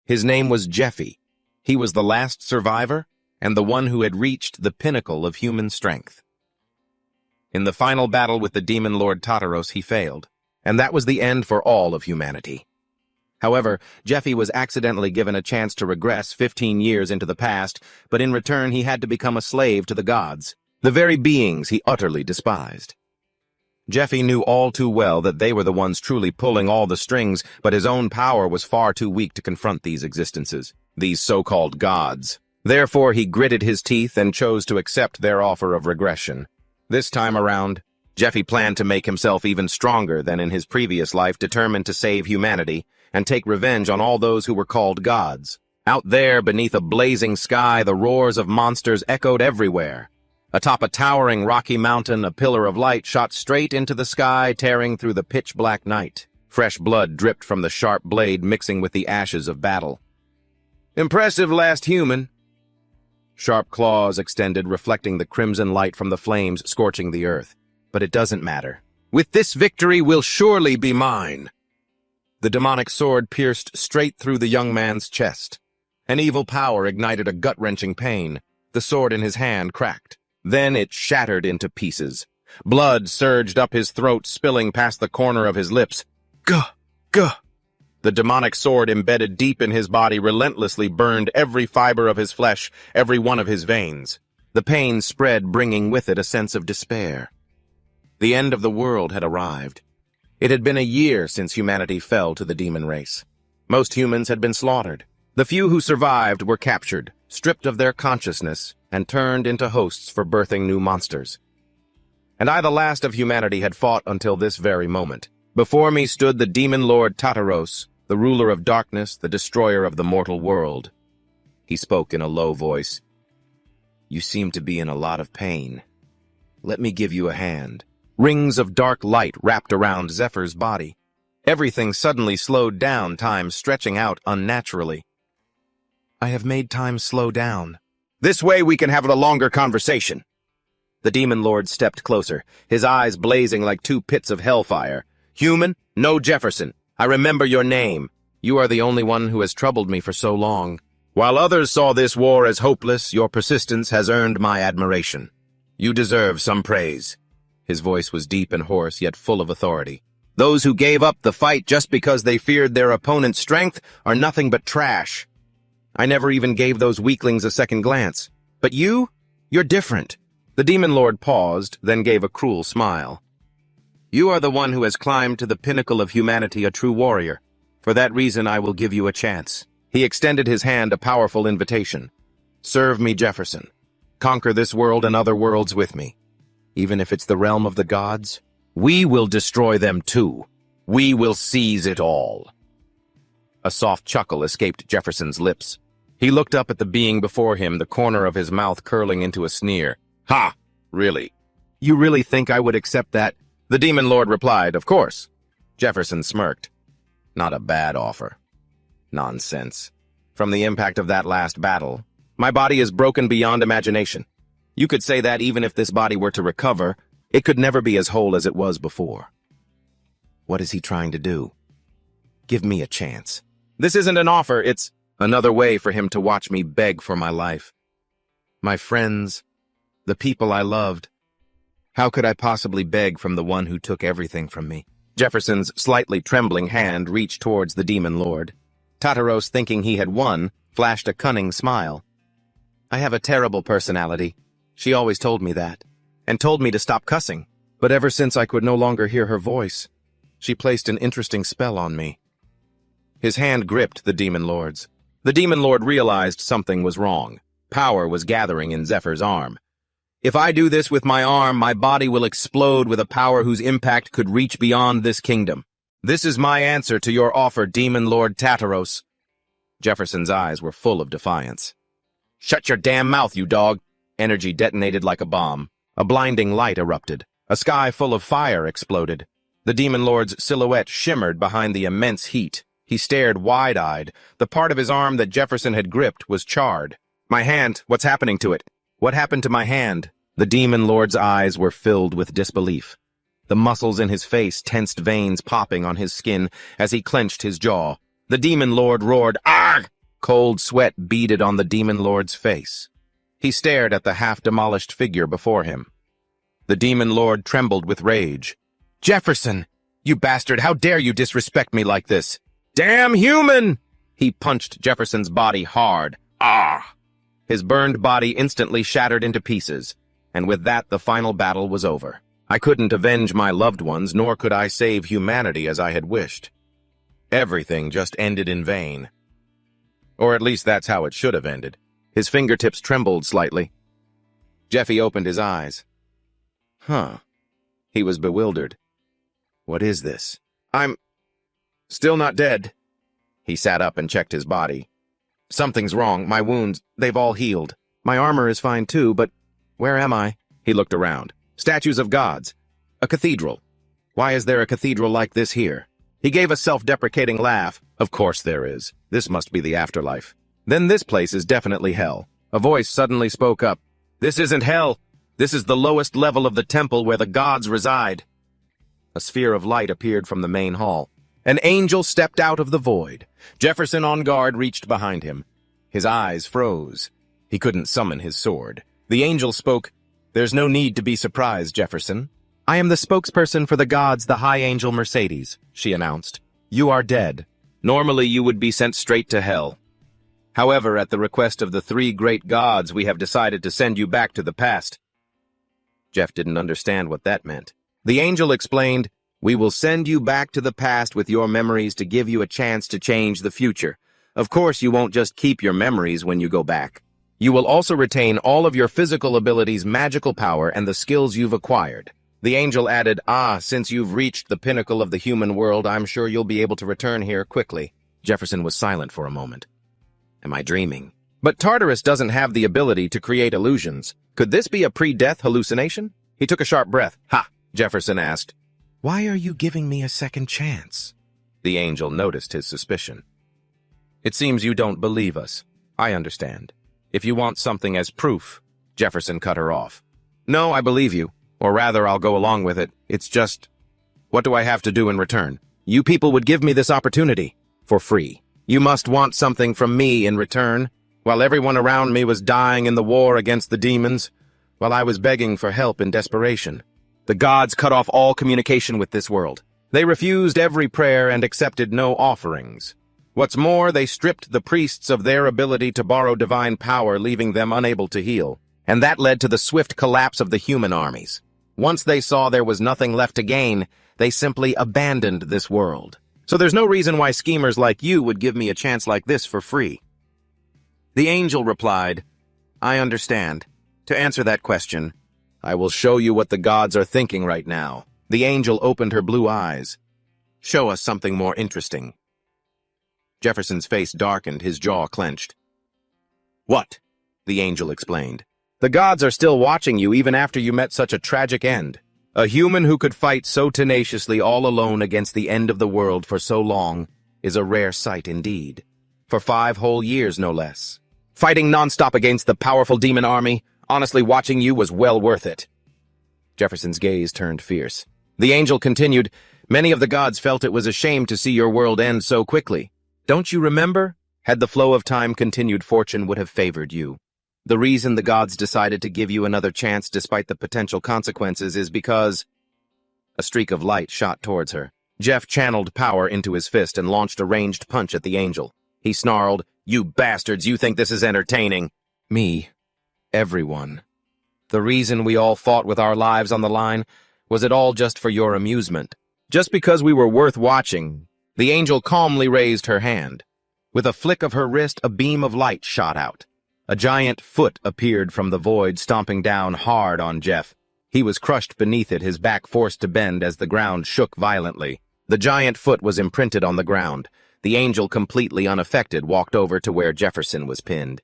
His name was Jeffy. He was the last survivor and the one who had reached the pinnacle of human strength. In the final battle with the demon lord Tartaros, he failed, and that was the end for all of humanity. However, Jeffy was accidentally given a chance to regress 15 years into the past, but in return he had to become a slave to the gods, the very beings he utterly despised. Jeffy knew all too well that they were the ones truly pulling all the strings, but his own power was far too weak to confront these existences, these so-called gods. Therefore, he gritted his teeth and chose to accept their offer of regression. This time around, Jeffy planned to make himself even stronger than in his previous life, determined to save humanity and take revenge on all those who were called gods. Out there, beneath a blazing sky, the roars of monsters echoed everywhere. Atop a towering rocky mountain, a pillar of light shot straight into the sky, tearing through the pitch-black night. Fresh blood dripped from the sharp blade, mixing with the ashes of battle. "Impressive, last human." Sharp claws extended, reflecting the crimson light from the flames scorching the earth. "But it doesn't matter. With this victory will surely be mine." The demonic sword pierced straight through the young man's chest. An evil power ignited a gut-wrenching pain. The sword in his hand cracked. Then it shattered into pieces. Blood surged up his throat, spilling past the corner of his lips. Gah! Gah! The demonic sword embedded deep in his body relentlessly burned every fiber of his flesh, every one of his veins. The pain spread, bringing with it a sense of despair. The end of the world had arrived. It had been a year since humanity fell to the demon race. Most humans had been slaughtered. The few who survived were captured, stripped of their consciousness, and turned into hosts for birthing new monsters. And I, the last of humanity, had fought until this very moment. Before me stood the demon lord Tartaros, the ruler of darkness, the destroyer of the mortal world. He spoke in a low voice. "You seem to be in a lot of pain. Let me give you a hand." Rings of dark light wrapped around Zephyr's body. Everything suddenly slowed down, time stretching out unnaturally. "I have made time slow down. This way we can have a longer conversation." The demon lord stepped closer, his eyes blazing like two pits of hellfire. "Human, no Jefferson. I remember your name. You are the only one who has troubled me for so long. While others saw this war as hopeless, your persistence has earned my admiration. You deserve some praise." His voice was deep and hoarse, yet full of authority. "Those who gave up the fight just because they feared their opponent's strength are nothing but trash. I never even gave those weaklings a second glance. But you're different." The demon lord paused, then gave a cruel smile. "You are the one who has climbed to the pinnacle of humanity, a true warrior. For that reason, I will give you a chance." He extended his hand, a powerful invitation. "Serve me, Jefferson. Conquer this world and other worlds with me. Even if it's the realm of the gods, we will destroy them too. We will seize it all." A soft chuckle escaped Jefferson's lips. He looked up at the being before him, the corner of his mouth curling into a sneer. "Ha! Really? You really think I would accept that?" The demon lord replied, "Of course." Jefferson smirked. "Not a bad offer." "Nonsense. From the impact of that last battle, my body is broken beyond imagination. You could say that even if this body were to recover, it could never be as whole as it was before." What is he trying to do? Give me a chance. This isn't an offer, it's another way for him to watch me beg for my life. My friends, the people I loved. How could I possibly beg from the one who took everything from me? Jefferson's slightly trembling hand reached towards the demon lord. Tartaros, thinking he had won, flashed a cunning smile. "I have a terrible personality. She always told me that, and told me to stop cussing. But ever since I could no longer hear her voice, she placed an interesting spell on me." His hand gripped the demon lord's. The demon lord realized something was wrong. Power was gathering in Zephyr's arm. "If I do this with my arm, my body will explode with a power whose impact could reach beyond this kingdom. This is my answer to your offer, demon lord Tartaros." Jefferson's eyes were full of defiance. "Shut your damn mouth, you dog!" Energy detonated like a bomb. A blinding light erupted. A sky full of fire exploded. The demon lord's silhouette shimmered behind the immense heat. He stared wide-eyed. The part of his arm that Jefferson had gripped was charred. "My hand, what's happening to it? What happened to my hand?" The demon lord's eyes were filled with disbelief. The muscles in his face tensed, veins popping on his skin as he clenched his jaw. The demon lord roared, "Argh!" Cold sweat beaded on the demon lord's face. He stared at the half-demolished figure before him. The demon lord trembled with rage. "Jefferson! You bastard, how dare you disrespect me like this? Damn human!" He punched Jefferson's body hard. Ah! His burned body instantly shattered into pieces, and with that the final battle was over. I couldn't avenge my loved ones, nor could I save humanity as I had wished. Everything just ended in vain. Or at least that's how it should have ended. His fingertips trembled slightly. Jeffy opened his eyes. Huh. He was bewildered. What is this? I'm still not dead. He sat up and checked his body. Something's wrong. My wounds, they've all healed. My armor is fine too, but where am I? He looked around. Statues of gods. A cathedral. Why is there a cathedral like this here? He gave a self-deprecating laugh. Of course there is. This must be the afterlife. Then this place is definitely hell. A voice suddenly spoke up. This isn't hell. This is the lowest level of the temple where the gods reside. A sphere of light appeared from the main hall. An angel stepped out of the void. Jefferson, on guard, reached behind him. His eyes froze. He couldn't summon his sword. The angel spoke. There's no need to be surprised, Jefferson. I am the spokesperson for the gods, the High Angel Mercedes, she announced. You are dead. Normally you would be sent straight to hell. However, at the request of the three great gods, we have decided to send you back to the past. Jeff didn't understand what that meant. The angel explained, we will send you back to the past with your memories to give you a chance to change the future. Of course, you won't just keep your memories when you go back. You will also retain all of your physical abilities, magical power, and the skills you've acquired. The angel added, since you've reached the pinnacle of the human world, I'm sure you'll be able to return here quickly. Jefferson was silent for a moment. Am I dreaming? But Tartarus doesn't have the ability to create illusions. Could this be a pre-death hallucination? He took a sharp breath. Ha! Jefferson asked. Why are you giving me a second chance? The angel noticed his suspicion. It seems you don't believe us. I understand. If you want something as proof, Jefferson cut her off. No, I believe you. Or rather, I'll go along with it. It's just, what do I have to do in return? You people would give me this opportunity for free. You must want something from me in return. While everyone around me was dying in the war against the demons, while I was begging for help in desperation. The gods cut off all communication with this world. They refused every prayer and accepted no offerings. What's more, they stripped the priests of their ability to borrow divine power, leaving them unable to heal. And that led to the swift collapse of the human armies. Once they saw there was nothing left to gain, they simply abandoned this world. So there's no reason why schemers like you would give me a chance like this for free. The angel replied, I understand. To answer that question, I will show you what the gods are thinking right now. The angel opened her blue eyes. Show us something more interesting. Jefferson's face darkened, his jaw clenched. What? The angel explained. The gods are still watching you even after you met such a tragic end. A human who could fight so tenaciously all alone against the end of the world for so long is a rare sight indeed. For 5 whole years, no less. Fighting nonstop against the powerful demon army, honestly, watching you was well worth it. Jefferson's gaze turned fierce. The angel continued, Many of the gods felt it was a shame to see your world end so quickly. Don't you remember? Had the flow of time continued, fortune would have favored you. The reason the gods decided to give you another chance despite the potential consequences is because... A streak of light shot towards her. Jeff channeled power into his fist and launched a ranged punch at the angel. He snarled, You bastards, you think this is entertaining? Me. Everyone. The reason we all fought with our lives on the line, was it all just for your amusement? Just because we were worth watching? The angel calmly raised her hand. With a flick of her wrist, a beam of light shot out. A giant foot appeared from the void, stomping down hard on Jeff. He was crushed beneath it, his back forced to bend as the ground shook violently. The giant foot was imprinted on the ground. The angel, completely unaffected, walked over to where Jefferson was pinned.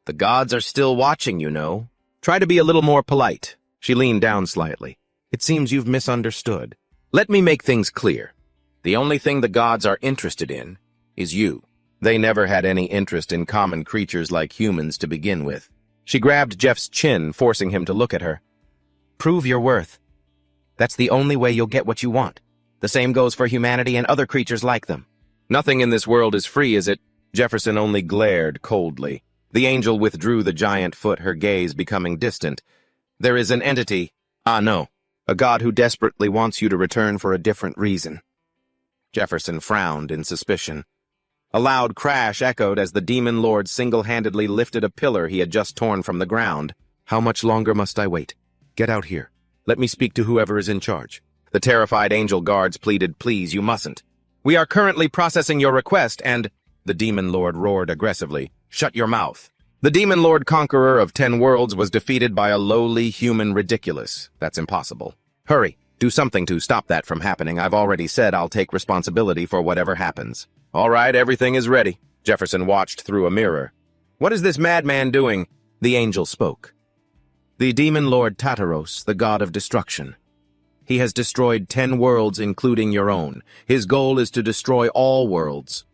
The gods are still watching, you know. Try to be a little more polite. She leaned down slightly. It seems you've misunderstood. Let me make things clear. The only thing the gods are interested in is you. They never had any interest in common creatures like humans to begin with. She grabbed Jeff's chin, forcing him to look at her. Prove your worth. That's the only way you'll get what you want. The same goes for humanity and other creatures like them. Nothing in this world is free, is it? Jefferson only glared coldly. The angel withdrew the giant foot, her gaze becoming distant. There is an entity. Ah, no. A god who desperately wants you to return for a different reason. Jefferson frowned in suspicion. A loud crash echoed as the demon lord single-handedly lifted a pillar he had just torn from the ground. How much longer must I wait? Get out here. Let me speak to whoever is in charge. The terrified angel guards pleaded, please, you mustn't. We are currently processing your request and... The demon lord roared aggressively. Shut your mouth. The demon lord conqueror of 10 worlds was defeated by a lowly human ridiculous. That's impossible. Hurry, do something to stop that from happening. I've already said I'll take responsibility for whatever happens. All right, everything is ready. Jefferson watched through a mirror. What is this madman doing? The angel spoke. The demon lord Tartaros, the god of destruction. He has destroyed 10 worlds, including your own. His goal is to destroy all worlds.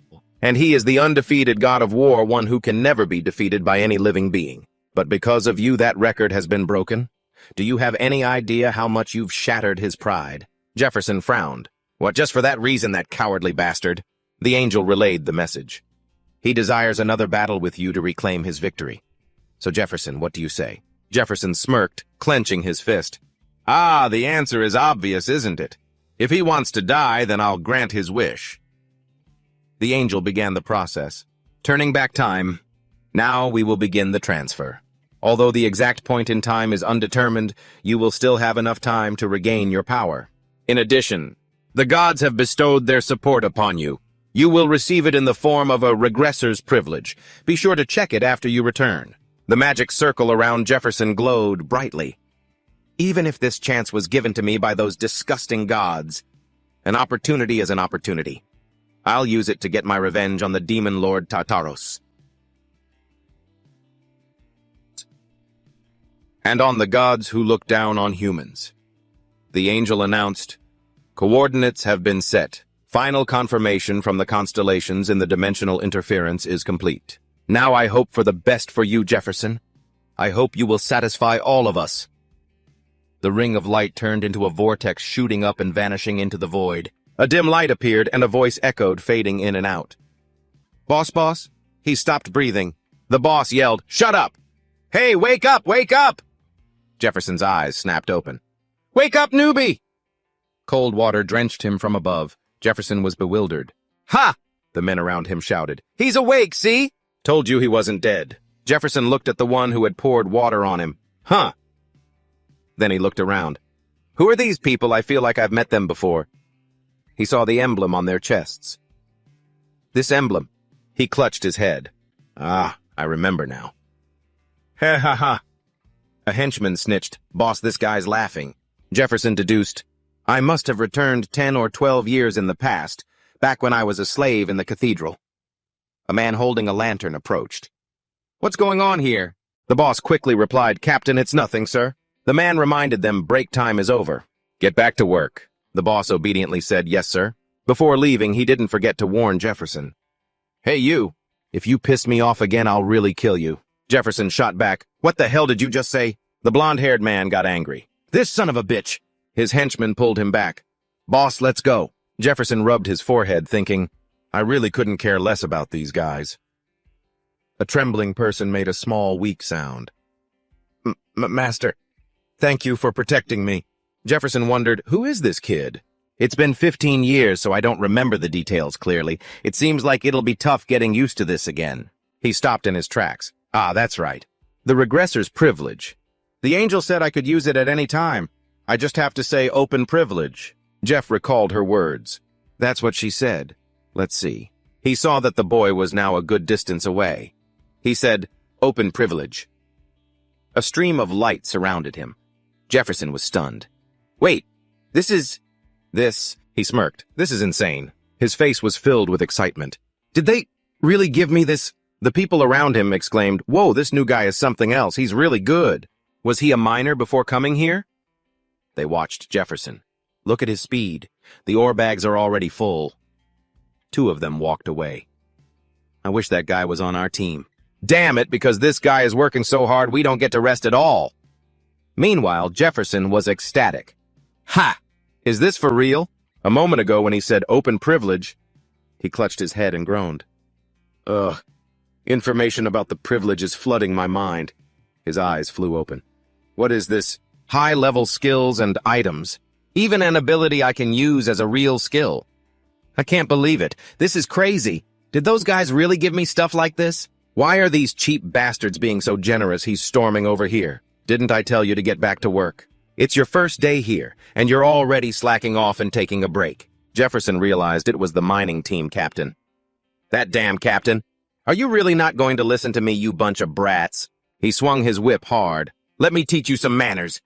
And he is the undefeated god of war, one who can never be defeated by any living being. But because of you, that record has been broken. Do you have any idea how much you've shattered his pride? Jefferson frowned. What, just for that reason, that cowardly bastard? The angel relayed the message. He desires another battle with you to reclaim his victory. So Jefferson, what do you say? Jefferson smirked, clenching his fist. Ah, the answer is obvious, isn't it? If he wants to die, then I'll grant his wish. The angel began the process. Turning back time. Now we will begin the transfer. Although the exact point in time is undetermined, you will still have enough time to regain your power. In addition, the gods have bestowed their support upon you. You will receive it in the form of a regressor's privilege. Be sure to check it after you return. The magic circle around Jefferson glowed brightly. Even if this chance was given to me by those disgusting gods, an opportunity is an opportunity. I'll use it to get my revenge on the demon lord Tartaros. And on the gods who look down on humans. The angel announced, coordinates have been set. Final confirmation from the constellations in the dimensional interference is complete. Now I hope for the best for you, Jefferson. I hope you will satisfy all of us. The ring of light turned into a vortex, shooting up and vanishing into the void. A dim light appeared, and a voice echoed, fading in and out. Boss? He stopped breathing. The boss yelled, shut up! Hey, wake up, wake up! Jefferson's eyes snapped open. Wake up, newbie! Cold water drenched him from above. Jefferson was bewildered. Ha! The men around him shouted. He's awake, see? Told you he wasn't dead. Jefferson looked at the one who had poured water on him. Huh. Then he looked around. Who are these people? I feel like I've met them before. He saw the emblem on their chests. This emblem. He clutched his head. Ah, I remember now. Ha ha ha. A henchman snitched. Boss, this guy's laughing. Jefferson deduced. I must have returned 10 or 12 years in the past, back when I was a slave in the cathedral. A man holding a lantern approached. What's going on here? The boss quickly replied, Captain, it's nothing, sir. The man reminded them break time is over. Get back to work. The boss obediently said, yes, sir. Before leaving, he didn't forget to warn Jefferson. Hey, you. If you piss me off again, I'll really kill you. Jefferson shot back. What the hell did you just say? The blonde-haired man got angry. This son of a bitch. His henchman pulled him back. Boss, let's go. Jefferson rubbed his forehead, thinking, I really couldn't care less about these guys. A trembling person made a small, weak sound. Master, thank you for protecting me. Jefferson wondered, who is this kid? It's been 15 years, so I don't remember the details clearly. It seems like it'll be tough getting used to this again. He stopped in his tracks. Ah, that's right. The regressor's privilege. The angel said I could use it at any time. I just have to say open privilege. Jeff recalled her words. That's what she said. Let's see. He saw that the boy was now a good distance away. He said, open privilege. A stream of light surrounded him. Jefferson was stunned. Wait, he smirked. This is insane. His face was filled with excitement. Did they really give me this? The people around him exclaimed, whoa, this new guy is something else. He's really good. Was he a miner before coming here? They watched Jefferson. Look at his speed. The ore bags are already full. 2 of them walked away. I wish that guy was on our team. Damn it, because this guy is working so hard we don't get to rest at all. Meanwhile, Jefferson was ecstatic. Ha! Is this for real? A moment ago when he said open privilege, He clutched his head and groaned. Ugh. Information about the privilege is flooding my mind. His eyes flew open. What is this? High-level skills and items. Even an ability I can use as a real skill. I can't believe it. This is crazy. Did those guys really give me stuff like this? Why are these cheap bastards being so generous he's storming over here? Didn't I tell you to get back to work? It's your first day here, and you're already slacking off and taking a break. Jefferson realized it was the mining team captain. That damn captain. Are you really not going to listen to me, you bunch of brats? He swung his whip hard. Let me teach you some manners.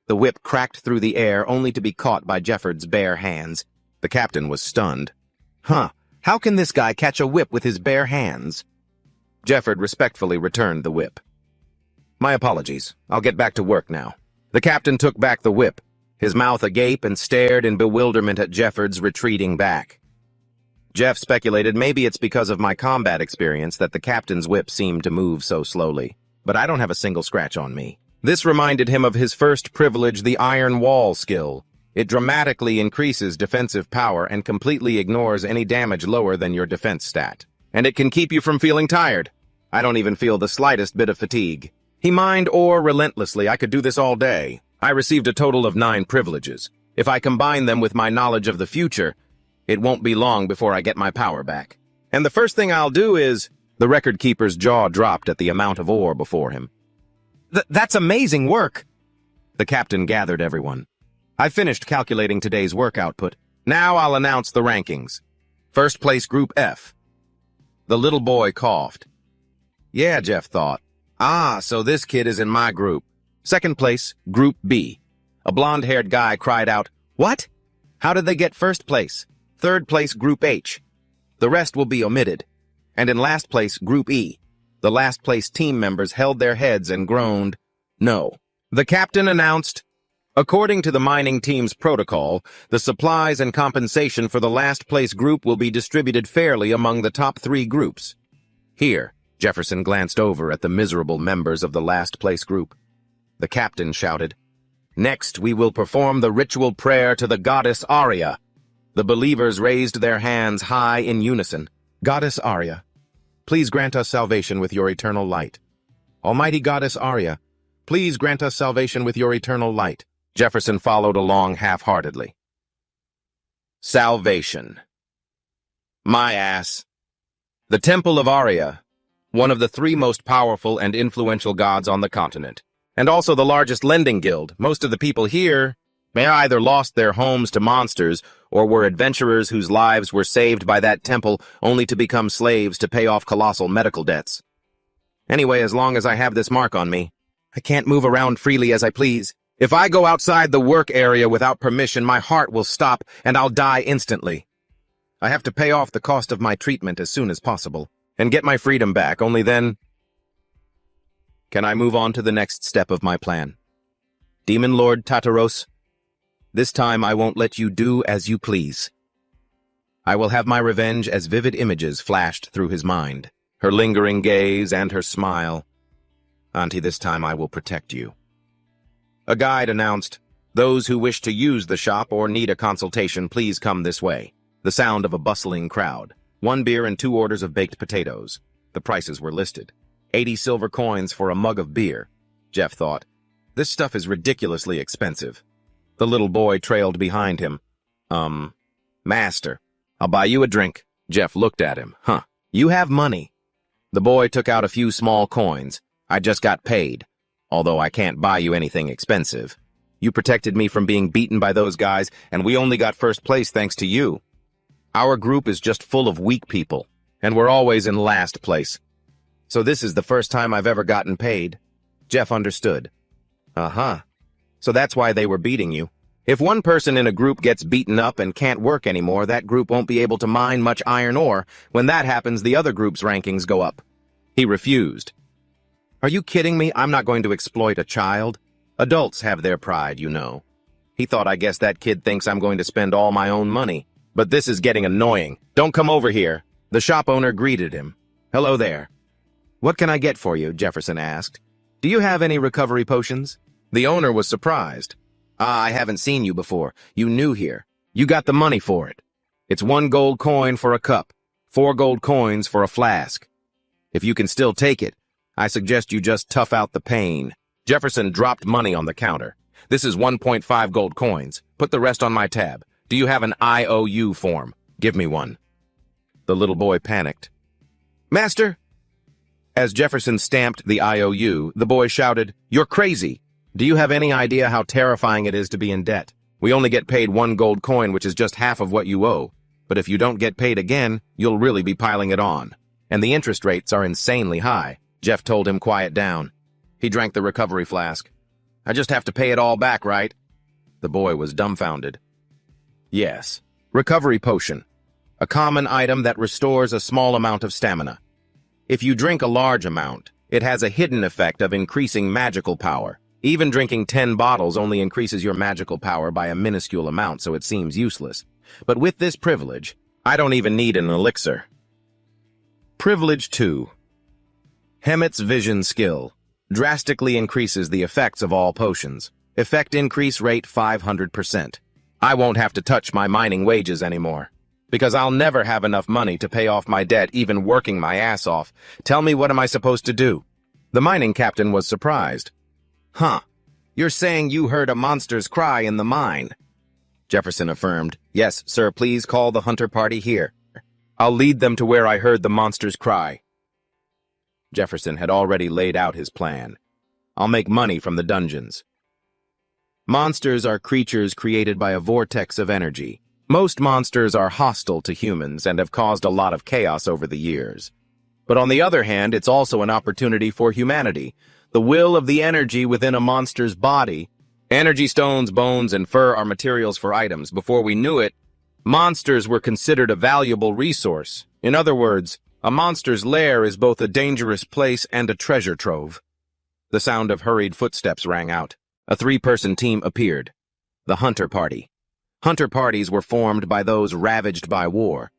The whip cracked through the air only to be caught by Jefford's bare hands. The captain was stunned. Huh, how can this guy catch a whip with his bare hands? Jefford respectfully returned the whip. My apologies. I'll get back to work now. The captain took back the whip, his mouth agape, and stared in bewilderment at Jefford's retreating back. Jeff speculated maybe it's because of my combat experience that the captain's whip seemed to move so slowly. But I don't have a single scratch on me. This reminded him of his first privilege, the Iron Wall skill. It dramatically increases defensive power and completely ignores any damage lower than your defense stat. And it can keep you from feeling tired. I don't even feel the slightest bit of fatigue. He mined ore relentlessly. I could do this all day. I received a total of 9 privileges. If I combine them with my knowledge of the future, it won't be long before I get my power back. And the first thing I'll do is... The record keeper's jaw dropped at the amount of ore before him. That's amazing work! The captain gathered everyone. I finished calculating today's work output. Now I'll announce the rankings. First place, Group F. The little boy coughed. Yeah, Jeff thought. So this kid is in my group. Second place, Group B. A blonde-haired guy cried out, What? How did they get first place? Third place, Group H. The rest will be omitted. And in last place, Group E. The last place team members held their heads and groaned, No. The captain announced, According to the mining team's protocol, the supplies and compensation for the last place group will be distributed fairly among the top 3 groups. Here, Jefferson glanced over at the miserable members of the last place group. The captain shouted, Next, we will perform the ritual prayer to the goddess Arya. The believers raised their hands high in unison. Goddess Arya, please grant us salvation with your eternal light. Almighty Goddess Arya, please grant us salvation with your eternal light. Jefferson followed along half-heartedly. Salvation. My ass. The Temple of Arya, one of the 3 most powerful and influential gods on the continent, and also the largest lending guild. Most of the people here may either lost their homes to monsters or were adventurers whose lives were saved by that temple only to become slaves to pay off colossal medical debts. Anyway, as long as I have this mark on me, I can't move around freely as I please. If I go outside the work area without permission, my heart will stop and I'll die instantly. I have to pay off the cost of my treatment as soon as possible and get my freedom back. Only then can I move on to the next step of my plan. Demon Lord Tartaros, this time I won't let you do as you please. I will have my revenge as vivid images flashed through his mind, her lingering gaze and her smile. Auntie, this time I will protect you. A guide announced, Those who wish to use the shop or need a consultation, please come this way. The sound of a bustling crowd. 1 beer and 2 orders of baked potatoes. The prices were listed. 80 silver coins for a mug of beer. Jeff thought, this stuff is ridiculously expensive. The little boy trailed behind him. Master, I'll buy you a drink. Jeff looked at him. Huh, you have money. The boy took out a few small coins. I just got paid, although I can't buy you anything expensive. You protected me from being beaten by those guys, and we only got first place thanks to you. Our group is just full of weak people, and we're always in last place. So this is the first time I've ever gotten paid. Jeff understood. So that's why they were beating you. If one person in a group gets beaten up and can't work anymore, that group won't be able to mine much iron ore. When that happens, the other group's rankings go up. He refused. Are you kidding me? I'm not going to exploit a child. Adults have their pride, you know. He thought, I guess that kid thinks I'm going to spend all my own money. But this is getting annoying. Don't come over here. The shop owner greeted him. Hello there. What can I get for you? Jefferson asked. Do you have any recovery potions? The owner was surprised. I haven't seen you before. You new here. You got the money for it. It's 1 gold coin for a cup, 4 gold coins for a flask. If you can still take it, I suggest you just tough out the pain. Jefferson dropped money on the counter. This is 1.5 gold coins. Put the rest on my tab. Do you have an IOU form? Give me one. The little boy panicked. Master? As Jefferson stamped the IOU, the boy shouted, You're crazy! Do you have any idea how terrifying it is to be in debt? We only get paid 1 gold coin, which is just half of what you owe. But if you don't get paid again, you'll really be piling it on. And the interest rates are insanely high. Jeff told him quiet down. He drank the recovery flask. I just have to pay it all back, right? The boy was dumbfounded. Yes. Recovery potion. A common item that restores a small amount of stamina. If you drink a large amount, it has a hidden effect of increasing magical power. Even drinking 10 bottles only increases your magical power by a minuscule amount, so it seems useless. But with this privilege, I don't even need an elixir. Privilege 2. Hemet's vision skill. Drastically increases the effects of all potions. Effect increase rate 500%. I won't have to touch my mining wages anymore. Because I'll never have enough money to pay off my debt even working my ass off. Tell me, what am I supposed to do? The mining captain was surprised. Huh. You're saying you heard a monster's cry in the mine? Jefferson affirmed. Yes, sir, please call the hunter party here. I'll lead them to where I heard the monster's cry. Jefferson had already laid out his plan. I'll make money from the dungeons. Monsters are creatures created by a vortex of energy. Most monsters are hostile to humans and have caused a lot of chaos over the years. But on the other hand, it's also an opportunity for humanity. The will of the energy within a monster's body. Energy stones, bones, and fur are materials for items. Before we knew it, monsters were considered a valuable resource. In other words, a monster's lair is both a dangerous place and a treasure trove. The sound of hurried footsteps rang out. A 3-person team appeared. The hunter party. Hunter parties were formed by those ravaged by war.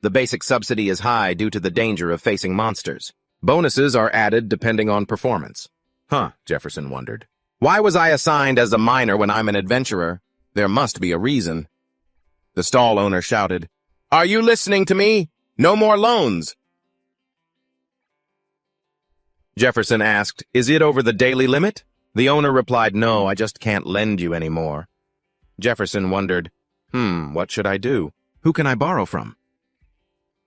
The basic subsidy is high due to the danger of facing monsters. Bonuses are added depending on performance. Jefferson wondered. Why was I assigned as a miner when I'm an adventurer? There must be a reason. The stall owner shouted, Are you listening to me? No more loans! Jefferson asked, Is it over the daily limit? The owner replied, No, I just can't lend you anymore. Jefferson wondered, what should I do? Who can I borrow from?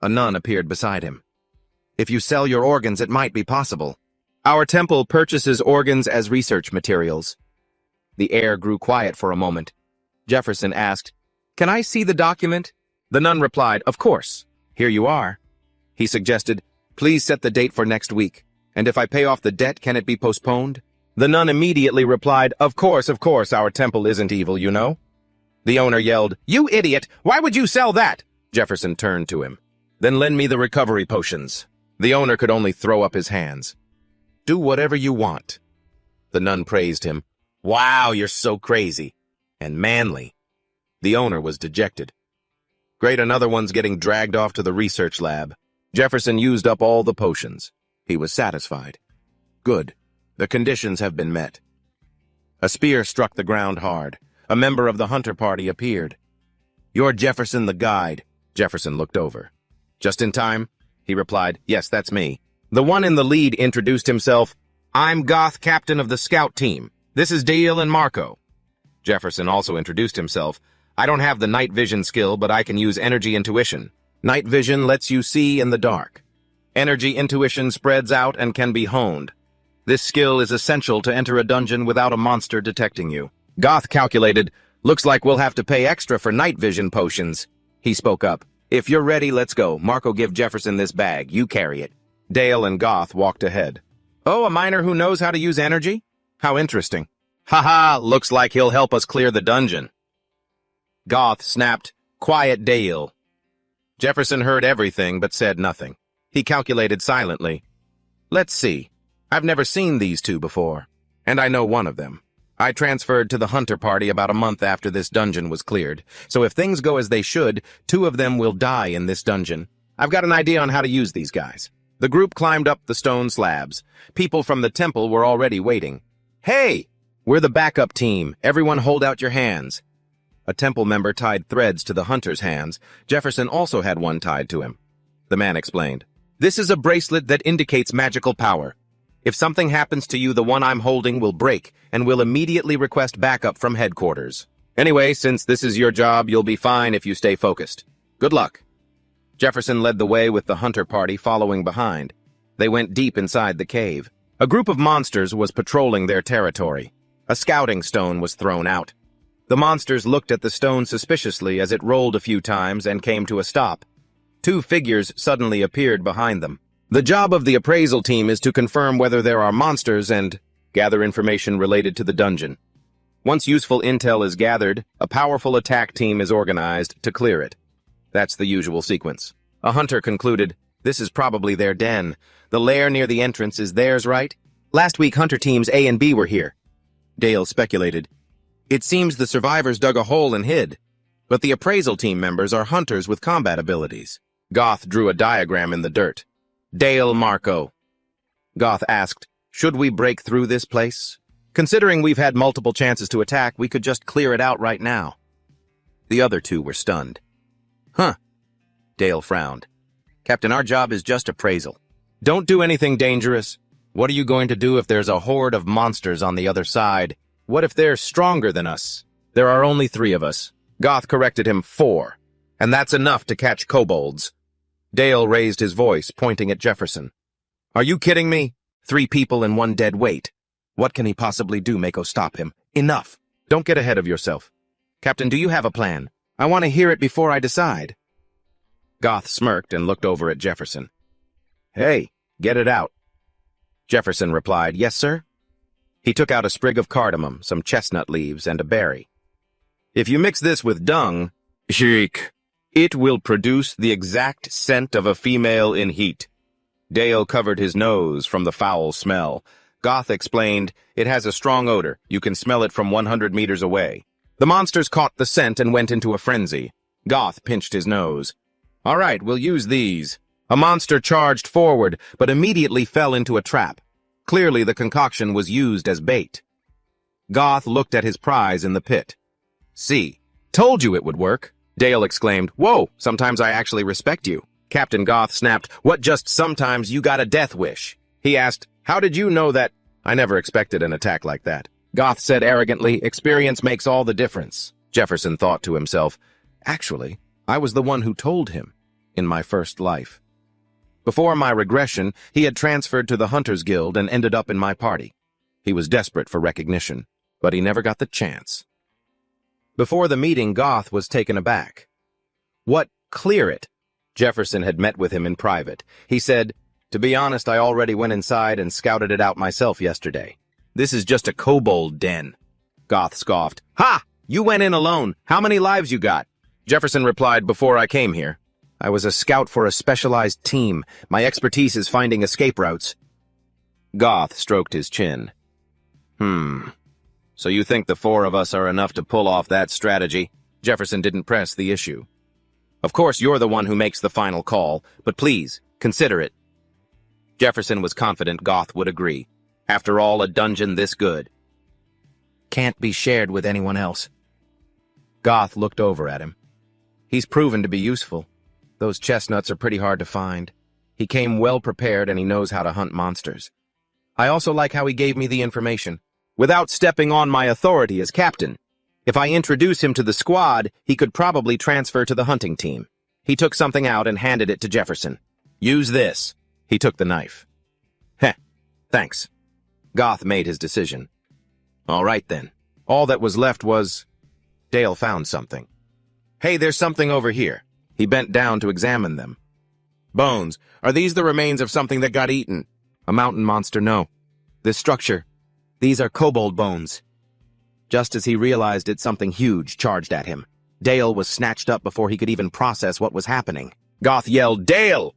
A nun appeared beside him. If you sell your organs, it might be possible. Our temple purchases organs as research materials. The air grew quiet for a moment. Jefferson asked, Can I see the document? The nun replied, Of course. Here you are. He suggested, Please set the date for next week. And if I pay off the debt, can it be postponed? The nun immediately replied, Of course, our temple isn't evil, you know. The owner yelled, You idiot! Why would you sell that? Jefferson turned to him. Then lend me the recovery potions. The owner could only throw up his hands. Do whatever you want. The nun praised him. Wow, you're so crazy. And manly. The owner was dejected. Great, another one's getting dragged off to the research lab. Jefferson used up all the potions. He was satisfied. Good. The conditions have been met. A spear struck the ground hard. A member of the hunter party appeared. You're Jefferson the guide. Jefferson looked over. Just in time? He replied, Yes, that's me. The one in the lead introduced himself. I'm Goth, captain of the scout team. This is Dale and Marco. Jefferson also introduced himself. I don't have the night vision skill, but I can use energy intuition. Night vision lets you see in the dark. Energy intuition spreads out and can be honed. This skill is essential to enter a dungeon without a monster detecting you. Goth calculated, Looks like we'll have to pay extra for night vision potions. He spoke up. If you're ready, let's go. Marco, give Jefferson this bag. You carry it. Dale and Goth walked ahead. Oh, a miner who knows how to use energy? How interesting. Haha, looks like he'll help us clear the dungeon. Goth snapped, Quiet, Dale. Jefferson heard everything but said nothing. He calculated silently. Let's see. I've never seen these two before, and I know one of them. I transferred to the hunter party about a month after this dungeon was cleared, so if things go as they should, 2 of them will die in this dungeon. I've got an idea on how to use these guys. The group climbed up the stone slabs. People from the temple were already waiting. Hey! We're the backup team. Everyone hold out your hands. A temple member tied threads to the hunter's hands. Jefferson also had one tied to him. The man explained, "This is a bracelet that indicates magical power. If something happens to you, the one I'm holding will break and will immediately request backup from headquarters. Anyway, since this is your job, you'll be fine if you stay focused. Good luck." Jefferson led the way with the hunter party following behind. They went deep inside the cave. A group of monsters was patrolling their territory. A scouting stone was thrown out. The monsters looked at the stone suspiciously as it rolled a few times and came to a stop. Two figures suddenly appeared behind them. The job of the appraisal team is to confirm whether there are monsters and gather information related to the dungeon. Once useful intel is gathered, a powerful attack team is organized to clear it. That's the usual sequence. A hunter concluded, "This is probably their den. The lair near the entrance is theirs, right? Last week, hunter teams A and B were here." Dale speculated. "It seems the survivors dug a hole and hid, but the appraisal team members are hunters with combat abilities." Goth drew a diagram in the dirt. "Dale Marco." Goth asked, "Should we break through this place? Considering we've had multiple chances to attack, we could just clear it out right now." The other two were stunned. "Huh." Dale frowned. "Captain, our job is just appraisal. Don't do anything dangerous. What are you going to do if there's a horde of monsters on the other side? What if they're stronger than us? There are only 3 of us." Goth corrected him, 4. "And that's enough to catch kobolds." Dale raised his voice, pointing at Jefferson. "Are you kidding me? 3 people and 1 dead weight. What can he possibly do? Mako, stop him. Enough. Don't get ahead of yourself. Captain, do you have a plan? I want to hear it before I decide." Goth smirked and looked over at Jefferson. "Hey, get it out." Jefferson replied, "Yes, sir." He took out a sprig of cardamom, some chestnut leaves, and a berry. "If you mix this with dung, shriek, it will produce the exact scent of a female in heat." Dale covered his nose from the foul smell. Goth explained, "It has a strong odor. You can smell it from 100 meters away." The monsters caught the scent and went into a frenzy. Goth pinched his nose. "All right, we'll use these." A monster charged forward, but immediately fell into a trap. Clearly, the concoction was used as bait. Goth looked at his prize in the pit. "See, told you it would work." Dale exclaimed, "Whoa, sometimes I actually respect you." Captain Goth snapped, "What, just sometimes you got a death wish?" He asked, "How did you know that?" "I never expected an attack like that." Goth said arrogantly, "Experience makes all the difference." Jefferson thought to himself, "Actually, I was the one who told him in my first life." Before my regression, he had transferred to the Hunters Guild and ended up in my party. He was desperate for recognition, but he never got the chance. Before the meeting, Goth was taken aback. "What, clear it?" Jefferson had met with him in private. He said, "To be honest, I already went inside and scouted it out myself yesterday. This is just a kobold den." Goth scoffed. "Ha! You went in alone. How many lives you got?" Jefferson replied, "Before I came here, I was a scout for a specialized team. My expertise is finding escape routes." Goth stroked his chin. So you think the 4 of us are enough to pull off that strategy?" Jefferson didn't press the issue. "Of course, you're the one who makes the final call, but please, consider it." Jefferson was confident Goth would agree. After all, a dungeon this good can't be shared with anyone else. Goth looked over at him. "He's proven to be useful. Those chestnuts are pretty hard to find. He came well prepared and he knows how to hunt monsters. I also like how he gave me the information, without stepping on my authority as captain. If I introduce him to the squad, he could probably transfer to the hunting team." He took something out and handed it to Jefferson. "Use this." He took the knife. "Heh, thanks." Goth made his decision. "All right then." All that was left was... Dale found something. "Hey, there's something over here." He bent down to examine them. "Bones. Are these the remains of something that got eaten?" "A mountain monster, no. This structure. These are kobold bones." Just as he realized it, something huge charged at him. Dale was snatched up before he could even process what was happening. Goth yelled, "Dale!"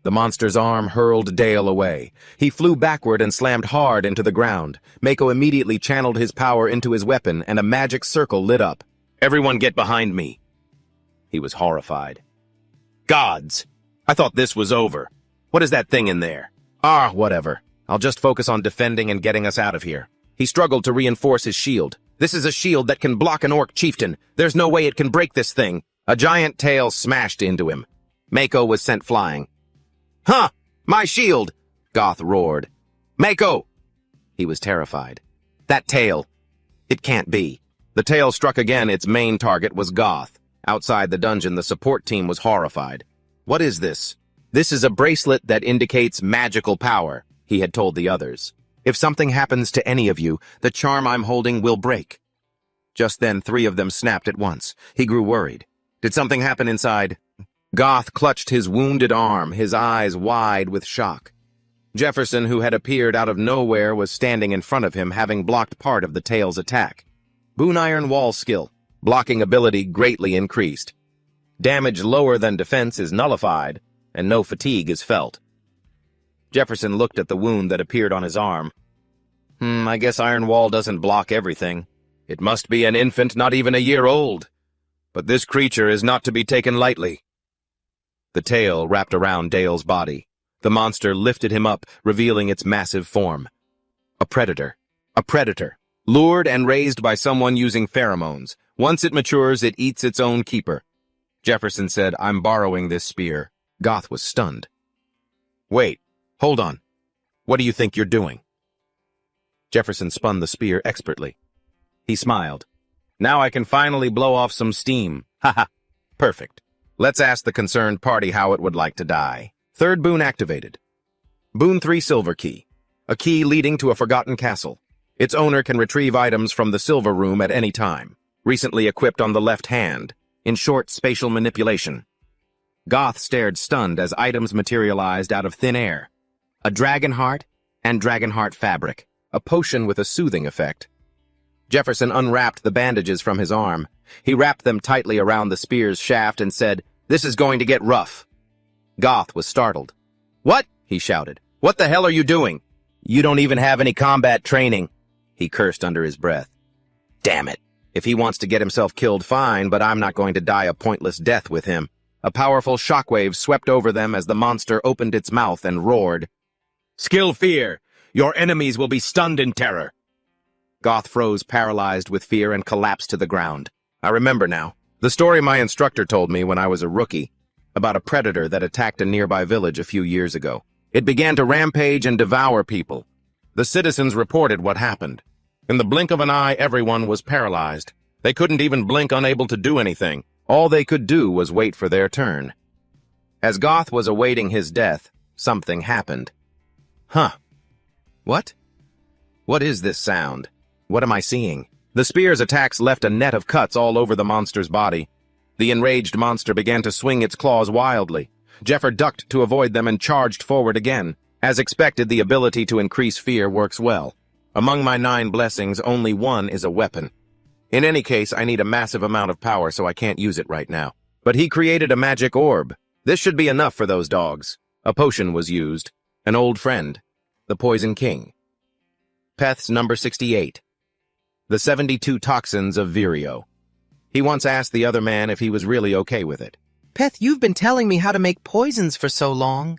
The monster's arm hurled Dale away. He flew backward and slammed hard into the ground. Mako immediately channeled his power into his weapon, and a magic circle lit up. "Everyone get behind me." He was horrified. "Gods! I thought this was over. What is that thing in there?" "Ah, whatever. I'll just focus on defending and getting us out of here." He struggled to reinforce his shield. This is a shield that can block an orc chieftain. There's no way it can break this thing. A giant tail smashed into him. Mako was sent flying. Huh! My shield! Goth roared. Mako! He was terrified. That tail. It can't be. The tail struck again. Its main target was Goth. Outside the dungeon, the support team was horrified. What is this? This is a bracelet that indicates magical power, he had told the others. If something happens to any of you, the charm I'm holding will break. Just then, 3 of them snapped at once. He grew worried. Did something happen inside? Goth clutched his wounded arm, his eyes wide with shock. Jefferson, who had appeared out of nowhere, was standing in front of him, having blocked part of the tail's attack. Boon Iron Wall skill. Blocking ability greatly increased. Damage lower than defense is nullified, and no fatigue is felt. Jefferson looked at the wound that appeared on his arm. I guess Iron Wall doesn't block everything. It must be an infant not even a year old. But this creature is not to be taken lightly. The tail wrapped around Dale's body. The monster lifted him up, revealing its massive form. A predator. A predator. Lured and raised by someone using pheromones. Once it matures, it eats its own keeper. Jefferson said, I'm borrowing this spear. Goth was stunned. Wait, hold on. What do you think you're doing? Jefferson spun the spear expertly. He smiled. Now I can finally blow off some steam. Haha. Perfect. Let's ask the concerned party how it would like to die. Third boon activated. Boon 3 Silver Key. A key leading to a forgotten castle. Its owner can retrieve items from the silver room at any time. Recently equipped on the left hand. In short, spatial manipulation. Goth stared stunned as items materialized out of thin air. A dragon heart and dragon heart fabric. A potion with a soothing effect. Jefferson unwrapped the bandages from his arm. He wrapped them tightly around the spear's shaft and said, This is going to get rough. Goth was startled. What? He shouted. What the hell are you doing? You don't even have any combat training. He cursed under his breath. Damn it. If he wants to get himself killed, fine, but I'm not going to die a pointless death with him. A powerful shockwave swept over them as the monster opened its mouth and roared. Skill fear. Your enemies will be stunned in terror. Goth froze, paralyzed with fear, and collapsed to the ground. I remember now. The story my instructor told me when I was a rookie, about a predator that attacked a nearby village a few years ago. It began to rampage and devour people. The citizens reported what happened. In the blink of an eye, everyone was paralyzed. They couldn't even blink, unable to do anything. All they could do was wait for their turn. As Goth was awaiting his death, something happened. Huh. What? What is this sound? What am I seeing? The spear's attacks left a net of cuts all over the monster's body. The enraged monster began to swing its claws wildly. Jeffer ducked to avoid them and charged forward again. As expected, the ability to increase fear works well. Among my 9 blessings, only 1 is a weapon. In any case, I need a massive amount of power, so I can't use it right now. But he created a magic orb. This should be enough for those dogs. A potion was used. An old friend. The Poison King. Peth's number 68. The 72 Toxins of Vireo. He once asked the other man if he was really okay with it. Peth, you've been telling me how to make poisons for so long.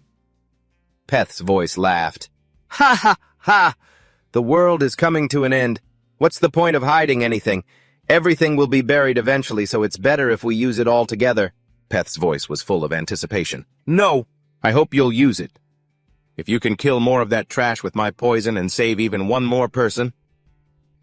Peth's voice laughed. Ha ha ha! The world is coming to an end. What's the point of hiding anything? Everything will be buried eventually, so it's better if we use it all together. Peth's voice was full of anticipation. No! I hope you'll use it. If you can kill more of that trash with my poison and save even 1 more person.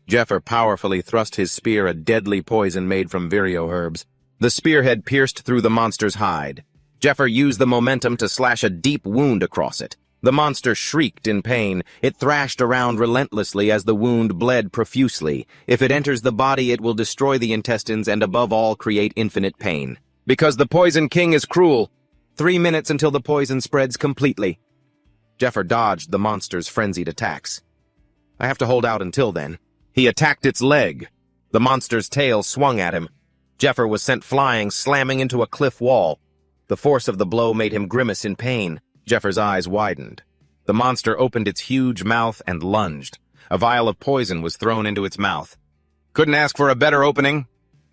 Jeffer powerfully thrust his spear, a deadly poison made from vireo herbs. The spearhead pierced through the monster's hide. Jeffer used the momentum to slash a deep wound across it. The monster shrieked in pain. It thrashed around relentlessly as the wound bled profusely. If it enters the body, it will destroy the intestines and above all create infinite pain. Because the Poison King is cruel. 3 minutes until the poison spreads completely. Jeffer dodged the monster's frenzied attacks. I have to hold out until then. He attacked its leg. The monster's tail swung at him. Jeffer was sent flying, slamming into a cliff wall. The force of the blow made him grimace in pain. Jeffer's eyes widened. The monster opened its huge mouth and lunged. A vial of poison was thrown into its mouth. Couldn't ask for a better opening.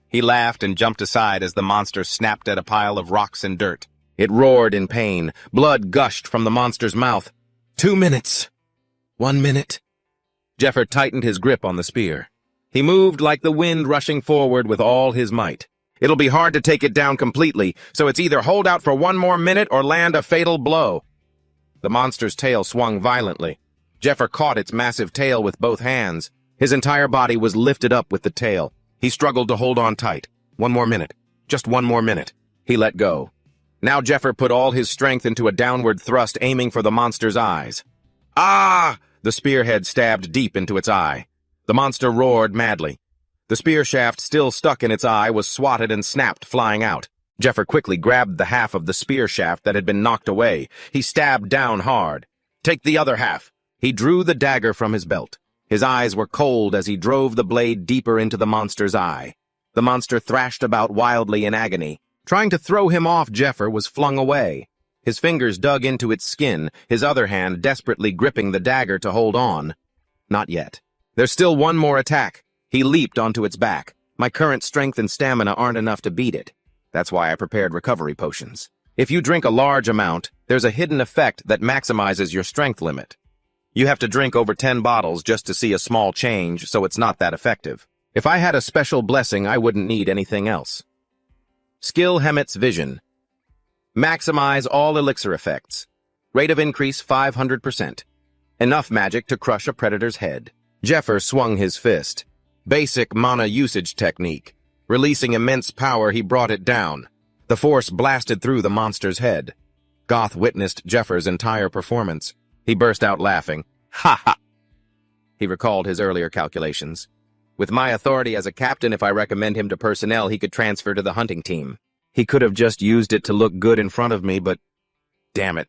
He laughed and jumped aside as the monster snapped at a pile of rocks and dirt. It roared in pain. Blood gushed from the monster's mouth. 2 minutes. 1 minute. Jeffer tightened his grip on the spear. He moved like the wind rushing forward with all his might. It'll be hard to take it down completely, so it's either hold out for one more minute or land a fatal blow. The monster's tail swung violently. Jeffer caught its massive tail with both hands. His entire body was lifted up with the tail. He struggled to hold on tight. One more minute. Just one more minute. He let go. Now Jeffer put all his strength into a downward thrust, aiming for the monster's eyes. Ah! The spearhead stabbed deep into its eye. The monster roared madly. The spear shaft, still stuck in its eye, was swatted and snapped, flying out. Jeffer quickly grabbed the half of the spear shaft that had been knocked away. He stabbed down hard. Take the other half. He drew the dagger from his belt. His eyes were cold as he drove the blade deeper into the monster's eye. The monster thrashed about wildly in agony. Trying to throw him off, Jeffer was flung away. His fingers dug into its skin, his other hand desperately gripping the dagger to hold on. Not yet. There's still one more attack. He leaped onto its back. My current strength and stamina aren't enough to beat it. That's why I prepared recovery potions. If you drink a large amount, there's a hidden effect that maximizes your strength limit. You have to drink over 10 bottles just to see a small change, so it's not that effective. If I had a special blessing, I wouldn't need anything else. Skill Hemet's Vision. Maximize all elixir effects. Rate of increase 500%. Enough magic to crush a predator's head. Jeffer swung his fist. Basic mana usage technique. Releasing immense power, he brought it down. The force blasted through the monster's head. Goth witnessed Jeffer's entire performance. He burst out laughing. Ha ha! He recalled his earlier calculations. With my authority as a captain, if I recommend him to personnel, he could transfer to the hunting team. He could have just used it to look good in front of me, but damn it.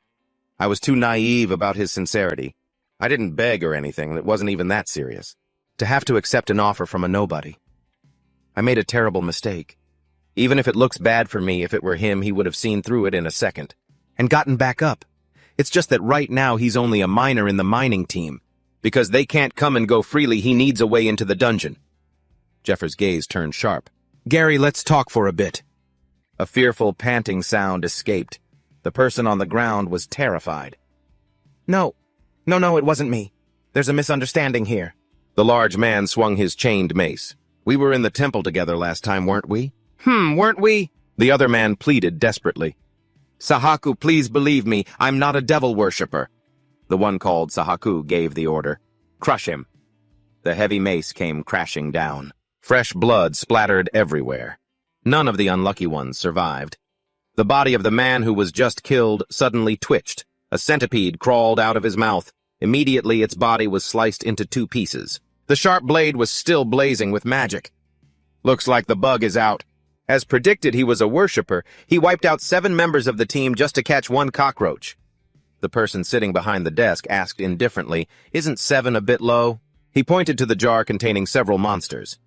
I was too naive about his sincerity. I didn't beg or anything. It wasn't even that serious. To have to accept an offer from a nobody. I made a terrible mistake. Even if it looks bad for me, if it were him, he would have seen through it in a second. And gotten back up. It's just that right now he's only a miner in the mining team. Because they can't come and go freely, he needs a way into the dungeon. Jeffer's gaze turned sharp. Gary, let's talk for a bit. A fearful panting sound escaped. The person on the ground was terrified. No, it wasn't me. There's a misunderstanding here. The large man swung his chained mace. We were in the temple together last time, weren't we? Weren't we? The other man pleaded desperately. Sahaku, please believe me, I'm not a devil worshipper. The one called Sahaku gave the order. Crush him. The heavy mace came crashing down. Fresh blood splattered everywhere. None of the unlucky ones survived. The body of the man who was just killed suddenly twitched. A centipede crawled out of his mouth. Immediately its body was sliced into 2 pieces. The sharp blade was still blazing with magic. Looks like the bug is out. As predicted, he was a worshipper. He wiped out 7 members of the team just to catch 1 cockroach. The person sitting behind the desk asked indifferently, Isn't 7 a bit low? He pointed to the jar containing several monsters.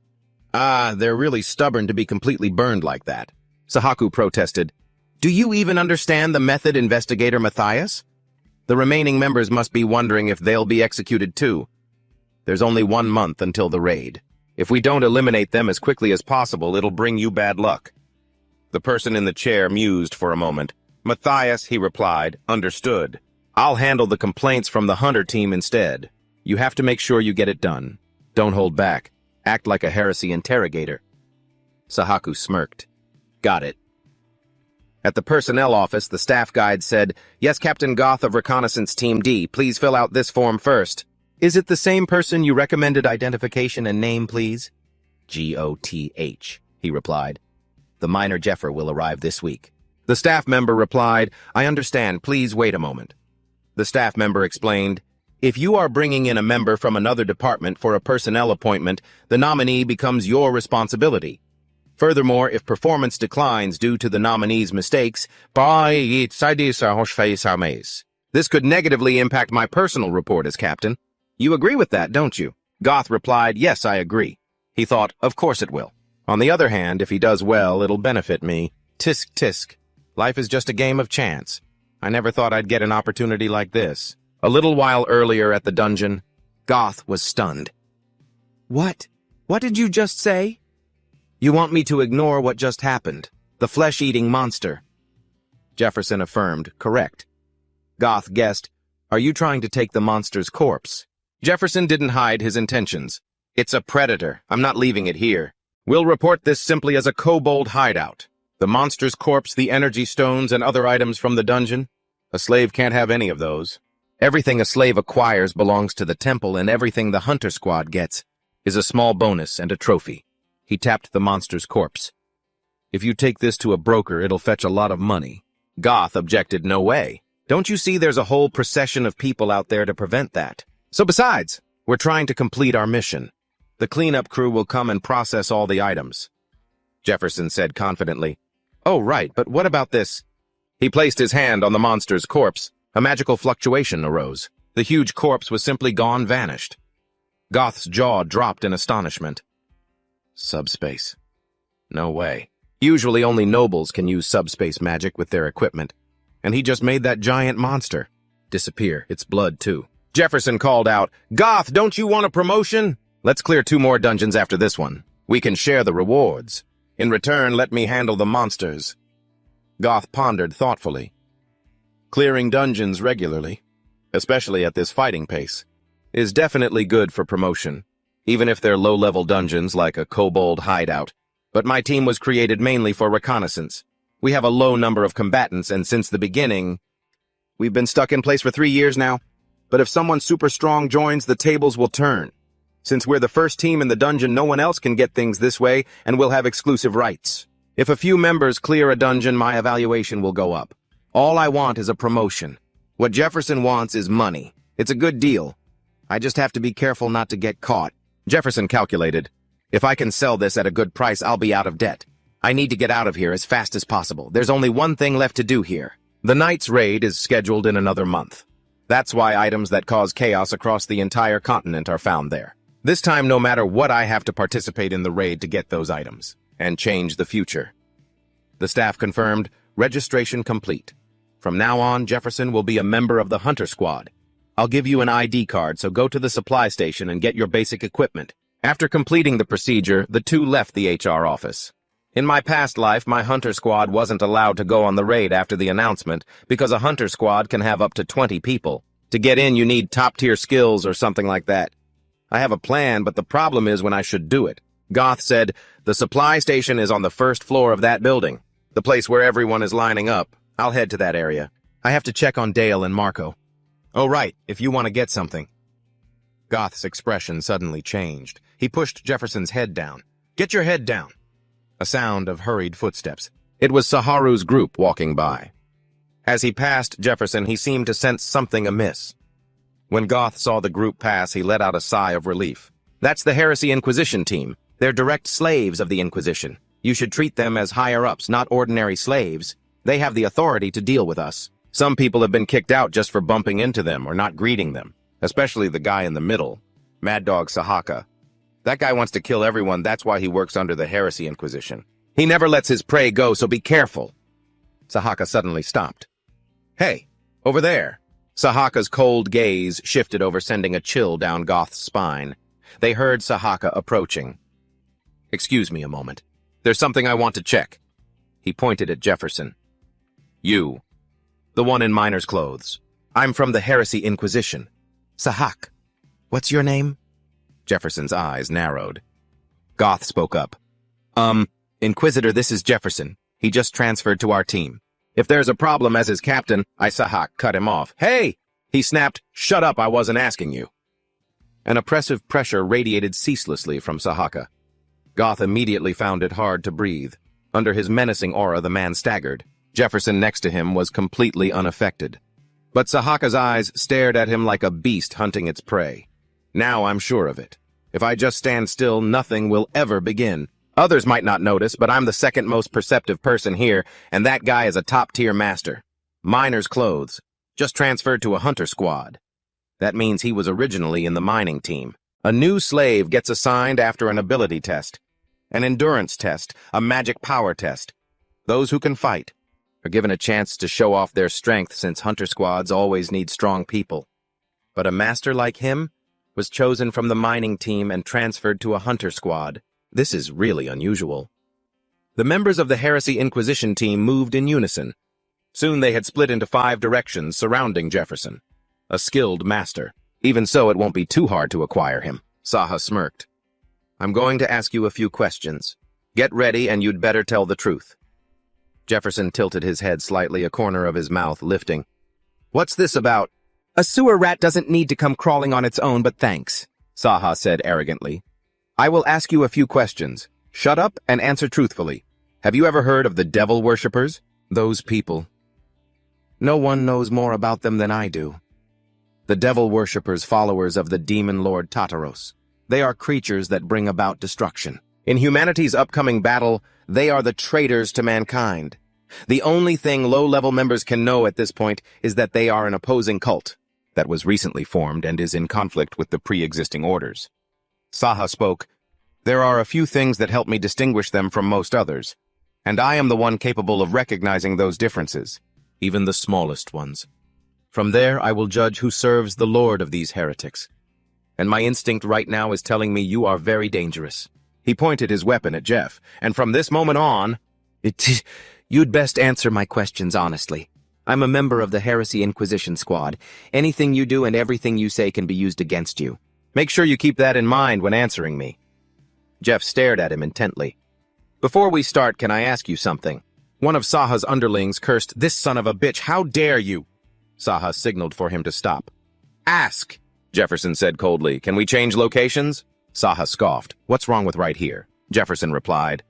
They're really stubborn to be completely burned like that. Sahaku protested. Do you even understand the method, Investigator Matthias? The remaining members must be wondering if they'll be executed too. There's only 1 month until the raid. If we don't eliminate them as quickly as possible, it'll bring you bad luck. The person in the chair mused for a moment. Matthias, he replied, understood. I'll handle the complaints from the hunter team instead. You have to make sure you get it done. Don't hold back. Act like a heresy interrogator. Sahaku smirked. Got it. At the personnel office, the staff guide said, Yes, Captain Goth of Reconnaissance Team D, please fill out this form first. Is it the same person you recommended? Identification and name, please? Goth, he replied. The minor Jeffer will arrive this week. The staff member replied, I understand, please wait a moment. The staff member explained, If you are bringing in a member from another department for a personnel appointment, the nominee becomes your responsibility. Furthermore, if performance declines due to the nominee's mistakes, this could negatively impact my personal report as captain. You agree with that, don't you? Goth replied, Yes, I agree. He thought, Of course it will. On the other hand, if he does well, it'll benefit me. Tisk tisk. Life is just a game of chance. I never thought I'd get an opportunity like this. A little while earlier at the dungeon, Goth was stunned. What? What did you just say? You want me to ignore what just happened? The flesh-eating monster. Jefferson affirmed, correct. Goth guessed, Are you trying to take the monster's corpse? Jefferson didn't hide his intentions. It's a predator. I'm not leaving it here. We'll report this simply as a kobold hideout. The monster's corpse, the energy stones, and other items from the dungeon. A slave can't have any of those. Everything a slave acquires belongs to the temple, and everything the hunter squad gets is a small bonus and a trophy. He tapped the monster's corpse. If you take this to a broker, it'll fetch a lot of money. Goth objected, no way. Don't you see there's a whole procession of people out there to prevent that? So besides, we're trying to complete our mission. The cleanup crew will come and process all the items. Jefferson said confidently, Oh, right, but what about this? He placed his hand on the monster's corpse. A magical fluctuation arose. The huge corpse was simply gone, vanished. Goth's jaw dropped in astonishment. Subspace. No way. Usually only nobles can use subspace magic with their equipment. And he just made that giant monster disappear. Its blood, too. Jefferson called out, Goth, don't you want a promotion? Let's clear 2 more dungeons after this one. We can share the rewards. In return, let me handle the monsters. Goth pondered thoughtfully. Clearing dungeons regularly, especially at this fighting pace, is definitely good for promotion, even if they're low-level dungeons like a kobold hideout. But my team was created mainly for reconnaissance. We have a low number of combatants, and since the beginning, we've been stuck in place for 3 years now. But if someone super strong joins, the tables will turn. Since we're the first team in the dungeon, no one else can get things this way, and we'll have exclusive rights. If a few members clear a dungeon, my evaluation will go up. All I want is a promotion. What Jefferson wants is money. It's a good deal. I just have to be careful not to get caught. Jefferson calculated. If I can sell this at a good price, I'll be out of debt. I need to get out of here as fast as possible. There's only one thing left to do here. The Knight's raid is scheduled in another month. That's why items that cause chaos across the entire continent are found there. This time, no matter what, I have to participate in the raid to get those items and change the future. The staff confirmed, registration complete. From now on, Jefferson will be a member of the Hunter Squad. I'll give you an ID card, so go to the supply station and get your basic equipment. After completing the procedure, the 2 left the HR office. In my past life, my Hunter Squad wasn't allowed to go on the raid after the announcement because a Hunter Squad can have up to 20 people. To get in, you need top-tier skills or something like that. I have a plan, but the problem is when I should do it. Goth said, the supply station is on the 1st floor of that building, the place where everyone is lining up. I'll head to that area. I have to check on Dale and Marco. Oh, right, if you want to get something. Goth's expression suddenly changed. He pushed Jefferson's head down. Get your head down. A sound of hurried footsteps. It was Saharu's group walking by. As he passed Jefferson, he seemed to sense something amiss. When Goth saw the group pass, he let out a sigh of relief. That's the Heresy Inquisition team. They're direct slaves of the Inquisition. You should treat them as higher-ups, not ordinary slaves. They have the authority to deal with us. Some people have been kicked out just for bumping into them or not greeting them, especially the guy in the middle, Mad Dog Sahaka. That guy wants to kill everyone, that's why he works under the Heresy Inquisition. He never lets his prey go, so be careful. Sahaka suddenly stopped. Hey, over there. Sahaka's cold gaze shifted over, sending a chill down Goth's spine. They heard Sahaka approaching. Excuse me a moment. There's something I want to check. He pointed at Jefferson. You. The one in miner's clothes. I'm from the Heresy Inquisition. Sahak. What's your name? Jefferson's eyes narrowed. Goth spoke up. Inquisitor, this is Jefferson. He just transferred to our team. If there's a problem as his captain, Sahak cut him off. Hey! He snapped, shut up, I wasn't asking you. An oppressive pressure radiated ceaselessly from Sahaka. Goth immediately found it hard to breathe. Under his menacing aura, the man staggered. Jefferson next to him was completely unaffected. But Sahaka's eyes stared at him like a beast hunting its prey. Now I'm sure of it. If I just stand still, nothing will ever begin. Others might not notice, but I'm the second most perceptive person here, and that guy is a top-tier master. Miner's clothes. Just transferred to a hunter squad. That means he was originally in the mining team. A new slave gets assigned after an ability test, an endurance test, a magic power test. Those who can fight are given a chance to show off their strength, since hunter squads always need strong people. But a master like him was chosen from the mining team and transferred to a hunter squad. This is really unusual. The members of the Heresy Inquisition team moved in unison. Soon they had split into 5 directions surrounding Jefferson. A skilled master. Even so, it won't be too hard to acquire him. Saha smirked. I'm going to ask you a few questions. Get ready, and you'd better tell the truth. Jefferson tilted his head slightly, a corner of his mouth lifting. What's this about? A sewer rat doesn't need to come crawling on its own, but thanks, Saha said arrogantly. I will ask you a few questions. Shut up and answer truthfully. Have you ever heard of the devil worshippers? Those people. No one knows more about them than I do. The devil worshippers, followers of the demon lord Tartaros. They are creatures that bring about destruction. In humanity's upcoming battle, they are the traitors to mankind. The only thing low-level members can know at this point is that they are an opposing cult that was recently formed and is in conflict with the pre-existing orders. Saha spoke. There are a few things that help me distinguish them from most others, and I am the one capable of recognizing those differences, even the smallest ones. From there, I will judge who serves the lord of these heretics. And my instinct right now is telling me you are very dangerous. He pointed his weapon at Jeff, and from this moment on, you'd best answer my questions honestly. I'm a member of the Heresy Inquisition Squad. Anything you do and everything you say can be used against you. Make sure you keep that in mind when answering me. Jeff stared at him intently. Before we start, can I ask you something? One of Saha's underlings cursed, "This son of a bitch, how dare you?" Saha signaled for him to stop. Ask, Jefferson said coldly. Can we change locations? Saha scoffed. What's wrong with right here? Jefferson replied.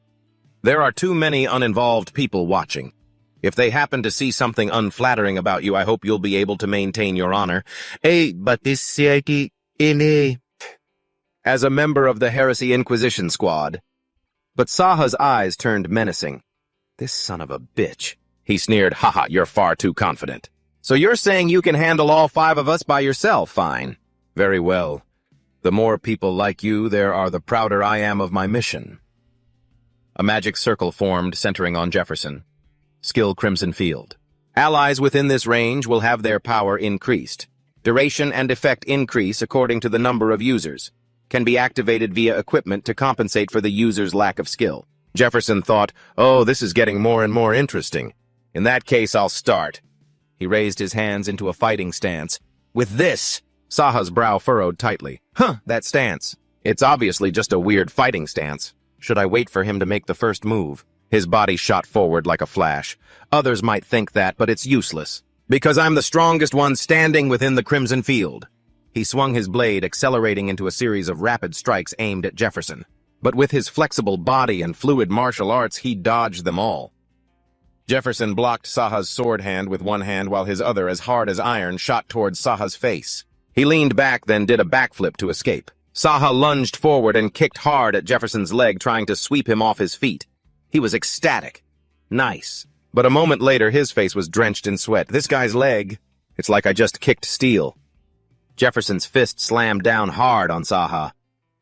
There are too many uninvolved people watching. If they happen to see something unflattering about you, I hope you'll be able to maintain your honor. But this as a member of the Heresy Inquisition Squad. But Saha's eyes turned menacing. This son of a bitch. He sneered, haha, you're far too confident. So you're saying you can handle all 5 of us by yourself, fine. Very well. The more people like you there are, the prouder I am of my mission. A magic circle formed, centering on Jefferson. Skill Crimson Field. Allies within this range will have their power increased. Duration and effect increase according to the number of users. Can be activated via equipment to compensate for the user's lack of skill. Jefferson thought, oh, this is getting more and more interesting. In that case, I'll start. He raised his hands into a fighting stance. With this, Saha's brow furrowed tightly. That stance. It's obviously just a weird fighting stance. Should I wait for him to make the first move? His body shot forward like a flash. Others might think that, but it's useless. Because I'm the strongest one standing within the Crimson Field. He swung his blade, accelerating into a series of rapid strikes aimed at Jefferson. But with his flexible body and fluid martial arts, he dodged them all. Jefferson blocked Saha's sword hand with one hand while his other, as hard as iron, shot towards Saha's face. He leaned back, then did a backflip to escape. Saha lunged forward and kicked hard at Jefferson's leg, trying to sweep him off his feet. He was ecstatic. Nice. But a moment later, his face was drenched in sweat. This guy's leg, it's like I just kicked steel. Jefferson's fist slammed down hard on Saha.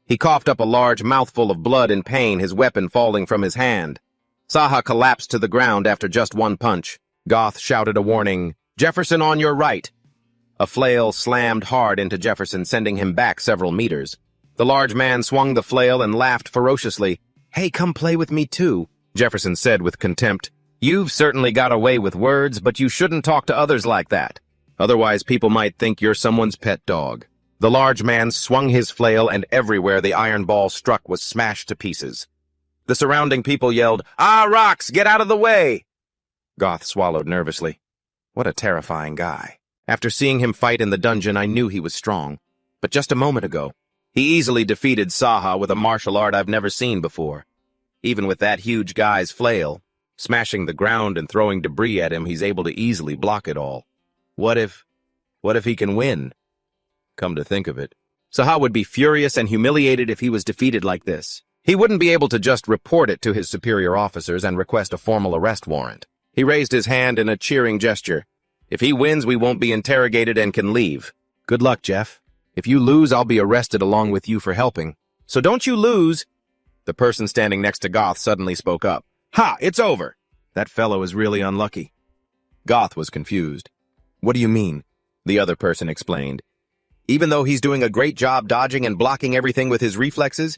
He coughed up a large mouthful of blood in pain, his weapon falling from his hand. Saha collapsed to the ground after just one punch. Goth shouted a warning, Jefferson on your right. A flail slammed hard into Jefferson, sending him back several meters. The large man swung the flail and laughed ferociously. Hey, come play with me too, Jefferson said with contempt. You've certainly got away with words, but you shouldn't talk to others like that. Otherwise, people might think you're someone's pet dog. The large man swung his flail, and everywhere the iron ball struck was smashed to pieces. The surrounding people yelled, Ah, rocks, get out of the way! Goth swallowed nervously. What a terrifying guy. After seeing him fight in the dungeon, I knew he was strong. But just a moment ago, he easily defeated Saha with a martial art I've never seen before. Even with that huge guy's flail, smashing the ground and throwing debris at him, he's able to easily block it all. What if he can win? Come to think of it, Saha would be furious and humiliated if he was defeated like this. He wouldn't be able to just report it to his superior officers and request a formal arrest warrant. He raised his hand in a cheering gesture. If he wins, we won't be interrogated and can leave. Good luck, Jeff. If you lose, I'll be arrested along with you for helping. So don't you lose. The person standing next to Goth suddenly spoke up. Ha, it's over. That fellow is really unlucky. Goth was confused. What do you mean? The other person explained. Even though he's doing a great job dodging and blocking everything with his reflexes,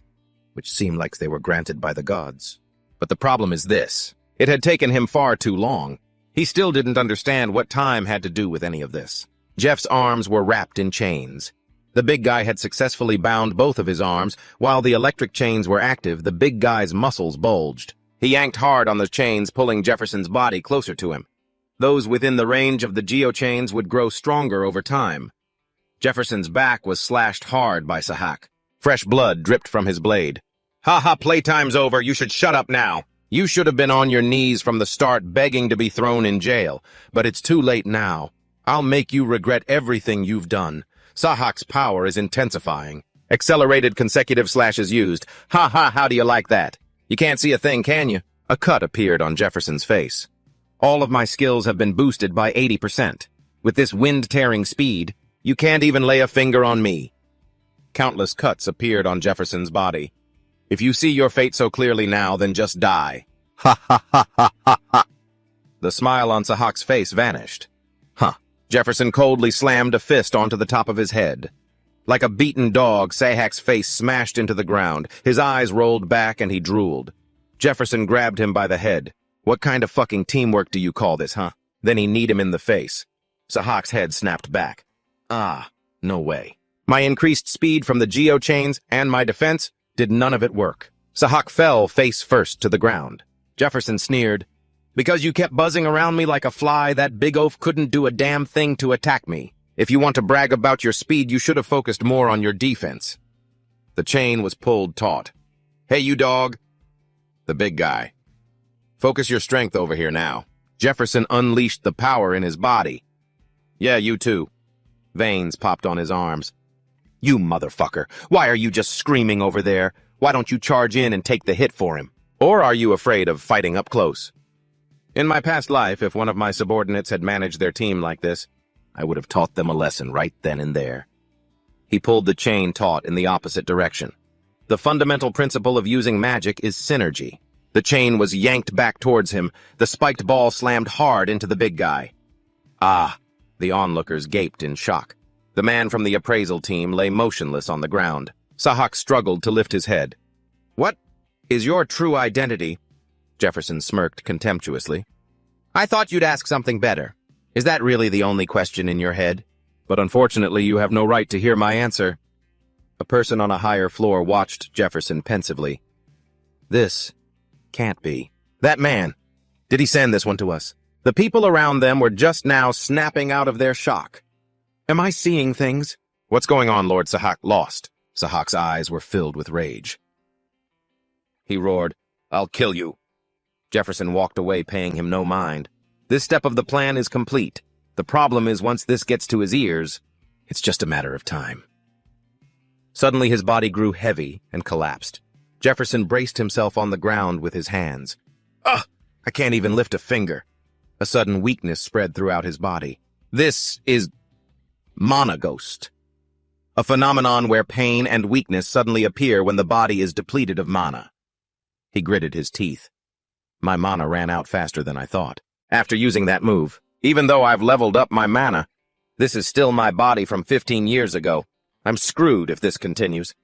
which seemed like they were granted by the gods. But the problem is this. It had taken him far too long. He still didn't understand what time had to do with any of this. Jeff's arms were wrapped in chains. The big guy had successfully bound both of his arms. While the electric chains were active, the big guy's muscles bulged. He yanked hard on the chains, pulling Jefferson's body closer to him. Those within the range of the geochains would grow stronger over time. Jefferson's back was slashed hard by Sahak. Fresh blood dripped from his blade. "Ha ha, playtime's over. You should shut up now. You should have been on your knees from the start begging to be thrown in jail. But it's too late now. I'll make you regret everything you've done." Sahak's power is intensifying. Accelerated consecutive slashes used. "Ha ha, how do you like that? You can't see a thing, can you?" A cut appeared on Jefferson's face. "All of my skills have been boosted by 80%. With this wind-tearing speed, you can't even lay a finger on me." Countless cuts appeared on Jefferson's body. "If you see your fate so clearly now, then just die." Ha ha ha ha ha ha. The smile on Sahak's face vanished. Huh. Jefferson coldly slammed a fist onto the top of his head. Like a beaten dog, Sahak's face smashed into the ground. His eyes rolled back and he drooled. Jefferson grabbed him by the head. "What kind of fucking teamwork do you call this, huh?" Then he kneed him in the face. Sahak's head snapped back. "Ah, no way. My increased speed from the geochains and my defense did none of it work." Sahak fell face first to the ground. Jefferson sneered. "Because you kept buzzing around me like a fly, that big oaf couldn't do a damn thing to attack me. If you want to brag about your speed, you should have focused more on your defense." The chain was pulled taut. "Hey, you dog." The big guy. "Focus your strength over here now." Jefferson unleashed the power in his body. "Yeah, you too." Veins popped on his arms. "You motherfucker, why are you just screaming over there? Why don't you charge in and take the hit for him? Or are you afraid of fighting up close?" In my past life, if one of my subordinates had managed their team like this, I would have taught them a lesson right then and there. He pulled the chain taut in the opposite direction. The fundamental principle of using magic is synergy. The chain was yanked back towards him. The spiked ball slammed hard into the big guy. "Ah!" The onlookers gaped in shock. The man from the appraisal team lay motionless on the ground. Sahak struggled to lift his head. "What is your true identity?" Jefferson smirked contemptuously. "I thought you'd ask something better. Is that really the only question in your head? But unfortunately, you have no right to hear my answer." A person on a higher floor watched Jefferson pensively. "This can't be. That man. Did he send this one to us?" The people around them were just now snapping out of their shock. "Am I seeing things?" "What's going on, Lord Sahak?" "Lost." Sahak's eyes were filled with rage. He roared, "I'll kill you." Jefferson walked away, paying him no mind. This step of the plan is complete. The problem is once this gets to his ears, it's just a matter of time. Suddenly his body grew heavy and collapsed. Jefferson braced himself on the ground with his hands. "Ugh! I can't even lift a finger." A sudden weakness spread throughout his body. This is mana ghost, a phenomenon where pain and weakness suddenly appear when the body is depleted of mana. He gritted his teeth. My mana ran out faster than I thought. After using that move, even though I've leveled up my mana, this is still my body from 15 years ago. I'm screwed if this continues.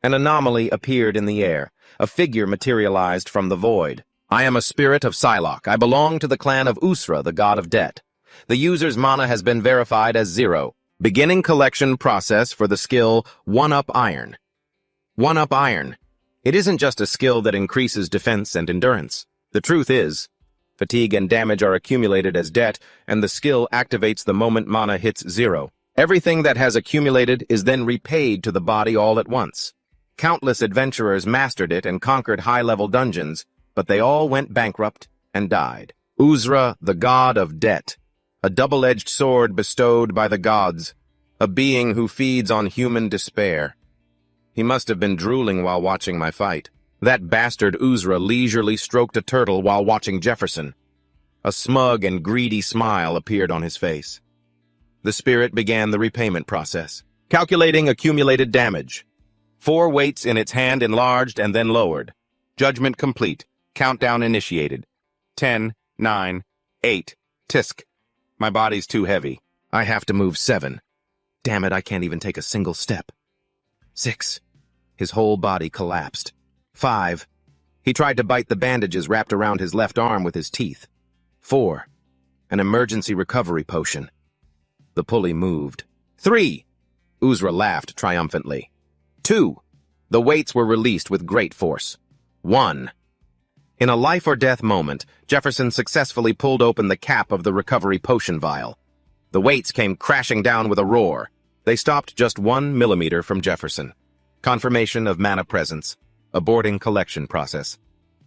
An anomaly appeared in the air. A figure materialized from the void. I am a spirit of Psylocke. I belong to the clan of Asura, the god of debt. The user's mana has been verified as 0. Beginning collection process for the skill 1-Up Iron. 1-Up Iron. It isn't just a skill that increases defense and endurance. The truth is, fatigue and damage are accumulated as debt, and the skill activates the moment mana hits 0. Everything that has accumulated is then repaid to the body all at once. Countless adventurers mastered it and conquered high-level dungeons, but they all went bankrupt and died. Asura, the god of debt. A double-edged sword bestowed by the gods. A being who feeds on human despair. He must have been drooling while watching my fight. That bastard Asura leisurely stroked a turtle while watching Jefferson. A smug and greedy smile appeared on his face. The spirit began the repayment process. Calculating accumulated damage. 4 weights in its hand enlarged and then lowered. Judgment complete. Countdown initiated. 10, 9, 8. Tisk. My body's too heavy. I have to move 7. Damn it, I can't even take a single step. 6. His whole body collapsed. 5. He tried to bite the bandages wrapped around his left arm with his teeth. 4. An emergency recovery potion. The pulley moved. 3. Uzra laughed triumphantly. 2. The weights were released with great force. 1. In a life-or-death moment, Jefferson successfully pulled open the cap of the recovery potion vial. The weights came crashing down with a roar. They stopped just 1 millimeter from Jefferson. Confirmation of mana presence. Aborting collection process.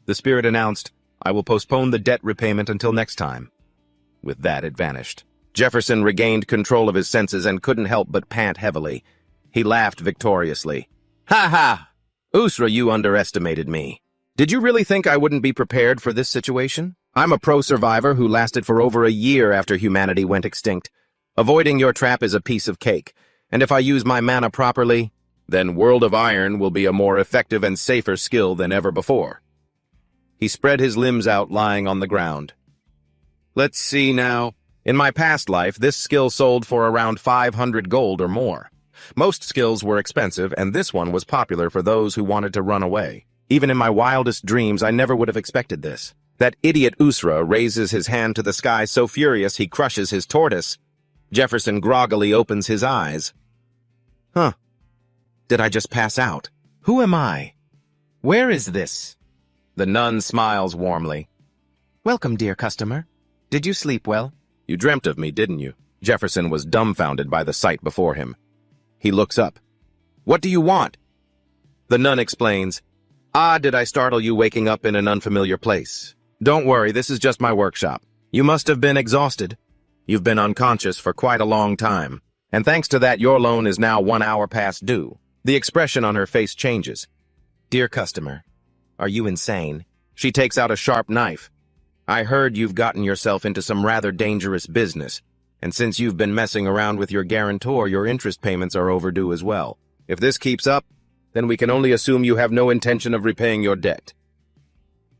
The spirit announced, "I will postpone the debt repayment until next time." With that, it vanished. Jefferson regained control of his senses and couldn't help but pant heavily. He laughed victoriously. "Ha ha! Usra, you underestimated me. Did you really think I wouldn't be prepared for this situation? I'm a pro-survivor who lasted for over a year after humanity went extinct. Avoiding your trap is a piece of cake, and if I use my mana properly, then World of Iron will be a more effective and safer skill than ever before." He spread his limbs out, lying on the ground. "Let's see now. In my past life, this skill sold for around 500 gold or more. Most skills were expensive, and this one was popular for those who wanted to run away. Even in my wildest dreams, I never would have expected this. That idiot Usra raises his hand to the sky so furious he crushes his tortoise. Jefferson groggily opens his eyes. Huh. Did I just pass out? Who am I? Where is this?" The nun smiles warmly. Welcome, dear customer. Did you sleep well? "You dreamt of me, didn't you?" Jefferson was dumbfounded by the sight before him. He looks up. "What do you want?" The nun explains. Did I startle you waking up in an unfamiliar place? Don't worry, this is just my workshop. You must have been exhausted. You've been unconscious for quite a long time, and thanks to that, your loan is now 1 hour past due." The expression on her face changes. "Dear customer, are you insane?" She takes out a sharp knife. "I heard you've gotten yourself into some rather dangerous business, and since you've been messing around with your guarantor, your interest payments are overdue as well. If this keeps up, then we can only assume you have no intention of repaying your debt."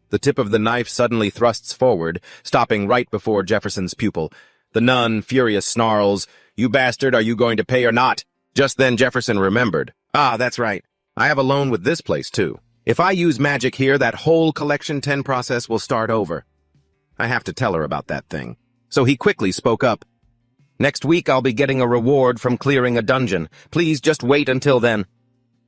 The tip of the knife suddenly thrusts forward, stopping right before Jefferson's pupil. The nun, furious, snarls, "You bastard, are you going to pay or not?" Just then Jefferson remembered. That's right. I have a loan with this place, too. If I use magic here, that whole Collection 10 process will start over. I have to tell her about that thing. So he quickly spoke up. "Next week I'll be getting a reward from clearing a dungeon. Please just wait until then."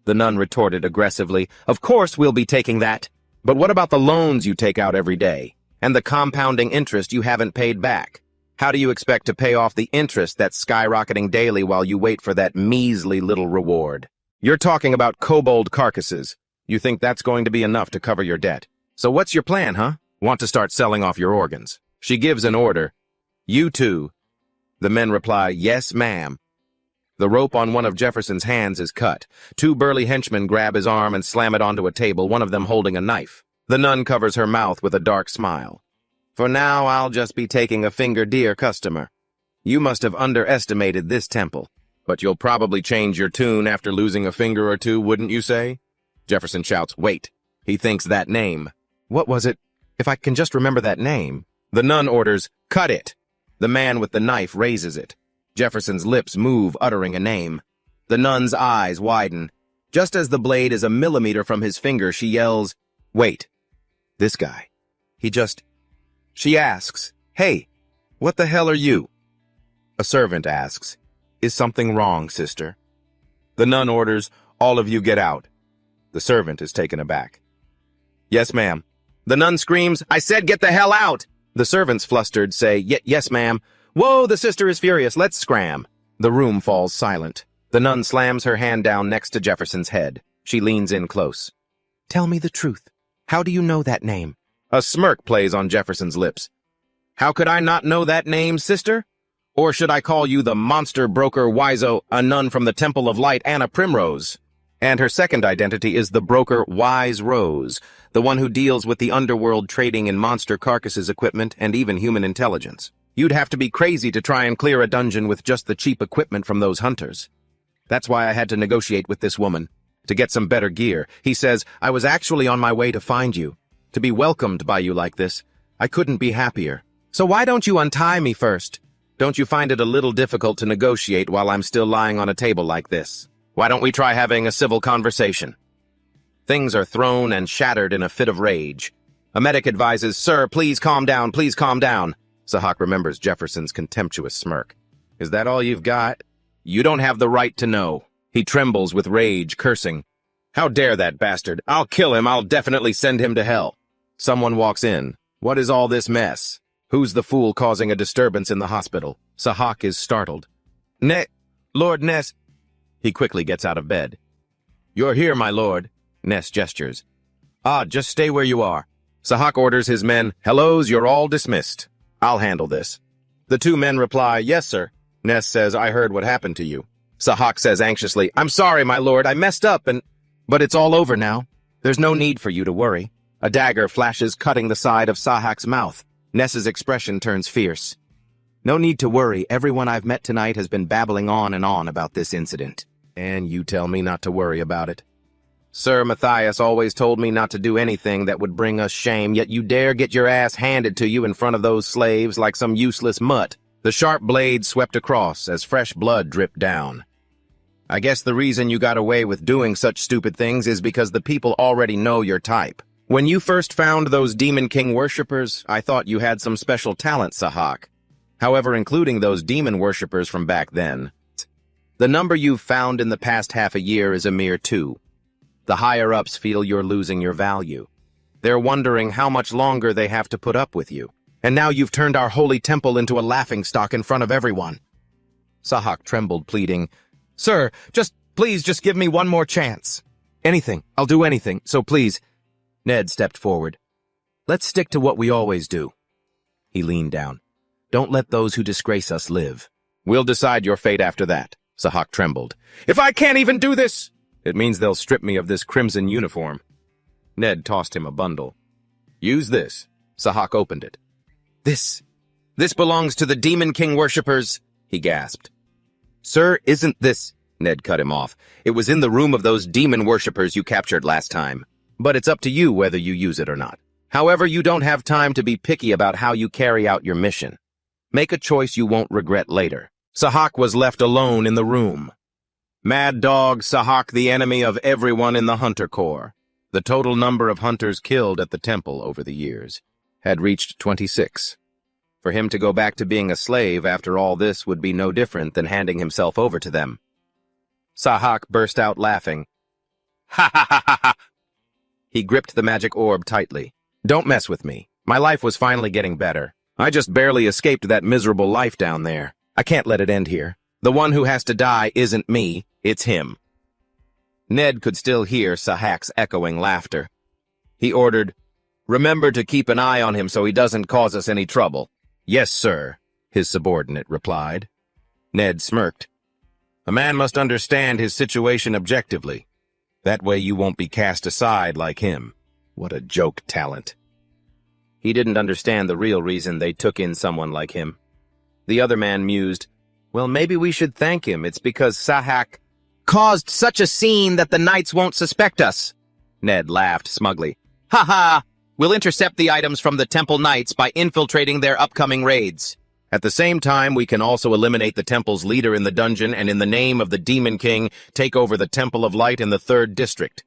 The nun retorted aggressively, "Of course we'll be taking that. But what about the loans you take out every day? And the compounding interest you haven't paid back? How do you expect to pay off the interest that's skyrocketing daily while you wait for that measly little reward? You're talking about kobold carcasses. You think that's going to be enough to cover your debt? So what's your plan, huh? Want to start selling off your organs?" She gives an order. "You too." The men reply, "Yes, ma'am." The rope on one of Jefferson's hands is cut. 2 burly henchmen grab his arm and slam it onto a table, one of them holding a knife. The nun covers her mouth with a dark smile. "For now, I'll just be taking a finger, dear customer. You must have underestimated this temple. But you'll probably change your tune after losing a finger or two, wouldn't you say?" Jefferson shouts, "Wait." He thinks that name. What was it? If I can just remember that name. The nun orders, "Cut it." The man with the knife raises it. Jefferson's lips move, uttering a name. The nun's eyes widen. Just as the blade is a millimeter from his finger, she yells, "Wait. This guy. She asks, "Hey, what the hell are you?" A servant asks, "Is something wrong, sister?" The nun orders, "All of you get out." The servant is taken aback. "Yes, ma'am." The nun screams, "I said get the hell out!" The servants, flustered, say, Yes, ma'am." "Whoa, the sister is furious. Let's scram." The room falls silent. The nun slams her hand down next to Jefferson's head. She leans in close. Tell me the truth. How do you know that name? A smirk plays on Jefferson's lips. "How could I not know that name, sister? Or should I call you the monster broker Wizo, a nun from the Temple of Light, Anna Primrose?" And her second identity is the broker Wise Rose, the one who deals with the underworld trading in monster carcasses equipment and even human intelligence. You'd have to be crazy to try and clear a dungeon with just the cheap equipment from those hunters. That's why I had to negotiate with this woman, to get some better gear. He says, "I was actually on my way to find you, to be welcomed by you like this. I couldn't be happier. So why don't you untie me first? Don't you find it a little difficult to negotiate while I'm still lying on a table like this? Why don't we try having a civil conversation?" Things are thrown and shattered in a fit of rage. A medic advises, "Sir, please calm down, please calm down." Sahak remembers Jefferson's contemptuous smirk. "Is that all you've got?" You don't have the right to know. He trembles with rage, cursing. How dare that bastard? I'll kill him. I'll definitely send him to hell. Someone walks in. What is all this mess? Who's the fool causing a disturbance in the hospital? Sahak is startled. Lord Ness. He quickly gets out of bed. You're here, my lord. Ness gestures. Just stay where you are. Sahak orders his men, Hellos, you're all dismissed. I'll handle this. The two men reply, yes, sir. Ness says, I heard what happened to you. Sahak says anxiously, I'm sorry, my lord, I messed up But it's all over now. There's no need for you to worry. A dagger flashes, cutting the side of Sahak's mouth. Ness's expression turns fierce. No need to worry. Everyone I've met tonight has been babbling on and on about this incident. And you tell me not to worry about it. Sir Matthias always told me not to do anything that would bring us shame, yet you dare get your ass handed to you in front of those slaves like some useless mutt. The sharp blade swept across as fresh blood dripped down. I guess the reason you got away with doing such stupid things is because the people already know your type. When you first found those Demon King worshippers, I thought you had some special talent, Sahak. However, including those demon worshippers from back then, the number you've found in the past half a year is a mere 2. The higher-ups feel you're losing your value. They're wondering how much longer they have to put up with you. And now you've turned our holy temple into a laughingstock in front of everyone. Sahak trembled, pleading, Sir, please give me one more chance. Anything, I'll do anything, so please. Ned stepped forward. Let's stick to what we always do. He leaned down. Don't let those who disgrace us live. We'll decide your fate after that. Sahak trembled. If I can't even do this! It means they'll strip me of this crimson uniform. Ned tossed him a bundle. Use this. Sahak opened it. This belongs to the Demon King worshippers, he gasped. Sir, isn't this... Ned cut him off. It was in the room of those demon worshippers you captured last time. But it's up to you whether you use it or not. However, you don't have time to be picky about how you carry out your mission. Make a choice you won't regret later. Sahak was left alone in the room. Mad Dog Sahak, the enemy of everyone in the Hunter Corps. The total number of hunters killed at the temple over the years had reached 26. For him to go back to being a slave after all this would be no different than handing himself over to them. Sahak burst out laughing. Ha ha ha ha ha! He gripped the magic orb tightly. Don't mess with me. My life was finally getting better. I just barely escaped that miserable life down there. I can't let it end here. The one who has to die isn't me, it's him. Ned could still hear Sahak's echoing laughter. He ordered, Remember to keep an eye on him so he doesn't cause us any trouble. Yes, sir, his subordinate replied. Ned smirked. A man must understand his situation objectively. That way you won't be cast aside like him. What a joke talent. He didn't understand the real reason they took in someone like him. The other man mused, Well, maybe we should thank him. It's because Sahak caused such a scene that the knights won't suspect us. Ned laughed smugly. Ha ha! We'll intercept the items from the temple knights by infiltrating their upcoming raids. At the same time, we can also eliminate the temple's leader in the dungeon and in the name of the Demon King, take over the Temple of Light in the 3rd District.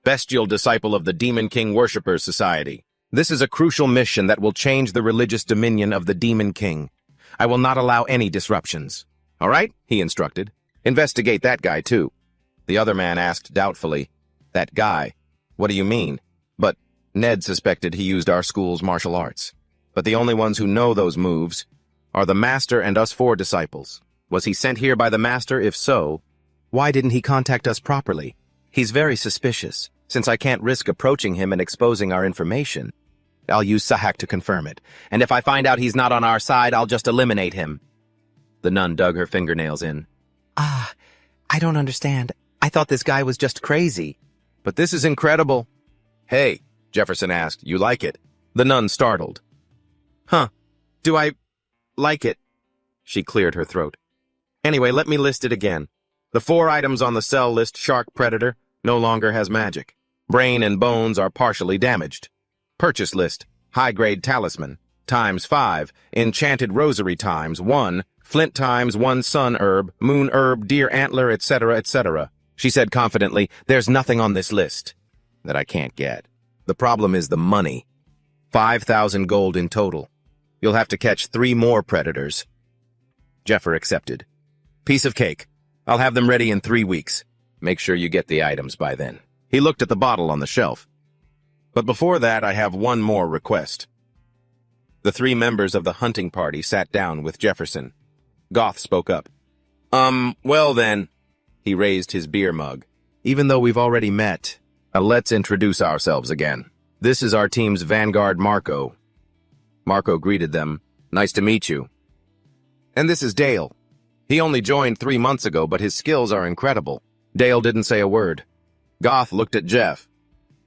Bestial disciple of the Demon King Worshippers Society. This is a crucial mission that will change the religious dominion of the Demon King. I will not allow any disruptions. All right, he instructed. Investigate that guy, too. The other man asked doubtfully, That guy? What do you mean? But Ned suspected he used our school's martial arts. But the only ones who know those moves are the Master and us 4 disciples. Was he sent here by the Master? If so, why didn't he contact us properly? He's very suspicious. Since I can't risk approaching him and exposing our information, I'll use Sahak to confirm it. And if I find out he's not on our side, I'll just eliminate him. The nun dug her fingernails in. I don't understand. I thought this guy was just crazy. But this is incredible. Hey, Jefferson asked, you like it? The nun startled. Huh, do I like it? She cleared her throat. Anyway, let me list it again. The 4 items on the sell list, Shark Predator, no longer has magic. Brain and bones are partially damaged. Purchase list, high-grade talisman, ×5, enchanted rosary ×1, flint ×1 sun herb, moon herb, deer antler, etc., etc. She said confidently, there's nothing on this list that I can't get. The problem is the money. 5,000 gold in total. You'll have to catch 3 more predators. Jeffer accepted. Piece of cake. I'll have them ready in 3 weeks. Make sure you get the items by then. He looked at the bottle on the shelf. But before that, I have one more request. The 3 members of the hunting party sat down with Jefferson. Goth spoke up. Well then. He raised his beer mug. Even though we've already met, let's introduce ourselves again. This is our team's vanguard, Marco. Marco greeted them. Nice to meet you. And this is Dale. He only joined 3 months ago, but his skills are incredible. Dale didn't say a word. Goth looked at Jeff.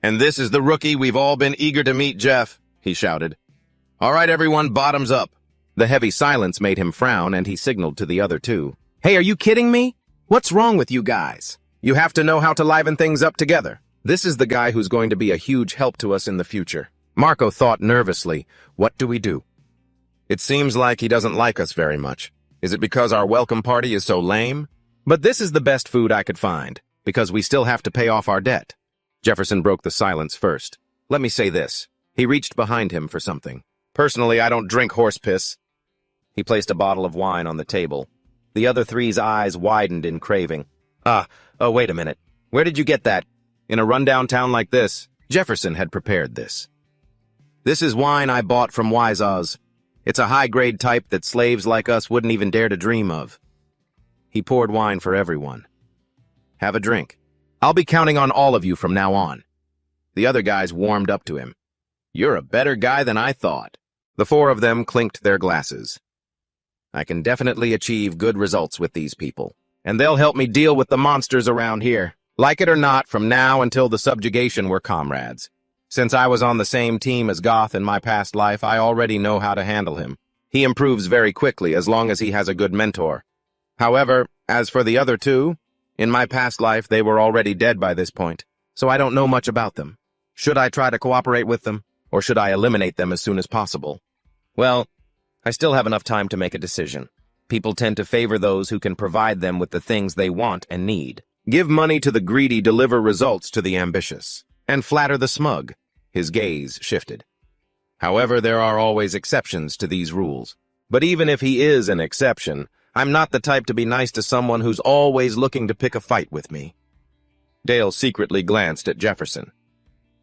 And this is the rookie we've all been eager to meet, Jeff, he shouted. All right, everyone, bottoms up. The heavy silence made him frown, and he signaled to the other 2. Hey, are you kidding me? What's wrong with you guys? You have to know how to liven things up together. This is the guy who's going to be a huge help to us in the future. Marco thought nervously. What do we do? It seems like he doesn't like us very much. Is it because our welcome party is so lame? But this is the best food I could find, because we still have to pay off our debt. Jefferson broke the silence first. Let me say this. He reached behind him for something. Personally, I don't drink horse piss. He placed a bottle of wine on the table. The other 3's eyes widened in craving. Wait a minute. Where did you get that? In a rundown town like this? Jefferson had prepared this. This is wine I bought from Wise Oz. It's a high-grade type that slaves like us wouldn't even dare to dream of. He poured wine for everyone. Have a drink. I'll be counting on all of you from now on. The other guys warmed up to him. You're a better guy than I thought. The 4 of them clinked their glasses. I can definitely achieve good results with these people, and they'll help me deal with the monsters around here. Like it or not, from now until the subjugation, we're comrades. Since I was on the same team as Goth in my past life, I already know how to handle him. He improves very quickly as long as he has a good mentor. However, as for the other 2, in my past life they were already dead by this point, so I don't know much about them. Should I try to cooperate with them, or should I eliminate them as soon as possible? Well, I still have enough time to make a decision. People tend to favor those who can provide them with the things they want and need. Give money to the greedy, deliver results to the ambitious, and flatter the smug. His gaze shifted. However, there are always exceptions to these rules. But even if he is an exception, I'm not the type to be nice to someone who's always looking to pick a fight with me. Dale secretly glanced at Jefferson.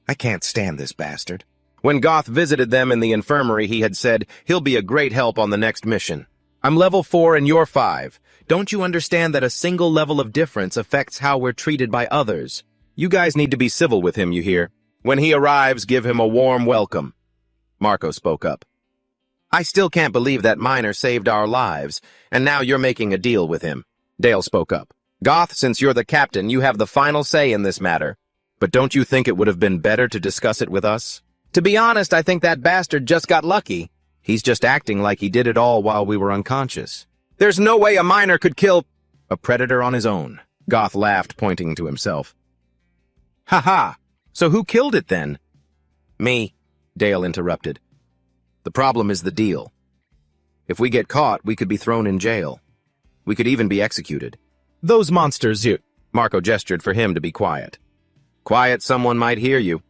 I can't stand this bastard. When Goth visited them in the infirmary, he had said, he'll be a great help on the next mission. I'm level 4 and you're 5. Don't you understand that a single level of difference affects how we're treated by others? You guys need to be civil with him, you hear? When he arrives, give him a warm welcome. Marco spoke up. I still can't believe that miner saved our lives, and now you're making a deal with him. Dale spoke up. Goth, since you're the captain, you have the final say in this matter. But don't you think it would have been better to discuss it with us? To be honest, I think that bastard just got lucky. He's just acting like he did it all while we were unconscious. There's no way a miner could kill a predator on his own. Goth laughed, pointing to himself. Ha ha! So who killed it then? Me, Dale interrupted. The problem is the deal. If we get caught, we could be thrown in jail. We could even be executed. Those monsters, Marco gestured for him to be quiet. Quiet, someone might hear you.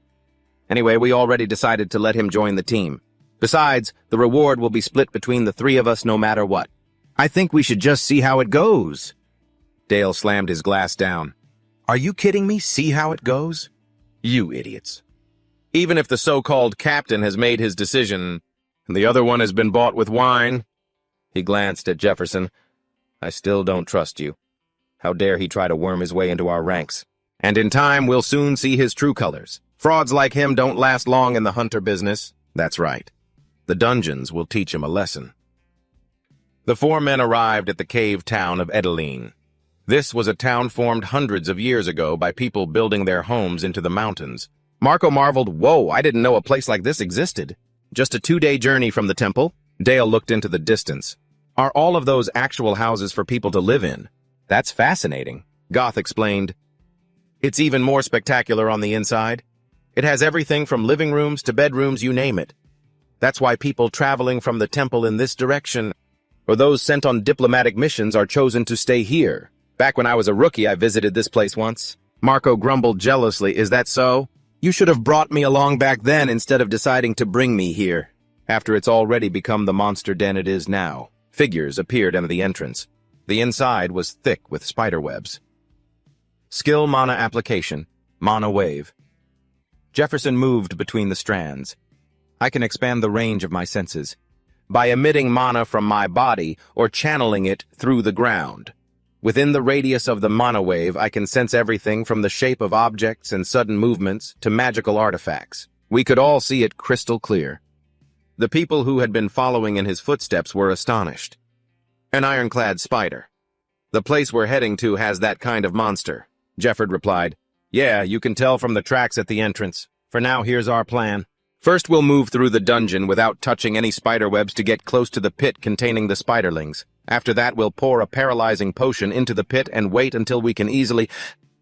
Anyway, we already decided to let him join the team. Besides, the reward will be split between the 3 of us no matter what. I think we should just see how it goes. Dale slammed his glass down. Are you kidding me? See how it goes? You idiots. Even if the so-called captain has made his decision, and the other one has been bought with wine, he glanced at Jefferson, I still don't trust you. How dare he try to worm his way into our ranks? And in time, we'll soon see his true colors. Frauds like him don't last long in the hunter business. That's right. The dungeons will teach him a lesson. The 4 men arrived at the cave town of Edeline. This was a town formed hundreds of years ago by people building their homes into the mountains. Marco marveled, whoa, I didn't know a place like this existed. Just a 2-day journey from the temple? Dale looked into the distance. Are all of those actual houses for people to live in? That's fascinating. Goth explained. It's even more spectacular on the inside. It has everything from living rooms to bedrooms, you name it. That's why people traveling from the temple in this direction, or those sent on diplomatic missions, are chosen to stay here. Back when I was a rookie, I visited this place once. Marco grumbled jealously. Is that so? You should have brought me along back then instead of deciding to bring me here, after it's already become the monster den it is now. Figures appeared under the entrance. The inside was thick with spider webs. Skill mana application, mana wave. Jefferson moved between the strands. I can expand the range of my senses by emitting mana from my body or channeling it through the ground. Within the radius of the mana wave, I can sense everything from the shape of objects and sudden movements to magical artifacts. We could all see it crystal clear. The people who had been following in his footsteps were astonished. An ironclad spider. The place we're heading to has that kind of monster, Jefford replied. Yeah, you can tell from the tracks at the entrance. For now, here's our plan. First, we'll move through the dungeon without touching any spiderwebs to get close to the pit containing the spiderlings. After that, we'll pour a paralyzing potion into the pit and wait until we can easily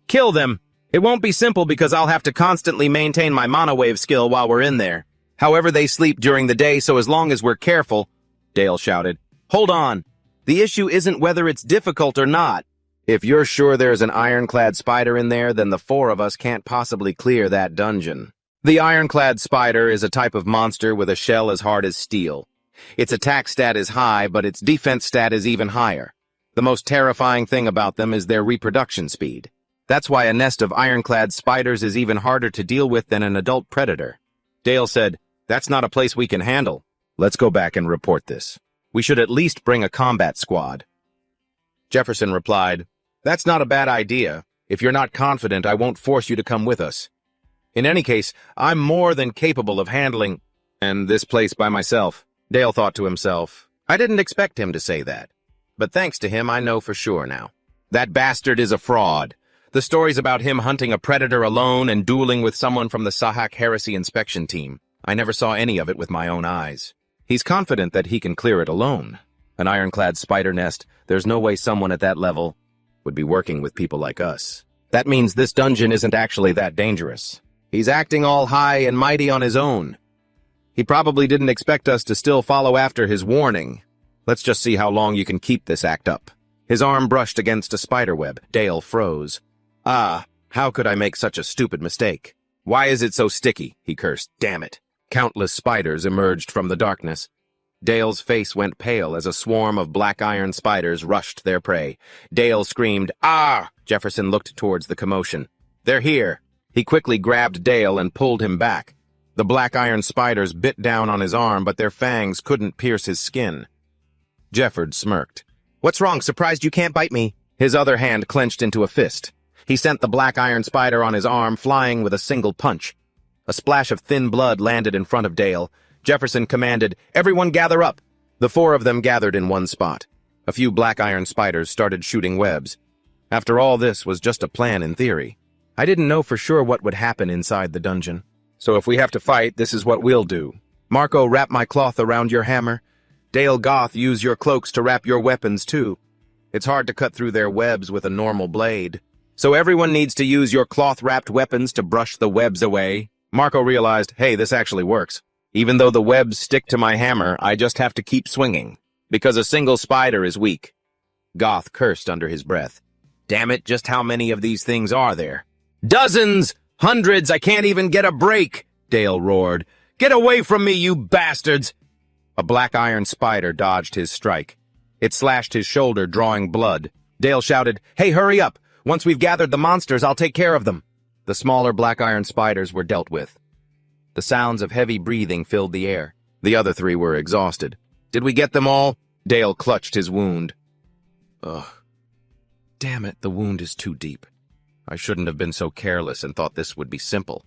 kill them. It won't be simple because I'll have to constantly maintain my mana wave skill while we're in there. However, they sleep during the day, so as long as we're careful, Dale shouted. Hold on. The issue isn't whether it's difficult or not. If you're sure there's an ironclad spider in there, then the four of us can't possibly clear that dungeon. The ironclad spider is a type of monster with a shell as hard as steel. Its attack stat is high, but its defense stat is even higher. The most terrifying thing about them is their reproduction speed. That's why a nest of ironclad spiders is even harder to deal with than an adult predator. Dale said, That's not a place we can handle. Let's go back and report this. We should at least bring a combat squad. Jefferson replied, That's not a bad idea. If you're not confident, I won't force you to come with us. In any case, I'm more than capable of handling this place by myself. Dale thought to himself, I didn't expect him to say that. But thanks to him, I know for sure now. That bastard is a fraud. The stories about him hunting a predator alone and dueling with someone from the Sahak Heresy inspection team, I never saw any of it with my own eyes. He's confident that he can clear it alone. An ironclad spider nest, there's no way someone at that level would be working with people like us. That means this dungeon isn't actually that dangerous. He's acting all high and mighty on his own. He probably didn't expect us to still follow after his warning. Let's just see how long you can keep this act up. His arm brushed against a spiderweb. Dale froze. How could I make such a stupid mistake? Why is it so sticky? He cursed. Damn it. Countless spiders emerged from the darkness. Dale's face went pale as a swarm of black iron spiders rushed their prey. Dale screamed, Ah! Jefferson looked towards the commotion. They're here. He quickly grabbed Dale and pulled him back. The black iron spiders bit down on his arm, but their fangs couldn't pierce his skin. Jefford smirked. What's wrong? Surprised you can't bite me? His other hand clenched into a fist. He sent the black iron spider on his arm flying with a single punch. A splash of thin blood landed in front of Dale. Jefferson commanded, Everyone gather up! The four of them gathered in one spot. A few black iron spiders started shooting webs. After all, this was just a plan in theory. I didn't know for sure what would happen inside the dungeon. So if we have to fight, this is what we'll do. Marco, wrap my cloth around your hammer. Dale, Goth, use your cloaks to wrap your weapons too. It's hard to cut through their webs with a normal blade. So everyone needs to use your cloth-wrapped weapons to brush the webs away. Marco realized, hey, this actually works. Even though the webs stick to my hammer, I just have to keep swinging. Because a single spider is weak. Goth cursed under his breath. Damn it, just how many of these things are there? Dozens! Hundreds! I can't even get a break! Dale roared. Get away from me, you bastards! A black iron spider dodged his strike. It slashed his shoulder, drawing blood. Dale shouted, Hey, hurry up! Once we've gathered the monsters, I'll take care of them. The smaller black iron spiders were dealt with. The sounds of heavy breathing filled the air. The other three were exhausted. Did we get them all? Dale clutched his wound. Ugh. Damn it, the wound is too deep. I shouldn't have been so careless and thought this would be simple.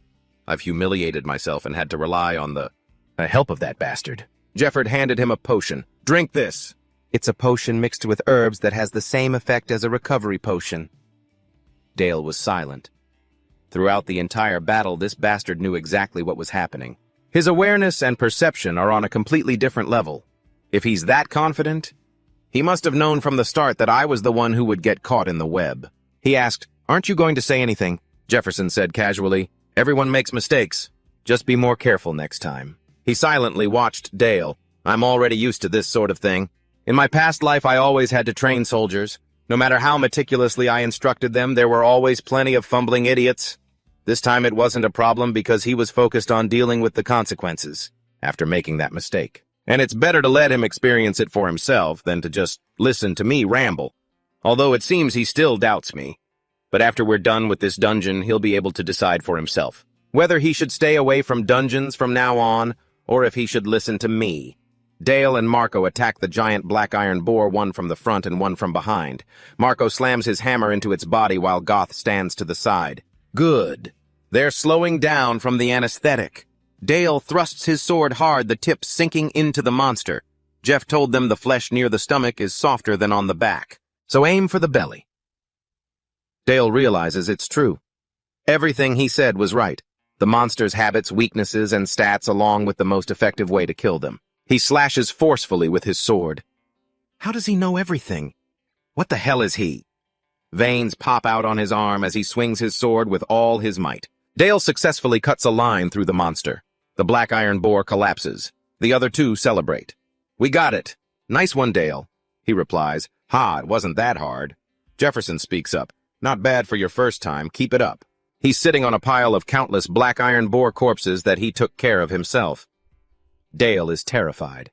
I've humiliated myself and had to rely on the help of that bastard. Jefford handed him a potion. Drink this. It's a potion mixed with herbs that has the same effect as a recovery potion. Dale was silent. Throughout the entire battle, this bastard knew exactly what was happening. His awareness and perception are on a completely different level. If he's that confident, he must have known from the start that I was the one who would get caught in the web. He asked, Aren't you going to say anything? Jefferson said casually, Everyone makes mistakes. Just be more careful next time. He silently watched Dale. I'm already used to this sort of thing. In my past life, I always had to train soldiers. No matter how meticulously I instructed them, there were always plenty of fumbling idiots. This time it wasn't a problem because he was focused on dealing with the consequences after making that mistake. And it's better to let him experience it for himself than to just listen to me ramble. although it seems he still doubts me. But after we're done with this dungeon, he'll be able to decide for himself whether he should stay away from dungeons from now on, or if he should listen to me. Dale and Marco attack the giant black iron boar, one from the front and one from behind. Marco slams his hammer into its body while Goth stands to the side. Good. They're slowing down from the anesthetic. Dale thrusts his sword hard, the tip sinking into the monster. Jeff told them the flesh near the stomach is softer than on the back, so aim for the belly. Dale realizes it's true. Everything he said was right. The monster's habits, weaknesses, and stats along with the most effective way to kill them. He slashes forcefully with his sword. How does he know everything? What the hell is he? Veins pop out on his arm as he swings his sword with all his might. Dale successfully cuts a line through the monster. The black iron boar collapses. The other two celebrate. We got it. Nice one, Dale. He replies. Ha, it wasn't that hard. Jefferson speaks up. Not bad for your first time. Keep it up. He's sitting on a pile of countless black iron boar corpses that he took care of himself. Dale is terrified.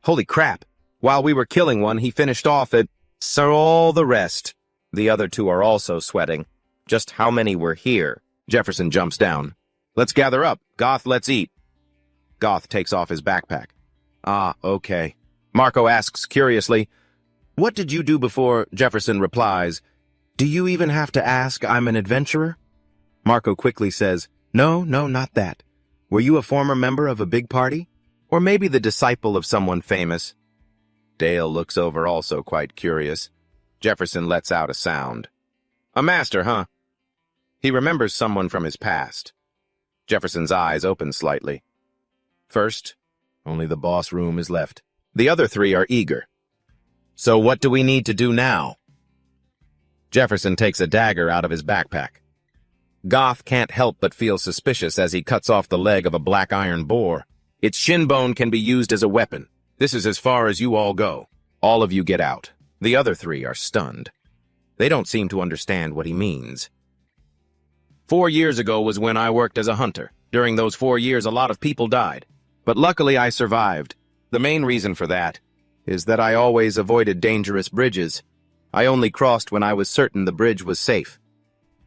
Holy crap! While we were killing one, he finished off it. So all the rest. The other two are also sweating. Just how many were here? Jefferson jumps down. Let's gather up. Goth, let's eat. Goth takes off his backpack. Ah, okay. Marco asks curiously, what did you do before? Jefferson replies, do you even have to ask? I'm an adventurer? Marco quickly says, no, not that. Were you a former member of a big party? Or maybe the disciple of someone famous? Dale looks over, also quite curious. Jefferson lets out a sound. A master, huh? He remembers someone from his past. Jefferson's eyes open slightly. First, only the boss room is left. The other three are eager. So what do we need to do now? Jefferson takes a dagger out of his backpack. Goth can't help but feel suspicious as he cuts off the leg of a black iron boar. Its shin bone can be used as a weapon. This is as far as you all go. All of you get out. The other three are stunned. They don't seem to understand what he means. 4 years ago was when I worked as a hunter. During those 4 years, a lot of people died. But luckily, I survived. The main reason for that is that I always avoided dangerous bridges. I only crossed when I was certain the bridge was safe.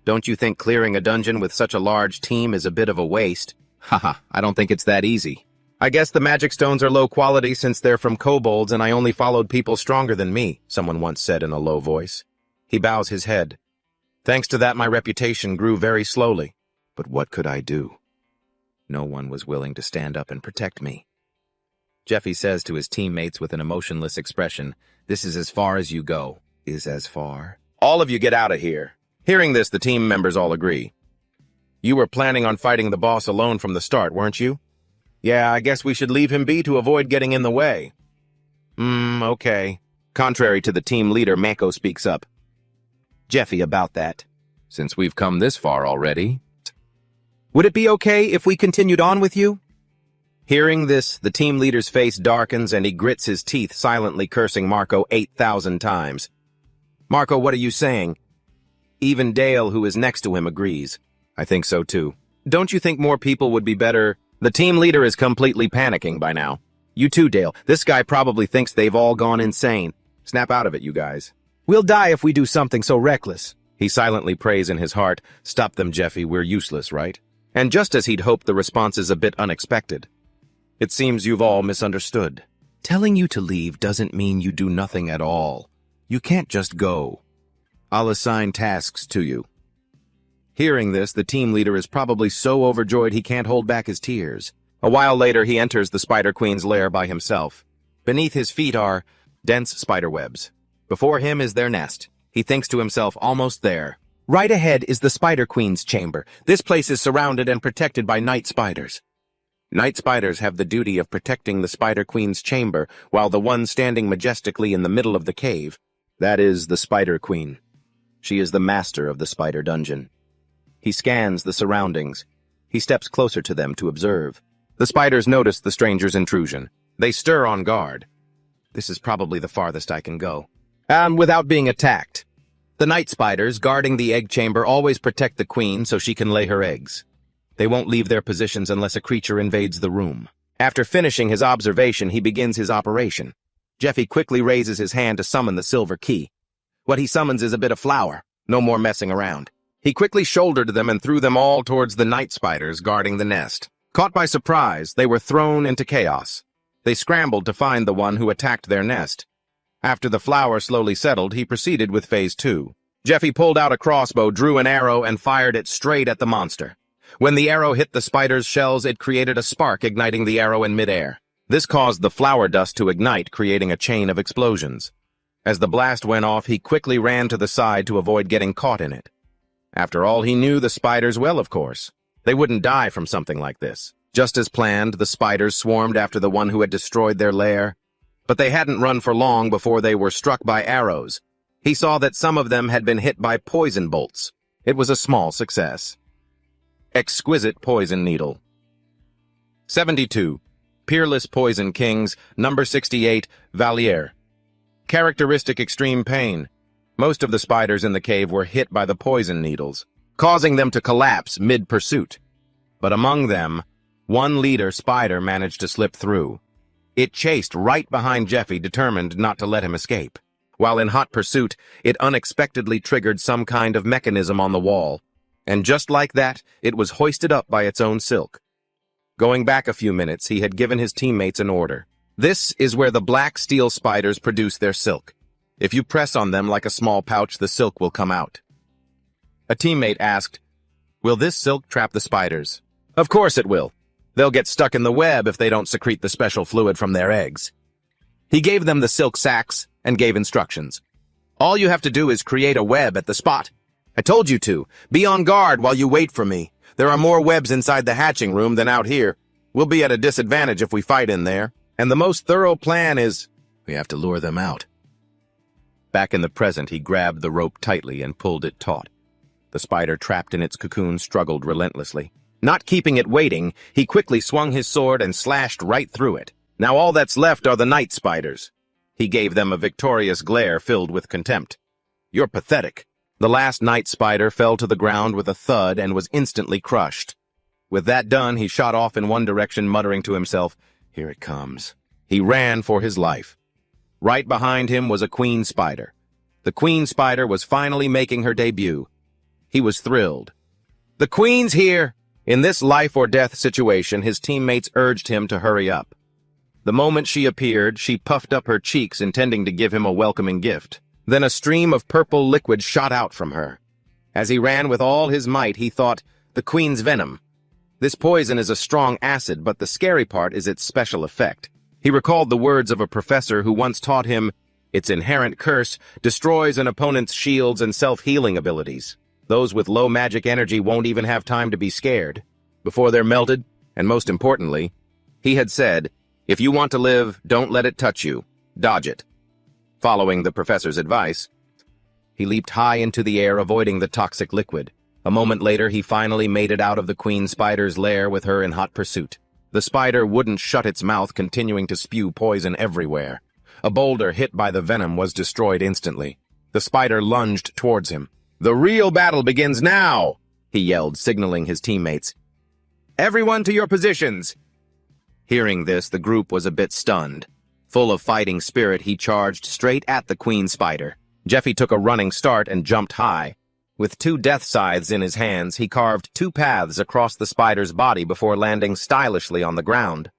Don't you think clearing a dungeon with such a large team is a bit of a waste? Haha, I don't think it's that easy. I guess the magic stones are low quality since they're from kobolds and I only followed people stronger than me, someone once said in a low voice. He bows his head. Thanks to that, my reputation grew very slowly. But what could I do? No one was willing to stand up and protect me. Jeffy says to his teammates with an emotionless expression, this is as far as you go. Is as far? All of you get out of here. Hearing this, the team members all agree. You were planning on fighting the boss alone from the start, weren't you? Yeah, I guess we should leave him be to avoid getting in the way. Okay. Contrary to the team leader, Mako speaks up. Jeffy, about that. Since we've come this far already. Would it be okay if we continued on with you? Hearing this, the team leader's face darkens and he grits his teeth, silently cursing Marco 8,000 times. Marco, what are you saying? Even Dale, who is next to him, agrees. I think so too. Don't you think more people would be better? The team leader is completely panicking by now. You too, Dale. This guy probably thinks they've all gone insane. Snap out of it, you guys. We'll die if we do something so reckless. He silently prays in his heart. Stop them, Jeffy. We're useless, right? And just as he'd hoped, the response is a bit unexpected. It seems you've all misunderstood. Telling you to leave doesn't mean you do nothing at all. You can't just go. I'll assign tasks to you. Hearing this, the team leader is probably so overjoyed he can't hold back his tears. A while later, he enters the Spider Queen's lair by himself. Beneath his feet are dense spider webs. Before him is their nest. He thinks to himself, almost there. Right ahead is the Spider Queen's chamber. This place is surrounded and protected by night spiders. Night spiders have the duty of protecting the Spider Queen's chamber, while the one standing majestically in the middle of the cave, that is the Spider Queen. She is the master of the spider dungeon. He scans the surroundings. He steps closer to them to observe. The spiders notice the stranger's intrusion. They stir on guard. This is probably the farthest I can go. Without being attacked. The night spiders guarding the egg chamber always protect the queen so she can lay her eggs. They won't leave their positions unless a creature invades the room. After finishing his observation, he begins his operation. Jeffy quickly raises his hand to summon the silver key. What he summons is a bit of flour. No more messing around. He quickly shouldered them and threw them all towards the night spiders guarding the nest. Caught by surprise, they were thrown into chaos. They scrambled to find the one who attacked their nest. After the flour slowly settled, he proceeded with Phase 2. Jeffy pulled out a crossbow, drew an arrow, and fired it straight at the monster. When the arrow hit the spider's shells, it created a spark, igniting the arrow in midair. This caused the flour dust to ignite, creating a chain of explosions. As the blast went off, he quickly ran to the side to avoid getting caught in it. After all, he knew the spiders well, of course. They wouldn't die from something like this. Just as planned, the spiders swarmed after the one who had destroyed their lair. But they hadn't run for long before they were struck by arrows. He saw that some of them had been hit by poison bolts. It was a small success. Exquisite poison needle. 72. Peerless Poison Kings, number 68, Valier. Characteristic extreme pain. Most of the spiders in the cave were hit by the poison needles, causing them to collapse mid-pursuit. But among them, one leader spider managed to slip through. It chased right behind Jeffy, determined not to let him escape. While in hot pursuit, it unexpectedly triggered some kind of mechanism on the wall, and just like that, it was hoisted up by its own silk. Going back a few minutes, he had given his teammates an order. This is where the black steel spiders produce their silk. If you press on them like a small pouch, the silk will come out. A teammate asked, "Will this silk trap the spiders?" "Of course it will. They'll get stuck in the web if they don't secrete the special fluid from their eggs." He gave them the silk sacks and gave instructions. "All you have to do is create a web at the spot. I told you to. Be on guard while you wait for me. There are more webs inside the hatching room than out here. We'll be at a disadvantage if we fight in there. And the most thorough plan is, we have to lure them out." Back in the present, he grabbed the rope tightly and pulled it taut. The spider trapped in its cocoon struggled relentlessly. Not keeping it waiting, he quickly swung his sword and slashed right through it. Now all that's left are the night spiders. He gave them a victorious glare filled with contempt. "You're pathetic." The last night spider fell to the ground with a thud and was instantly crushed. With that done, he shot off in one direction, muttering to himself, "Here it comes." He ran for his life. Right behind him was a queen spider. The queen spider was finally making her debut. He was thrilled. "The queen's here!" In this life-or-death situation, his teammates urged him to hurry up. The moment she appeared, she puffed up her cheeks, intending to give him a welcoming gift. Then a stream of purple liquid shot out from her. As he ran with all his might, he thought, "The queen's venom. This poison is a strong acid, but the scary part is its special effect." He recalled the words of a professor who once taught him, "Its inherent curse destroys an opponent's shields and self-healing abilities. Those with low magic energy won't even have time to be scared before they're melted." And most importantly, he had said, "If you want to live, don't let it touch you. Dodge it." Following the professor's advice, he leaped high into the air, avoiding the toxic liquid. A moment later, he finally made it out of the queen spider's lair with her in hot pursuit. The spider wouldn't shut its mouth, continuing to spew poison everywhere. A boulder hit by the venom was destroyed instantly. The spider lunged towards him. "The real battle begins now!" he yelled, signaling his teammates. "Everyone to your positions!" Hearing this, the group was a bit stunned. Full of fighting spirit, he charged straight at the queen spider. Jeffy took a running start and jumped high. With 2 death scythes in his hands, he carved 2 paths across the spider's body before landing stylishly on the ground.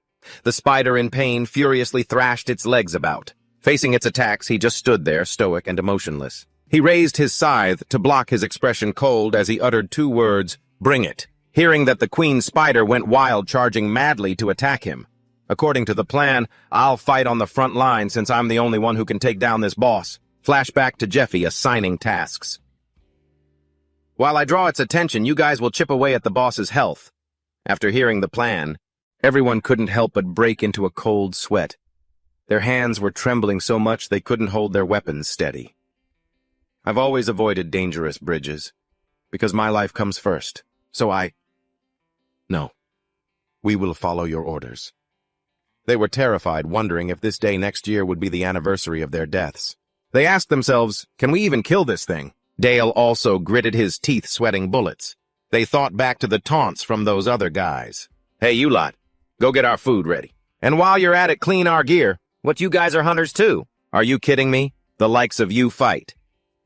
The spider, in pain, furiously thrashed its legs about. Facing its attacks, he just stood there, stoic and emotionless. He raised his scythe to block his expression cold as he uttered 2 words, "Bring it." Hearing that the queen spider went wild, charging madly to attack him. According to the plan, "I'll fight on the front line since I'm the only one who can take down this boss." Flashback to Jeffy assigning tasks. "While I draw its attention, you guys will chip away at the boss's health." After hearing the plan, everyone couldn't help but break into a cold sweat. Their hands were trembling so much they couldn't hold their weapons steady. "I've always avoided dangerous bridges, because my life comes first, so No. We will follow your orders." They were terrified, wondering if this day next year would be the anniversary of their deaths. They asked themselves, "Can we even kill this thing?" Dale also gritted his teeth, sweating bullets. They thought back to the taunts from those other guys. "Hey, you lot, go get our food ready. And while you're at it, clean our gear. What, you guys are hunters too? Are you kidding me? The likes of you fight.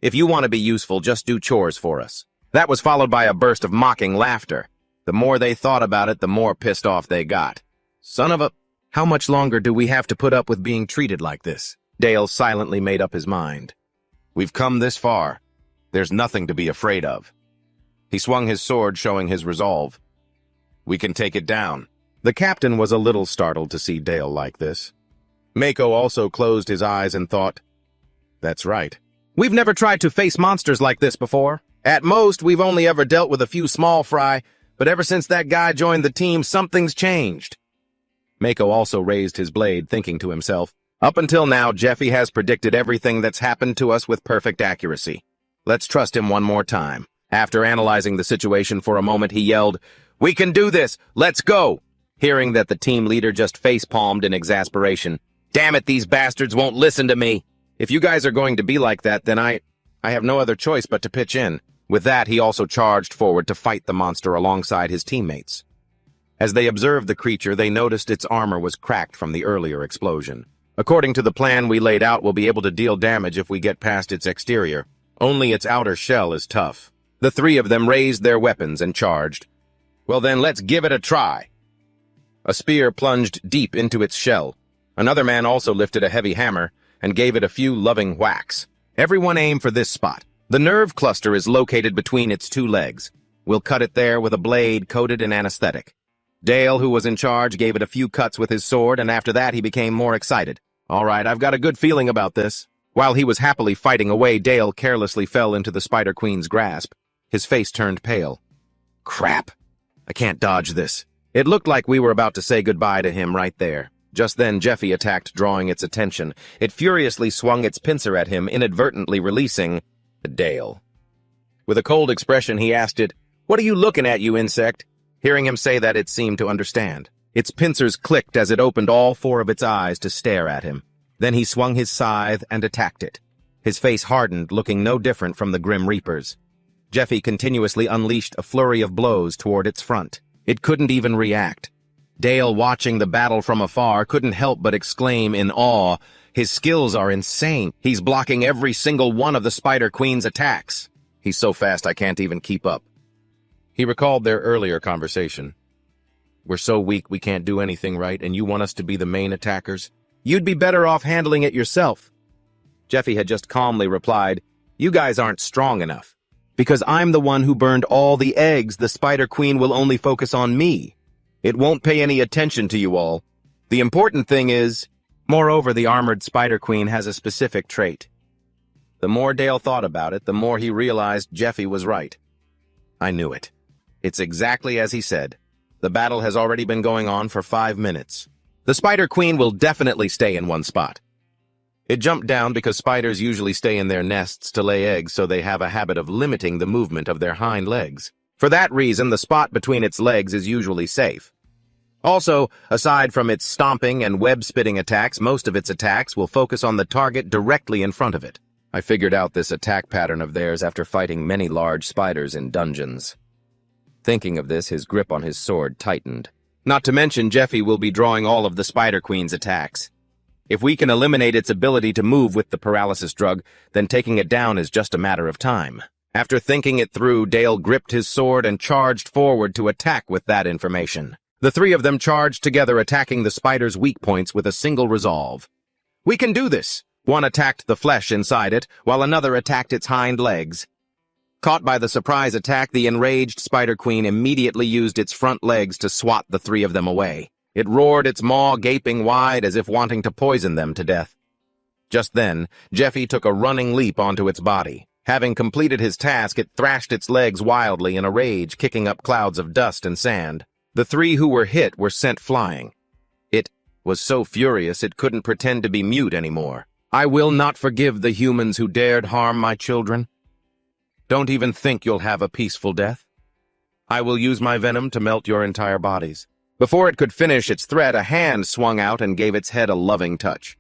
If you want to be useful, just do chores for us." That was followed by a burst of mocking laughter. The more they thought about it, the more pissed off they got. Son of a... How much longer do we have to put up with being treated like this? Dale silently made up his mind. We've come this far. There's nothing to be afraid of. He swung his sword, showing his resolve. We can take it down. The captain was a little startled to see Dale like this. Mako also closed his eyes and thought, "That's right. We've never tried to face monsters like this before. At most, we've only ever dealt with a few small fry, but ever since that guy joined the team, something's changed." Mako also raised his blade, thinking to himself, "Up until now, Jeffy has predicted everything that's happened to us with perfect accuracy. Let's trust him one more time." After analyzing the situation for a moment, he yelled, "We can do this! Let's go!" Hearing that the team leader just face-palmed in exasperation. "Damn it, these bastards won't listen to me! If you guys are going to be like that, then I have no other choice but to pitch in." With that, he also charged forward to fight the monster alongside his teammates. As they observed the creature, they noticed its armor was cracked from the earlier explosion. According to the plan we laid out, we'll be able to deal damage if we get past its exterior. Only its outer shell is tough. The three of them raised their weapons and charged. Well then, let's give it a try. A spear plunged deep into its shell. Another man also lifted a heavy hammer and gave it a few loving whacks. Everyone aim for this spot. The nerve cluster is located between its two legs. We'll cut it there with a blade coated in anesthetic. Dale, who was in charge, gave it a few cuts with his sword, and after that he became more excited. All right, I've got a good feeling about this. While he was happily fighting away, Dale carelessly fell into the Spider Queen's grasp. His face turned pale. Crap. I can't dodge this. It looked like we were about to say goodbye to him right there. Just then, Jeffy attacked, drawing its attention. It furiously swung its pincer at him, inadvertently releasing Dale. With a cold expression, he asked it, "What are you looking at, you insect?" Hearing him say that, it seemed to understand. Its pincers clicked as it opened all four of its eyes to stare at him. Then he swung his scythe and attacked it. His face hardened, looking no different from the Grim Reaper's. Jeffy continuously unleashed a flurry of blows toward its front. It couldn't even react. Dale, watching the battle from afar, couldn't help but exclaim in awe, "His skills are insane. He's blocking every single one of the Spider Queen's attacks. He's so fast I can't even keep up." He recalled their earlier conversation. "We're so weak we can't do anything right, and you want us to be the main attackers? You'd be better off handling it yourself." Jeffy had just calmly replied, "You guys aren't strong enough. Because I'm the one who burned all the eggs, the Spider Queen will only focus on me. It won't pay any attention to you all. The important thing is..." Moreover, the armored Spider Queen has a specific trait. The more Dale thought about it, the more he realized Jeffy was right. I knew it. It's exactly as he said. The battle has already been going on for 5 minutes. The Spider Queen will definitely stay in one spot. It jumped down because spiders usually stay in their nests to lay eggs, so they have a habit of limiting the movement of their hind legs. For that reason, the spot between its legs is usually safe. Also, aside from its stomping and web-spitting attacks, most of its attacks will focus on the target directly in front of it. I figured out this attack pattern of theirs after fighting many large spiders in dungeons. Thinking of this, his grip on his sword tightened. Not to mention, Jeffy will be drawing all of the Spider Queen's attacks. If we can eliminate its ability to move with the paralysis drug, then taking it down is just a matter of time. After thinking it through, Dale gripped his sword and charged forward to attack with that information. The three of them charged together, attacking the spider's weak points with a single resolve. "We can do this!" One attacked the flesh inside it, while another attacked its hind legs. Caught by the surprise attack, the enraged Spider Queen immediately used its front legs to swat the three of them away. It roared, its maw gaping wide as if wanting to poison them to death. Just then, Jeffy took a running leap onto its body. Having completed his task, it thrashed its legs wildly in a rage, kicking up clouds of dust and sand. The three who were hit were sent flying. It was so furious it couldn't pretend to be mute anymore. "I will not forgive the humans who dared harm my children. Don't even think you'll have a peaceful death. I will use my venom to melt your entire bodies." Before it could finish its threat, a hand swung out and gave its head a loving touch.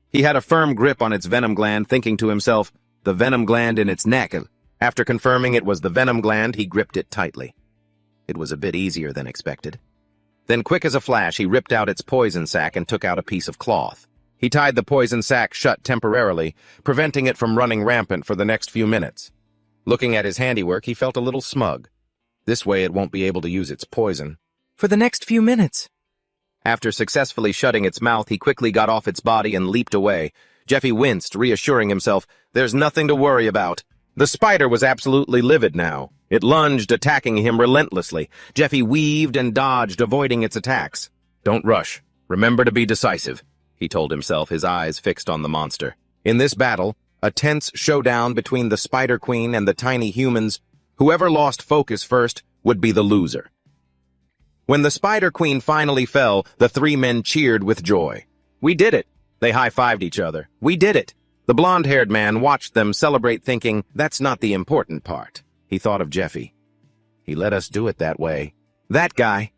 He had a firm grip on its venom gland, thinking to himself, the venom gland in its neck. After confirming it was the venom gland, he gripped it tightly. It was a bit easier than expected. Then, quick as a flash, he ripped out its poison sac and took out a piece of cloth. He tied the poison sac shut temporarily, preventing it from running rampant for the next few minutes. Looking at his handiwork, he felt a little smug. This way it won't be able to use its poison. For the next few minutes. After successfully shutting its mouth, he quickly got off its body and leaped away. Jeffy winced, reassuring himself, there's nothing to worry about. The spider was absolutely livid now. It lunged, attacking him relentlessly. Jeffy weaved and dodged, avoiding its attacks. Don't rush. Remember to be decisive, he told himself, his eyes fixed on the monster. In this battle, a tense showdown between the Spider Queen and the tiny humans, whoever lost focus first would be the loser. When the Spider Queen finally fell, the three men cheered with joy. We did it! They high-fived each other. We did it! The blonde-haired man watched them celebrate, thinking, that's not the important part. He thought of Jeffy. He let us do it that way. That guy.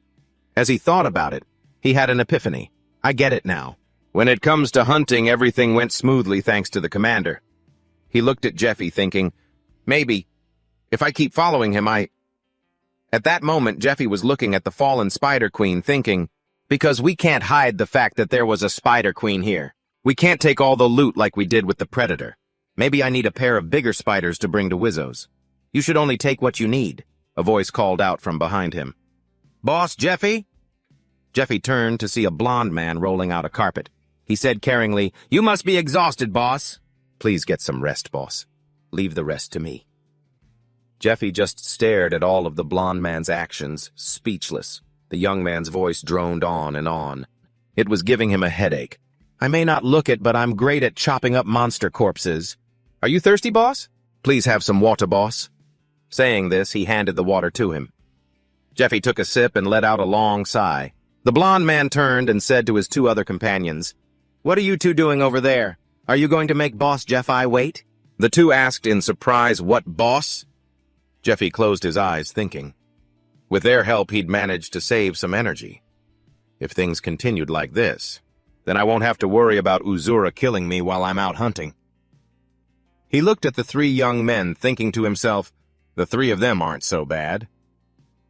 As he thought about it, he had an epiphany. I get it now. When it comes to hunting, everything went smoothly thanks to the commander. He looked at Jeffy, thinking, maybe, if I keep following him, At that moment, Jeffy was looking at the fallen Spider Queen, thinking, because we can't hide the fact that there was a Spider Queen here. We can't take all the loot like we did with the Predator. Maybe I need a pair of bigger spiders to bring to Wizzos. You should only take what you need, a voice called out from behind him. Boss Jeffy? Jeffy turned to see a blond man rolling out a carpet. He said caringly, you must be exhausted, boss. Please get some rest, boss. Leave the rest to me. Jeffy just stared at all of the blond man's actions, speechless. The young man's voice droned on and on. It was giving him a headache. I may not look it, but I'm great at chopping up monster corpses. Are you thirsty, boss? Please have some water, boss. Saying this, he handed the water to him. Jeffy took a sip and let out a long sigh. The blond man turned and said to his two other companions, what are you two doing over there? Are you going to make Boss Jeffy wait? The two asked in surprise, what boss? Jeffy closed his eyes, thinking. With their help, he'd managed to save some energy. If things continued like this, then I won't have to worry about Asura killing me while I'm out hunting. He looked at the three young men, thinking to himself, the three of them aren't so bad.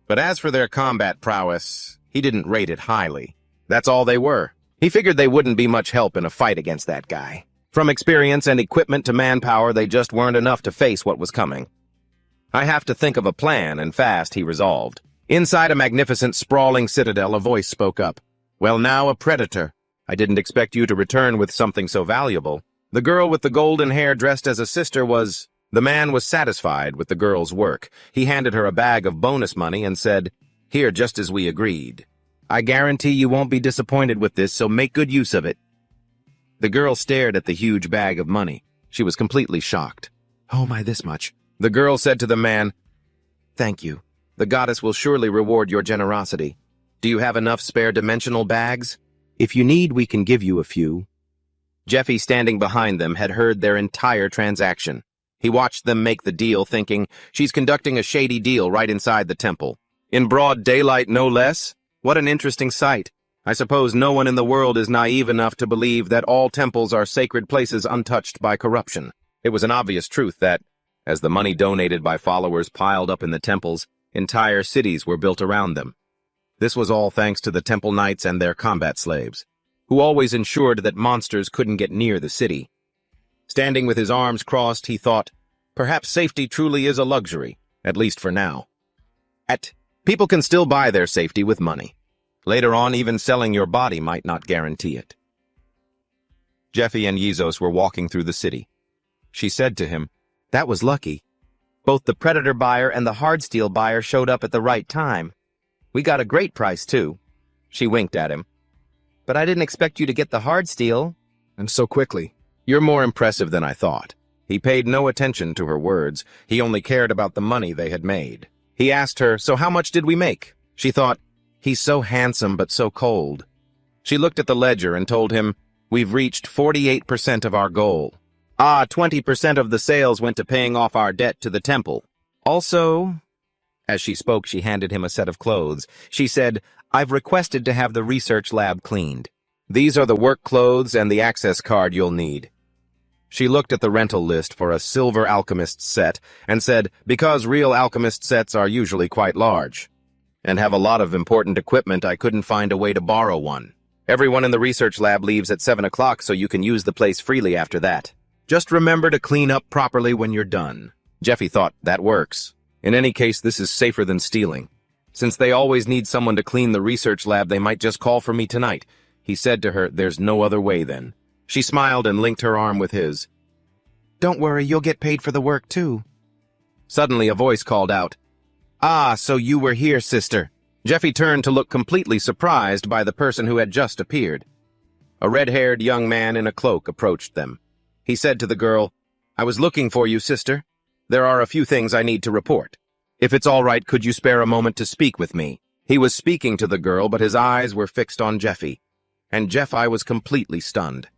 But as for their combat prowess, he didn't rate it highly. That's all they were. He figured they wouldn't be much help in a fight against that guy. From experience and equipment to manpower, they just weren't enough to face what was coming. I have to think of a plan, and fast, he resolved. Inside a magnificent, sprawling citadel, a voice spoke up. Well, now a predator. I didn't expect you to return with something so valuable. The girl with the golden hair dressed as a sister was... The man was satisfied with the girl's work. He handed her a bag of bonus money and said, here, just as we agreed. I guarantee you won't be disappointed with this, so make good use of it. The girl stared at the huge bag of money. She was completely shocked. Oh my, this much. The girl said to the man, thank you. The goddess will surely reward your generosity. Do you have enough spare dimensional bags? If you need, we can give you a few. Jeffy, standing behind them, had heard their entire transaction. He watched them make the deal, thinking, she's conducting a shady deal right inside the temple. In broad daylight, no less? What an interesting sight. I suppose no one in the world is naive enough to believe that all temples are sacred places untouched by corruption. It was an obvious truth that, as the money donated by followers piled up in the temples, entire cities were built around them. This was all thanks to the temple knights and their combat slaves, who always ensured that monsters couldn't get near the city. Standing with his arms crossed, he thought, perhaps safety truly is a luxury, at least for now. People can still buy their safety with money. Later on, even selling your body might not guarantee it. Jeffy and Yizos were walking through the city. She said to him, that was lucky. Both the Predator buyer and the Hardsteel buyer showed up at the right time. We got a great price, too. She winked at him. But I didn't expect you to get the Hardsteel. And so quickly. You're more impressive than I thought. He paid no attention to her words. He only cared about the money they had made. He asked her, so how much did we make? She thought, he's so handsome but so cold. She looked at the ledger and told him, we've reached 48% of our goal. 20% of the sales went to paying off our debt to the temple. Also, as she spoke, she handed him a set of clothes. She said, I've requested to have the research lab cleaned. These are the work clothes and the access card you'll need. She looked at the rental list for a silver alchemist set and said, because real alchemist sets are usually quite large and have a lot of important equipment, I couldn't find a way to borrow one. Everyone in the research lab leaves at 7 o'clock so you can use the place freely after that. Just remember to clean up properly when you're done. Jeffy thought, that works. In any case, this is safer than stealing. Since they always need someone to clean the research lab, they might just call for me tonight. He said to her, there's no other way then. She smiled and linked her arm with his. Don't worry, you'll get paid for the work too. Suddenly a voice called out, Ah, so you were here, sister. Jeffy turned to look completely surprised by the person who had just appeared. A red-haired young man in a cloak approached them. He said to the girl, I was looking for you, sister. There are a few things I need to report. If it's all right, could you spare a moment to speak with me? He was speaking to the girl, but his eyes were fixed on Jeffy. And Jeffy was completely stunned.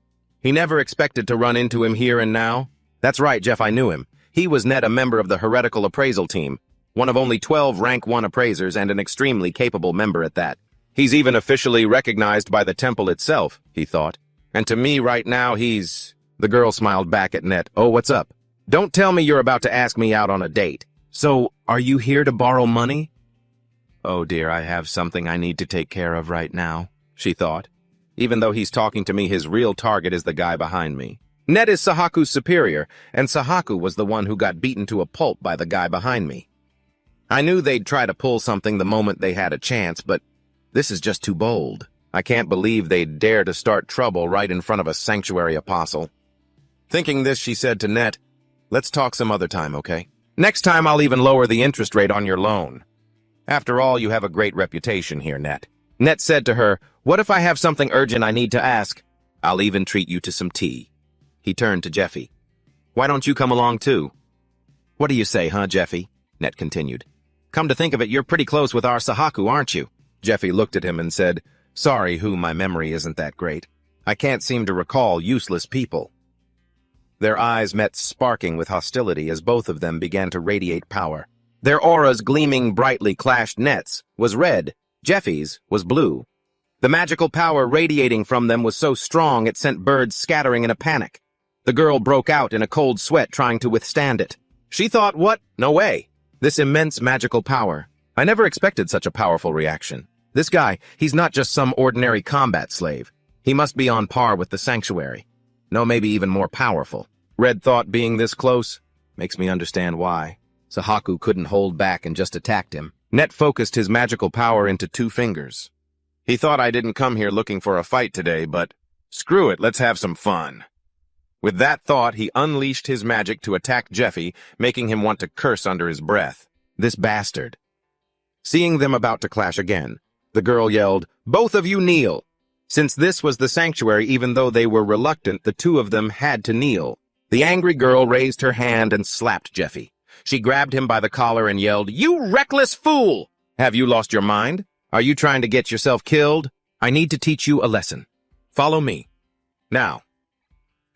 He never expected to run into him here and now. That's right, Jeffy knew him. He was a member of the heretical appraisal team, one of only 12 rank 1 appraisers and an extremely capable member at that. He's even officially recognized by the temple itself, he thought. And to me right now, he's... The girl smiled back at Net. Oh, what's up? Don't tell me you're about to ask me out on a date. So, are you here to borrow money? Oh dear, I have something I need to take care of right now, she thought. Even though he's talking to me, his real target is the guy behind me. Net is Sahaku's superior, and Sahaku was the one who got beaten to a pulp by the guy behind me. I knew they'd try to pull something the moment they had a chance, but this is just too bold. I can't believe they'd dare to start trouble right in front of a sanctuary apostle. Thinking this, she said to Net, let's talk some other time, okay? Next time I'll even lower the interest rate on your loan. After all, you have a great reputation here, Net. Net said to her, what if I have something urgent I need to ask? I'll even treat you to some tea. He turned to Jeffy. Why don't you come along too? What do you say, huh, Jeffy? Net continued. Come to think of it, you're pretty close with our Sahaku, aren't you? Jeffy looked at him and said, sorry, my memory isn't that great. I can't seem to recall useless people. Their eyes met, sparking with hostility as both of them began to radiate power. Their auras gleaming brightly clashed. Net's was red, Jeffy's was blue. The magical power radiating from them was so strong it sent birds scattering in a panic. The girl broke out in a cold sweat trying to withstand it. She thought, what? No way. This immense magical power. I never expected such a powerful reaction. This guy, he's not just some ordinary combat slave. He must be on par with the sanctuary. No, maybe even more powerful. Red thought being this close makes me understand why. Sahaku couldn't hold back and just attacked him. Net focused his magical power into 2 fingers. He thought I didn't come here looking for a fight today, but screw it, let's have some fun. With that thought, he unleashed his magic to attack Jeffy, making him want to curse under his breath. This bastard. Seeing them about to clash again, the girl yelled, both of you kneel. Since this was the sanctuary, even though they were reluctant, the 2 of them had to kneel. The angry girl raised her hand and slapped Jeffy. She grabbed him by the collar and yelled, you reckless fool! Have you lost your mind? Are you trying to get yourself killed? I need to teach you a lesson. Follow me. Now.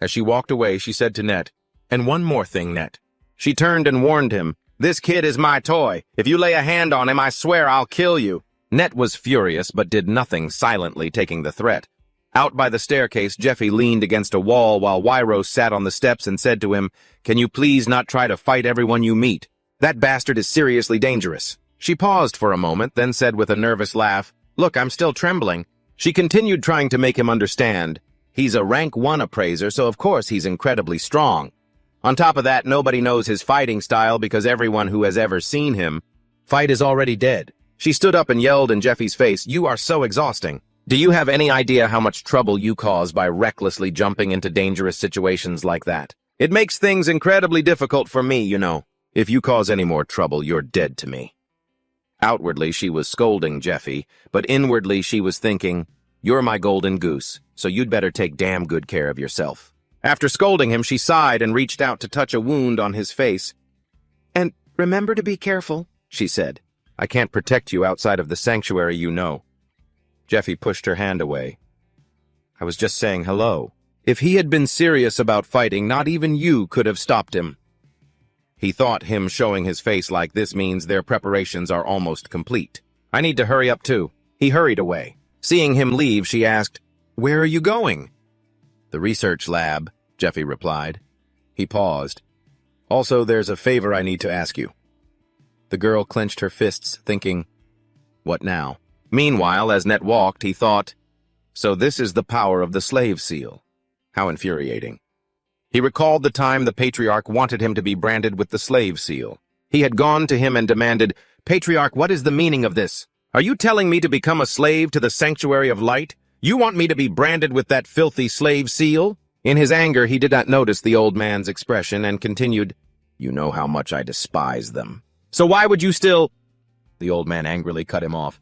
As she walked away, she said to Net, and one more thing, Net. She turned and warned him, this kid is my toy. If you lay a hand on him, I swear I'll kill you. Net was furious, but did nothing, silently taking the threat. Out by the staircase, Jeffy leaned against a wall while Wyro sat on the steps and said to him, can you please not try to fight everyone you meet? That bastard is seriously dangerous. She paused for a moment, then said with a nervous laugh, look, I'm still trembling. She continued trying to make him understand. He's a rank 1 appraiser, so of course he's incredibly strong. On top of that, nobody knows his fighting style because everyone who has ever seen him fight is already dead. She stood up and yelled in Jeffy's face, you are so exhausting. Do you have any idea how much trouble you cause by recklessly jumping into dangerous situations like that? It makes things incredibly difficult for me, you know. If you cause any more trouble, you're dead to me. Outwardly, she was scolding Jeffy, but inwardly she was thinking, you're my golden goose, so you'd better take damn good care of yourself. After scolding him, she sighed and reached out to touch a wound on his face. And remember to be careful, she said. I can't protect you outside of the sanctuary, you know. Jeffy pushed her hand away. I was just saying hello. If he had been serious about fighting, not even you could have stopped him. He thought him showing his face like this means their preparations are almost complete. I need to hurry up too. He hurried away. Seeing him leave, she asked, where are you going? The research lab, Jeffy replied. He paused. Also, there's a favor I need to ask you. The girl clenched her fists, thinking, what now? Meanwhile, as Net walked, he thought, So this is the power of the slave seal. How infuriating. He recalled the time the patriarch wanted him to be branded with the slave seal. He had gone to him and demanded, "Patriarch, what is the meaning of this? Are you telling me to become a slave to the sanctuary of light? You want me to be branded with that filthy slave seal?" In his anger, he did not notice the old man's expression and continued, "You know how much I despise them. So why would you still—" The old man angrily cut him off.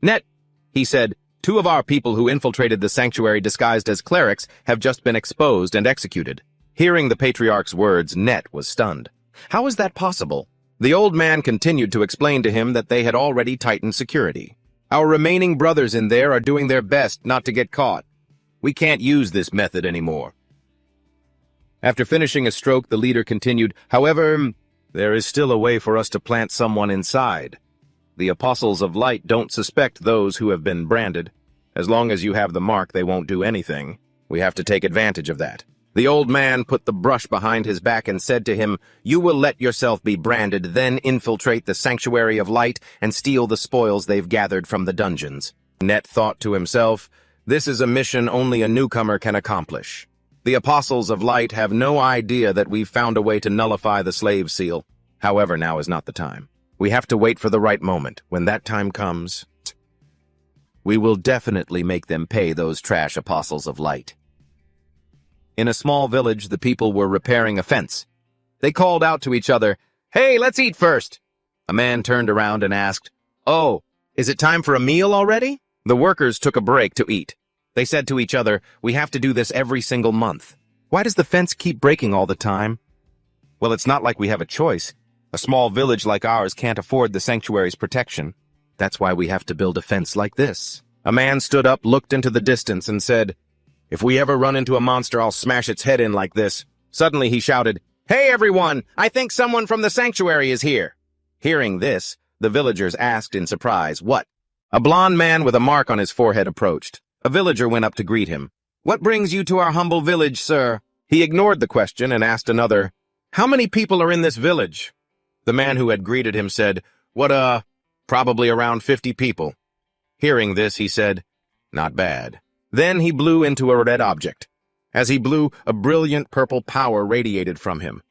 "Net," he said, "two of our people who infiltrated the sanctuary disguised as clerics have just been exposed and executed." Hearing the patriarch's words, Net was stunned. How is that possible? The old man continued to explain to him that they had already tightened security. "Our remaining brothers in there are doing their best not to get caught. We can't use this method anymore." After finishing a stroke, the leader continued, "However, there is still a way for us to plant someone inside. The apostles of light don't suspect those who have been branded. As long as you have the mark, they won't do anything. We have to take advantage of that." The old man put the brush behind his back and said to him, "You will let yourself be branded, then infiltrate the sanctuary of light and steal the spoils they've gathered from the dungeons." Net thought to himself, "This is a mission only a newcomer can accomplish. The apostles of light have no idea that we've found a way to nullify the slave seal. However, now is not the time. We have to wait for the right moment. When that time comes, we will definitely make them pay those trash apostles of light." In a small village, the people were repairing a fence. They called out to each other, "Hey, let's eat first." A man turned around and asked, "Oh, is it time for a meal already?" The workers took a break to eat. They said to each other, "We have to do this every single month. Why does the fence keep breaking all the time?" "Well, it's not like we have a choice. A small village like ours can't afford the sanctuary's protection. That's why we have to build a fence like this." A man stood up, looked into the distance, and said, "If we ever run into a monster, I'll smash its head in like this." Suddenly he shouted, "Hey everyone, I think someone from the sanctuary is here." Hearing this, the villagers asked in surprise, "What?" A blond man with a mark on his forehead approached. A villager went up to greet him. "What brings you to our humble village, sir?" He ignored the question and asked another, "How many people are in this village?" The man who had greeted him said, Probably around 50 people." Hearing this, he said, "Not bad." Then he blew into a red object. As he blew, a brilliant purple power radiated from him.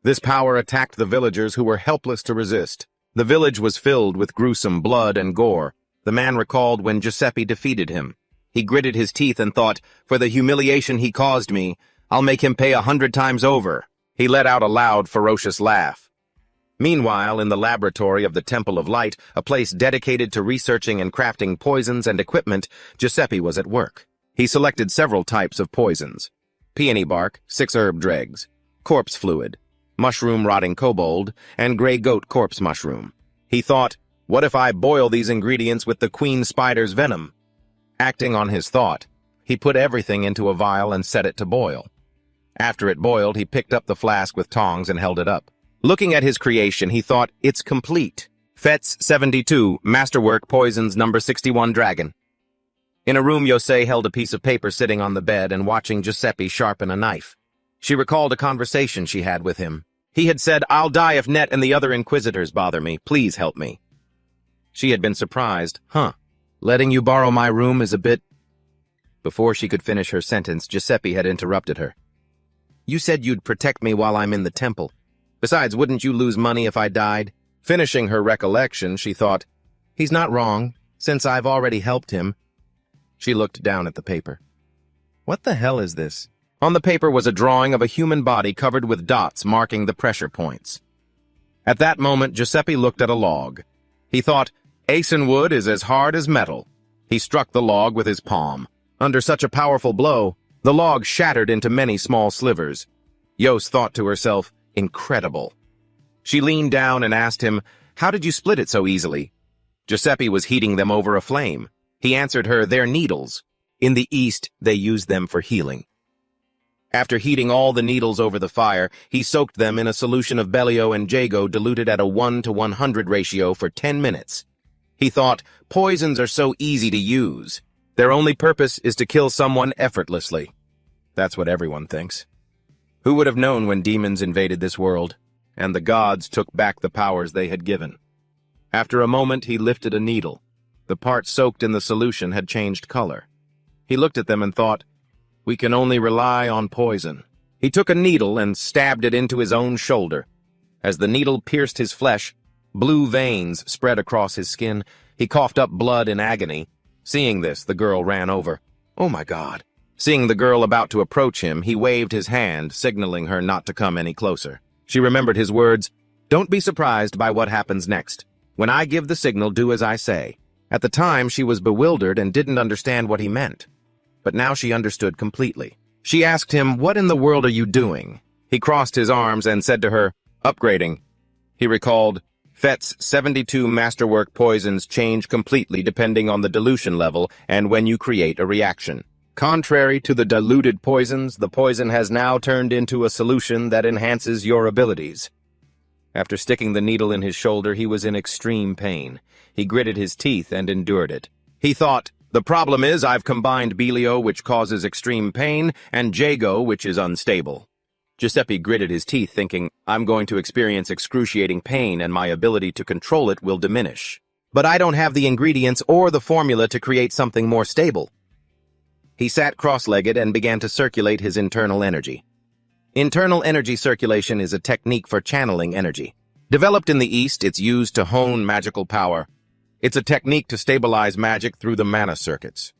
This power attacked the villagers who were helpless to resist. The village was filled with gruesome blood and gore. The man recalled when Giuseppe defeated him. He gritted his teeth and thought, "For the humiliation he caused me, I'll make him pay 100 times over." He let out a loud, ferocious laugh. Meanwhile, in the laboratory of the Temple of Light, a place dedicated to researching and crafting poisons and equipment, Giuseppe was at work. He selected several types of poisons: peony bark, 6 herb dregs, corpse fluid, mushroom rotting kobold, and gray goat corpse mushroom. He thought, "What if I boil these ingredients with the queen spider's venom?" Acting on his thought, he put everything into a vial and set it to boil. After it boiled, he picked up the flask with tongs and held it up. Looking at his creation, he thought, "It's complete. Fets 72, Masterwork Poisons number 61 Dragon." In a room, Yosei held a piece of paper sitting on the bed and watching Giuseppe sharpen a knife. She recalled a conversation she had with him. He had said, "I'll die if Net and the other Inquisitors bother me. Please help me." She had been surprised. Letting you borrow my room is a bit—" Before she could finish her sentence, Giuseppe had interrupted her. "You said you'd protect me while I'm in the temple. Besides, wouldn't you lose money if I died?" Finishing her recollection, she thought, "He's not wrong, since I've already helped him." She looked down at the paper. What the hell is this? On the paper was a drawing of a human body covered with dots marking the pressure points. At that moment, Giuseppe looked at a log. He thought, "Asen wood is as hard as metal." He struck the log with his palm. Under such a powerful blow, the log shattered into many small slivers. Yos thought to herself, "Incredible." She leaned down and asked him, "How did you split it so easily?" Giuseppe was heating them over a flame. He answered her, "They're needles. In the East, they use them for healing." After heating all the needles over the fire, he soaked them in a solution of Bellio and Jago diluted at a 1:100 ratio for 10 minutes. He thought, poisons are so easy to use. Their only purpose is to kill someone effortlessly. That's what everyone thinks. Who would have known when demons invaded this world, and the gods took back the powers they had given? After a moment, he lifted a needle. The part soaked in the solution had changed color. He looked at them and thought, "We can only rely on poison." He took a needle and stabbed it into his own shoulder. As the needle pierced his flesh, blue veins spread across his skin. He coughed up blood in agony. Seeing this, the girl ran over. "Oh my God." Seeing the girl about to approach him, he waved his hand, signaling her not to come any closer. She remembered his words, "Don't be surprised by what happens next. When I give the signal, do as I say." At the time, she was bewildered and didn't understand what he meant. But now she understood completely. She asked him, "What in the world are you doing?" He crossed his arms and said to her, "Upgrading." He recalled, "Fett's 72 masterwork poisons change completely depending on the dilution level and when you create a reaction. Contrary to the diluted poisons, the poison has now turned into a solution that enhances your abilities." After sticking the needle in his shoulder, he was in extreme pain. He gritted his teeth and endured it. He thought, "The problem is I've combined Belio, which causes extreme pain, and Jago, which is unstable." Giuseppe gritted his teeth, thinking, "I'm going to experience excruciating pain and my ability to control it will diminish. But I don't have the ingredients or the formula to create something more stable." He sat cross-legged and began to circulate his internal energy. Internal energy circulation is a technique for channeling energy. Developed in the East, it's used to hone magical power. It's a technique to stabilize magic through the mana circuits.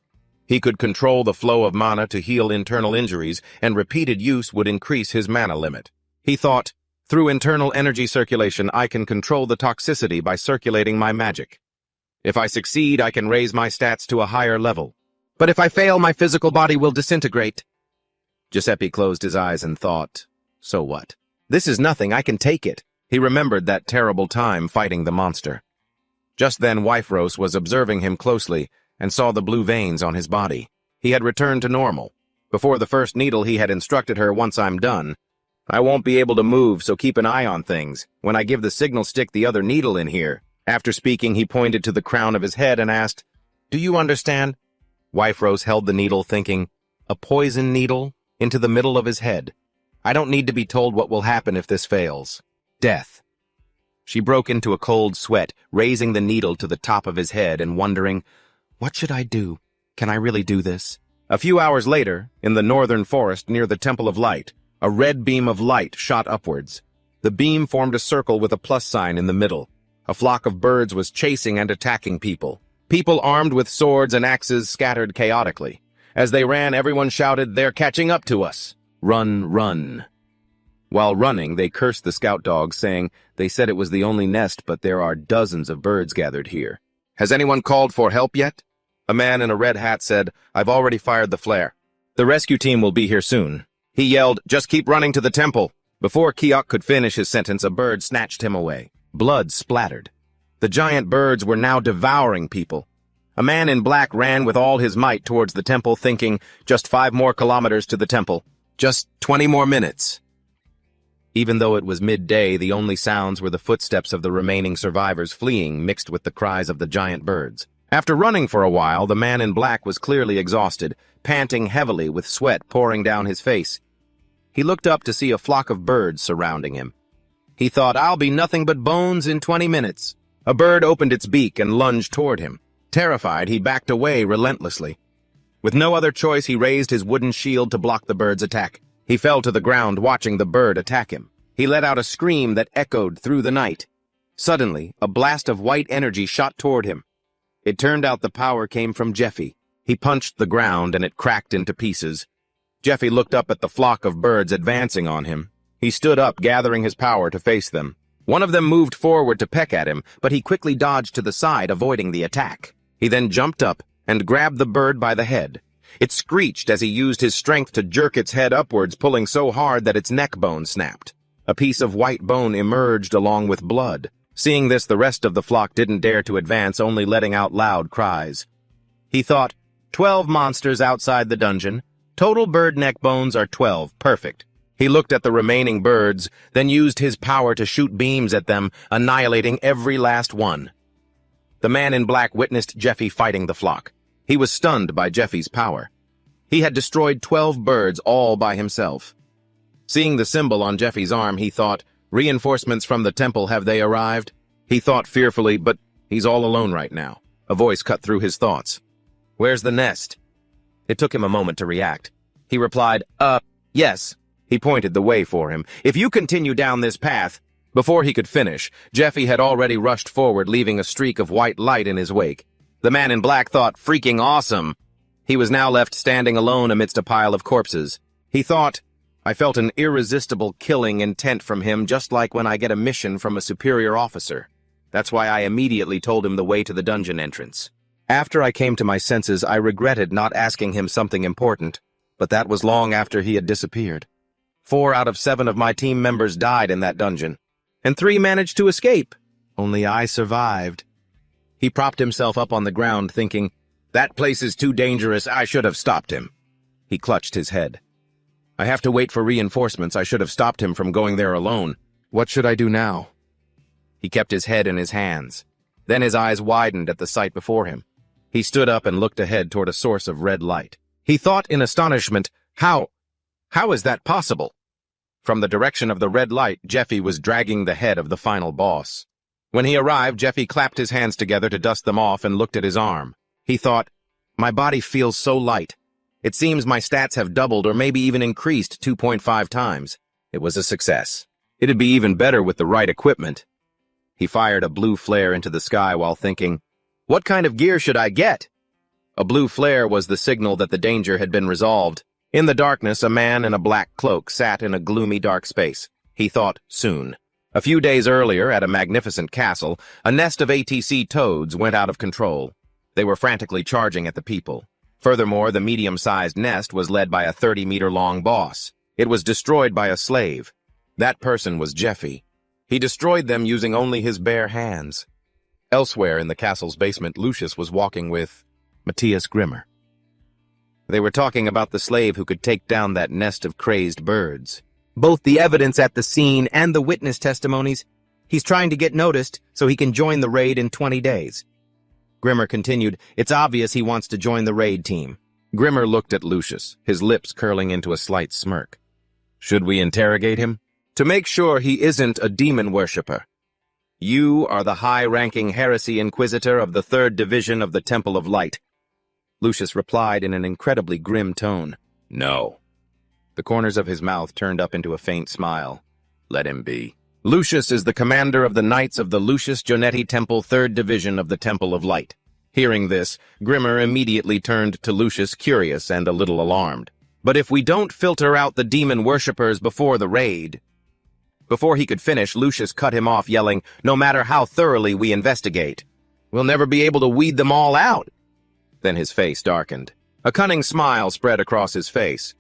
He could control the flow of mana to heal internal injuries, and repeated use would increase his mana limit. He thought, "Through internal energy circulation, I can control the toxicity by circulating my magic. If I succeed, I can raise my stats to a higher level. But if I fail, my physical body will disintegrate." Giuseppe closed his eyes and thought, "So what? This is nothing, I can take it." He remembered that terrible time fighting the monster. Just then, Wifros was observing him closely and saw the blue veins on his body. He had returned to normal. Before the first needle, he had instructed her, "Once I'm done, I won't be able to move, so keep an eye on things. When I give the signal, stick the other needle in here." After speaking, he pointed to the crown of his head and asked, "Do you understand?" Wifros held the needle, thinking, "A poison needle into the middle of his head. I don't need to be told what will happen if this fails. Death." She broke into a cold sweat, raising the needle to the top of his head and wondering, "What should I do? Can I really do this?" A few hours later, in the northern forest near the Temple of Light, a red beam of light shot upwards. The beam formed a circle with a plus sign in the middle. A flock of birds was chasing and attacking people. People armed with swords and axes scattered chaotically. As they ran, everyone shouted, "They're catching up to us! Run, run!" While running, they cursed the scout dogs, saying, "They said it was the only nest, but there are dozens of birds gathered here. Has anyone called for help yet?" A man in a red hat said, "I've already fired the flare. The rescue team will be here soon." He yelled, "Just keep running to the temple." Before Kiok could finish his sentence, a bird snatched him away. Blood splattered. The giant birds were now devouring people. A man in black ran with all his might towards the temple, thinking, "Just 5 more kilometers to the temple. Just 20 more minutes." Even though it was midday, the only sounds were the footsteps of the remaining survivors fleeing, mixed with the cries of the giant birds. After running for a while, the man in black was clearly exhausted, panting heavily with sweat pouring down his face. He looked up to see a flock of birds surrounding him. He thought, "I'll be nothing but bones in 20 minutes. A bird opened its beak and lunged toward him. Terrified, he backed away relentlessly. With no other choice, he raised his wooden shield to block the bird's attack. He fell to the ground, watching the bird attack him. He let out a scream that echoed through the night. Suddenly, a blast of white energy shot toward him. It turned out the power came from Jeffy. He punched the ground, and it cracked into pieces. Jeffy looked up at the flock of birds advancing on him. He stood up, gathering his power to face them. One of them moved forward to peck at him, but he quickly dodged to the side, avoiding the attack. He then jumped up and grabbed the bird by the head. It screeched as he used his strength to jerk its head upwards, pulling so hard that its neck bone snapped. A piece of white bone emerged along with blood. Seeing this, the rest of the flock didn't dare to advance, only letting out loud cries. He thought, 12 monsters outside the dungeon. Total bird neck bones are 12. Perfect. He looked at the remaining birds, then used his power to shoot beams at them, annihilating every last one. The man in black witnessed Jeffy fighting the flock. He was stunned by Jeffy's power. He had destroyed 12 birds all by himself. Seeing the symbol on Jeffy's arm, he thought, "Reinforcements from the temple, have they arrived?" He thought fearfully, but he's all alone right now. A voice cut through his thoughts. "Where's the nest?" It took him a moment to react. He replied, yes. He pointed the way for him. If you continue down this path. Before he could finish, Jeffy had already rushed forward, leaving a streak of white light in his wake. The man in black thought, freaking awesome. He was now left standing alone amidst a pile of corpses. He thought, I felt an irresistible killing intent from him, just like when I get a mission from a superior officer. That's why I immediately told him the way to the dungeon entrance. After I came to my senses, I regretted not asking him something important, but that was long after he had disappeared. 4 out of 7 of my team members died in that dungeon, and 3 managed to escape. Only I survived. He propped himself up on the ground, thinking, that place is too dangerous, I should have stopped him. He clutched his head. I have to wait for reinforcements, I should have stopped him from going there alone. What should I do now? He kept his head in his hands. Then his eyes widened at the sight before him. He stood up and looked ahead toward a source of red light. He thought in astonishment, how is that possible? From the direction of the red light, Jeffy was dragging the head of the final boss. When he arrived, Jeffy clapped his hands together to dust them off and looked at his arm. He thought, my body feels so light. It seems my stats have doubled or maybe even increased 2.5 times. It was a success. It'd be even better with the right equipment. He fired a blue flare into the sky while thinking, what kind of gear should I get? A blue flare was the signal that the danger had been resolved. In the darkness, a man in a black cloak sat in a gloomy dark space. He thought, soon. A few days earlier, at a magnificent castle, a nest of ATC toads went out of control. They were frantically charging at the people. Furthermore, the medium-sized nest was led by a 30-meter-long boss. It was destroyed by a slave. That person was Jeffy. He destroyed them using only his bare hands. Elsewhere in the castle's basement, Lucius was walking with Matthias Grimmer. They were talking about the slave who could take down that nest of crazed birds. Both the evidence at the scene and the witness testimonies. He's trying to get noticed so he can join the raid in 20 days. Grimmer continued, it's obvious he wants to join the raid team. Grimmer looked at Lucius, his lips curling into a slight smirk. Should we interrogate him? To make sure he isn't a demon worshipper. You are the high-ranking heresy inquisitor of the 3rd Division of the Temple of Light. Lucius replied in an incredibly grim tone. No. The corners of his mouth turned up into a faint smile. Let him be. Lucius is the commander of the Knights of the Lucius Jonetti Temple 3rd Division of the Temple of Light. Hearing this, Grimmer immediately turned to Lucius, curious and a little alarmed. But if we don't filter out the demon worshippers before the raid... Before he could finish, Lucius cut him off, yelling, no matter how thoroughly we investigate, we'll never be able to weed them all out. Then his face darkened. A cunning smile spread across his face.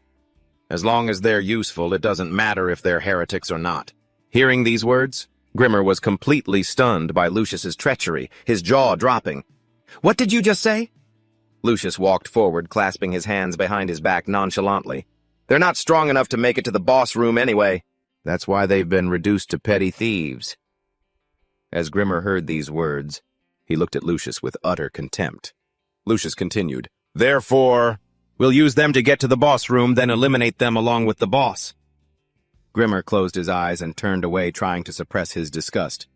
As long as they're useful, it doesn't matter if they're heretics or not. Hearing these words, Grimmer was completely stunned by Lucius's treachery, his jaw dropping. What did you just say? Lucius walked forward, clasping his hands behind his back nonchalantly. They're not strong enough to make it to the boss room anyway. That's why they've been reduced to petty thieves. As Grimmer heard these words, he looked at Lucius with utter contempt. Lucius continued, therefore, we'll use them to get to the boss room, then eliminate them along with the boss. Grimmer closed his eyes and turned away, trying to suppress his disgust.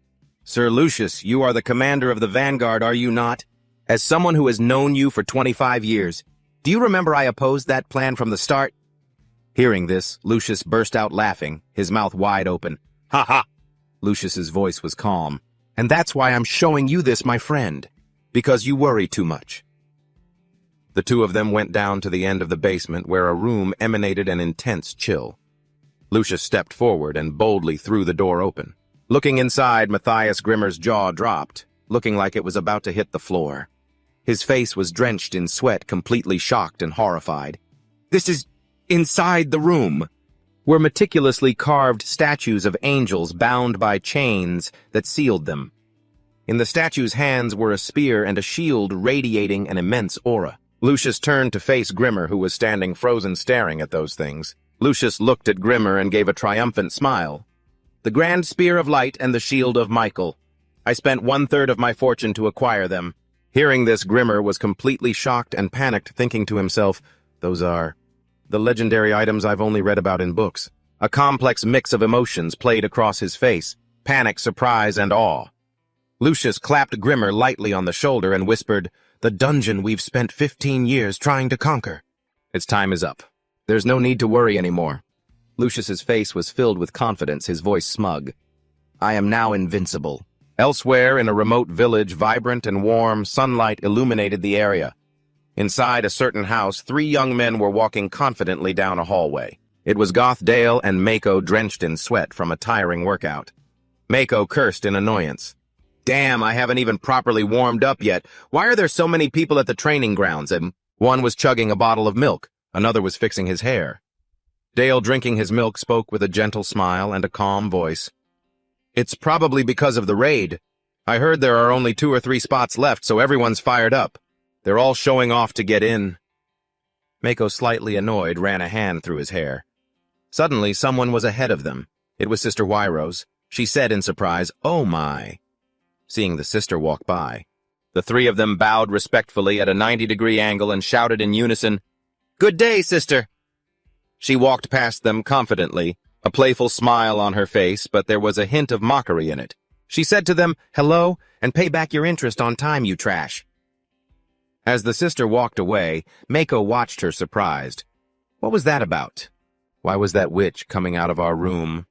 Sir Lucius, you are the commander of the Vanguard, are you not? As someone who has known you for 25 years, do you remember I opposed that plan from the start? Hearing this, Lucius burst out laughing, his mouth wide open. Ha ha! Lucius's voice was calm. And that's why I'm showing you this, my friend. Because you worry too much. The two of them went down to the end of the basement where a room emanated an intense chill. Lucius stepped forward and boldly threw the door open. Looking inside, Matthias Grimmer's jaw dropped, looking like it was about to hit the floor. His face was drenched in sweat, completely shocked and horrified. This is inside the room were meticulously carved statues of angels bound by chains that sealed them. In the statues' hands were a spear and a shield radiating an immense aura. Lucius turned to face Grimmer, who was standing frozen staring at those things. Lucius looked at Grimmer and gave a triumphant smile. The Grand Spear of Light and the Shield of Michael. I spent 1/3 of my fortune to acquire them. Hearing this, Grimmer was completely shocked and panicked, thinking to himself, those are the legendary items I've only read about in books. A complex mix of emotions played across his face, panic, surprise, and awe. Lucius clapped Grimmer lightly on the shoulder and whispered, the dungeon we've spent 15 years trying to conquer. Its time is up. There's no need to worry anymore. Lucius's face was filled with confidence, his voice smug. I am now invincible. Elsewhere, in a remote village, vibrant and warm sunlight illuminated the area. Inside a certain house, 3 young men were walking confidently down a hallway. It was Goth Dale and Mako, drenched in sweat from a tiring workout. Mako cursed in annoyance. Damn, I haven't even properly warmed up yet. Why are there so many people at the training grounds? And one was chugging a bottle of milk. Another was fixing his hair. Dale, drinking his milk, spoke with a gentle smile and a calm voice. It's probably because of the raid. I heard there are only 2 or 3 spots left, so everyone's fired up. They're all showing off to get in. Mako, slightly annoyed, ran a hand through his hair. Suddenly, someone was ahead of them. It was Sister Wyrose. She said in surprise, "Oh my." Seeing the sister walk by, the 3 of them bowed respectfully at a 90-degree angle and shouted in unison, "Good day, sister." She walked past them confidently, a playful smile on her face, but there was a hint of mockery in it. She said to them, "Hello, and pay back your interest on time, you trash." As the sister walked away, Mako watched her surprised. What was that about? Why was that witch coming out of our room?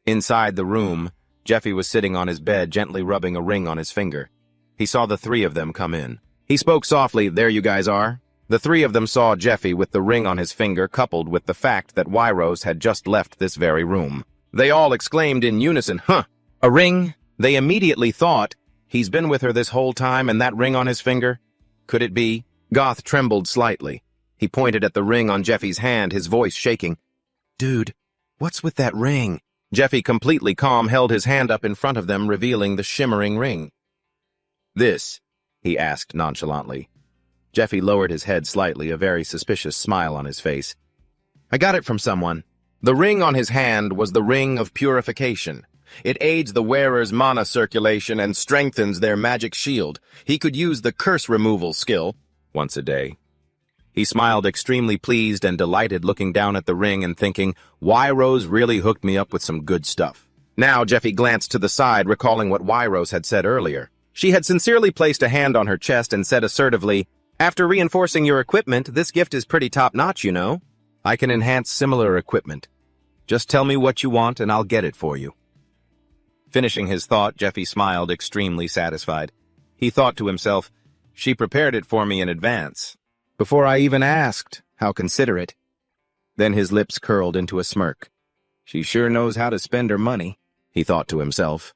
Inside the room, Jeffy was sitting on his bed, gently rubbing a ring on his finger. He saw the 3 of them come in. He spoke softly, "There you guys are." The 3 of them saw Jeffy with the ring on his finger, coupled with the fact that Wyrose had just left this very room. They all exclaimed in unison, "Huh! A ring?" They immediately thought, he's been with her this whole time and that ring on his finger? Could it be? Goth trembled slightly. He pointed at the ring on Jeffy's hand, his voice shaking. "Dude, what's with that ring?" Jeffy, completely calm, held his hand up in front of them, revealing the shimmering ring. "This?" he asked nonchalantly. Jeffy lowered his head slightly, a very suspicious smile on his face. "I got it from someone." The ring on his hand was the Ring of Purification. It aids the wearer's mana circulation and strengthens their magic shield. He could use the curse removal skill once a day. He smiled, extremely pleased and delighted, looking down at the ring and thinking, Wyrose really hooked me up with some good stuff. Now Jeffy glanced to the side, recalling what Wyrose had said earlier. She had sincerely placed a hand on her chest and said assertively, "After reinforcing your equipment, this gift is pretty top-notch, you know. I can enhance similar equipment. Just tell me what you want and I'll get it for you." Finishing his thought, Jeffy smiled, extremely satisfied. He thought to himself, "She prepared it for me in advance. Before I even asked, how considerate." Then his lips curled into a smirk. "She sure knows how to spend her money," he thought to himself.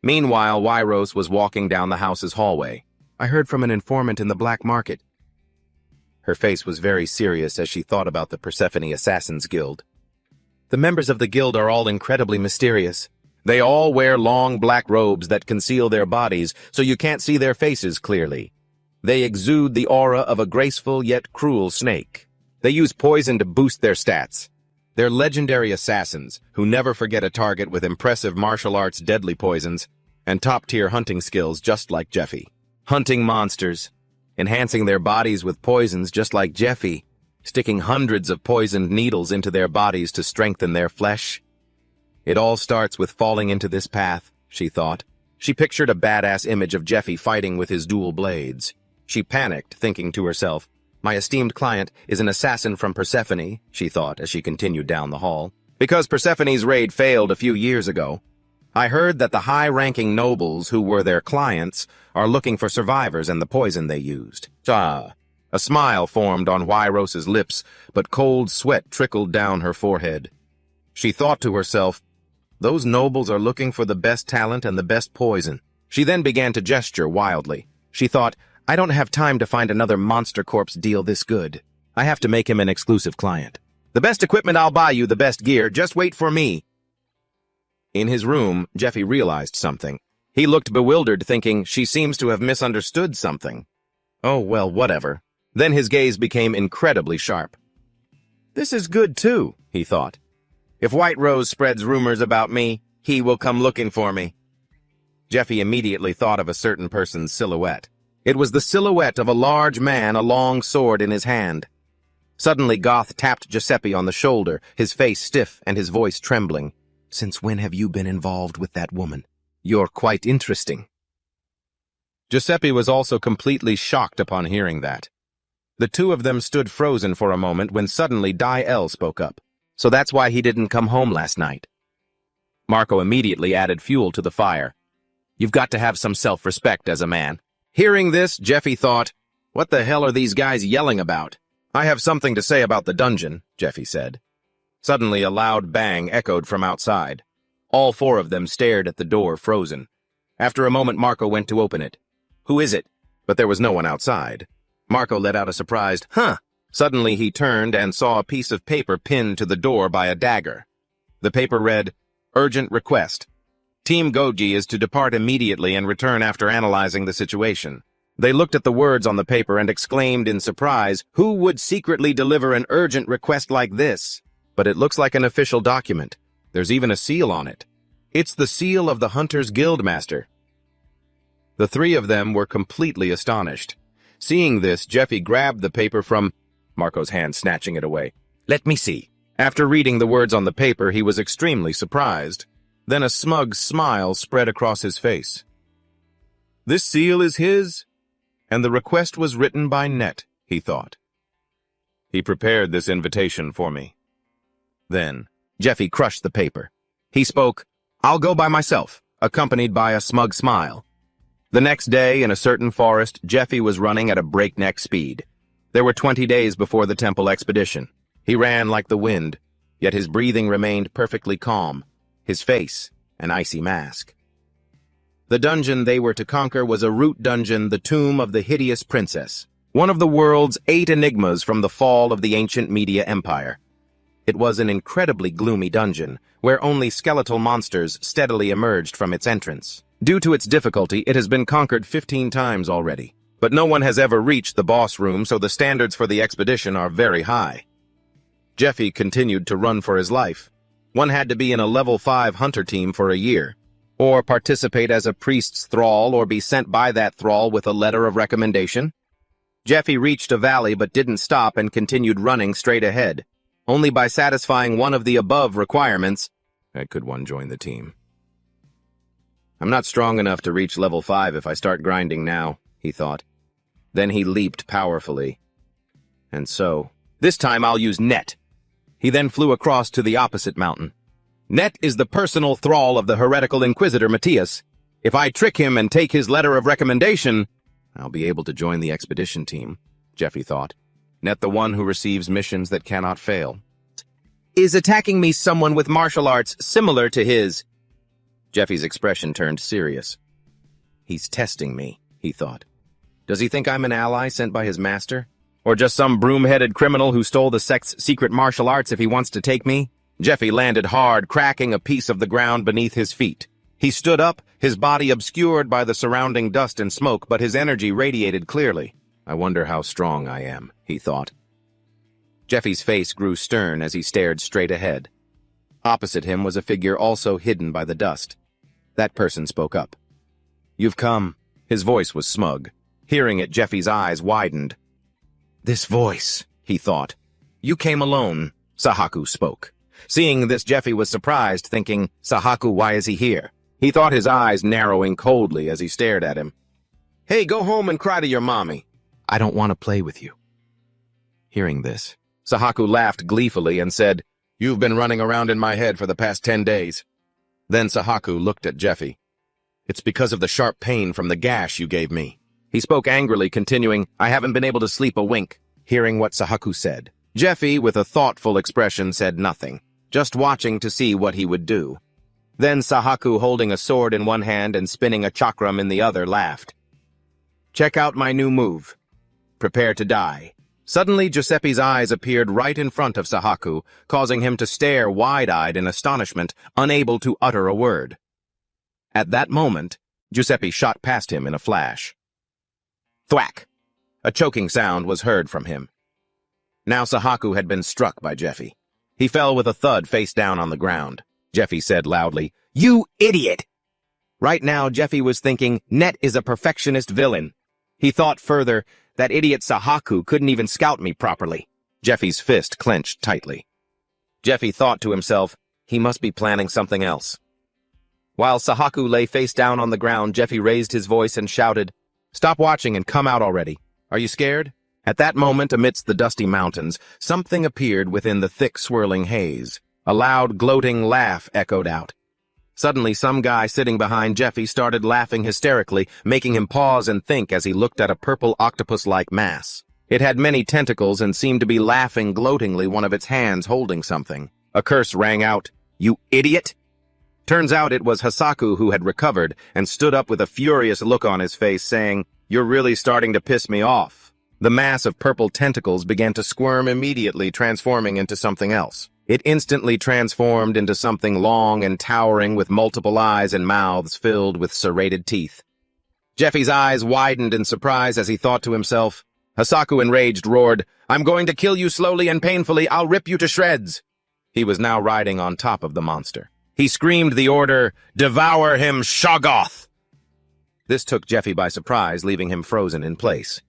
Meanwhile, Wyrose was walking down the house's hallway. "I heard from an informant in the black market." Her face was very serious as she thought about the Persephone Assassins Guild. The members of the guild are all incredibly mysterious. They all wear long black robes that conceal their bodies, so you can't see their faces clearly. They exude the aura of a graceful yet cruel snake. They use poison to boost their stats. They're legendary assassins who never forget a target, with impressive martial arts, deadly poisons, and top-tier hunting skills just like Jeffy. Hunting monsters, enhancing their bodies with poisons just like Jeffy, sticking hundreds of poisoned needles into their bodies to strengthen their flesh. It all starts with falling into this path, she thought. She pictured a badass image of Jeffy fighting with his dual blades. She panicked, thinking to herself, "My esteemed client is an assassin from Persephone," she thought as she continued down the hall. "Because Persephone's raid failed a few years ago, I heard that the high-ranking nobles who were their clients are looking for survivors and the poison they used." Ah. A smile formed on Wyrose's lips, but cold sweat trickled down her forehead. She thought to herself, "Those nobles are looking for the best talent and the best poison." She then began to gesture wildly. She thought, "I don't have time to find another monster corpse deal this good. I have to make him an exclusive client. The best equipment I'll buy you, the best gear, just wait for me." In his room, Jeffy realized something. He looked bewildered, thinking, she seems to have misunderstood something. Oh, well, whatever. Then his gaze became incredibly sharp. "This is good, too," he thought. "If White Rose spreads rumors about me, he will come looking for me." Jeffy immediately thought of a certain person's silhouette. It was the silhouette of a large man, a long sword in his hand. Suddenly, Goth tapped Giuseppe on the shoulder, his face stiff and his voice trembling. "Since when have you been involved with that woman? You're quite interesting." Giuseppe was also completely shocked upon hearing that. The two of them stood frozen for a moment when suddenly Yahello spoke up. So that's why he didn't come home last night. Marco immediately added fuel to the fire. You've got to have some self-respect as a man. Hearing this, Jeffy thought, what the hell are these guys yelling about? I have something to say about the dungeon, Jeffy said. Suddenly, a loud bang echoed from outside. All four of them stared at the door, frozen. After a moment, Marco went to open it. Who is it? But there was no one outside. Marco let out a surprised, huh? Suddenly, he turned and saw a piece of paper pinned to the door by a dagger. The paper read, Urgent request. Team Goji is to depart immediately and return after analyzing the situation. They looked at the words on the paper and exclaimed in surprise, who would secretly deliver an urgent request like this? But it looks like an official document. There's even a seal on it. It's the seal of the Hunters Guildmaster. The three of them were completely astonished. Seeing this, Jeffy grabbed the paper from Marco's hand, snatching it away. Let me see. After reading the words on the paper, he was extremely surprised. Then a smug smile spread across his face. This seal is his, and the request was written by Net, he thought. He prepared this invitation for me. Then, Jeffy crushed the paper. He spoke, I'll go by myself, accompanied by a smug smile. The next day, in a certain forest, Jeffy was running at a breakneck speed. There were 20 days before the temple expedition. He ran like the wind, yet his breathing remained perfectly calm, his face an icy mask. The dungeon they were to conquer was a root dungeon, the tomb of the hideous princess, one of the world's 8 enigmas from the fall of the ancient Media Empire. It was an incredibly gloomy dungeon, where only skeletal monsters steadily emerged from its entrance. Due to its difficulty, it has been conquered 15 times already, but no one has ever reached the boss room, so the standards for the expedition are very high. Jeffy continued to run for his life. One had to be in a level 5 hunter team for a year, or participate as a priest's thrall or be sent by that thrall with a letter of recommendation. Jeffy reached a valley but didn't stop and continued running straight ahead. Only by satisfying one of the above requirements could one join the team. I'm not strong enough to reach level 5 if I start grinding now, he thought. Then he leaped powerfully. And so, this time I'll use Net. He then flew across to the opposite mountain. Net is the personal thrall of the heretical inquisitor Matthias. If I trick him and take his letter of recommendation, I'll be able to join the expedition team, Jeffy thought. Net, the one who receives missions that cannot fail. Is attacking me someone with martial arts similar to his? Jeffy's expression turned serious. He's testing me, he thought. Does he think I'm an ally sent by his master? Or just some broom-headed criminal who stole the sect's secret martial arts if he wants to take me? Jeffy landed hard, cracking a piece of the ground beneath his feet. He stood up, his body obscured by the surrounding dust and smoke, but his energy radiated clearly. I wonder how strong I am, he thought. Jeffy's face grew stern as he stared straight ahead. Opposite him was a figure also hidden by the dust. That person spoke up. You've come. His voice was smug. Hearing it, Jeffy's eyes widened. This voice, he thought. You came alone, Sahaku spoke. Seeing this, Jeffy was surprised, thinking, Sahaku, why is he here? He thought, his eyes narrowing coldly as he stared at him. Hey, go home and cry to your mommy. I don't want to play with you. Hearing this, Sahaku laughed gleefully and said, You've been running around in my head for the past 10 days. Then Sahaku looked at Jeffy. It's because of the sharp pain from the gash you gave me. He spoke angrily, continuing, I haven't been able to sleep a wink. Hearing what Sahaku said, Jeffy, with a thoughtful expression, said nothing, just watching to see what he would do. Then Sahaku, holding a sword in one hand and spinning a chakram in the other, laughed. Check out my new move. Prepare to die. Suddenly, Giuseppe's eyes appeared right in front of Sahaku, causing him to stare wide-eyed in astonishment, unable to utter a word. At that moment, Giuseppe shot past him in a flash. Thwack! A choking sound was heard from him. Now Sahaku had been struck by Jeffy. He fell with a thud face down on the ground. Jeffy said loudly, You idiot! Right now, Jeffy was thinking, Net is a perfectionist villain. He thought further, that idiot Sahaku couldn't even scout me properly. Jeffy's fist clenched tightly. Jeffy thought to himself, he must be planning something else. While Sahaku lay face down on the ground, Jeffy raised his voice and shouted, Stop watching and come out already. Are you scared? At that moment, amidst the dusty mountains, something appeared within the thick swirling haze. A loud, gloating laugh echoed out. Suddenly, some guy sitting behind Jeffy started laughing hysterically, making him pause and think as he looked at a purple octopus-like mass. It had many tentacles and seemed to be laughing gloatingly, one of its hands holding something. A curse rang out, "You idiot!" Turns out it was Hasaku who had recovered and stood up with a furious look on his face, saying, "You're really starting to piss me off." The mass of purple tentacles began to squirm immediately, transforming into something else. It instantly transformed into something long and towering with multiple eyes and mouths filled with serrated teeth. Jeffy's eyes widened in surprise as he thought to himself. Hasaku, enraged, roared, "I'm going to kill you slowly and painfully. I'll rip you to shreds." He was now riding on top of the monster. He screamed the order, "Devour him, Shoggoth!" This took Jeffy by surprise, leaving him frozen in place.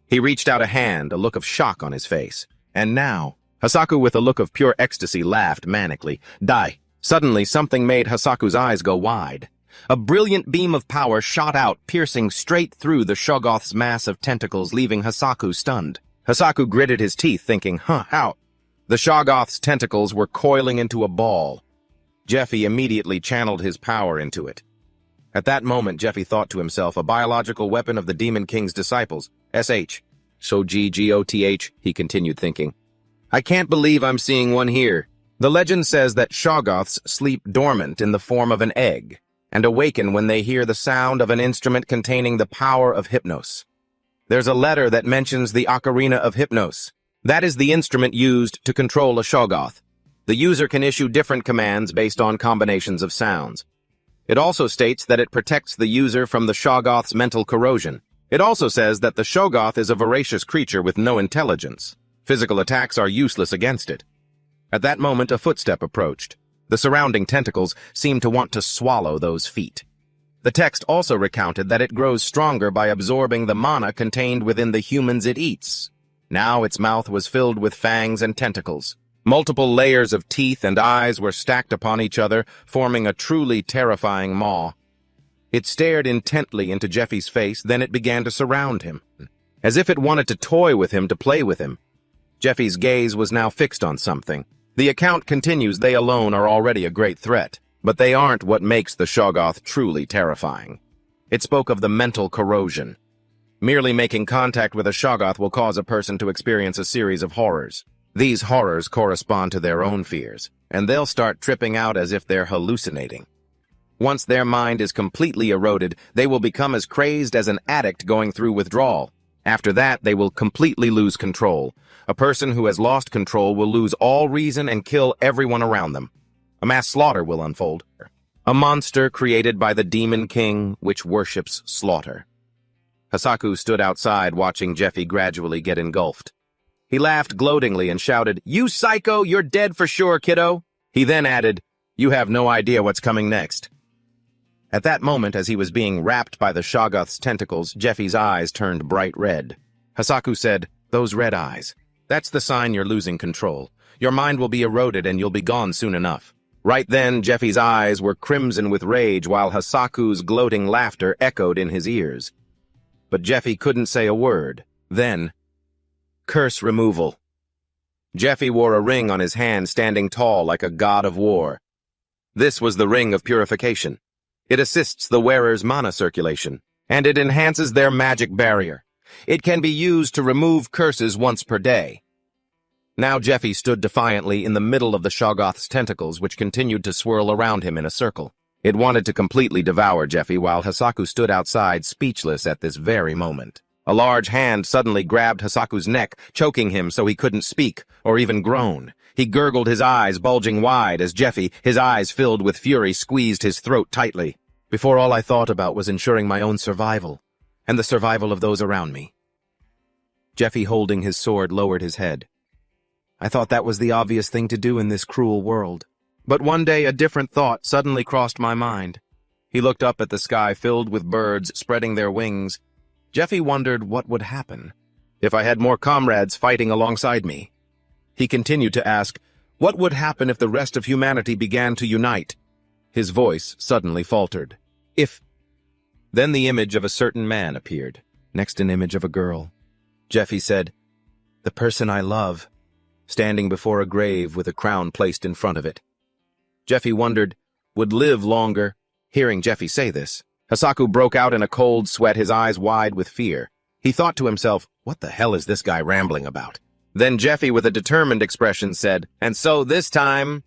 He reached out a hand, a look of shock on his face. And now, Hasaku, with a look of pure ecstasy, laughed manically. Die. Suddenly, something made Hasaku's eyes go wide. A brilliant beam of power shot out, piercing straight through the Shoggoth's mass of tentacles, leaving Hasaku stunned. Hasaku gritted his teeth, thinking, how? The Shoggoth's tentacles were coiling into a ball. Jeffy immediately channeled his power into it. At that moment, Jeffy thought to himself, a biological weapon of the Demon King's disciples. SH. Shoji-Goth, he continued thinking. I can't believe I'm seeing one here. The legend says that Shoggoths sleep dormant in the form of an egg and awaken when they hear the sound of an instrument containing the power of Hypnos. There's a letter that mentions the Ocarina of Hypnos. That is the instrument used to control a Shoggoth. The user can issue different commands based on combinations of sounds. It also states that it protects the user from the Shoggoth's mental corrosion. It also says that the Shoggoth is a voracious creature with no intelligence. Physical attacks are useless against it. At that moment, a footstep approached. The surrounding tentacles seemed to want to swallow those feet. The text also recounted that it grows stronger by absorbing the mana contained within the humans it eats. Now its mouth was filled with fangs and tentacles. Multiple layers of teeth and eyes were stacked upon each other, forming a truly terrifying maw. It stared intently into Jeffy's face, then it began to surround him, as if it wanted to toy with him, to play with him. Jeffy's gaze was now fixed on something. The account continues, they alone are already a great threat, but they aren't what makes the Shoggoth truly terrifying. It spoke of the mental corrosion. Merely making contact with a Shoggoth will cause a person to experience a series of horrors. These horrors correspond to their own fears, and they'll start tripping out as if they're hallucinating. Once their mind is completely eroded, they will become as crazed as an addict going through withdrawal. After that, they will completely lose control. A person who has lost control will lose all reason and kill everyone around them. A mass slaughter will unfold. A monster created by the Demon King, which worships slaughter. Hasaku stood outside watching Jeffy gradually get engulfed. He laughed gloatingly and shouted, "You psycho, you're dead for sure, kiddo." He then added, "You have no idea what's coming next." At that moment, as he was being wrapped by the Shoggoth's tentacles, Jeffy's eyes turned bright red. Hasaku said, "Those red eyes. That's the sign you're losing control. Your mind will be eroded and you'll be gone soon enough." Right then, Jeffy's eyes were crimson with rage while Hasaku's gloating laughter echoed in his ears. But Jeffy couldn't say a word. Then, curse removal. Jeffy wore a ring on his hand, standing tall like a god of war. This was the ring of purification. It assists the wearer's mana circulation, and it enhances their magic barrier. It can be used to remove curses once per day. Now Jeffy stood defiantly in the middle of the Shoggoth's tentacles, which continued to swirl around him in a circle. It wanted to completely devour Jeffy, while Hasaku stood outside, speechless at this very moment. A large hand suddenly grabbed Hasaku's neck, choking him so he couldn't speak or even groan. He gurgled, his eyes bulging wide, as Jeffy, his eyes filled with fury, squeezed his throat tightly. Before, all I thought about was ensuring my own survival, and the survival of those around me. Jeffy, holding his sword, lowered his head. I thought that was the obvious thing to do in this cruel world. But one day a different thought suddenly crossed my mind. He looked up at the sky filled with birds spreading their wings. Jeffy wondered what would happen if I had more comrades fighting alongside me. He continued to ask, what would happen if the rest of humanity began to unite? His voice suddenly faltered. Then the image of a certain man appeared, next an image of a girl. Jeffy said. The person I love, standing before a grave with a crown placed in front of it. Jeffy wondered, would live longer. Hearing Jeffy say this, Hasaku broke out in a cold sweat, his eyes wide with fear. He thought to himself, what the hell is this guy rambling about? Then Jeffy, with a determined expression, said, and so this time,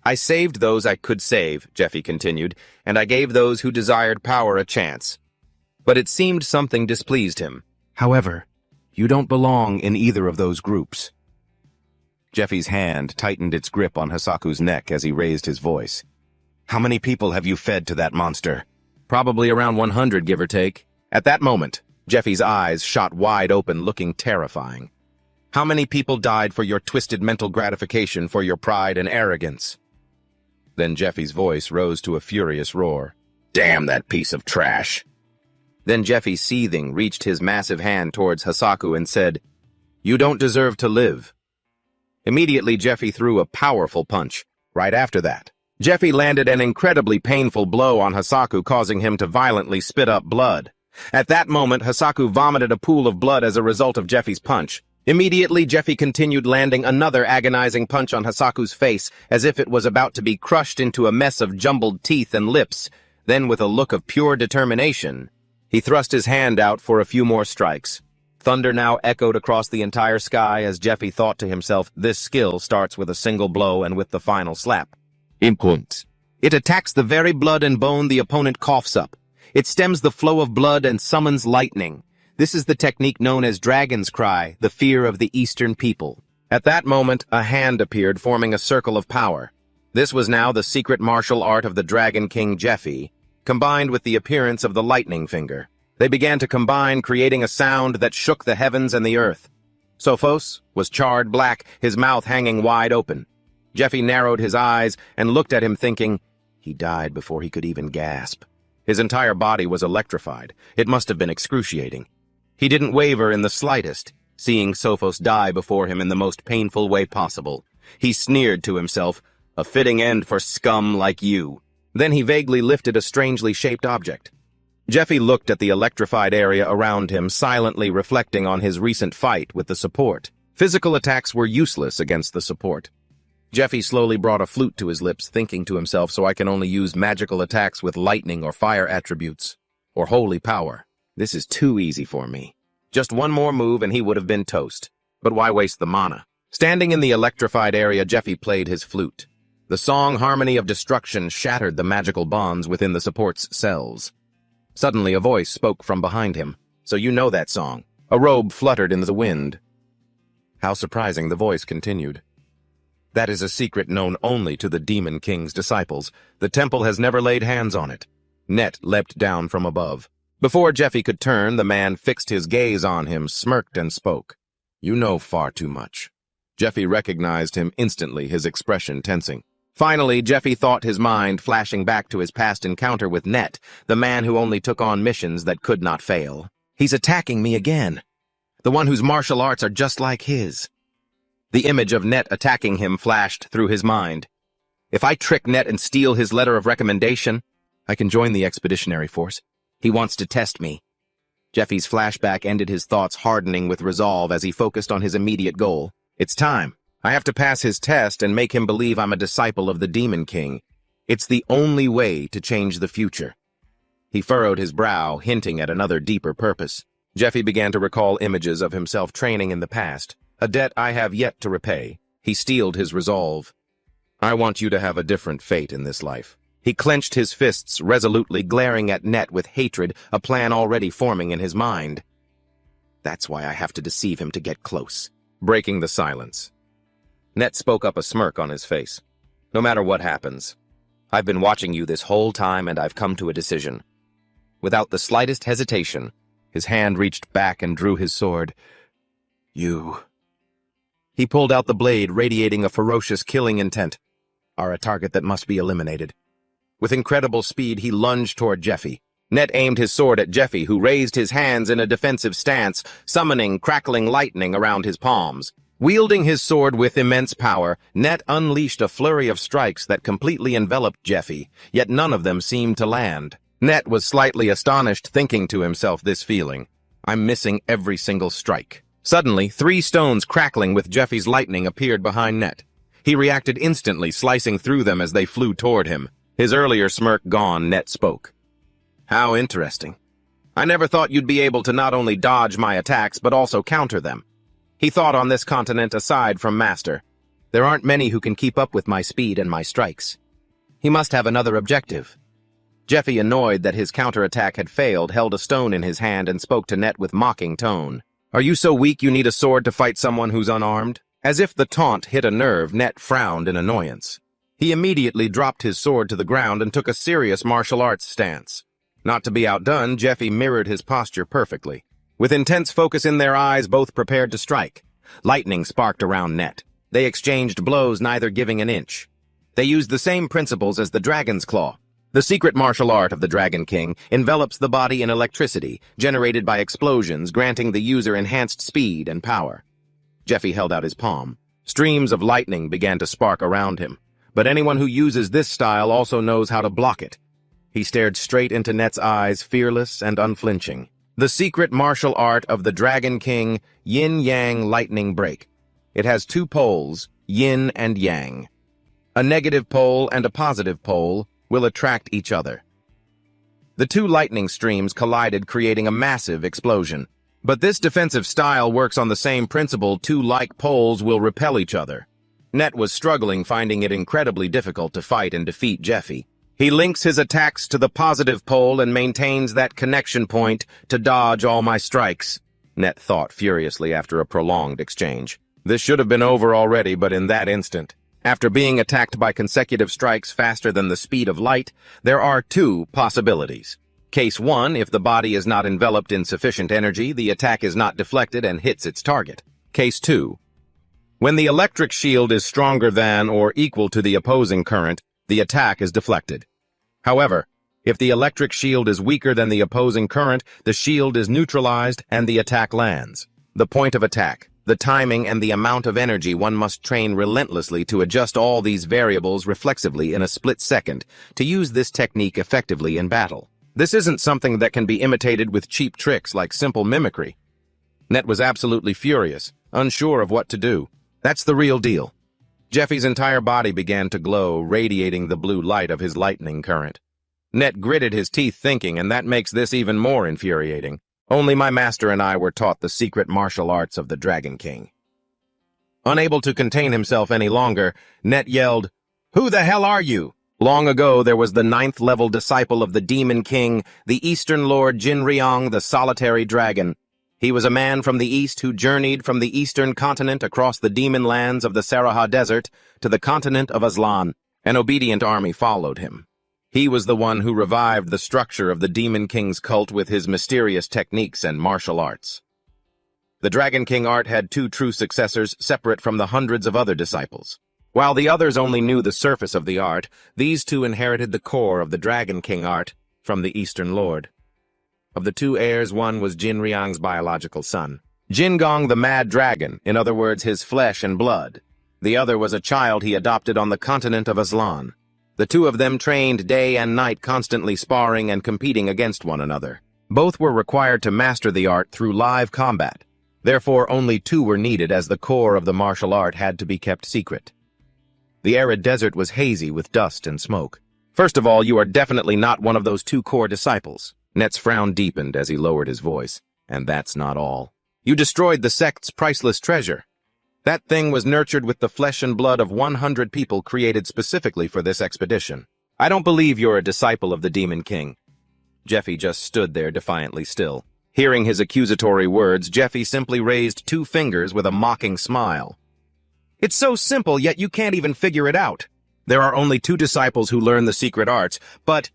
I saved those I could save, Jeffy continued, and I gave those who desired power a chance. But it seemed something displeased him. However, you don't belong in either of those groups. Jeffy's hand tightened its grip on Hasaku's neck as he raised his voice. How many people have you fed to that monster? Probably around 100, give or take. At that moment, Jeffy's eyes shot wide open, looking terrifying. How many people died for your twisted mental gratification, for your pride and arrogance? Then Jeffy's voice rose to a furious roar. Damn that piece of trash! Then Jeffy, seething, reached his massive hand towards Hasaku and said, You don't deserve to live. Immediately, Jeffy threw a powerful punch. Right after that, Jeffy landed an incredibly painful blow on Hasaku, causing him to violently spit up blood. At that moment, Hasaku vomited a pool of blood as a result of Jeffy's punch. Immediately, Jeffy continued, landing another agonizing punch on Hasaku's face, as if it was about to be crushed into a mess of jumbled teeth and lips. Then, with a look of pure determination, he thrust his hand out for a few more strikes. Thunder now echoed across the entire sky as Jeffy thought to himself, this skill starts with a single blow and with the final slap. Impunt. It attacks the very blood and bone the opponent coughs up. It stems the flow of blood and summons lightning. This is the technique known as Dragon's Cry, the fear of the Eastern people. At that moment, a hand appeared, forming a circle of power. This was now the secret martial art of the Dragon King Jeffy, combined with the appearance of the lightning finger. They began to combine, creating a sound that shook the heavens and the earth. Sophos was charred black, his mouth hanging wide open. Jeffy narrowed his eyes and looked at him, thinking, he died before he could even gasp. His entire body was electrified. It must have been excruciating. He didn't waver in the slightest, seeing Sophos die before him in the most painful way possible. He sneered to himself, a fitting end for scum like you. Then he vaguely lifted a strangely shaped object. Jeffy looked at the electrified area around him, silently reflecting on his recent fight with the support. Physical attacks were useless against the support. Jeffy slowly brought a flute to his lips, thinking to himself, so I can only use magical attacks with lightning or fire attributes, or holy power. This is too easy for me. Just one more move and he would have been toast. But why waste the mana? Standing in the electrified area, Jeffy played his flute. The song Harmony of Destruction shattered the magical bonds within the support's cells. Suddenly a voice spoke from behind him. So you know that song. A robe fluttered in the wind. How surprising, the voice continued. That is a secret known only to the Demon King's disciples. The temple has never laid hands on it. Net leapt down from above. Before Jeffy could turn, the man fixed his gaze on him, smirked, and spoke. You know far too much. Jeffy recognized him instantly, his expression tensing. Finally, Jeffy thought, his mind flashing back to his past encounter with Net, the man who only took on missions that could not fail. He's attacking me again. The one whose martial arts are just like his. The image of Net attacking him flashed through his mind. If I trick Net and steal his letter of recommendation, I can join the expeditionary force. He wants to test me. Jeffy's flashback ended his thoughts, hardening with resolve as he focused on his immediate goal. It's time. I have to pass his test and make him believe I'm a disciple of the Demon King. It's the only way to change the future. He furrowed his brow, hinting at another deeper purpose. Jeffy began to recall images of himself training in the past, a debt I have yet to repay. He steeled his resolve. I want you to have a different fate in this life. He clenched his fists resolutely, glaring at Net with hatred, a plan already forming in his mind. That's why I have to deceive him to get close. Breaking the silence, Net spoke up, a smirk on his face. No matter what happens, I've been watching you this whole time and I've come to a decision. Without the slightest hesitation, his hand reached back and drew his sword. You. He pulled out the blade, radiating a ferocious killing intent. Are a target that must be eliminated. With incredible speed, he lunged toward Jeffy. Net aimed his sword at Jeffy, who raised his hands in a defensive stance, summoning crackling lightning around his palms. Wielding his sword with immense power, Net unleashed a flurry of strikes that completely enveloped Jeffy, yet none of them seemed to land. Net was slightly astonished, thinking to himself this feeling. I'm missing every single strike. Suddenly, 3 stones crackling with Jeffy's lightning appeared behind Net. He reacted instantly, slicing through them as they flew toward him. His earlier smirk gone, Net spoke. How interesting. I never thought you'd be able to not only dodge my attacks, but also counter them. He thought on this continent aside from Master. There aren't many who can keep up with my speed and my strikes. He must have another objective. Jeffy, annoyed that his counterattack had failed, held a stone in his hand and spoke to Net with mocking tone. Are you so weak you need a sword to fight someone who's unarmed? As if the taunt hit a nerve, Net frowned in annoyance. He immediately dropped his sword to the ground and took a serious martial arts stance. Not to be outdone, Jeffy mirrored his posture perfectly. With intense focus in their eyes, both prepared to strike. Lightning sparked around Net. They exchanged blows, neither giving an inch. They used the same principles as the Dragon's Claw. The secret martial art of the Dragon King envelops the body in electricity, generated by explosions, granting the user enhanced speed and power. Jeffy held out his palm. Streams of lightning began to spark around him. But anyone who uses this style also knows how to block it. He stared straight into Net's eyes, fearless and unflinching. The secret martial art of the Dragon King, Yin-Yang Lightning Break. It has 2 poles, yin and yang. A negative pole and a positive pole will attract each other. The 2 lightning streams collided, creating a massive explosion. But this defensive style works on the same principle: 2 like poles will repel each other. Net was struggling, finding it incredibly difficult to fight and defeat Jeffy. He links his attacks to the positive pole and maintains that connection point to dodge all my strikes, Net thought furiously after a prolonged exchange. This should have been over already, but in that instant, after being attacked by consecutive strikes faster than the speed of light, there are 2 possibilities. Case 1, if the body is not enveloped in sufficient energy, the attack is not deflected and hits its target. Case 2, when the electric shield is stronger than or equal to the opposing current, the attack is deflected. However, if the electric shield is weaker than the opposing current, the shield is neutralized and the attack lands. The point of attack, the timing, and the amount of energy. One must train relentlessly to adjust all these variables reflexively in a split second to use this technique effectively in battle. This isn't something that can be imitated with cheap tricks like simple mimicry. Net was absolutely furious, unsure of what to do. That's the real deal. Jeffy's entire body began to glow, radiating the blue light of his lightning current. Net gritted his teeth, thinking, and that makes this even more infuriating. Only my master and I were taught the secret martial arts of the Dragon King. Unable to contain himself any longer, Net yelled, "Who the hell are you?" Long ago, there was the 9th-level disciple of the Demon King, the Eastern Lord Jinryong, the Solitary Dragon. He was a man from the East who journeyed from the Eastern continent across the demon lands of the Saraha Desert to the continent of Aslan. An obedient army followed him. He was the one who revived the structure of the Demon King's cult with his mysterious techniques and martial arts. The Dragon King art had 2 true successors, separate from the hundreds of other disciples. While the others only knew the surface of the art, these 2 inherited the core of the Dragon King art from the Eastern Lord. Of the 2 heirs, one was Jinryong's biological son, Jingong the Mad Dragon, in other words, his flesh and blood. The other was a child he adopted on the continent of Aslan. The 2 of them trained day and night, constantly sparring and competing against one another. Both were required to master the art through live combat. Therefore, only 2 were needed, as the core of the martial art had to be kept secret. The arid desert was hazy with dust and smoke. First of all, you are definitely not one of those 2 core disciples. Net's frown deepened as he lowered his voice. And that's not all. You destroyed the sect's priceless treasure. That thing was nurtured with the flesh and blood of 100 people created specifically for this expedition. I don't believe you're a disciple of the Demon King. Jeffy just stood there defiantly still. Hearing his accusatory words, Jeffy simply raised 2 fingers with a mocking smile. It's so simple, yet you can't even figure it out. There are only 2 disciples who learn the secret arts, but...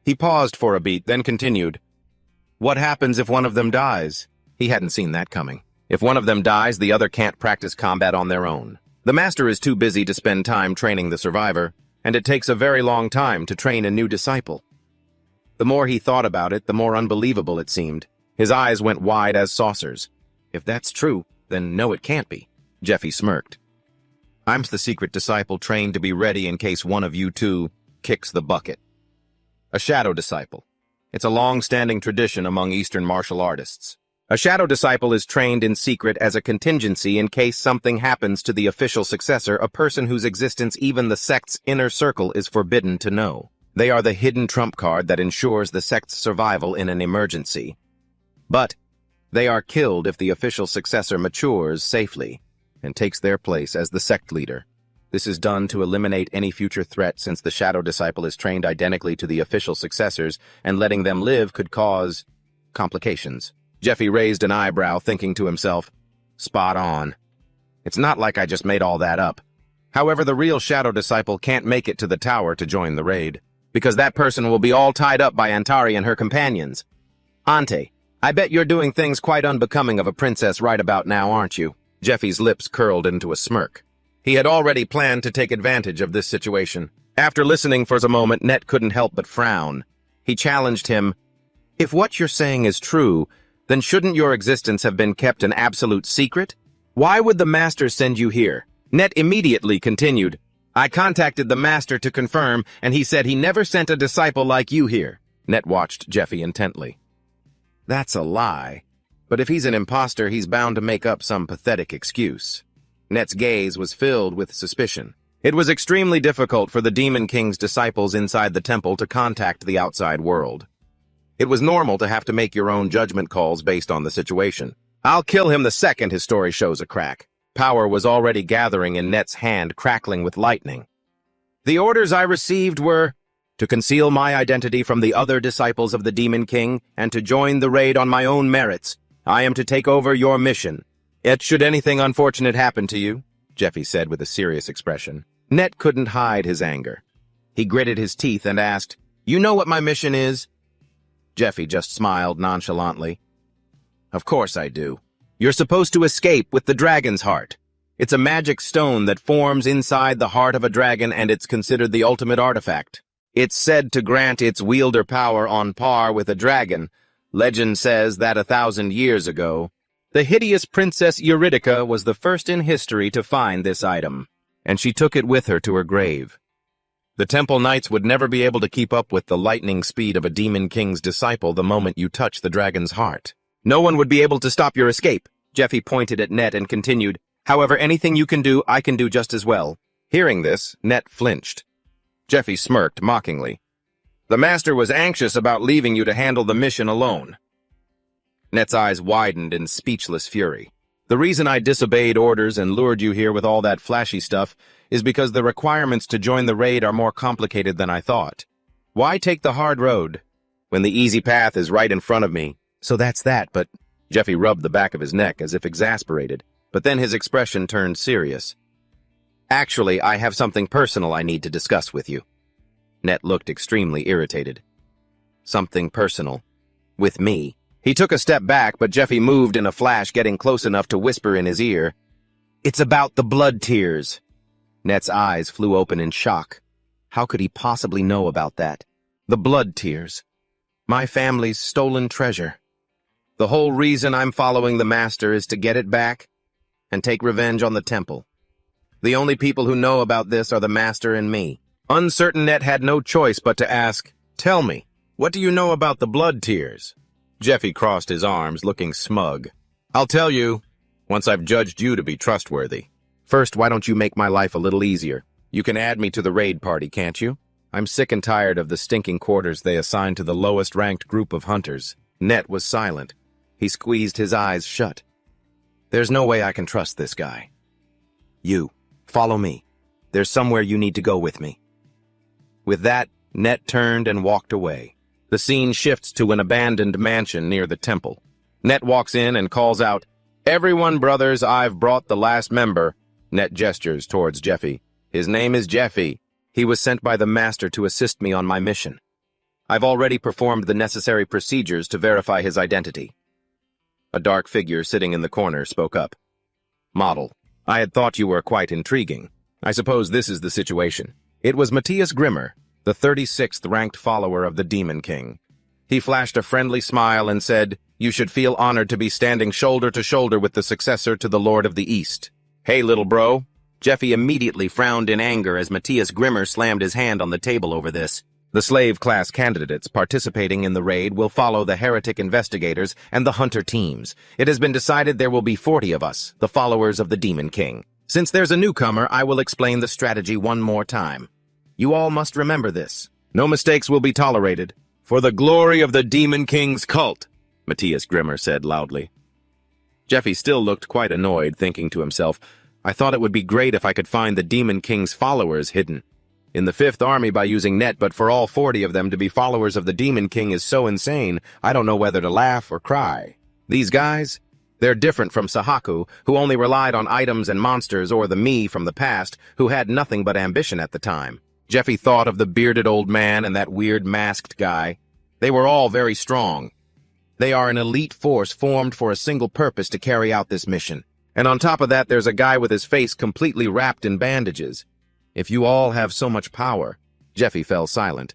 He paused for a beat, then continued. What happens if one of them dies? He hadn't seen that coming. If one of them dies, the other can't practice combat on their own. The master is too busy to spend time training the survivor, and it takes a very long time to train a new disciple. The more he thought about it, the more unbelievable it seemed. His eyes went wide as saucers. If that's true, then no, it can't be. Jeffy smirked. I'm the secret disciple trained to be ready in case one of you 2 kicks the bucket. A shadow disciple. It's a long-standing tradition among Eastern martial artists. A shadow disciple is trained in secret as a contingency in case something happens to the official successor, a person whose existence even the sect's inner circle is forbidden to know. They are the hidden trump card that ensures the sect's survival in an emergency. But they are killed if the official successor matures safely and takes their place as the sect leader. This is done to eliminate any future threat, since the shadow disciple is trained identically to the official successors, and letting them live could cause complications. Jeffy raised an eyebrow, thinking to himself, spot on. It's not like I just made all that up. However, the real shadow disciple can't make it to the tower to join the raid, because that person will be all tied up by Antari and her companions. Ante, I bet you're doing things quite unbecoming of a princess right about now, aren't you? Jeffy's lips curled into a smirk. He had already planned to take advantage of this situation. After listening for a moment, Net couldn't help but frown. He challenged him, if what you're saying is true, then shouldn't your existence have been kept an absolute secret? Why would the master send you here? Net immediately continued, I contacted the master to confirm, and he said he never sent a disciple like you here. Net watched Jeffy intently. That's a lie. But if he's an imposter, he's bound to make up some pathetic excuse. Net's gaze was filled with suspicion. It was extremely difficult for the Demon King's disciples inside the temple to contact the outside world. It was normal to have to make your own judgment calls based on the situation. I'll kill him the second his story shows a crack. Power was already gathering in Net's hand, crackling with lightning. The orders I received were to conceal my identity from the other disciples of the Demon King and to join the raid on my own merits. I am to take over your mission. Yet should anything unfortunate happen to you, Jeffy said with a serious expression. Net couldn't hide his anger. He gritted his teeth and asked, You know what my mission is? Jeffy just smiled nonchalantly. Of course I do. You're supposed to escape with the dragon's heart. It's a magic stone that forms inside the heart of a dragon, and it's considered the ultimate artifact. It's said to grant its wielder power on par with a dragon. Legend says that 1,000 years ago, the hideous Princess Eurydica was the first in history to find this item, and she took it with her to her grave. The Temple Knights would never be able to keep up with the lightning speed of a Demon King's disciple the moment you touch the dragon's heart. No one would be able to stop your escape. Jeffy pointed at Net and continued, However, anything you can do, I can do just as well. Hearing this, Net flinched. Jeffy smirked mockingly. The master was anxious about leaving you to handle the mission alone. Net's eyes widened in speechless fury. The reason I disobeyed orders and lured you here with all that flashy stuff is because the requirements to join the raid are more complicated than I thought. Why take the hard road when the easy path is right in front of me? So that's that, but Jeffy rubbed the back of his neck as if exasperated, but then his expression turned serious. Actually, I have something personal I need to discuss with you. Net looked extremely irritated. Something personal. With me. He took a step back, but Jeffy moved in a flash, getting close enough to whisper in his ear, It's about the blood tears. Net's eyes flew open in shock. How could he possibly know about that? The blood tears. My family's stolen treasure. The whole reason I'm following the master is to get it back and take revenge on the temple. The only people who know about this are the master and me. Uncertain, Net had no choice but to ask, Tell me, what do you know about the blood tears? Jeffy crossed his arms, looking smug. I'll tell you, once I've judged you to be trustworthy. First, why don't you make my life a little easier? You can add me to the raid party, can't you? I'm sick and tired of the stinking quarters they assign to the lowest-ranked group of hunters. Net was silent. He squeezed his eyes shut. There's no way I can trust this guy. You, follow me. There's somewhere you need to go with me. With that, Net turned and walked away. The scene shifts to an abandoned mansion near the temple. Net walks in and calls out, Everyone, brothers, I've brought the last member. Net gestures towards Jeffy. His name is Jeffy. He was sent by the master to assist me on my mission. I've already performed the necessary procedures to verify his identity. A dark figure sitting in the corner spoke up. Model, I had thought you were quite intriguing. I suppose this is the situation. It was Matthias Grimmer, the 36th ranked follower of the Demon King. He flashed a friendly smile and said, You should feel honored to be standing shoulder to shoulder with the successor to the Lord of the East. Hey, little bro. Jeffy immediately frowned in anger as Matthias Grimmer slammed his hand on the table over this. The slave class candidates participating in the raid will follow the heretic investigators and the hunter teams. It has been decided there will be 40 of us, the followers of the Demon King. Since there's a newcomer, I will explain the strategy one more time. You all must remember this. No mistakes will be tolerated. For the glory of the Demon King's cult, Matthias Grimmer said loudly. Jeffy still looked quite annoyed, thinking to himself, I thought it would be great if I could find the Demon King's followers hidden in the 5th Army by using net, but for all 40 of them to be followers of the Demon King is so insane, I don't know whether to laugh or cry. These guys, they're different from Sahaku, who only relied on items and monsters, or the me from the past, who had nothing but ambition at the time. Jeffy thought of the bearded old man and that weird masked guy. They were all very strong. They are an elite force formed for a single purpose to carry out this mission. And on top of that, there's a guy with his face completely wrapped in bandages. If you all have so much power, Jeffy fell silent.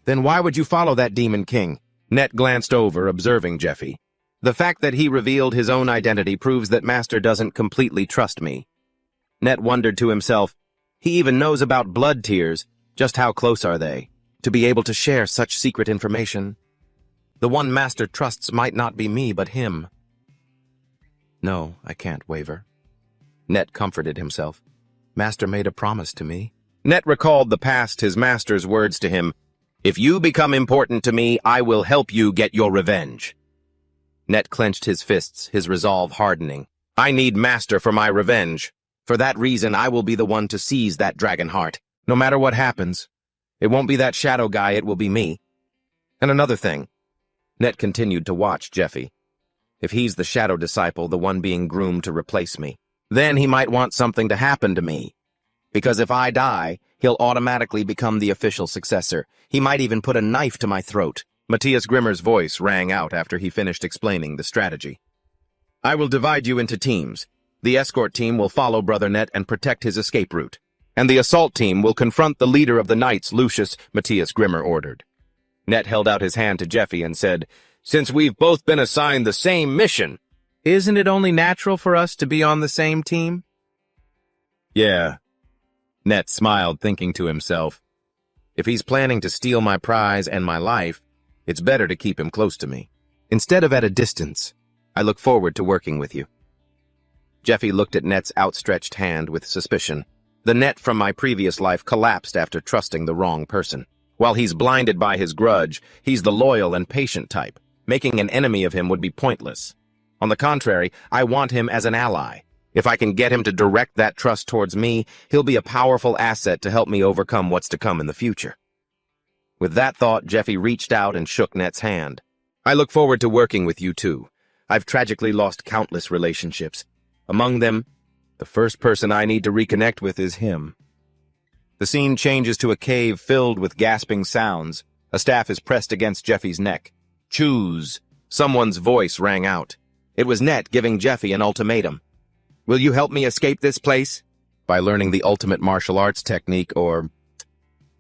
Then why would you follow that Demon King? Net glanced over, observing Jeffy. The fact that he revealed his own identity proves that Master doesn't completely trust me. Net wondered to himself, he even knows about blood tears. Just how close are they, to be able to share such secret information? The one Master trusts might not be me, but him. No, I can't waver. Net comforted himself. Master made a promise to me. Net recalled the past, his master's words to him. If you become important to me, I will help you get your revenge. Net clenched his fists, his resolve hardening. I need Master for my revenge. For that reason, I will be the one to seize that dragon heart. No matter what happens. It won't be that shadow guy, it will be me. And another thing. Net continued to watch Jeffy. If he's the shadow disciple, the one being groomed to replace me, then he might want something to happen to me. Because if I die, he'll automatically become the official successor. He might even put a knife to my throat. Matthias Grimmer's voice rang out after he finished explaining the strategy. I will divide you into teams. The escort team will follow Brother Net and protect his escape route. And the assault team will confront the leader of the knights, Lucius, Matthias Grimmer ordered. Net held out his hand to Jeffy and said, Since we've both been assigned the same mission, isn't it only natural for us to be on the same team? Yeah. Net smiled, thinking to himself, if he's planning to steal my prize and my life, it's better to keep him close to me. Instead of at a distance, I look forward to working with you. Jeffy looked at Net's outstretched hand with suspicion. The Net from my previous life collapsed after trusting the wrong person. While he's blinded by his grudge, he's the loyal and patient type. Making an enemy of him would be pointless. On the contrary, I want him as an ally. If I can get him to direct that trust towards me, he'll be a powerful asset to help me overcome what's to come in the future. With that thought, Jeffy reached out and shook Net's hand. I look forward to working with you too. I've tragically lost countless relationships. Among them, the first person I need to reconnect with is him. The scene changes to a cave filled with gasping sounds. A staff is pressed against Jeffy's neck. Choose. Someone's voice rang out. It was Net giving Jeffy an ultimatum. Will you help me escape this place? By learning the ultimate martial arts technique, or...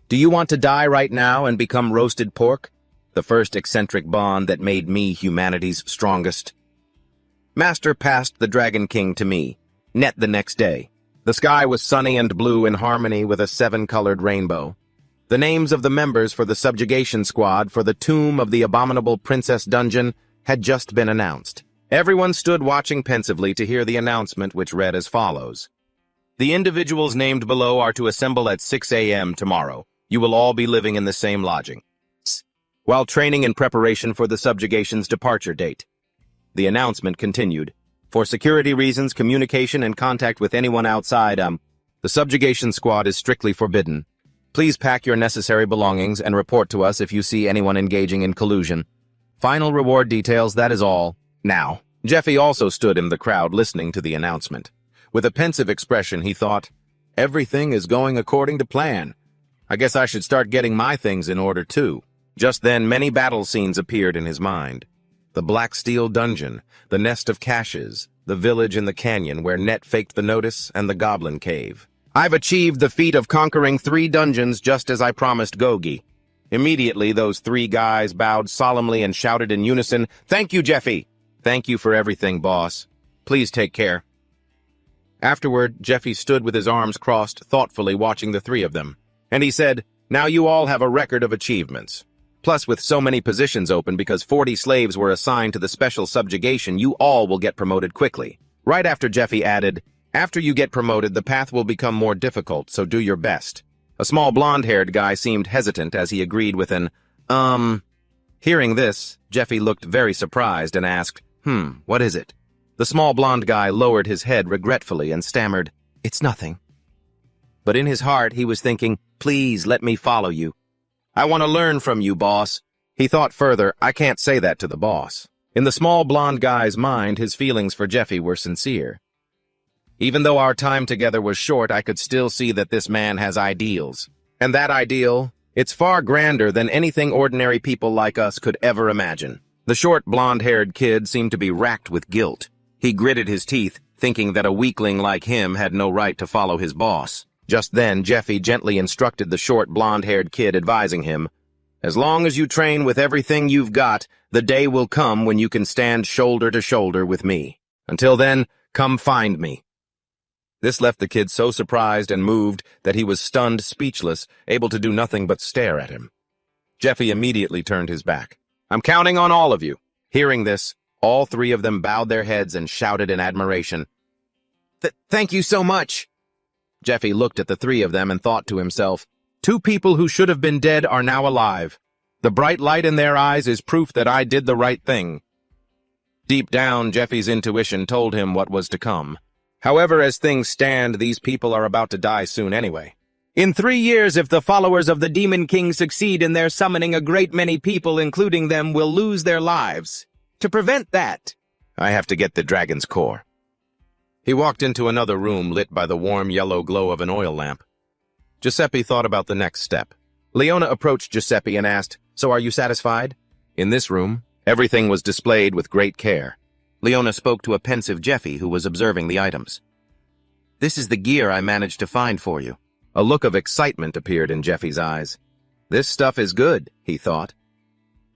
Do you want to die right now and become roasted pork? The first eccentric bond that made me humanity's strongest. Master passed the Dragon King to me, Net the next day. The sky was sunny and blue in harmony with a 7-colored rainbow. The names of the members for the subjugation squad for the Tomb of the Abominable Princess Dungeon had just been announced. Everyone stood watching pensively to hear the announcement, which read as follows. The individuals named below are to assemble at 6 a.m. tomorrow. You will all be living in the same lodging, while training in preparation for the subjugation's departure date. The announcement continued. For security reasons, communication and contact with anyone outside, the subjugation squad is strictly forbidden. Please pack your necessary belongings and report to us if you see anyone engaging in collusion. Final reward details, that is all. Now, Jeffy also stood in the crowd listening to the announcement. With a pensive expression, he thought, everything is going according to plan. I guess I should start getting my things in order too. Just then, many battle scenes appeared in his mind. The Black Steel Dungeon, the Nest of Caches, the village in the canyon where Net faked the notice, and the Goblin Cave. I've achieved the feat of conquering 3 dungeons just as I promised Gogi. Immediately, those 3 guys bowed solemnly and shouted in unison, Thank you, Jeffy! Thank you for everything, boss. Please take care. Afterward, Jeffy stood with his arms crossed, thoughtfully watching the 3 of them. And he said, Now you all have a record of achievements. Plus, with so many positions open because 40 slaves were assigned to the special subjugation, you all will get promoted quickly. Right after Jeffy added, after you get promoted, the path will become more difficult, so do your best. A small blonde-haired guy seemed hesitant as he agreed with an, Hearing this, Jeffy looked very surprised and asked, what is it? The small blonde guy lowered his head regretfully and stammered, it's nothing. But in his heart, he was thinking, please let me follow you. I want to learn from you, boss. He thought further, I can't say that to the boss. In the small blonde guy's mind, his feelings for Jeffy were sincere. Even though our time together was short, I could still see that this man has ideals. And that ideal, it's far grander than anything ordinary people like us could ever imagine. The short, blonde-haired kid seemed to be racked with guilt. He gritted his teeth, thinking that a weakling like him had no right to follow his boss. Just then, Jeffy gently instructed the short, blonde-haired kid, advising him, as long as you train with everything you've got, the day will come when you can stand shoulder to shoulder with me. Until then, come find me. This left the kid so surprised and moved that he was stunned, speechless, able to do nothing but stare at him. Jeffy immediately turned his back. I'm counting on all of you. Hearing this, all three of them bowed their heads and shouted in admiration. Thank you so much. Jeffy looked at the three of them and thought to himself, 2 people who should have been dead are now alive. The bright light in their eyes is proof that I did the right thing. Deep down, Jeffy's intuition told him what was to come. However, as things stand, these people are about to die soon anyway. In 3 years, if the followers of the Demon King succeed in their summoning, a great many people, including them, will lose their lives. To prevent that, I have to get the dragon's core. He walked into another room lit by the warm yellow glow of an oil lamp. Giuseppe thought about the next step. Leona approached Giuseppe and asked, so are you satisfied? In this room, everything was displayed with great care. Leona spoke to a pensive Jeffy who was observing the items. This is the gear I managed to find for you. A look of excitement appeared in Jeffy's eyes. This stuff is good, he thought.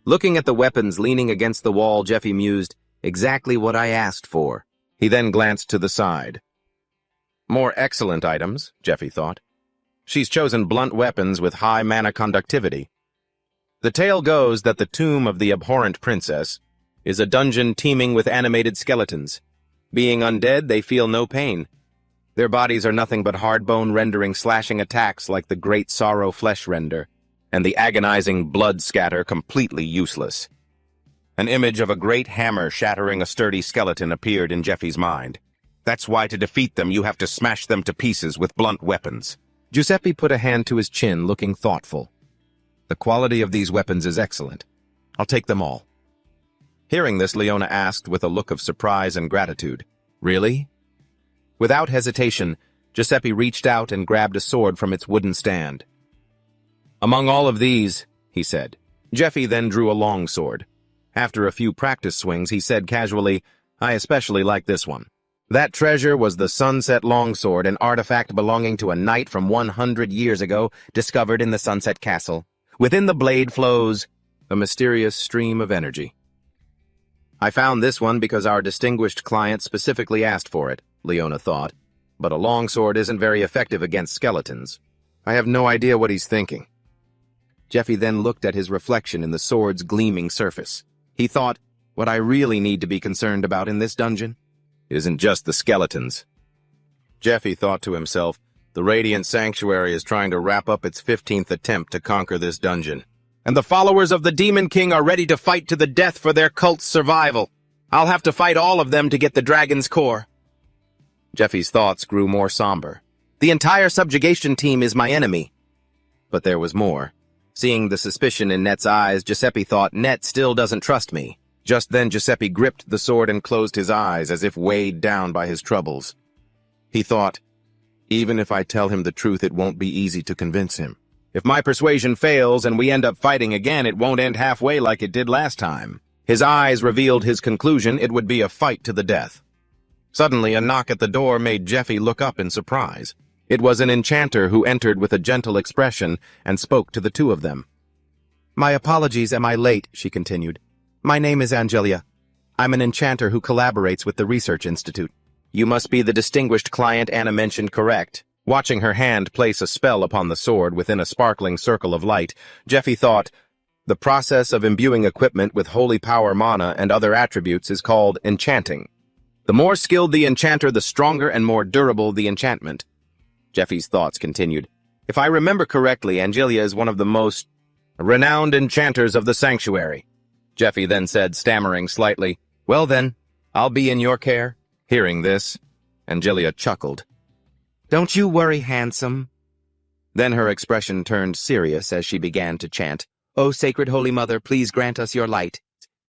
Looking at the weapons leaning against the wall, Jeffy mused, exactly what I asked for. He then glanced to the side. More excellent items, Jeffy thought. She's chosen blunt weapons with high mana conductivity. The tale goes that the tomb of the abhorrent princess is a dungeon teeming with animated skeletons. Being undead, they feel no pain. Their bodies are nothing but hard bone rendering slashing attacks like the Great Sorrow flesh render, and the agonizing blood scatter completely useless. An image of a great hammer shattering a sturdy skeleton appeared in Jeffy's mind. That's why to defeat them you have to smash them to pieces with blunt weapons. Giuseppe put a hand to his chin, looking thoughtful. The quality of these weapons is excellent. I'll take them all. Hearing this, Leona asked with a look of surprise and gratitude, really? Without hesitation, Giuseppe reached out and grabbed a sword from its wooden stand. Among all of these, he said. Jeffy then drew a long sword. After a few practice swings, he said casually, I especially like this one. That treasure was the Sunset Longsword, an artifact belonging to a knight from 100 years ago, discovered in the Sunset Castle. Within the blade flows a mysterious stream of energy. I found this one because our distinguished client specifically asked for it, Leona thought. But a longsword isn't very effective against skeletons. I have no idea what he's thinking. Jeffy then looked at his reflection in the sword's gleaming surface. He thought, what I really need to be concerned about in this dungeon isn't just the skeletons. Jeffy thought to himself, the Radiant Sanctuary is trying to wrap up its 15th attempt to conquer this dungeon. And the followers of the Demon King are ready to fight to the death for their cult's survival. I'll have to fight all of them to get the dragon's core. Jeffy's thoughts grew more somber. The entire subjugation team is my enemy. But there was more. Seeing the suspicion in Net's eyes, Giuseppe thought, Net still doesn't trust me. Just then Giuseppe gripped the sword and closed his eyes as if weighed down by his troubles. He thought, even if I tell him the truth, it won't be easy to convince him. If my persuasion fails and we end up fighting again, it won't end halfway like it did last time. His eyes revealed his conclusion, it would be a fight to the death. Suddenly, a knock at the door made Jeffy look up in surprise. It was an enchanter who entered with a gentle expression and spoke to the two of them. My apologies, am I late? She continued. My name is Angelia. I'm an enchanter who collaborates with the Research Institute. You must be the distinguished client Anna mentioned, correct? Watching her hand place a spell upon the sword within a sparkling circle of light, Jeffy thought, the process of imbuing equipment with holy power mana and other attributes is called enchanting. The more skilled the enchanter, the stronger and more durable the enchantment. Jeffy's thoughts continued. If I remember correctly, Angelia is one of the most renowned enchanters of the sanctuary. Jeffy then said, stammering slightly, Well then, I'll be in your care. Hearing this, Angelia chuckled. Don't you worry, handsome. Then her expression turned serious as she began to chant, O sacred holy mother, please grant us your light.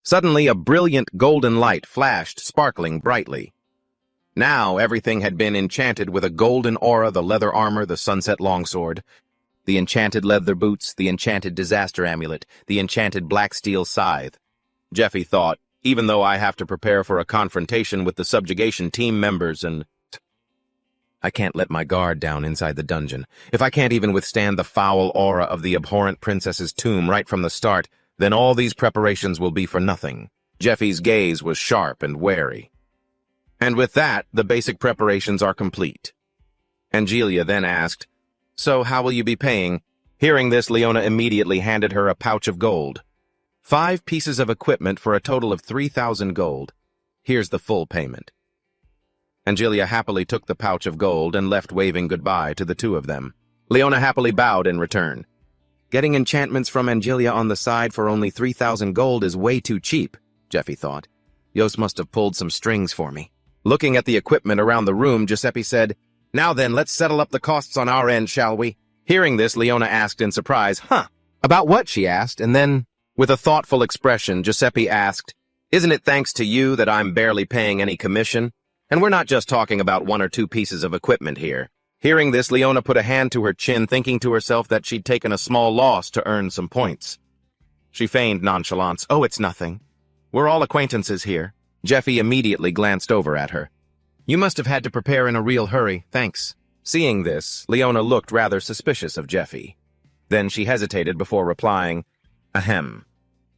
Suddenly a brilliant golden light flashed, sparkling brightly. Now everything had been enchanted with a golden aura, the leather armor, the sunset longsword, the enchanted leather boots, the enchanted disaster amulet, the enchanted black steel scythe. Jeffy thought, even though I have to prepare for a confrontation with the subjugation team members and I can't let my guard down inside the dungeon. If I can't even withstand the foul aura of the abhorrent princess's tomb right from the start, then all these preparations will be for nothing. Jeffy's gaze was sharp and wary. And with that, the basic preparations are complete. Angelia then asked, So how will you be paying? Hearing this, Leona immediately handed her a pouch of gold. 5 pieces of equipment for a total of 3,000 gold. Here's the full payment. Angelia happily took the pouch of gold and left waving goodbye to the two of them. Leona happily bowed in return. Getting enchantments from Angelia on the side for only 3,000 gold is way too cheap, Jeffy thought. Yos must have pulled some strings for me. Looking at the equipment around the room, Giuseppe said, Now then, let's settle up the costs on our end, shall we? Hearing this, Leona asked in surprise, About what, she asked, and then, with a thoughtful expression, Giuseppe asked, Isn't it thanks to you that I'm barely paying any commission? And we're not just talking about 1 or 2 pieces of equipment here. Hearing this, Leona put a hand to her chin, thinking to herself that she'd taken a small loss to earn some points. She feigned nonchalance. Oh, it's nothing. We're all acquaintances here. Jeffy immediately glanced over at her. You must have had to prepare in a real hurry, thanks. Seeing this, Leona looked rather suspicious of Jeffy. Then she hesitated before replying, Ahem.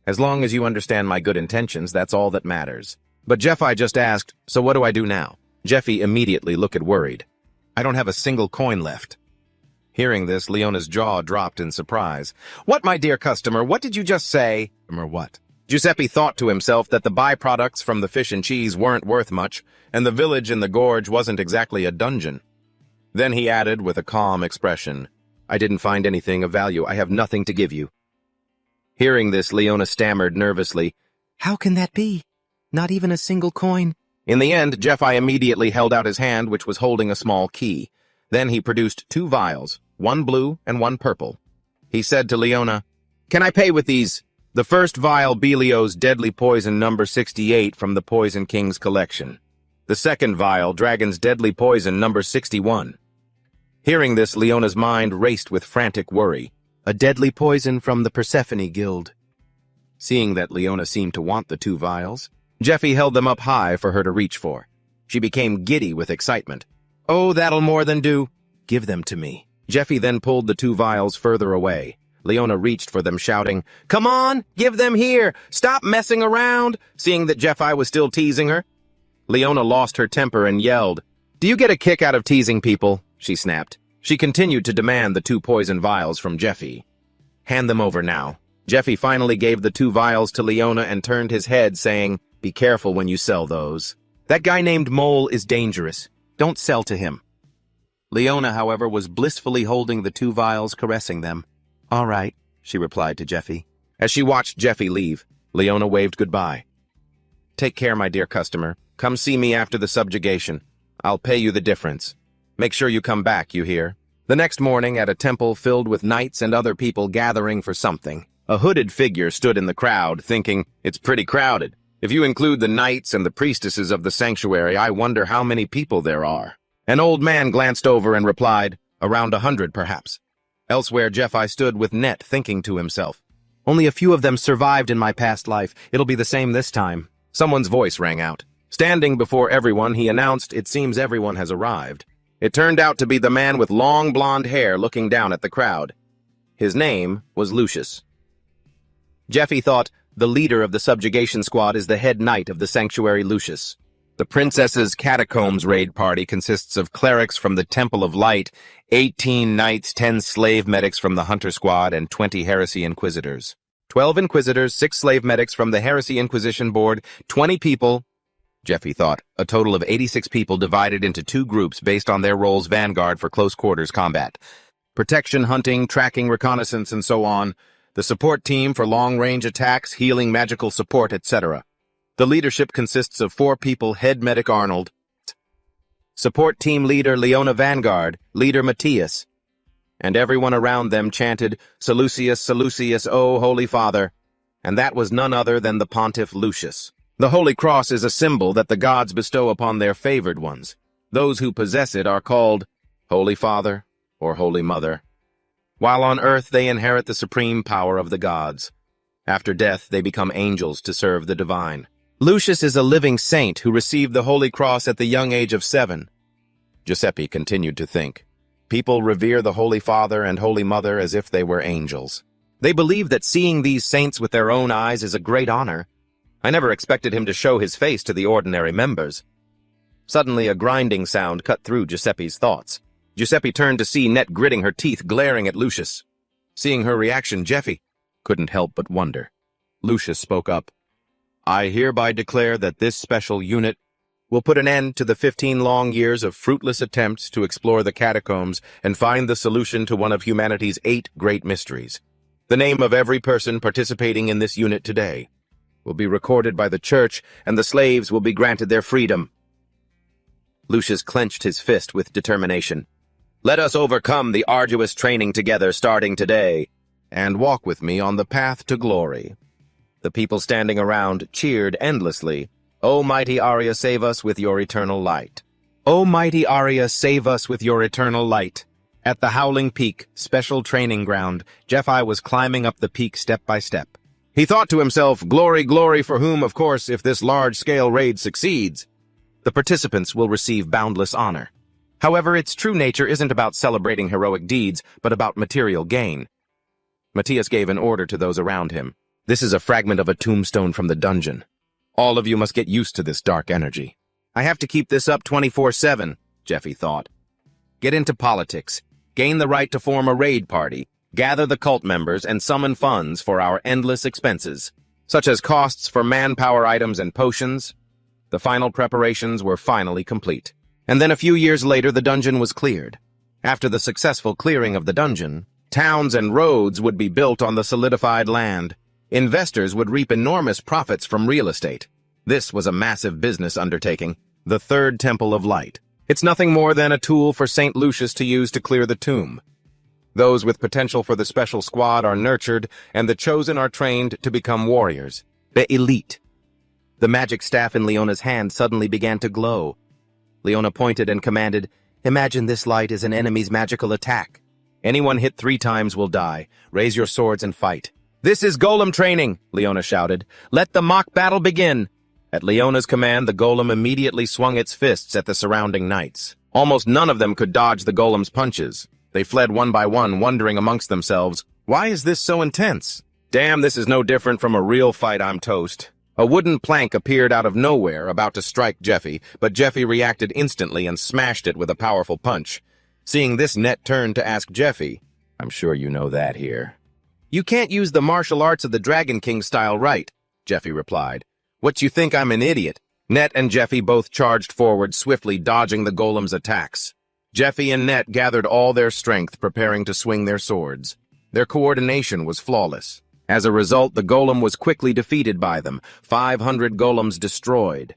As long as you understand my good intentions, that's all that matters. But Jeffy just asked, So what do I do now? Jeffy immediately looked worried. I don't have a single coin left. Hearing this, Leona's jaw dropped in surprise. What, my dear customer, what did you just say? Or what? Giuseppe thought to himself that the byproducts from the fish and cheese weren't worth much, and the village in the gorge wasn't exactly a dungeon. Then he added with a calm expression, I didn't find anything of value. I have nothing to give you. Hearing this, Leona stammered nervously, How can that be? Not even a single coin? In the end, Jeffy immediately held out his hand, which was holding a small key. Then he produced 2 vials, 1 blue and 1 purple. He said to Leona, Can I pay with these? The first vial, Belio's Deadly Poison number 68 from the Poison King's collection. The second vial, Dragon's Deadly Poison number 61. Hearing this, Leona's mind raced with frantic worry. A deadly poison from the Persephone Guild. Seeing that Leona seemed to want the 2 vials, Jeffy held them up high for her to reach for. She became giddy with excitement. Oh, that'll more than do. Give them to me. Jeffy then pulled the 2 vials further away. Leona reached for them, shouting, Come on, give them here. Stop messing around. Seeing that Jeffy was still teasing her, Leona lost her temper and yelled, Do you get a kick out of teasing people? She snapped. She continued to demand the 2 poison vials from Jeffy. Hand them over now. Jeffy finally gave the 2 vials to Leona and turned his head, saying, Be careful when you sell those. That guy named Mole is dangerous. Don't sell to him. Leona, however, was blissfully holding the 2 vials, caressing them. All right, she replied to Jeffy. As she watched Jeffy leave, Leona waved goodbye. Take care, my dear customer. Come see me after the subjugation. I'll pay you the difference. Make sure you come back, you hear? The next morning, at a temple filled with knights and other people gathering for something, a hooded figure stood in the crowd, thinking, It's pretty crowded. If you include the knights and the priestesses of the sanctuary, I wonder how many people there are. An old man glanced over and replied, Around 100, perhaps. Elsewhere, Jeffy stood with Net, thinking to himself, Only a few of them survived in my past life. It'll be the same this time. Someone's voice rang out. Standing before everyone, he announced, It seems everyone has arrived. It turned out to be the man with long blonde hair looking down at the crowd. His name was Lucius. Jeffy thought, The leader of the subjugation squad is the head knight of the sanctuary, Lucius. The princess's catacombs raid party consists of clerics from the Temple of Light, 18 knights, 10 slave medics from the Hunter Squad, and 20 heresy inquisitors. 12 inquisitors, 6 slave medics from the Heresy Inquisition Board, 20 people, Jeffy thought, a total of 86 people divided into 2 groups based on their roles: vanguard for close quarters combat, protection, hunting, tracking, reconnaissance, and so on, the support team for long-range attacks, healing, magical support, etc. The leadership consists of 4 people: head medic Arnold, support team leader Leona Vanguard, leader Matthias, and everyone around them chanted, Seleucus, Seleucus, O Holy Father, and that was none other than the Pontiff Lucius. The Holy Cross is a symbol that the gods bestow upon their favored ones. Those who possess it are called Holy Father or Holy Mother. While on earth, they inherit the supreme power of the gods. After death, they become angels to serve the divine. Lucius is a living saint who received the Holy Cross at the young age of 7. Giuseppe continued to think. People revere the Holy Father and Holy Mother as if they were angels. They believe that seeing these saints with their own eyes is a great honor. I never expected him to show his face to the ordinary members. Suddenly, a grinding sound cut through Giuseppe's thoughts. Giuseppe turned to see Net gritting her teeth, glaring at Lucius. Seeing her reaction, Jeffy couldn't help but wonder. Lucius spoke up. I hereby declare that this special unit will put an end to the 15 long years of fruitless attempts to explore the catacombs and find the solution to one of humanity's 8 great mysteries. The name of every person participating in this unit today will be recorded by the church, and the slaves will be granted their freedom. Lucius clenched his fist with determination. Let us overcome the arduous training together starting today, and walk with me on the path to glory. The people standing around cheered endlessly. O mighty Arya, save us with your eternal light. O mighty Arya, save us with your eternal light. At the Howling Peak, special training ground, Jeffy was climbing up the peak step by step. He thought to himself, glory, glory, for whom, of course, if this large-scale raid succeeds, the participants will receive boundless honor. However, its true nature isn't about celebrating heroic deeds, but about material gain. Matthias gave an order to those around him. This is a fragment of a tombstone from the dungeon. All of you must get used to this dark energy. I have to keep this up 24/7, Jeffy thought. Get into politics, gain the right to form a raid party, gather the cult members, and summon funds for our endless expenses, such as costs for manpower items and potions. The final preparations were finally complete. And then a few years later, the dungeon was cleared. After the successful clearing of the dungeon, towns and roads would be built on the solidified land. Investors would reap enormous profits from real estate. This was a massive business undertaking, the Third Temple of Light. It's nothing more than a tool for St. Lucius to use to clear the tomb. Those with potential for the special squad are nurtured, and the chosen are trained to become warriors. The elite. The magic staff in Leona's hand suddenly began to glow. Leona pointed and commanded, Imagine this light is an enemy's magical attack. Anyone hit 3 times will die. Raise your swords and fight. This is golem training, Leona shouted. Let the mock battle begin. At Leona's command, the golem immediately swung its fists at the surrounding knights. Almost none of them could dodge the golem's punches. They fled one by one, wondering amongst themselves, why is this so intense? Damn, this is no different from a real fight, I'm toast. A wooden plank appeared out of nowhere, about to strike Jeffy, but Jeffy reacted instantly and smashed it with a powerful punch. Seeing this, Net turned to ask Jeffy, I'm sure you know that here. You can't use the martial arts of the Dragon King style, right? Jeffy replied. What, you think I'm an idiot? Net and Jeffy both charged forward, swiftly dodging the golem's attacks. Jeffy and Net gathered all their strength, preparing to swing their swords. Their coordination was flawless. As a result, the golem was quickly defeated by them, 500 golems destroyed.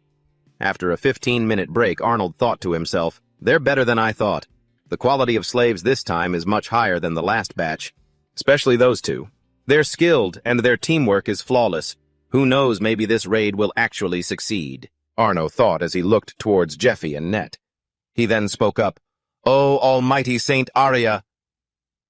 After a 15-minute break, Arnold thought to himself, they're better than I thought. The quality of slaves this time is much higher than the last batch, especially those 2. They're skilled, and their teamwork is flawless. Who knows, maybe this raid will actually succeed, Arno thought as he looked towards Jeffy and Net. He then spoke up, O almighty Saint Arya!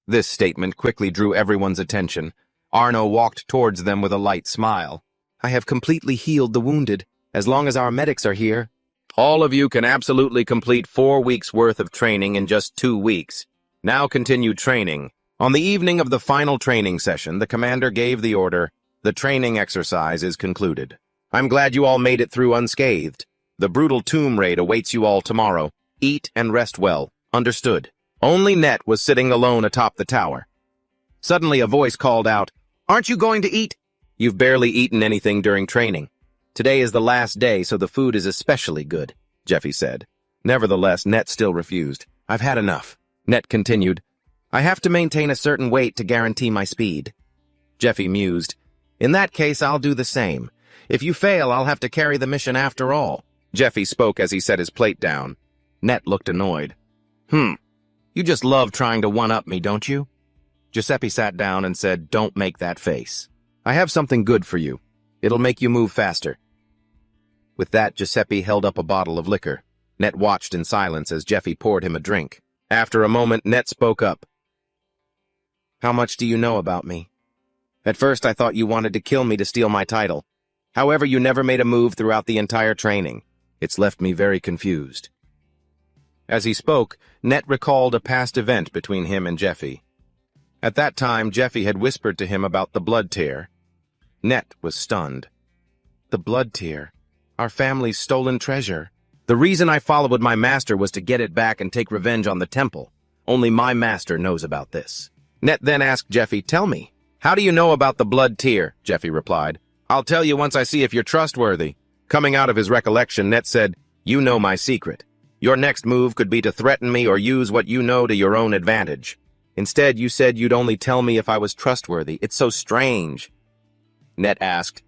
This statement quickly drew everyone's attention. Arno walked towards them with a light smile. I have completely healed the wounded, as long as our medics are here. All of you can absolutely complete 4 weeks' worth of training in just 2 weeks. Now continue training. On the evening of the final training session, the commander gave the order, the training exercise is concluded. I'm glad you all made it through unscathed. The brutal tomb raid awaits you all tomorrow. Eat and rest well. Understood. Only Net was sitting alone atop the tower. Suddenly a voice called out, "Aren't you going to eat?" "You've barely eaten anything during training. Today is the last day, so the food is especially good," Jeffy said. Nevertheless, Net still refused. "I've had enough." Net continued, "I have to maintain a certain weight to guarantee my speed." Jeffy mused, "In that case, I'll do the same. If you fail, I'll have to carry the mission after all." Jeffy spoke as he set his plate down. Net looked annoyed. You just love trying to one-up me, don't you?" Giuseppe sat down and said, "Don't make that face. I have something good for you. It'll make you move faster." With that, Giuseppe held up a bottle of liquor. Net watched in silence as Jeffy poured him a drink. After a moment, Net spoke up. "How much do you know about me? At first, I thought you wanted to kill me to steal my title. However, you never made a move throughout the entire training. It's left me very confused." As he spoke, Net recalled a past event between him and Jeffy. At that time, Jeffy had whispered to him about the blood tear. Net was stunned. "The blood tear? Our family's stolen treasure. The reason I followed my master was to get it back and take revenge on the temple. Only my master knows about this." Net then asked Jeffy, "Tell me, how do you know about the blood tear?" Jeffy replied, "I'll tell you once I see if you're trustworthy." Coming out of his recollection, Net said, "You know my secret. Your next move could be to threaten me or use what you know to your own advantage. Instead, you said you'd only tell me if I was trustworthy. It's so strange." Net asked,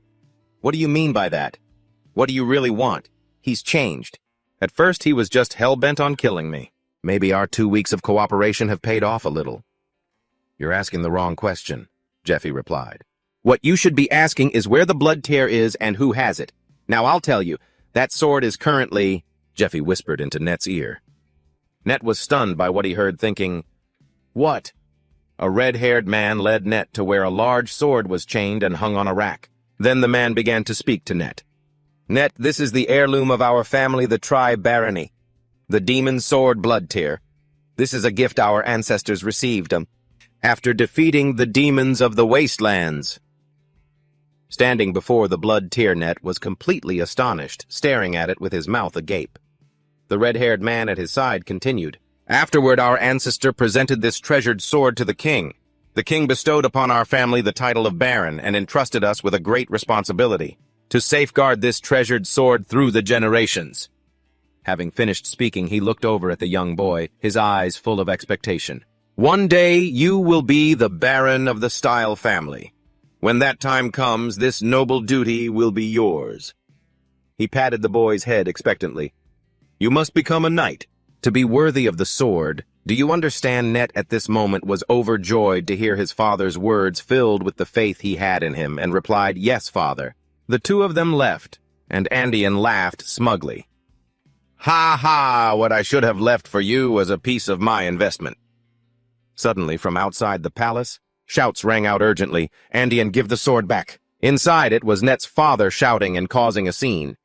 "What do you mean by that? What do you really want? He's changed. At first, he was just hell-bent on killing me. Maybe our 2 weeks of cooperation have paid off a little." "You're asking the wrong question," Jeffy replied. "What you should be asking is where the blood tear is and who has it. Now, I'll tell you, that sword is currently—" Jeffy whispered into Net's ear. Net was stunned by what he heard, thinking, "What?" A red-haired man led Net to where a large sword was chained and hung on a rack. Then the man began to speak to Net. "Net, this is the heirloom of our family, the tribe Barony. The demon sword blood tear. This is a gift our ancestors received after defeating the demons of the wastelands." Standing before the blood tear, Net was completely astonished, staring at it with his mouth agape. The red-haired man at his side continued, "Afterward, our ancestor presented this treasured sword to the king. The king bestowed upon our family the title of Baron and entrusted us with a great responsibility, to safeguard this treasured sword through the generations." Having finished speaking, he looked over at the young boy, his eyes full of expectation. "One day, you will be the Baron of the Style family. When that time comes, this noble duty will be yours." He patted the boy's head expectantly. "You must become a knight to be worthy of the sword." Do you understand? Net at this moment was overjoyed to hear his father's words, filled with the faith he had in him, and replied, "Yes, father." The two of them left, and Andean laughed smugly. "Ha ha, what I should have left for you was a piece of my investment." Suddenly, from outside the palace, shouts rang out urgently, "Andean, give the sword back." Inside it was Net's father shouting and causing a scene.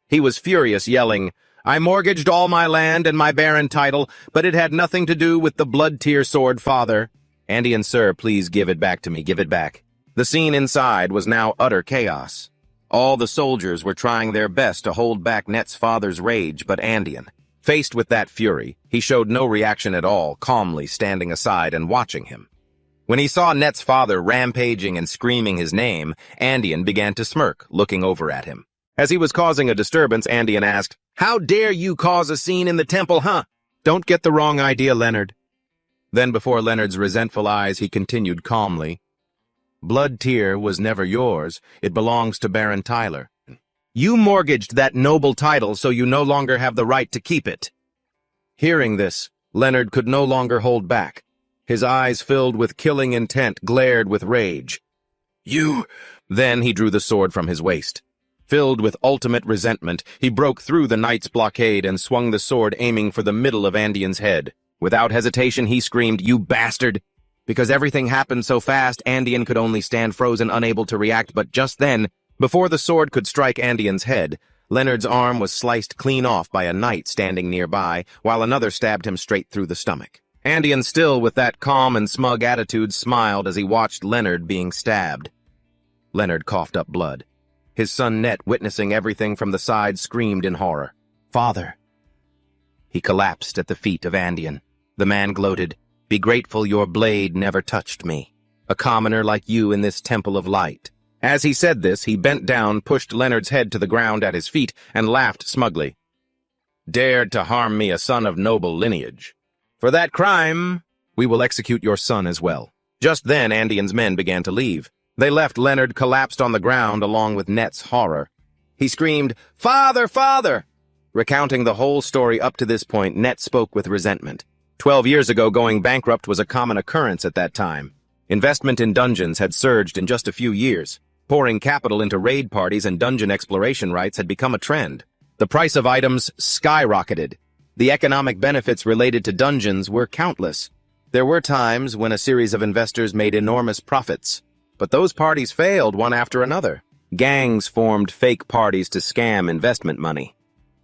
He was furious, yelling, "I mortgaged all my land and my baron title, but it had nothing to do with the blood tear sword, father." "Andean, sir, please give it back to me, give it back." The scene inside was now utter chaos. All the soldiers were trying their best to hold back Net's father's rage, but Andean, faced with that fury, he showed no reaction at all, calmly standing aside and watching him. When he saw Net's father rampaging and screaming his name, Andean began to smirk, looking over at him. As he was causing a disturbance, Andean asked, "How dare you cause a scene in the temple, huh?" "Don't get the wrong idea, Leonard." Then before Leonard's resentful eyes, he continued calmly, "Blood tear was never yours. It belongs to Baron Tyler. You mortgaged that noble title, so you no longer have the right to keep it." Hearing this, Leonard could no longer hold back. His eyes, filled with killing intent, glared with rage. "You—" Then he drew the sword from his waist. Filled with ultimate resentment, he broke through the knight's blockade and swung the sword, aiming for the middle of Andean's head. Without hesitation, he screamed, "You bastard!" Because everything happened so fast, Andean could only stand frozen, unable to react, but just then, before the sword could strike Andean's head, Leonard's arm was sliced clean off by a knight standing nearby, while another stabbed him straight through the stomach. Andean, still with that calm and smug attitude, smiled as he watched Leonard being stabbed. Leonard coughed up blood. His son Net, witnessing everything from the side, screamed in horror. Father. He collapsed at the feet of Andean. The man gloated, "Be grateful your blade never touched me, a commoner like you in this temple of light." As he said this, he bent down, pushed Leonard's head to the ground at his feet, and laughed smugly. "Dared to harm me, a son of noble lineage. For that crime, we will execute your son as well." Just then, Andean's men began to leave. They left Leonard collapsed on the ground along with Net's horror. He screamed, "Father, father!" Recounting the whole story up to this point, Net spoke with resentment. 12 years ago, going bankrupt was a common occurrence at that time. Investment in dungeons had surged in just a few years. Pouring capital into raid parties and dungeon exploration rights had become a trend. The price of items skyrocketed. The economic benefits related to dungeons were countless. There were times when a series of investors made enormous profits, but those parties failed one after another. Gangs formed fake parties to scam investment money.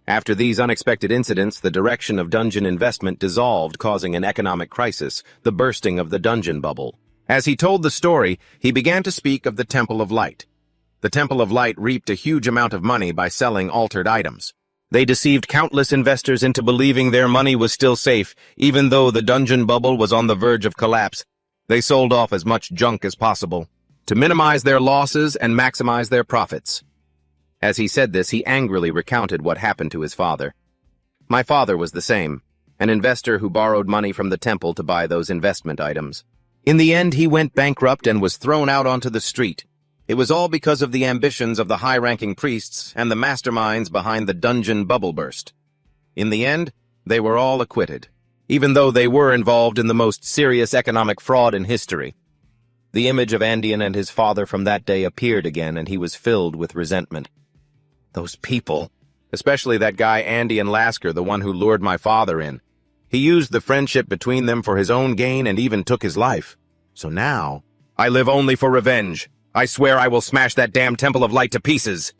After these unexpected incidents, the direction of dungeon investment dissolved, causing an economic crisis, the bursting of the dungeon bubble. As he told the story, he began to speak of the Temple of Light. The Temple of Light reaped a huge amount of money by selling altered items. They deceived countless investors into believing their money was still safe, even though the dungeon bubble was on the verge of collapse. They sold off as much junk as possible to minimize their losses and maximize their profits. As he said this, he angrily recounted what happened to his father. "My father was the same, an investor who borrowed money from the temple to buy those investment items. In the end, he went bankrupt and was thrown out onto the street. It was all because of the ambitions of the high-ranking priests and the masterminds behind the dungeon bubble burst. In the end, they were all acquitted, even though they were involved in the most serious economic fraud in history." The image of Andean and his father from that day appeared again, and he was filled with resentment. Those people, especially that guy Andean Lasker, the one who lured my father in. He used the friendship between them for his own gain and even took his life. So now, I live only for revenge. I swear I will smash that damn Temple of Light to pieces.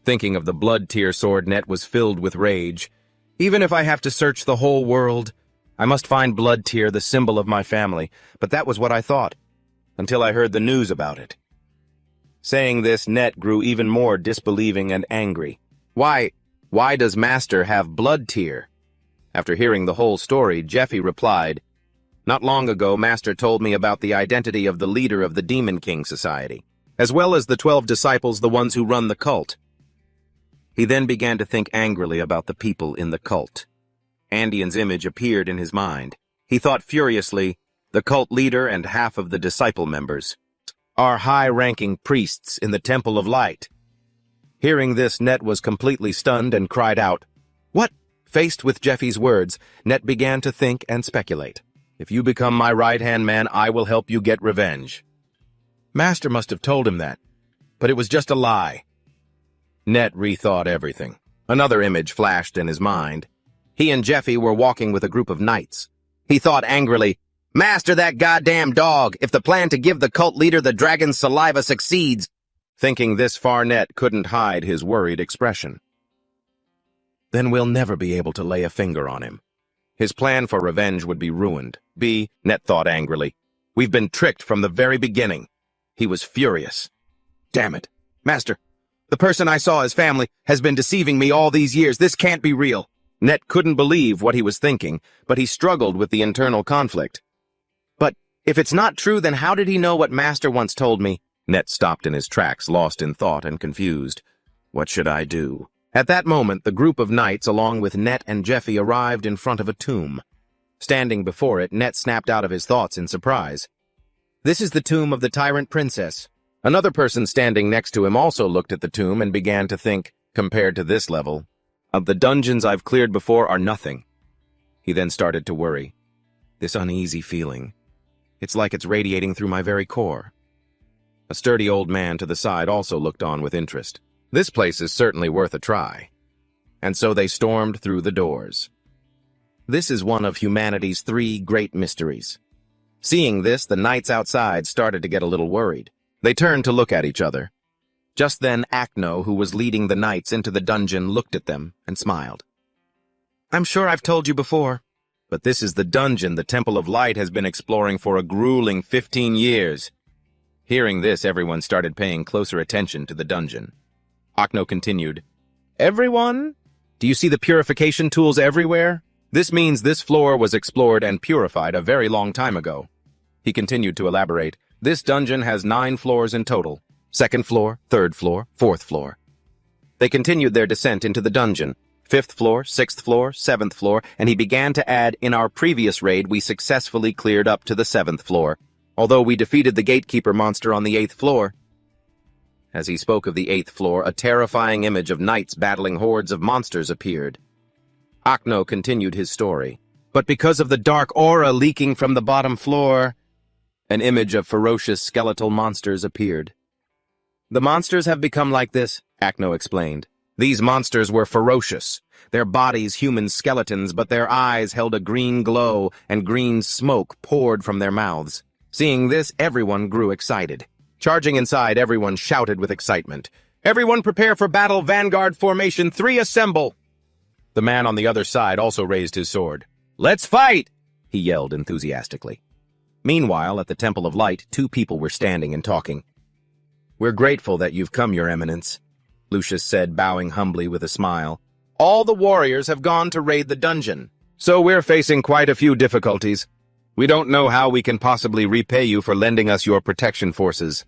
Thinking of the blood tear sword, Net was filled with rage. Even if I have to search the whole world, I must find blood tear, the symbol of my family. But that was what I thought, until I heard the news about it. Saying this, Net grew even more disbelieving and angry. Why does Master have blood tear? After hearing the whole story, Jeffy replied, "Not long ago, Master told me about the identity of the leader of the Demon King Society, as well as the 12 disciples, the ones who run the cult." He then began to think angrily about the people in the cult. Andean's image appeared in his mind. He thought furiously, the cult leader and half of the disciple members are high-ranking priests in the Temple of Light. Hearing this, Net was completely stunned and cried out, "What?" Faced with Jeffy's words, Net began to think and speculate. "If you become my right-hand man, I will help you get revenge." Master must have told him that, but it was just a lie. Net rethought everything. Another image flashed in his mind. He and Jeffy were walking with a group of knights. He thought angrily, "Master that goddamn dog, if the plan to give the cult leader the dragon's saliva succeeds." Thinking this far, Net couldn't hide his worried expression. Then we'll never be able to lay a finger on him. His plan for revenge would be ruined. Net thought angrily. We've been tricked from the very beginning. He was furious. "Damn it. Master, the person I saw as family has been deceiving me all these years. This can't be real." Net couldn't believe what he was thinking, but he struggled with the internal conflict. "But if it's not true, then how did he know what Master once told me?" Net stopped in his tracks, lost in thought and confused. What should I do? At that moment, the group of knights, along with Net and Jeffy, arrived in front of a tomb. Standing before it, Net snapped out of his thoughts in surprise. "This is the tomb of the tyrant princess." Another person standing next to him also looked at the tomb and began to think, compared to this level, of the dungeons I've cleared before are nothing. He then started to worry. This uneasy feeling. It's like it's radiating through my very core. A sturdy old man to the side also looked on with interest. This place is certainly worth a try. And so they stormed through the doors. This is one of humanity's 3 great mysteries. Seeing this, the knights outside started to get a little worried. They turned to look at each other. Just then, Acno, who was leading the knights into the dungeon, looked at them and smiled. "I'm sure I've told you before, but this is the dungeon the Temple of Light has been exploring for a grueling 15 years. Hearing this, everyone started paying closer attention to the dungeon. Acno continued, "Everyone, Do you see the purification tools everywhere? This means this floor was explored and purified a very long time ago. He continued to elaborate. This dungeon has 9 floors in total. 2nd floor, 3rd floor, 4th floor. They continued their descent into the dungeon. 5th floor, 6th floor, 7th floor, and he began to add, in our previous raid, we successfully cleared up to the 7th floor, although we defeated the gatekeeper monster on the 8th floor. As he spoke of the 8th floor, a terrifying image of knights battling hordes of monsters appeared. Akno continued his story. But because of the dark aura leaking from the bottom floor, an image of ferocious skeletal monsters appeared. The monsters have become like this, Akno explained. These monsters were ferocious, their bodies human skeletons, but their eyes held a green glow and green smoke poured from their mouths. Seeing this, everyone grew excited. Charging inside, everyone shouted with excitement. Everyone prepare for battle, Vanguard Formation 3 assemble! The man on the other side also raised his sword. Let's fight! He yelled enthusiastically. Meanwhile, at the Temple of Light, 2 people were standing and talking. We're grateful that you've come, Your Eminence, Lucius said, bowing humbly with a smile. All the warriors have gone to raid the dungeon, so we're facing quite a few difficulties. We don't know how we can possibly repay you for lending us your protection forces.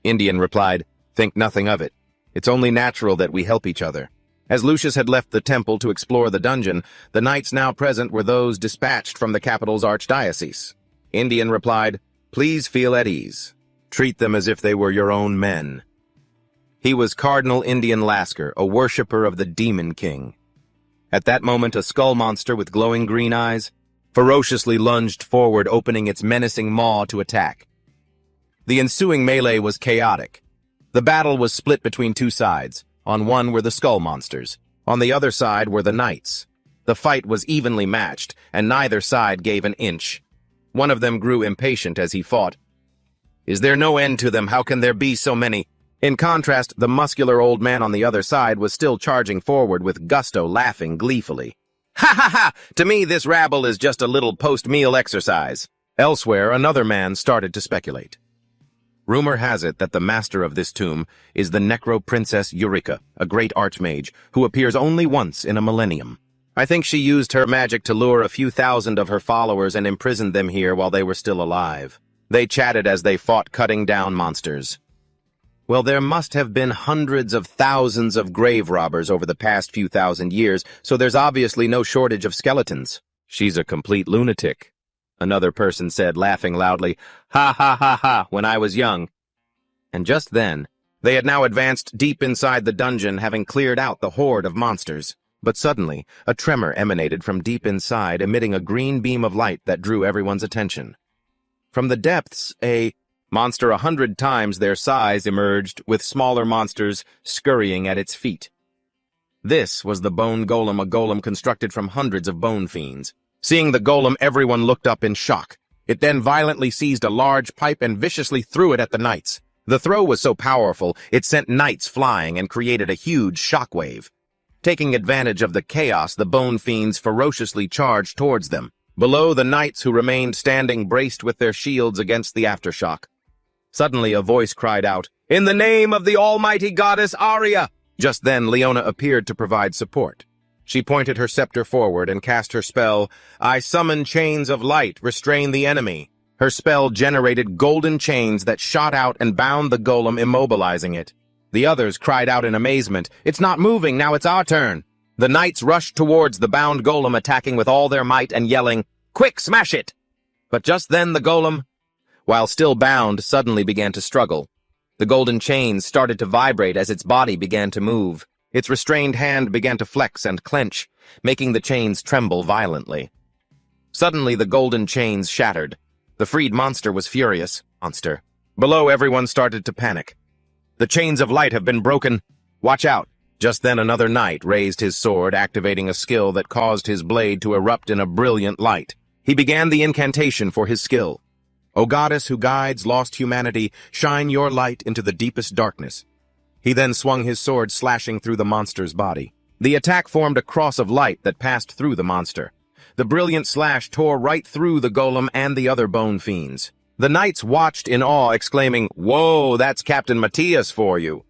Indian replied, Think nothing of it. It's only natural that we help each other. As Lucius had left the temple to explore the dungeon, the knights now present were those dispatched from the capital's archdiocese. Indian replied, Please feel at ease. Treat them as if they were your own men. He was Cardinal Indian Lasker, a worshipper of the Demon King. At that moment, a skull monster with glowing green eyes ferociously lunged forward, opening its menacing maw to attack. The ensuing melee was chaotic. The battle was split between 2 sides. On one were the skull monsters. On the other side were the knights. The fight was evenly matched, and neither side gave an inch. One of them grew impatient as he fought. Is there no end to them? How can there be so many? In contrast, the muscular old man on the other side was still charging forward with gusto, laughing gleefully. Ha ha ha! To me, this rabble is just a little post-meal exercise. Elsewhere, another man started to speculate. Rumor has it that the master of this tomb is the Necro-Princess Eureka, a great archmage, who appears only once in a millennium. I think she used her magic to lure a few thousand of her followers and imprisoned them here while they were still alive. They chatted as they fought, cutting down monsters. Well, there must have been hundreds of thousands of grave robbers over the past few thousand years, so there's obviously no shortage of skeletons. She's a complete lunatic, another person said, laughing loudly. Ha ha ha ha, when I was young. And just then, they had now advanced deep inside the dungeon, having cleared out the horde of monsters. But suddenly, a tremor emanated from deep inside, emitting a green beam of light that drew everyone's attention. From the depths, a monster 100 times their size emerged, with smaller monsters scurrying at its feet. This was the bone golem, a golem constructed from hundreds of bone fiends. Seeing the golem, everyone looked up in shock. It then violently seized a large pipe and viciously threw it at the knights. The throw was so powerful, it sent knights flying and created a huge shockwave. Taking advantage of the chaos, the bone fiends ferociously charged towards them. Below, the knights who remained standing braced with their shields against the aftershock. Suddenly, a voice cried out, In the name of the almighty goddess Arya! Just then, Leona appeared to provide support. She pointed her scepter forward and cast her spell, I summon chains of light, restrain the enemy. Her spell generated golden chains that shot out and bound the golem, immobilizing it. The others cried out in amazement, It's not moving, now it's our turn. The knights rushed towards the bound golem, attacking with all their might and yelling, Quick, smash it! But just then the golem, while still bound, suddenly began to struggle. The golden chains started to vibrate as its body began to move. Its restrained hand began to flex and clench, making the chains tremble violently. Suddenly the golden chains shattered. The freed monster was furious. Below, everyone started to panic. The chains of light have been broken. Watch out. Just then another knight raised his sword, activating a skill that caused his blade to erupt in a brilliant light. He began the incantation for his skill. O goddess who guides lost humanity, shine your light into the deepest darkness. He then swung his sword, slashing through the monster's body. The attack formed a cross of light that passed through the monster. The brilliant slash tore right through the golem and the other bone fiends. The knights watched in awe, exclaiming, Whoa, that's Captain Matthias for you.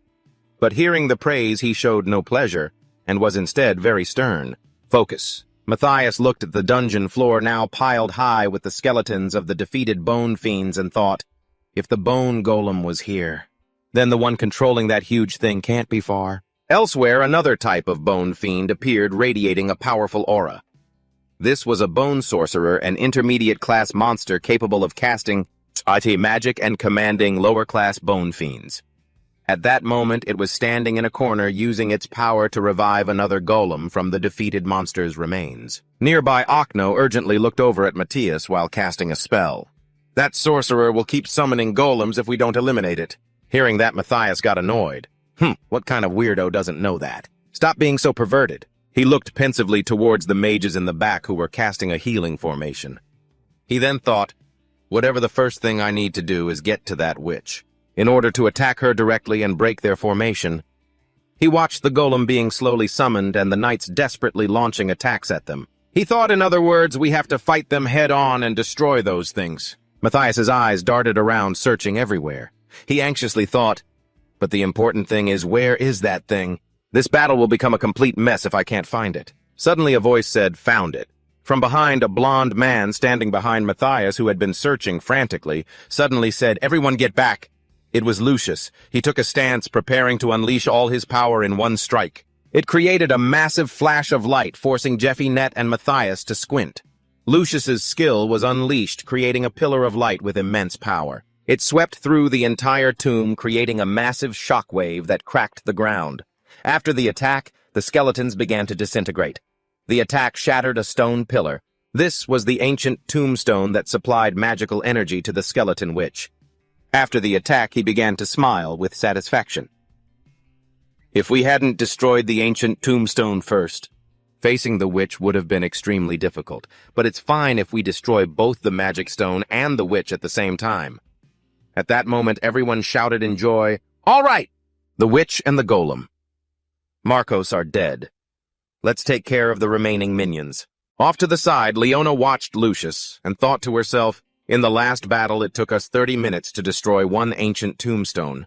But hearing the praise, he showed no pleasure, and was instead very stern. Focus. Matthias looked at the dungeon floor now piled high with the skeletons of the defeated bone fiends and thought, if the bone golem was here, then the one controlling that huge thing can't be far. Elsewhere, another type of bone fiend appeared radiating a powerful aura. This was a bone sorcerer, an intermediate-class monster capable of casting IT magic and commanding lower-class bone fiends. At that moment, it was standing in a corner using its power to revive another golem from the defeated monster's remains. Nearby, Okno urgently looked over at Matthias while casting a spell. That sorcerer will keep summoning golems if we don't eliminate it. Hearing that, Matthias got annoyed. What kind of weirdo doesn't know that? Stop being so perverted. He looked pensively towards the mages in the back who were casting a healing formation. He then thought, whatever the first thing I need to do is get to that witch, in order to attack her directly and break their formation. He watched the golem being slowly summoned and the knights desperately launching attacks at them. He thought, in other words, we have to fight them head-on and destroy those things. Matthias's eyes darted around, searching everywhere. He anxiously thought, but the important thing is, where is that thing? This battle will become a complete mess if I can't find it. Suddenly a voice said, found it. From behind, a blond man standing behind Matthias, who had been searching frantically, suddenly said, everyone get back. It was Lucius. He took a stance, preparing to unleash all his power in one strike. It created a massive flash of light, forcing Jeffy, Net, and Matthias to squint. Lucius's skill was unleashed, creating a pillar of light with immense power. It swept through the entire tomb, creating a massive shockwave that cracked the ground. After the attack, the skeletons began to disintegrate. The attack shattered a stone pillar. This was the ancient tombstone that supplied magical energy to the skeleton witch. After the attack, he began to smile with satisfaction. If we hadn't destroyed the ancient tombstone first, facing the witch would have been extremely difficult, but it's fine if we destroy both the magic stone and the witch at the same time. At that moment, everyone shouted in joy, all right! The witch and the golem. Marcos are dead. Let's take care of the remaining minions. Off to the side, Leona watched Lucius and thought to herself, in the last battle it took us 30 minutes to destroy one ancient tombstone.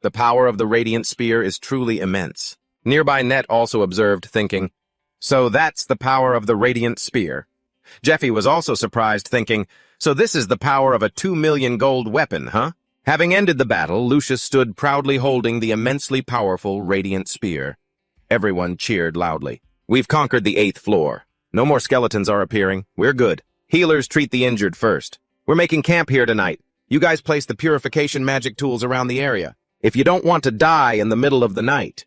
The power of the radiant spear is truly immense. Nearby Net also observed, thinking, so that's the power of the radiant spear. Jeffy was also surprised, thinking, so this is the power of a 2 million gold weapon, huh? Having ended the battle, Lucius stood proudly holding the immensely powerful radiant spear. Everyone cheered loudly. We've conquered the 8th floor. No more skeletons are appearing. We're good. Healers treat the injured first. We're making camp here tonight. You guys place the purification magic tools around the area. If you don't want to die in the middle of the night.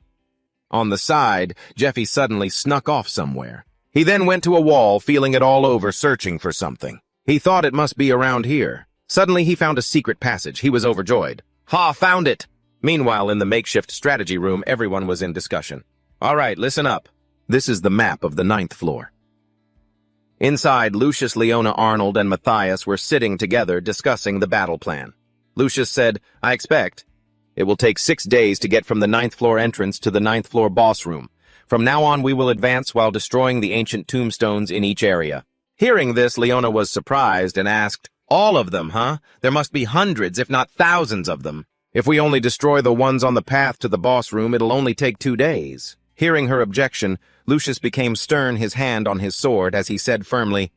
On the side, Jeffy suddenly snuck off somewhere. He then went to a wall, feeling it all over, searching for something. He thought it must be around here. Suddenly, he found a secret passage. He was overjoyed. Ha, found it! Meanwhile, in the makeshift strategy room, everyone was in discussion. All right, listen up. This is the map of the 9th floor. Inside, Lucius, Leona, Arnold, and Matthias were sitting together discussing the battle plan. Lucius said, I expect it will take 6 days to get from the 9th floor entrance to the 9th floor boss room. From now on, we will advance while destroying the ancient tombstones in each area. Hearing this, Leona was surprised and asked, all of them, huh? There must be hundreds, if not thousands of them. If we only destroy the ones on the path to the boss room, it'll only take 2 days. Hearing her objection, Lucius became stern, his hand on his sword, as he said firmly,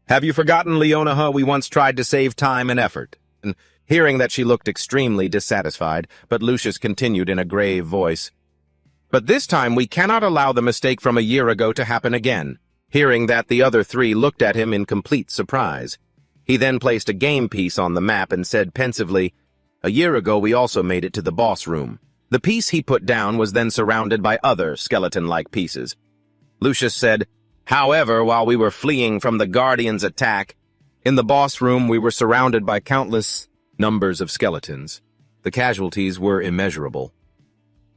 have you forgotten, Leona, huh? We once tried to save time and effort. And hearing that, she looked extremely dissatisfied, but Lucius continued in a grave voice, but this time we cannot allow the mistake from a year ago to happen again. Hearing that, the other 3 looked at him in complete surprise. He then placed a game piece on the map and said pensively, a year ago we also made it to the boss room. The piece he put down was then surrounded by other skeleton-like pieces. Lucius said, however, while we were fleeing from the Guardian's attack, in the boss room we were surrounded by countless numbers of skeletons. The casualties were immeasurable.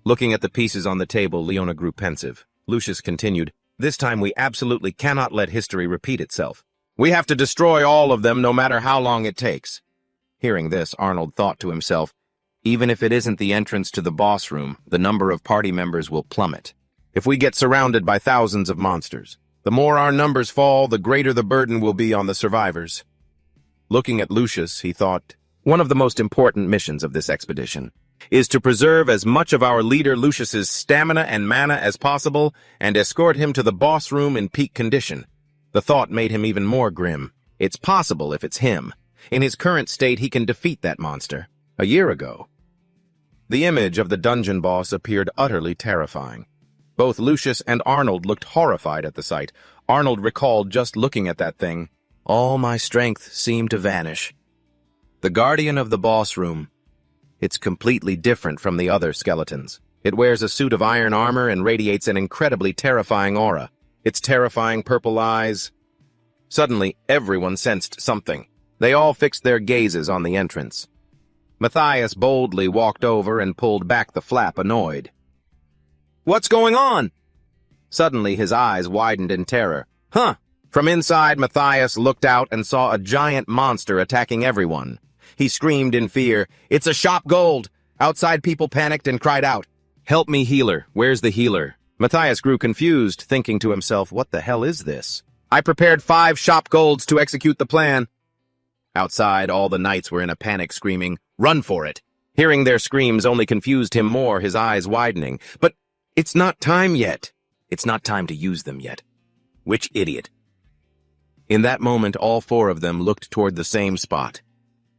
Looking at the pieces on the table, Leona grew pensive. Lucius continued, this time we absolutely cannot let history repeat itself. We have to destroy all of them no matter how long it takes. Hearing this, Arnold thought to himself, even if it isn't the entrance to the boss room, the number of party members will plummet. If we get surrounded by thousands of monsters, the more our numbers fall, the greater the burden will be on the survivors. Looking at Lucius, he thought, one of the most important missions of this expedition is to preserve as much of our leader Lucius's stamina and mana as possible and escort him to the boss room in peak condition. The thought made him even more grim. It's possible if it's him. In his current state, he can defeat that monster. A year ago. The image of the dungeon boss appeared utterly terrifying. Both Lucius and Arnold looked horrified at the sight. Arnold recalled just looking at that thing. All my strength seemed to vanish. The guardian of the boss room. It's completely different from the other skeletons. It wears a suit of iron armor and radiates an incredibly terrifying aura. Its terrifying purple eyes. Suddenly, everyone sensed something. They all fixed their gazes on the entrance. Matthias boldly walked over and pulled back the flap, annoyed. "What's going on?" Suddenly, his eyes widened in terror. Huh! From inside, Matthias looked out and saw a giant monster attacking everyone. He screamed in fear, "It's a shop gold!" Outside, people panicked and cried out, "Help me, healer! Where's the healer?" Matthias grew confused, thinking to himself, what the hell is this? "I prepared 5 shop golds to execute the plan." Outside, all the knights were in a panic, screaming, "Run for it!" Hearing their screams only confused him more, his eyes widening. But it's not time yet. It's not time to use them yet. Which idiot? In that moment, all 4 of them looked toward the same spot.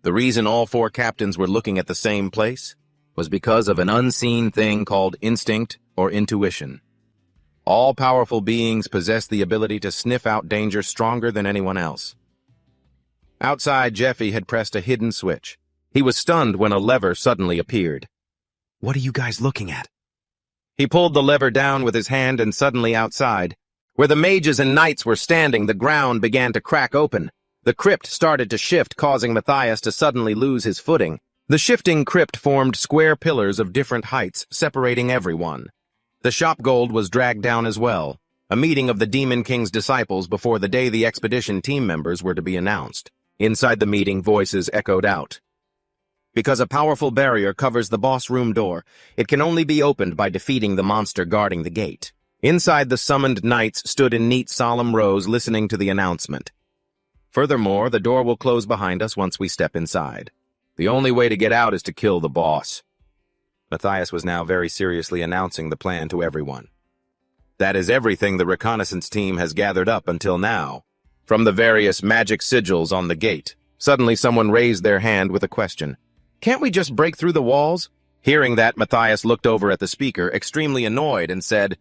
The reason all 4 captains were looking at the same place was because of an unseen thing called instinct or intuition. All-powerful beings possess the ability to sniff out danger stronger than anyone else. Outside, Jeffy had pressed a hidden switch. He was stunned when a lever suddenly appeared. "What are you guys looking at?" He pulled the lever down with his hand, and suddenly outside, where the mages and knights were standing, the ground began to crack open. The crypt started to shift, causing Matthias to suddenly lose his footing. The shifting crypt formed square pillars of different heights, separating everyone. The shop gold was dragged down as well, a meeting of the Demon King's disciples before the day the expedition team members were to be announced. Inside the meeting, voices echoed out. Because a powerful barrier covers the boss room door, it can only be opened by defeating the monster guarding the gate. Inside, the summoned knights stood in neat, solemn rows listening to the announcement. Furthermore, the door will close behind us once we step inside. The only way to get out is to kill the boss. Matthias was now very seriously announcing the plan to everyone. That is everything the reconnaissance team has gathered up until now. From the various magic sigils on the gate, suddenly someone raised their hand with a question. "Can't we just break through the walls?" Hearing that, Matthias looked over at the speaker, extremely annoyed, and said,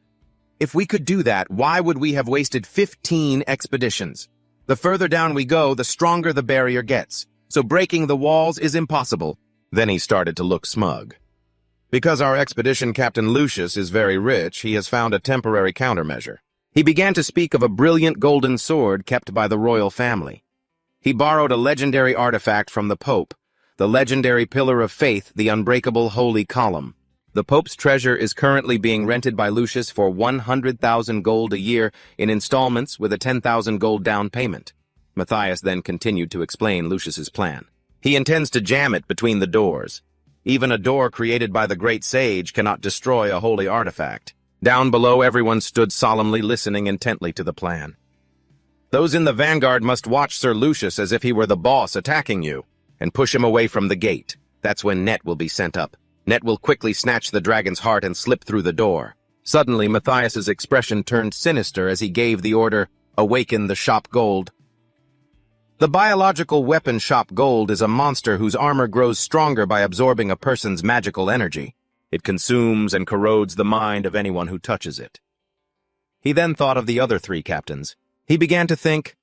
"If we could do that, why would we have wasted 15 expeditions? The further down we go, the stronger the barrier gets, so breaking the walls is impossible." Then he started to look smug. Because our expedition captain Lucius is very rich, he has found a temporary countermeasure. He began to speak of a brilliant golden sword kept by the royal family. He borrowed a legendary artifact from the Pope, the legendary Pillar of Faith, the unbreakable Holy Column. The Pope's treasure is currently being rented by Lucius for 100,000 gold a year in installments with a 10,000 gold down payment. Matthias then continued to explain Lucius's plan. He intends to jam it between the doors. Even a door created by the great sage cannot destroy a holy artifact. Down below, everyone stood solemnly listening intently to the plan. "Those in the vanguard must watch Sir Lucius as if he were the boss attacking you, and push him away from the gate. That's when Net will be sent up. Net will quickly snatch the dragon's heart and slip through the door." Suddenly, Matthias's expression turned sinister as he gave the order, "Awaken the shop gold." The biological weapon shop gold is a monster whose armor grows stronger by absorbing a person's magical energy. It consumes and corrodes the mind of anyone who touches it. He then thought of the other 3 captains. He began to think,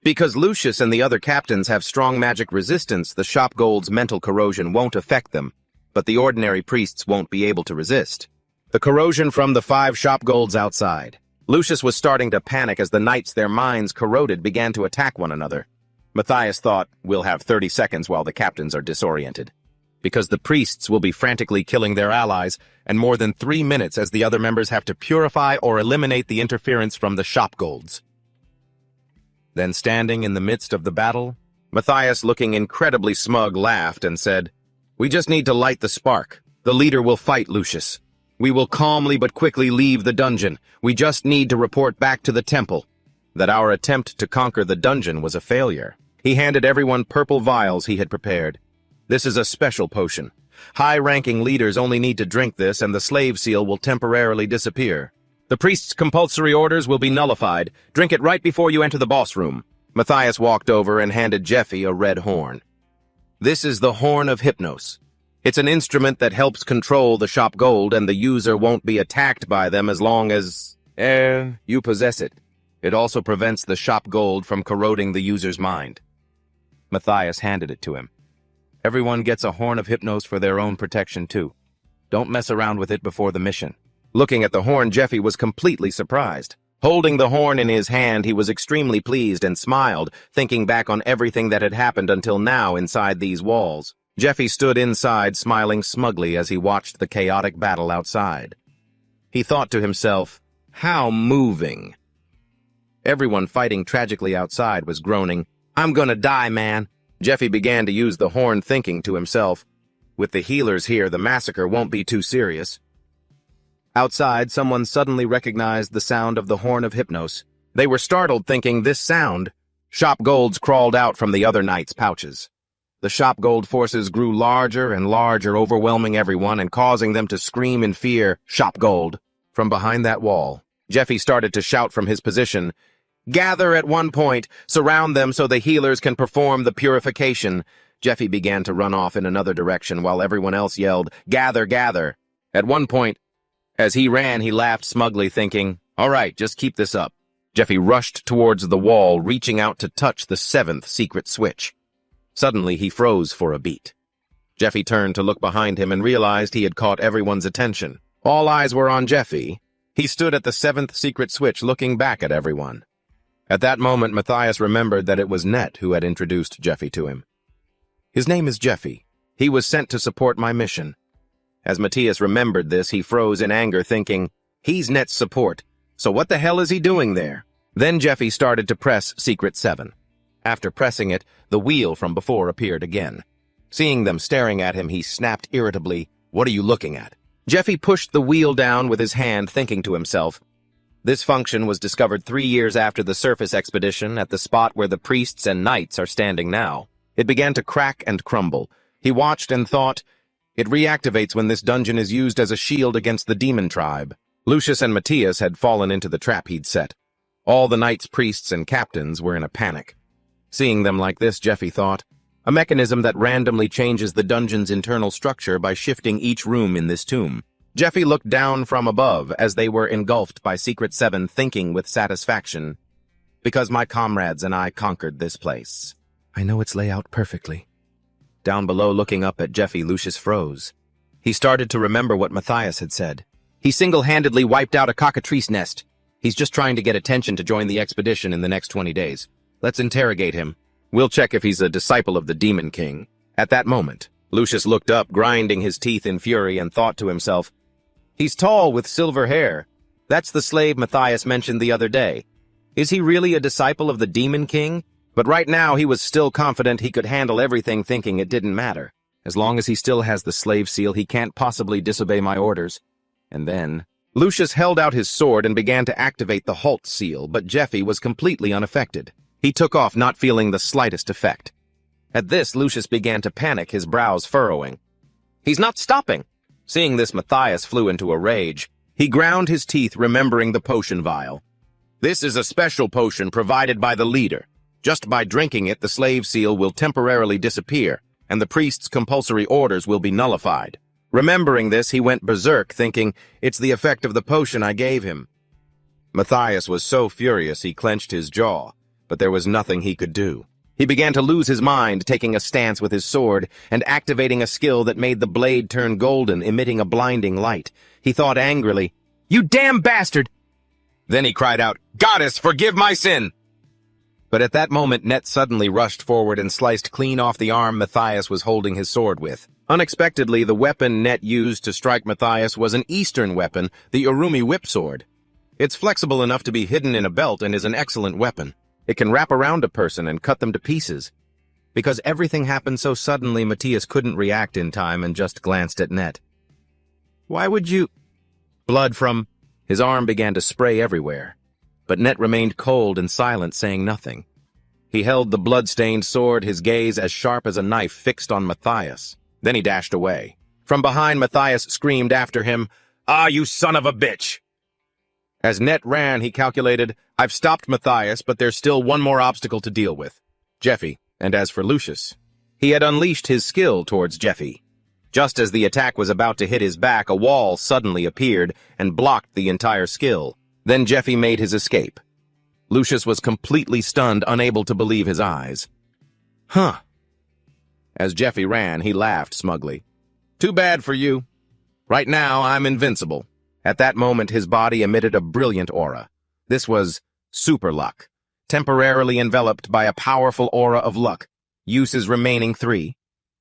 because Lucius and the other captains have strong magic resistance, the shop gold's mental corrosion won't affect them, but the ordinary priests won't be able to resist. The corrosion from the 5 shop golds outside. Lucius was starting to panic as the knights, their minds corroded, began to attack one another. Matthias thought, we'll have 30 seconds while the captains are disoriented. Because the priests will be frantically killing their allies, and more than 3 minutes as the other members have to purify or eliminate the interference from the shop golds. Then, standing in the midst of the battle, Matthias, looking incredibly smug, laughed and said, "We just need to light the spark. The leader will fight Lucius. We will calmly but quickly leave the dungeon. We just need to report back to the temple that our attempt to conquer the dungeon was a failure." He handed everyone purple vials he had prepared. "This is a special potion. High-ranking leaders only need to drink this and the slave seal will temporarily disappear. The priest's compulsory orders will be nullified. Drink it right before you enter the boss room. Matthias walked over and handed Jeffy a red horn. This is the Horn of Hypnos. It's an instrument that helps control the shop gold, and the user won't be attacked by them as long as you possess it. It also prevents the shop gold from corroding the user's mind. Matthias handed it to him. Everyone gets a Horn of Hypnos for their own protection too. Don't mess around with it before the mission. Looking at the horn, Jeffy was completely surprised. Holding the horn in his hand, he was extremely pleased and smiled, thinking back on everything that had happened until now inside these walls. Jeffy stood inside, smiling smugly as he watched the chaotic battle outside. He thought to himself, how moving. Everyone fighting tragically outside was groaning, I'm gonna die, man. Jeffy began to use the horn, thinking to himself, with the healers here, the massacre won't be too serious. Outside, someone suddenly recognized the sound of the Horn of Hypnos. They were startled, thinking this sound. Shop golds crawled out from the other knights' pouches. The shop gold forces grew larger and larger, overwhelming everyone and causing them to scream in fear, shop gold. From behind that wall, Jeffy started to shout from his position, gather at one point, surround them so the healers can perform the purification. Jeffy began to run off in another direction while everyone else yelled, gather, gather. At one point, as he ran, he laughed smugly, thinking, all right, just keep this up. Jeffy rushed towards the wall, reaching out to touch the 7th secret switch. Suddenly, he froze for a beat. Jeffy turned to look behind him and realized he had caught everyone's attention. All eyes were on Jeffy. He stood at the 7th secret switch, looking back at everyone. At that moment, Matthias remembered that it was Net who had introduced Jeffy to him. His name is Jeffy. He was sent to support my mission. As Matthias remembered this, he froze in anger, thinking, he's Net's support, so what the hell is he doing there? Then Jeffy started to press Secret 7. After pressing it, the wheel from before appeared again. Seeing them staring at him, he snapped irritably, what are you looking at? Jeffy pushed the wheel down with his hand, thinking to himself, this function was discovered 3 years after the surface expedition at the spot where the priests and knights are standing now. It began to crack and crumble. He watched and thought, it reactivates when this dungeon is used as a shield against the demon tribe. Lucius and Matthias had fallen into the trap he'd set. All the knights, priests, and captains were in a panic. Seeing them like this, Jeffy thought, a mechanism that randomly changes the dungeon's internal structure by shifting each room in this tomb. Jeffy looked down from above as they were engulfed by Secret 7, thinking with satisfaction, because my comrades and I conquered this place. I know its layout perfectly. Down below, looking up at Jeffy, Lucius froze. He started to remember what Matthias had said. He single-handedly wiped out a cockatrice nest. He's just trying to get attention to join the expedition in the next 20 days. Let's interrogate him. We'll check if he's a disciple of the Demon King. At that moment, Lucius looked up, grinding his teeth in fury, and thought to himself, he's tall with silver hair. That's the slave Matthias mentioned the other day. Is he really a disciple of the Demon King? But right now, he was still confident he could handle everything, thinking it didn't matter. As long as he still has the slave seal, he can't possibly disobey my orders. And then, Lucius held out his sword and began to activate the halt seal, but Jeffy was completely unaffected. He took off, not feeling the slightest effect. At this, Lucius began to panic, his brows furrowing. He's not stopping! Seeing this, Matthias flew into a rage. He ground his teeth, remembering the potion vial. This is a special potion provided by the leader. Just by drinking it, the slave seal will temporarily disappear, and the priest's compulsory orders will be nullified. Remembering this, he went berserk, thinking, it's the effect of the potion I gave him. Matthias was so furious he clenched his jaw, but there was nothing he could do. He began to lose his mind, taking a stance with his sword and activating a skill that made the blade turn golden, emitting a blinding light. He thought angrily, you damn bastard! Then he cried out, Goddess, forgive my sin! But at that moment, Net suddenly rushed forward and sliced clean off the arm Matthias was holding his sword with. Unexpectedly, the weapon Net used to strike Matthias was an Eastern weapon, the Urumi whip sword. It's flexible enough to be hidden in a belt and is an excellent weapon. It can wrap around a person and cut them to pieces. Because everything happened so suddenly, Matthias couldn't react in time and just glanced at Net. Why would you... Blood from... His arm began to spray everywhere. But Net remained cold and silent, saying nothing. He held the blood-stained sword, his gaze as sharp as a knife fixed on Matthias. Then he dashed away. From behind, Matthias screamed after him, "Ah, you son of a bitch!" As Net ran, he calculated, "I've stopped Matthias, but there's still one more obstacle to deal with. Jeffy." And as for Lucius, he had unleashed his skill towards Jeffy. Just as the attack was about to hit his back, a wall suddenly appeared and blocked the entire skill. Then Jeffy made his escape. Lucius was completely stunned, unable to believe his eyes. Huh. As Jeffy ran, he laughed smugly. "Too bad for you. Right now, I'm invincible." At that moment, his body emitted a brilliant aura. This was super luck, temporarily enveloped by a powerful aura of luck. Uses remaining 3.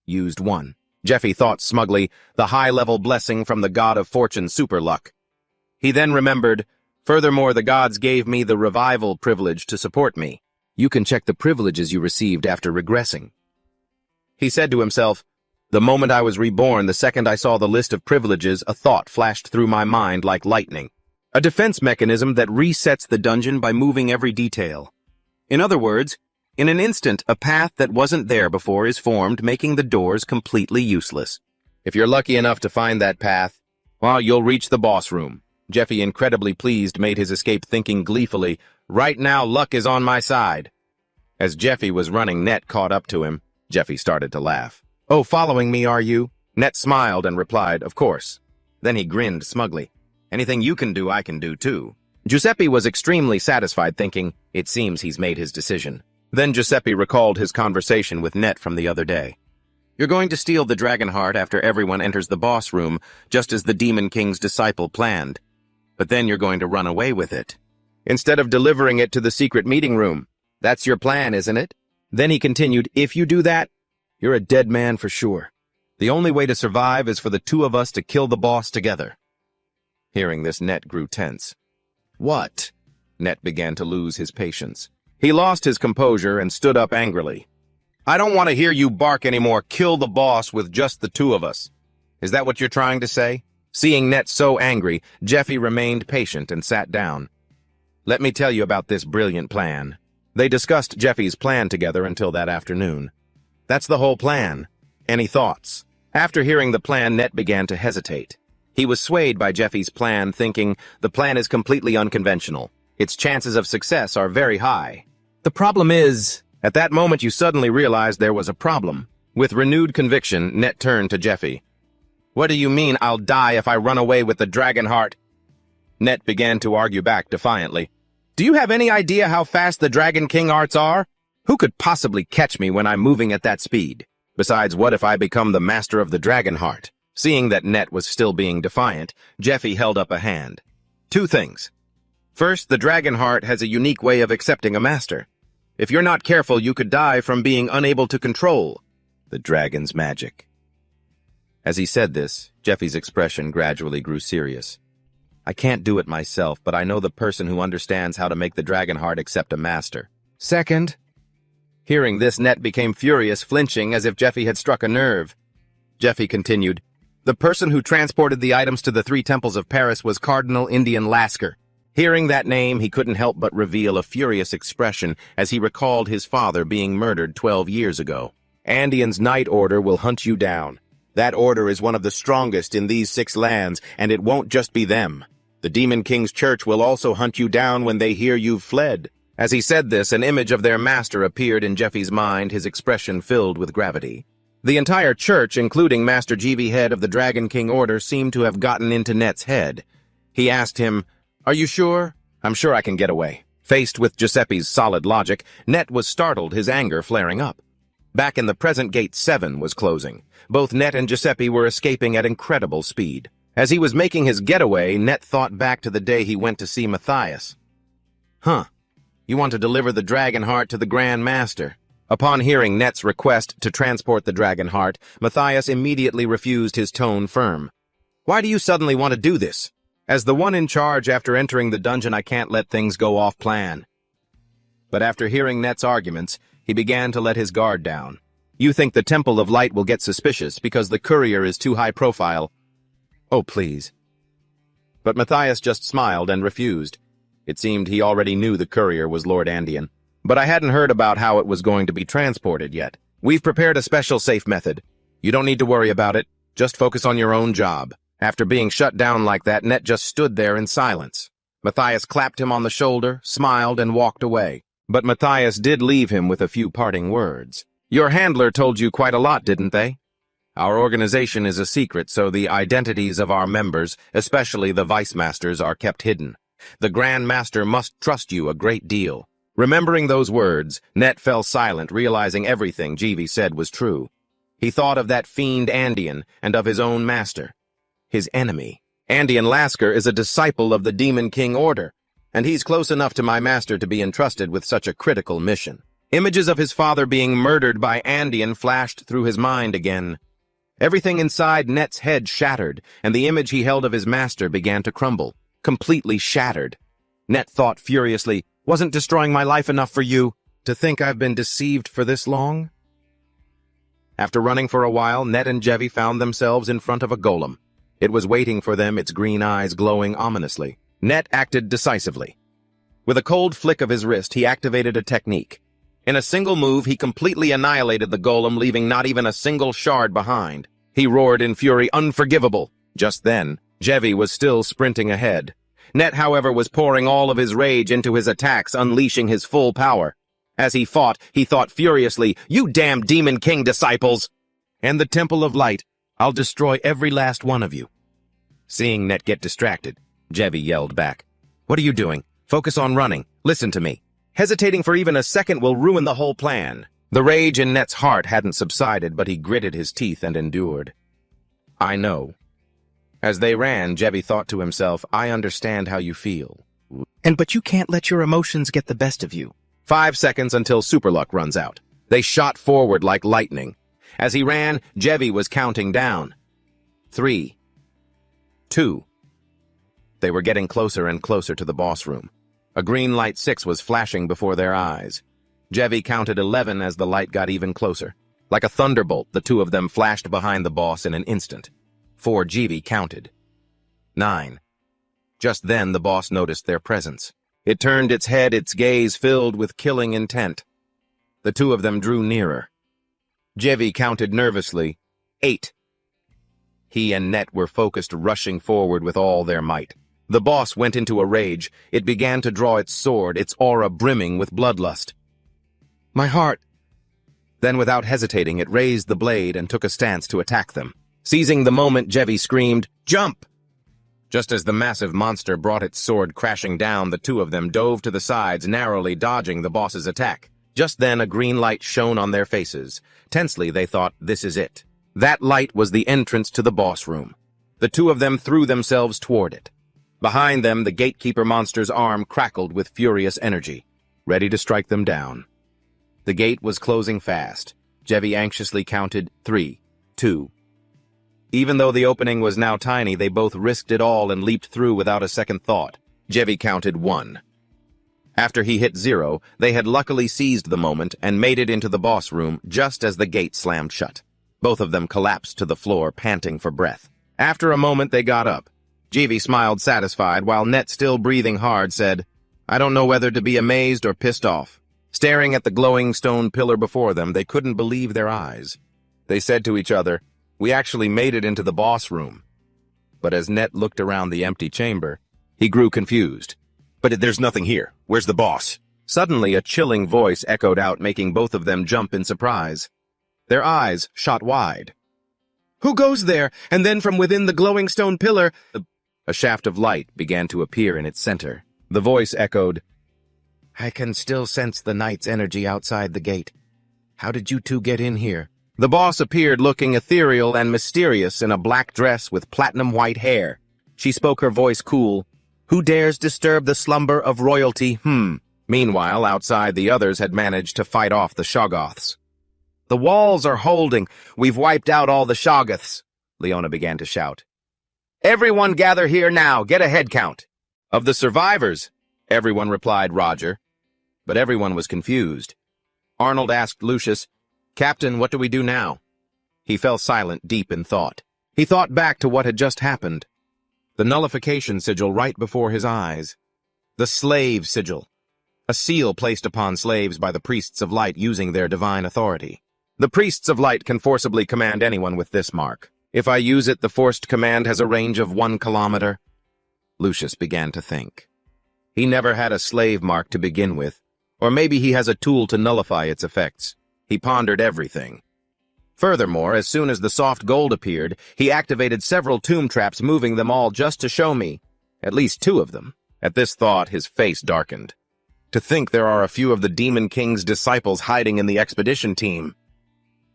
Used 1. Jeffy thought smugly, the high-level blessing from the god of fortune, super luck. He then remembered, "Furthermore, the gods gave me the revival privilege to support me. You can check the privileges you received after regressing." He said to himself, "The moment I was reborn, the second I saw the list of privileges, a thought flashed through my mind like lightning. A defense mechanism that resets the dungeon by moving every detail. In other words, in an instant, a path that wasn't there before is formed, making the doors completely useless. If you're lucky enough to find that path, well, you'll reach the boss room." Jeffy, incredibly pleased, made his escape, thinking gleefully, "Right now, luck is on my side." As Jeffy was running, Net caught up to him. Jeffy started to laugh. "Oh, following me, are you?" Net smiled and replied, "Of course." Then he grinned smugly. "Anything you can do, I can do too." Giuseppe was extremely satisfied, thinking, "It seems he's made his decision." Then Giuseppe recalled his conversation with Net from the other day. "You're going to steal the dragon heart after everyone enters the boss room, just as the Demon King's disciple planned. But then you're going to run away with it, instead of delivering it to the secret meeting room. That's your plan, isn't it?" Then he continued, "If you do that, you're a dead man for sure. The only way to survive is for the two of us to kill the boss together." Hearing this, Net grew tense. "What?" Net began to lose his patience. He lost his composure and stood up angrily. "I don't want to hear you bark anymore. Kill the boss with just the two of us. Is that what you're trying to say?" Seeing Net so angry, Jeffy remained patient and sat down. "Let me tell you about this brilliant plan." They discussed Jeffy's plan together until that afternoon. "That's the whole plan. Any thoughts?" After hearing the plan, Net began to hesitate. He was swayed by Jeffy's plan, thinking, the plan is completely unconventional. Its chances of success are very high. The problem is, at that moment you suddenly realized there was a problem. With renewed conviction, Net turned to Jeffy. "What do you mean I'll die if I run away with the dragon heart?" Net began to argue back defiantly. "Do you have any idea how fast the Dragon King arts are? Who could possibly catch me when I'm moving at that speed? Besides, what if I become the master of the dragon heart?" Seeing that Net was still being defiant, Jeffy held up a hand. "Two things. First, the dragon heart has a unique way of accepting a master. If you're not careful, you could die from being unable to control the dragon's magic." As he said this, Jeffy's expression gradually grew serious. "I can't do it myself, but I know the person who understands how to make the dragon heart accept a master. Second..." Hearing this, Net became furious, flinching as if Jeffy had struck a nerve. Jeffy continued, "The person who transported the items to the 3 temples of Paris was Cardinal Indian Lasker." Hearing that name, he couldn't help but reveal a furious expression as he recalled his father being murdered 12 years ago. "Andean's night order will hunt you down. That order is one of the strongest in these 6 lands, and it won't just be them. The Demon King's church will also hunt you down when they hear you've fled." As he said this, an image of their master appeared in Jeffy's mind, his expression filled with gravity. The entire church, including Master Jeevee, head of the Dragon King Order, seemed to have gotten into Net's head. He asked him, "Are you sure?" "I'm sure I can get away." Faced with Giuseppe's solid logic, Net was startled, his anger flaring up. Back in the present, Gate 7 was closing. Both Net and Giuseppe were escaping at incredible speed. As he was making his getaway, Net thought back to the day he went to see Matthias. "Huh. You want to deliver the dragon heart to the Grand Master." Upon hearing Net's request to transport the dragon heart, Matthias immediately refused, his tone firm. "Why do you suddenly want to do this? As the one in charge after entering the dungeon, I can't let things go off plan." But after hearing Net's arguments, he began to let his guard down. "You think the Temple of Light will get suspicious because the courier is too high profile?" "Oh, please." But Matthias just smiled and refused. It seemed he already knew the courier was Lord Andean. "But I hadn't heard about how it was going to be transported yet. We've prepared a special safe method. You don't need to worry about it. Just focus on your own job. After being shut down like that, Net just stood there in silence. Matthias clapped him on the shoulder, smiled, and walked away. But Matthias did leave him with a few parting words. Your handler told you quite a lot, didn't they? Our organization is a secret, so the identities of our members, especially the vice masters, are kept hidden. The Grand Master must trust you a great deal. Remembering those words, Net fell silent, realizing everything Jeevy said was true. He thought of that fiend Andean and of his own master, his enemy. Andean Lasker is a disciple of the Demon King Order, and he's close enough to my master to be entrusted with such a critical mission. Images of his father being murdered by Andean flashed through his mind again. Everything inside Net's head shattered, and the image he held of his master began to crumble, completely shattered. Net thought furiously, wasn't destroying my life enough for you to think I've been deceived for this long? After running for a while, Net and Jeevy found themselves in front of a golem. It was waiting for them, its green eyes glowing ominously. Net acted decisively. With a cold flick of his wrist, he activated a technique. In a single move, he completely annihilated the golem, leaving not even a single shard behind. He roared in fury, unforgivable. Just then, Jeevy was still sprinting ahead. Net, however, was pouring all of his rage into his attacks, unleashing his full power. As he fought, he thought furiously, you damn Demon King disciples! And the Temple of Light, I'll destroy every last one of you. Seeing Net get distracted, Jeevy yelled back. What are you doing? Focus on running. Listen to me. Hesitating for even a second will ruin the whole plan. The rage in Net's heart hadn't subsided, but he gritted his teeth and endured. I know. As they ran, Jeevy thought to himself, I understand how you feel. But you can't let your emotions get the best of you. 5 seconds until Superluck runs out. They shot forward like lightning. As he ran, Jeevy was counting down. 3, 2. They were getting closer and closer to the boss room. A green light 6 was flashing before their eyes. Jeevy counted 11 as the light got even closer. Like a thunderbolt, the two of them flashed behind the boss in an instant. 4, Jeevy counted. 9. Just then, the boss noticed their presence. It turned its head, its gaze filled with killing intent. The two of them drew nearer. Jeevy counted nervously. 8. He and Net were focused, rushing forward with all their might. The boss went into a rage. It began to draw its sword, its aura brimming with bloodlust. My heart! Then, without hesitating, it raised the blade and took a stance to attack them. Seizing the moment, Jeevy screamed, Jump! Just as the massive monster brought its sword crashing down, the two of them dove to the sides, narrowly dodging the boss's attack. Just then, a green light shone on their faces. Tensely, they thought, this is it. That light was the entrance to the boss room. The two of them threw themselves toward it. Behind them, the gatekeeper monster's arm crackled with furious energy, ready to strike them down. The gate was closing fast. Jeevy anxiously counted 3, 2. Even though the opening was now tiny, they both risked it all and leaped through without a second thought. Jeevy counted 1. After he hit 0, they had luckily seized the moment and made it into the boss room just as the gate slammed shut. Both of them collapsed to the floor, panting for breath. After a moment, they got up. Jeevy smiled satisfied, while Net, still breathing hard, said, I don't know whether to be amazed or pissed off. Staring at the glowing stone pillar before them, they couldn't believe their eyes. They said to each other, we actually made it into the boss room. But as Net looked around the empty chamber, he grew confused. But there's nothing here. Where's the boss? Suddenly, a chilling voice echoed out, making both of them jump in surprise. Their eyes shot wide. Who goes there? And then from within the glowing stone pillar, a shaft of light began to appear in its center. The voice echoed, I can still sense the night's energy outside the gate. How did you two get in here? The boss appeared looking ethereal and mysterious in a black dress with platinum white hair. She spoke, her voice cool. Who dares disturb the slumber of royalty? Meanwhile, outside, the others had managed to fight off the Shoggoths. The walls are holding. We've wiped out all the Shoggoths, Leona began to shout. Everyone gather here now. Get a head count. Of the survivors, everyone replied Roger. But everyone was confused. Arnold asked Lucius, Captain, what do we do now? He fell silent, deep in thought. He thought back to what had just happened. The nullification sigil right before his eyes. The slave sigil. A seal placed upon slaves by the priests of light using their divine authority. The priests of light can forcibly command anyone with this mark. If I use it, the forced command has a range of 1 kilometer. Lucius began to think. He never had a slave mark to begin with, or maybe he has a tool to nullify its effects. He pondered everything. Furthermore, as soon as the soft gold appeared, he activated several tomb traps, moving them all just to show me. At least 2 of them. At this thought, his face darkened. To think there are a few of the Demon King's disciples hiding in the expedition team.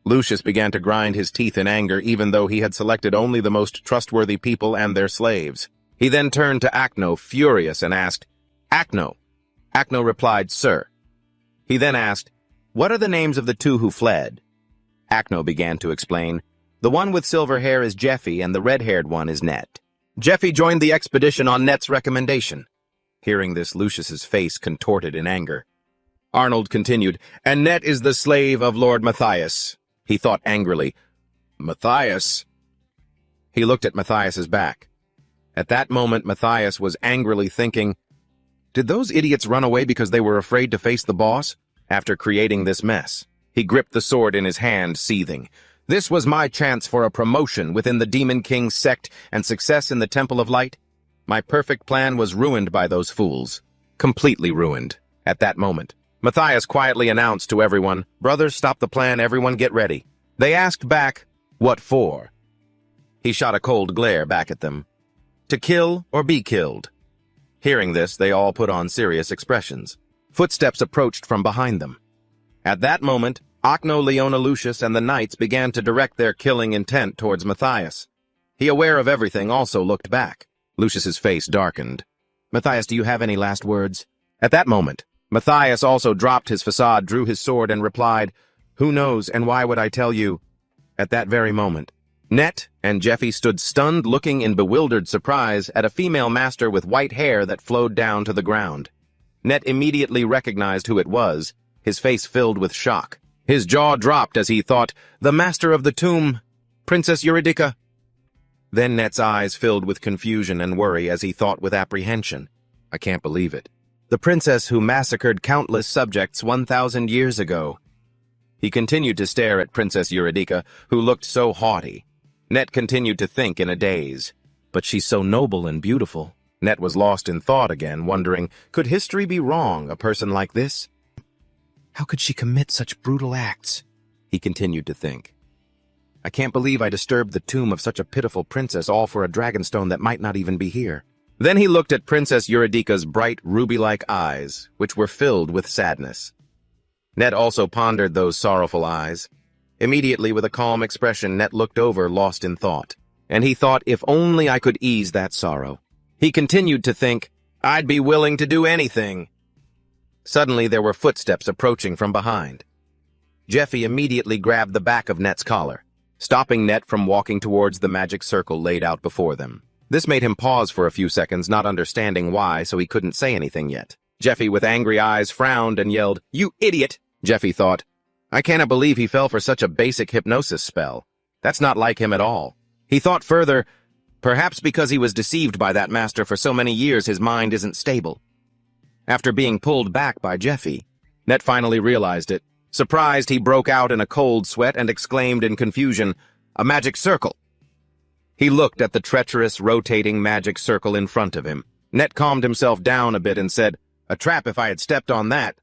Lucius began to grind his teeth in anger, even though he had selected only the most trustworthy people and their slaves. He then turned to Acno, furious, and asked, "Acno." Acno replied, "Sir." He then asked, "What are the names of the 2 who fled?" Acno began to explain, "The one with silver hair is Jeffy, and the red-haired one is Net. Jeffy joined the expedition on Net's recommendation." Hearing this, Lucius's face contorted in anger. Arnold continued, "And Net is the slave of Lord Matthias." He thought angrily, "Matthias?" He looked at Matthias's back. At that moment, Matthias was angrily thinking, did those idiots run away because they were afraid to face the boss? After creating this mess, he gripped the sword in his hand, seething. This was my chance for a promotion within the Demon King's sect and success in the Temple of Light. My perfect plan was ruined by those fools. Completely ruined. At that moment, Matthias quietly announced to everyone, "Brothers, stop the plan, everyone get ready." They asked back, "What for?" He shot a cold glare back at them. "To kill or be killed." Hearing this, they all put on serious expressions. Footsteps approached from behind them. At that moment, Acno, Leona, Lucius, and the knights began to direct their killing intent towards Matthias. He, aware of everything, also looked back. Lucius's face darkened. "Matthias, do you have any last words?" At that moment, Matthias also dropped his facade, drew his sword, and replied, "Who knows, and why would I tell you?" At that very moment, Net and Jeffy stood stunned, looking in bewildered surprise at a female master with white hair that flowed down to the ground. Net immediately recognized who it was, his face filled with shock. His jaw dropped as he thought, "The master of the tomb, Princess Eurydica." Then Net's eyes filled with confusion and worry as he thought with apprehension, "I can't believe it. The princess who massacred countless subjects 1,000 years ago." He continued to stare at Princess Eurydica, who looked so haughty. Net continued to think in a daze. But she's so noble and beautiful. Net was lost in thought again, wondering, could history be wrong, a person like this? How could she commit such brutal acts? He continued to think. I can't believe I disturbed the tomb of such a pitiful princess, all for a dragonstone that might not even be here. Then he looked at Princess Eurydica's bright, ruby-like eyes, which were filled with sadness. Net also pondered those sorrowful eyes. Immediately, with a calm expression, Net looked over, lost in thought. And he thought, if only I could ease that sorrow. He continued to think, I'd be willing to do anything. Suddenly, there were footsteps approaching from behind. Jeffy immediately grabbed the back of Net's collar, stopping Net from walking towards the magic circle laid out before them. This made him pause for a few seconds, not understanding why, so he couldn't say anything yet. Jeffy, with angry eyes, frowned and yelled, "You idiot!" Jeffy thought, I cannot believe he fell for such a basic hypnosis spell. That's not like him at all. He thought further, perhaps because he was deceived by that master for so many years, his mind isn't stable. After being pulled back by Jeffy, Net finally realized it. Surprised, he broke out in a cold sweat and exclaimed in confusion, "A magic circle!" He looked at the treacherous, rotating magic circle in front of him. Net calmed himself down a bit and said, "A trap if I had stepped on that."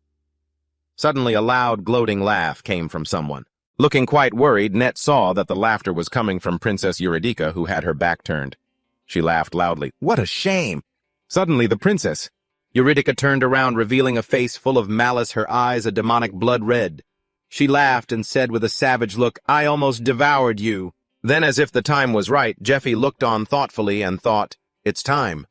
Suddenly, a loud, gloating laugh came from someone. Looking quite worried, Net saw that the laughter was coming from Princess Eurydica, who had her back turned. She laughed loudly. "What a shame!" Suddenly, the princess, Eurydica, turned around, revealing a face full of malice, her eyes a demonic blood red. She laughed and said with a savage look, "I almost devoured you." Then, as if the time was right, Jeffy looked on thoughtfully and thought, "It's time."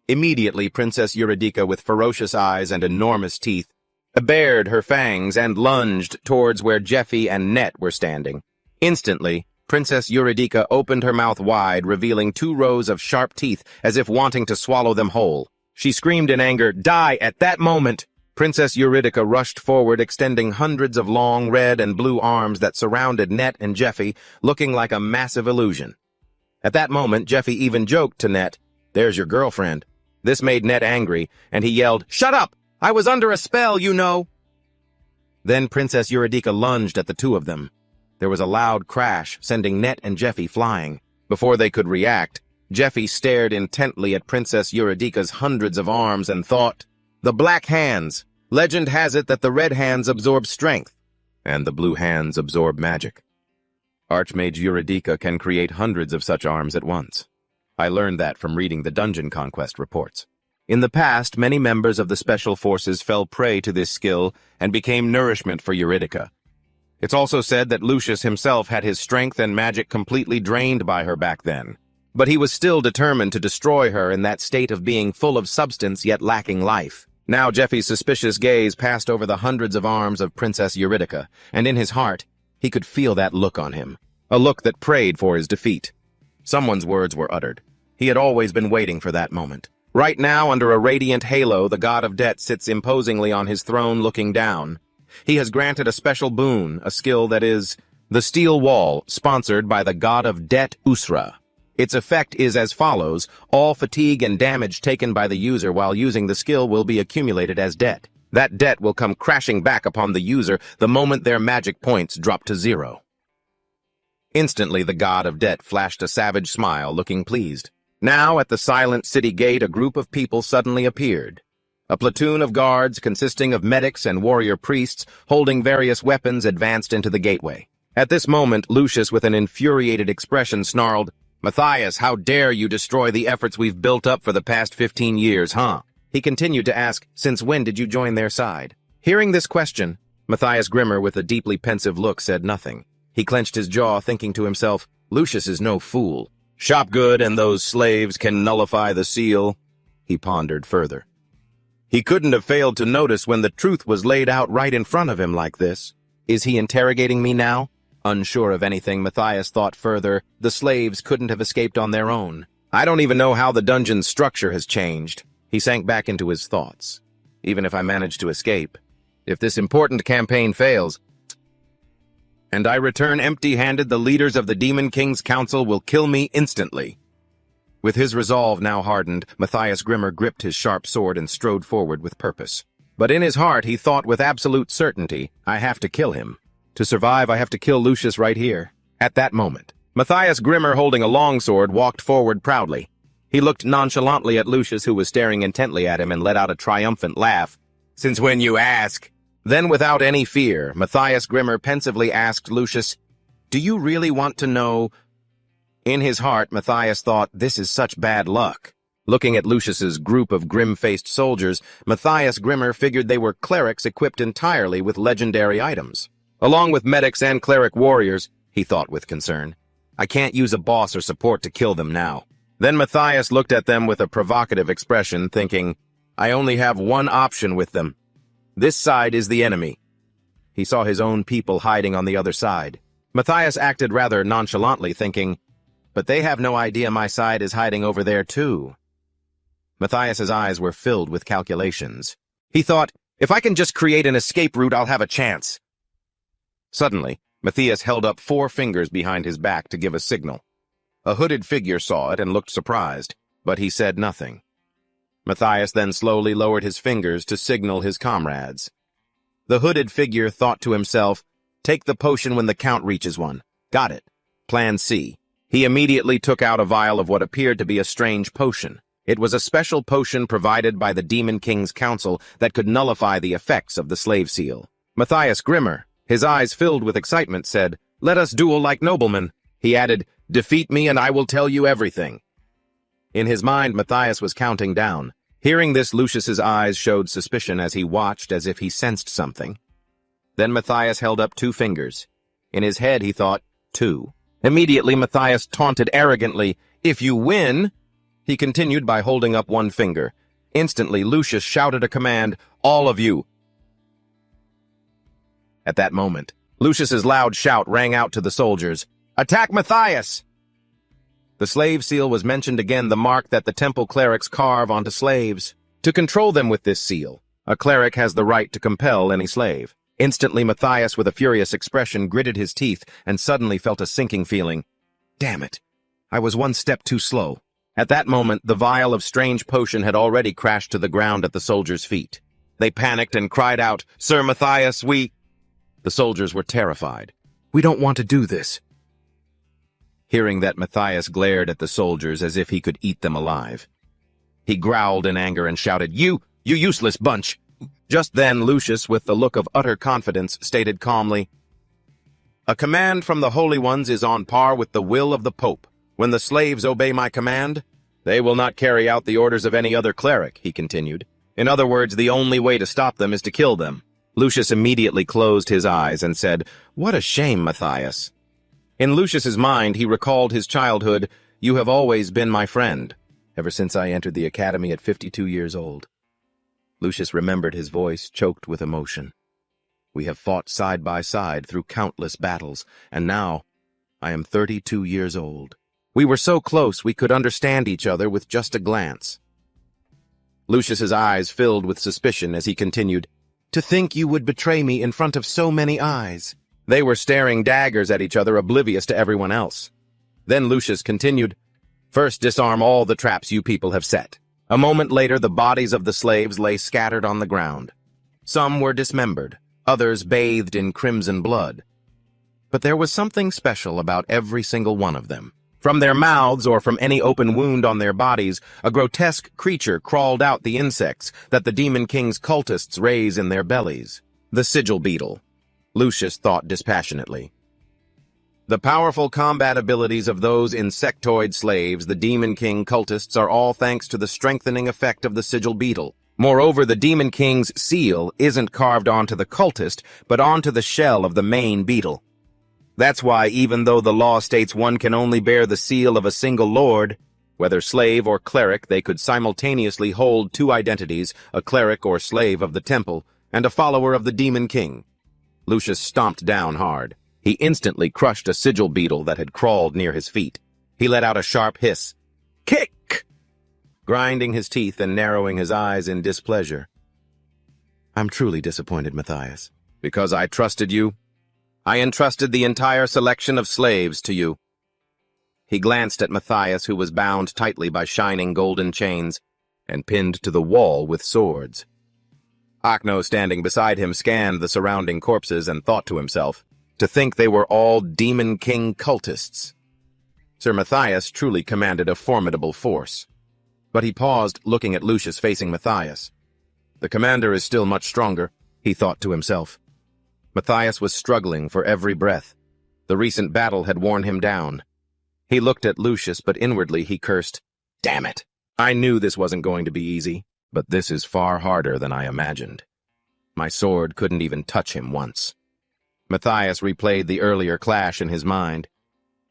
Immediately, Princess Eurydica, with ferocious eyes and enormous teeth, bared her fangs and lunged towards where Jeffy and Net were standing. Instantly, Princess Eurydica opened her mouth wide, revealing 2 rows of sharp teeth, as if wanting to swallow them whole. She screamed in anger, "Die!" At that moment, Princess Eurydica rushed forward, extending hundreds of long red and blue arms that surrounded Net and Jeffy, looking like a massive illusion. At that moment, Jeffy even joked to Net, "There's your girlfriend." This made Net angry, and he yelled, "Shut up! I was under a spell, you know!" Then Princess Eurydica lunged at the 2 of them. There was a loud crash, sending Net and Jeffy flying. Before they could react, Jeffy stared intently at Princess Eurydice's hundreds of arms and thought, "The black hands! Legend has it that the red hands absorb strength, and the blue hands absorb magic. Archmage Eurydice can create hundreds of such arms at once. I learned that from reading the dungeon conquest reports. In the past, many members of the special forces fell prey to this skill and became nourishment for Eurydice. It's also said that Lucius himself had his strength and magic completely drained by her back then. But he was still determined to destroy her in that state of being full of substance yet lacking life. Now Jeffy's suspicious gaze passed over the hundreds of arms of Princess Eurydice, and in his heart, he could feel that look on him. A look that prayed for his defeat. Someone's words were uttered. He had always been waiting for that moment. Right now, under a radiant halo, the god of debt sits imposingly on his throne looking down. He has granted a special boon, a skill that is the Steel Wall, sponsored by the god of debt Asura. Its effect is as follows: all fatigue and damage taken by the user while using the skill will be accumulated as debt. That debt will come crashing back upon the user the moment their magic points drop to 0. Instantly, the god of debt flashed a savage smile, looking pleased. Now, at the silent city gate, a group of people suddenly appeared. A platoon of guards consisting of medics and warrior priests holding various weapons advanced into the gateway. At this moment, Lucius, with an infuriated expression, snarled, "Matthias, how dare you destroy the efforts we've built up for the past 15 years, huh?" He continued to ask, "Since when did you join their side?" Hearing this question, Matthias Grimmer, with a deeply pensive look, said nothing. He clenched his jaw, thinking to himself, "Lucius is no fool. Shopgood and those slaves can nullify the seal." He pondered further. He couldn't have failed to notice when the truth was laid out right in front of him like this. Is he interrogating me now? Unsure of anything, Matthias thought further. The slaves couldn't have escaped on their own. I don't even know how the dungeon's structure has changed. He sank back into his thoughts. Even if I manage to escape, if this important campaign fails, and I return empty-handed, the leaders of the Demon King's Council will kill me instantly. With his resolve now hardened, Matthias Grimmer gripped his sharp sword and strode forward with purpose. But in his heart he thought with absolute certainty, I have to kill him. To survive, I have to kill Lucius right here. At that moment, Matthias Grimmer, holding a longsword, walked forward proudly. He looked nonchalantly at Lucius, who was staring intently at him, and let out a triumphant laugh. "Since when, you ask?" Then, without any fear, Matthias Grimmer pensively asked Lucius, "Do you really want to know?" In his heart, Matthias thought, this is such bad luck. Looking at Lucius's group of grim-faced soldiers, Matthias Grimmer figured they were clerics equipped entirely with legendary items. Along with medics and cleric warriors, he thought with concern. I can't use a boss or support to kill them now. Then Matthias looked at them with a provocative expression, thinking, I only have one option with them. This side is the enemy. He saw his own people hiding on the other side. Matthias acted rather nonchalantly, thinking, but they have no idea my side is hiding over there too. Matthias's eyes were filled with calculations. He thought, if I can just create an escape route, I'll have a chance. Suddenly, Matthias held up 4 fingers behind his back to give a signal. A hooded figure saw it and looked surprised, but he said nothing. Matthias then slowly lowered his fingers to signal his comrades. The hooded figure thought to himself, take the potion when the count reaches 1. Got it. Plan C. He immediately took out a vial of what appeared to be a strange potion. It was a special potion provided by the Demon King's Council that could nullify the effects of the slave seal. Matthias Grimmer, his eyes filled with excitement, said, let us duel like noblemen. He added, defeat me and I will tell you everything. In his mind, Matthias was counting down. Hearing this, Lucius's eyes showed suspicion as he watched as if he sensed something. Then Matthias held up 2 fingers. In his head, he thought, 2. Immediately, Matthias taunted arrogantly, if you win... He continued by holding up 1 finger. Instantly, Lucius shouted a command, all of you. At that moment, Lucius's loud shout rang out to the soldiers, attack Matthias! The slave seal was mentioned again, the mark that the temple clerics carve onto slaves. To control them with this seal, a cleric has the right to compel any slave. Instantly, Matthias, with a furious expression, gritted his teeth and suddenly felt a sinking feeling. Damn it! I was 1 step too slow. At that moment, the vial of strange potion had already crashed to the ground at the soldiers' feet. They panicked and cried out, Sir Matthias, we... The soldiers were terrified. We don't want to do this. Hearing that, Matthias glared at the soldiers as if he could eat them alive. He growled in anger and shouted, You useless bunch! Just then, Lucius, with the look of utter confidence, stated calmly, A command from the Holy Ones is on par with the will of the Pope. When the slaves obey my command, they will not carry out the orders of any other cleric, he continued. In other words, the only way to stop them is to kill them. Lucius immediately closed his eyes and said, What a shame, Matthias. In Lucius's mind, he recalled his childhood. You have always been my friend, ever since I entered the academy at 52 years old. Lucius remembered his voice choked with emotion. We have fought side by side through countless battles, and now I am 32 years old. We were so close we could understand each other with just a glance. Lucius's eyes filled with suspicion as he continued, To think you would betray me in front of so many eyes. They were staring daggers at each other, oblivious to everyone else. Then Lucius continued, First disarm all the traps you people have set. A moment later, the bodies of the slaves lay scattered on the ground. Some were dismembered, others bathed in crimson blood. But there was something special about every single one of them. From their mouths or from any open wound on their bodies, a grotesque creature crawled out the insects that the Demon King's cultists raise in their bellies. The sigil beetle, Lucius thought dispassionately. The powerful combat abilities of those insectoid slaves, the Demon King cultists, are all thanks to the strengthening effect of the sigil beetle. Moreover, the Demon King's seal isn't carved onto the cultist, but onto the shell of the main beetle. That's why, even though the law states one can only bear the seal of a single lord, whether slave or cleric, they could simultaneously hold two identities, a cleric or slave of the temple, and a follower of the Demon King. Lucius stomped down hard. He instantly crushed a sigil beetle that had crawled near his feet. He let out a sharp hiss. Kick! Grinding his teeth and narrowing his eyes in displeasure. I'm truly disappointed, Matthias. Because I trusted you? I entrusted the entire selection of slaves to you. He glanced at Matthias, who was bound tightly by shining golden chains and pinned to the wall with swords. Akno, standing beside him, scanned the surrounding corpses and thought to himself, to think they were all Demon King cultists. Sir Matthias truly commanded a formidable force. But he paused, looking at Lucius facing Matthias. The commander is still much stronger, he thought to himself. Matthias was struggling for every breath. The recent battle had worn him down. He looked at Lucius, but inwardly he cursed, Damn it! I knew this wasn't going to be easy, but this is far harder than I imagined. My sword couldn't even touch him once. Matthias replayed the earlier clash in his mind.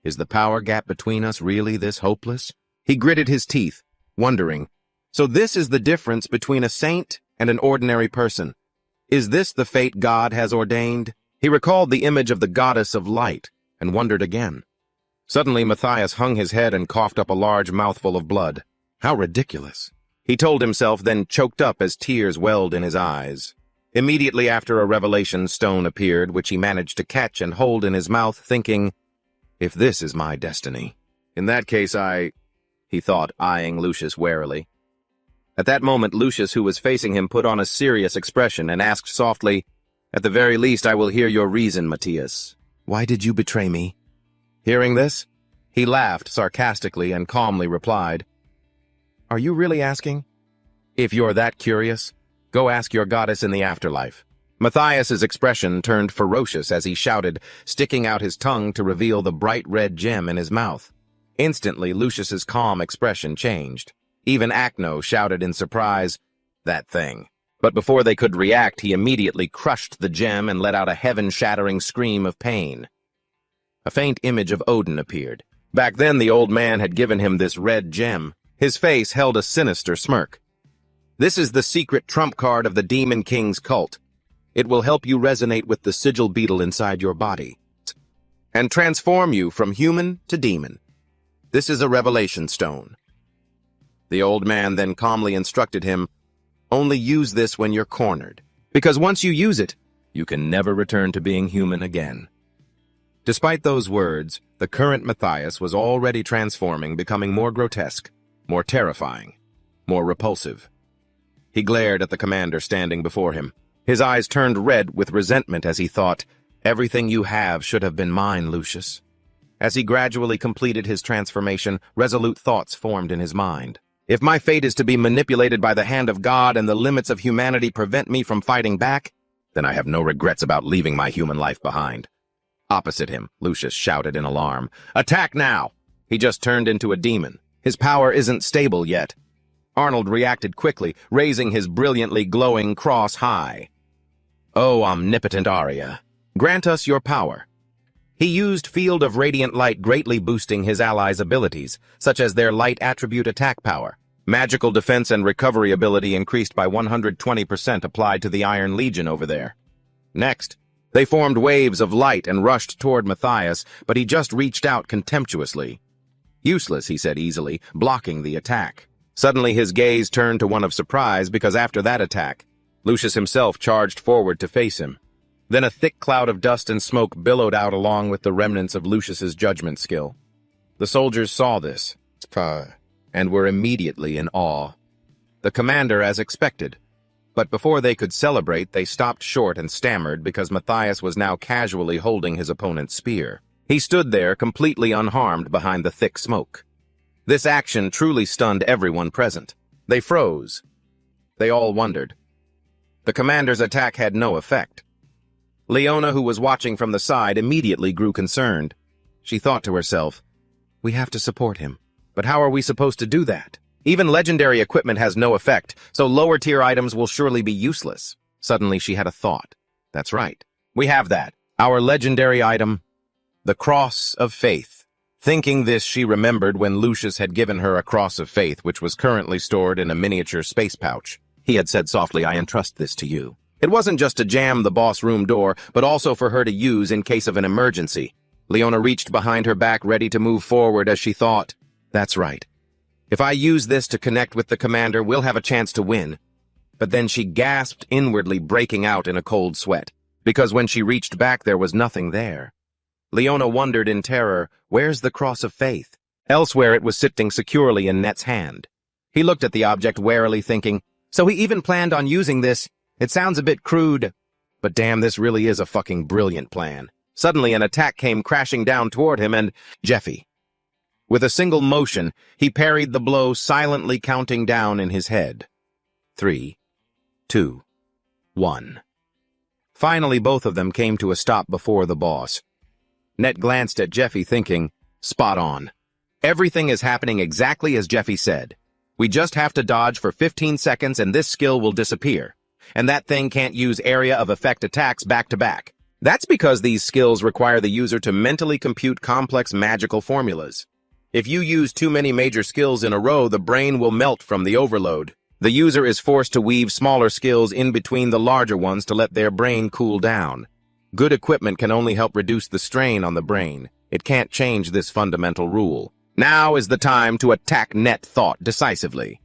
Is the power gap between us really this hopeless? He gritted his teeth, wondering, So this is the difference between a saint and an ordinary person. Is this the fate God has ordained? He recalled the image of the goddess of light and wondered again. Suddenly, Matthias hung his head and coughed up a large mouthful of blood. How ridiculous. He told himself, then choked up as tears welled in his eyes. Immediately after, a revelation stone appeared, which he managed to catch and hold in his mouth, thinking, If this is my destiny, in that case he thought, eyeing Lucius warily. At that moment, Lucius, who was facing him, put on a serious expression and asked softly, At the very least, I will hear your reason, Matthias. Why did you betray me? Hearing this, he laughed sarcastically and calmly replied, Are you really asking? If you're that curious, go ask your goddess in the afterlife. Matthias's expression turned ferocious as he shouted, sticking out his tongue to reveal the bright red gem in his mouth. Instantly, Lucius's calm expression changed. Even Acno shouted in surprise, That thing. But before they could react, he immediately crushed the gem and let out a heaven-shattering scream of pain. A faint image of Odin appeared. Back then, the old man had given him this red gem. His face held a sinister smirk. This is the secret trump card of the Demon King's cult. It will help you resonate with the sigil beetle inside your body and transform you from human to demon. This is a revelation stone. The old man then calmly instructed him, Only use this when you're cornered, because once you use it, you can never return to being human again. Despite those words, the current Matthias was already transforming, becoming more grotesque, more terrifying, more repulsive. He glared at the commander standing before him. His eyes turned red with resentment as he thought, Everything you have should have been mine, Lucius. As he gradually completed his transformation, resolute thoughts formed in his mind. If my fate is to be manipulated by the hand of God and the limits of humanity prevent me from fighting back, then I have no regrets about leaving my human life behind. Opposite him, Lucius shouted in alarm. Attack now! He just turned into a demon. His power isn't stable yet. Arnold reacted quickly, raising his brilliantly glowing cross high. O omnipotent Arya, grant us your power. He used Field of Radiant Light, greatly boosting his allies' abilities, such as their light attribute attack power. Magical defense and recovery ability increased by 120% applied to the Iron Legion over there. Next, they formed waves of light and rushed toward Matthias, but he just reached out contemptuously. Useless, he said easily, blocking the attack. Suddenly his gaze turned to one of surprise because after that attack, Lucius himself charged forward to face him. Then a thick cloud of dust and smoke billowed out along with the remnants of Lucius's judgment skill. The soldiers saw this, and were immediately in awe. The commander as expected. But before they could celebrate, they stopped short and stammered because Matthias was now casually holding his opponent's spear. He stood there completely unharmed behind the thick smoke. This action truly stunned everyone present. They froze. They all wondered. The commander's attack had no effect. Leona, who was watching from the side, immediately grew concerned. She thought to herself, we have to support him. But how are we supposed to do that? Even legendary equipment has no effect, so lower-tier items will surely be useless. Suddenly she had a thought. That's right. We have that. Our legendary item, the Cross of Faith. Thinking this, she remembered when Lucius had given her a Cross of Faith, which was currently stored in a miniature space pouch. He had said softly, I entrust this to you. It wasn't just to jam the boss room door, but also for her to use in case of an emergency. Leona reached behind her back, ready to move forward as she thought, that's right. If I use this to connect with the commander, we'll have a chance to win. But then she gasped inwardly, breaking out in a cold sweat, because when she reached back, there was nothing there. Leona wondered in terror, where's the Cross of Faith? Elsewhere, it was sitting securely in Net's hand. He looked at the object warily, thinking, so he even planned on using this. It sounds a bit crude, but damn, this really is a fucking brilliant plan. Suddenly, an attack came crashing down toward him and Jeffy. With a single motion, he parried the blow, silently counting down in his head. 3, 2, 1. Finally, both of them came to a stop before the boss. Net glanced at Jeffy, thinking, spot on. Everything is happening exactly as Jeffy said. We just have to dodge for 15 seconds and this skill will disappear. And that thing can't use area of effect attacks back-to-back. That's because these skills require the user to mentally compute complex magical formulas. If you use too many major skills in a row, the brain will melt from the overload. The user is forced to weave smaller skills in between the larger ones to let their brain cool down. Good equipment can only help reduce the strain on the brain. It can't change this fundamental rule. Now is the time to attack Net thought decisively.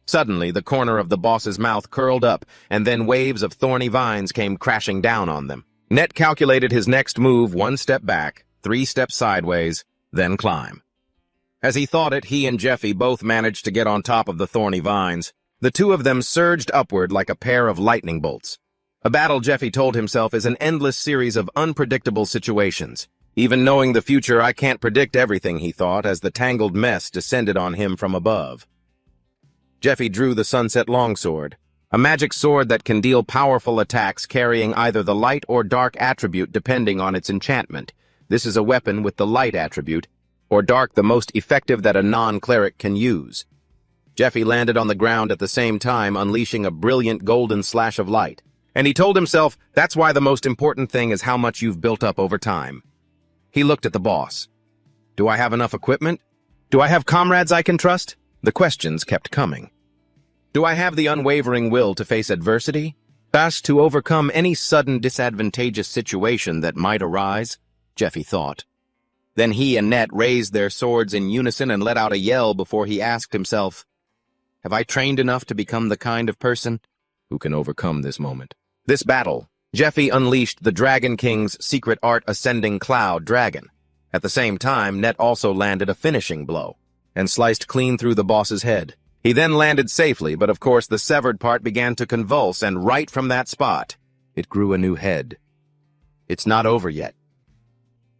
Suddenly, the corner of the boss's mouth curled up, and then waves of thorny vines came crashing down on them. Net calculated his next move: 1 step back, 3 steps sideways, then climb. As he thought it, he and Jeffy both managed to get on top of the thorny vines. The two of them surged upward like a pair of lightning bolts. A battle, Jeffy told himself, is an endless series of unpredictable situations. Even knowing the future, I can't predict everything, he thought, as the tangled mess descended on him from above. Jeffy drew the Sunset Longsword, a magic sword that can deal powerful attacks carrying either the light or dark attribute depending on its enchantment. This is a weapon with the light attribute, or dark, the most effective that a non-cleric can use. Jeffy landed on the ground at the same time, unleashing a brilliant golden slash of light. And he told himself, that's why the most important thing is how much you've built up over time. He looked at the boss. Do I have enough equipment? Do I have comrades I can trust? The questions kept coming. Do I have the unwavering will to face adversity? Best to overcome any sudden disadvantageous situation that might arise? Jeffy thought. Then he and Net raised their swords in unison and let out a yell before he asked himself, have I trained enough to become the kind of person who can overcome this moment? This battle, Jeffy unleashed the Dragon King's secret art Ascending Cloud Dragon. At the same time, Net also landed a finishing blow and sliced clean through the boss's head. He then landed safely, but of course the severed part began to convulse, and right from that spot, it grew a new head. It's not over yet.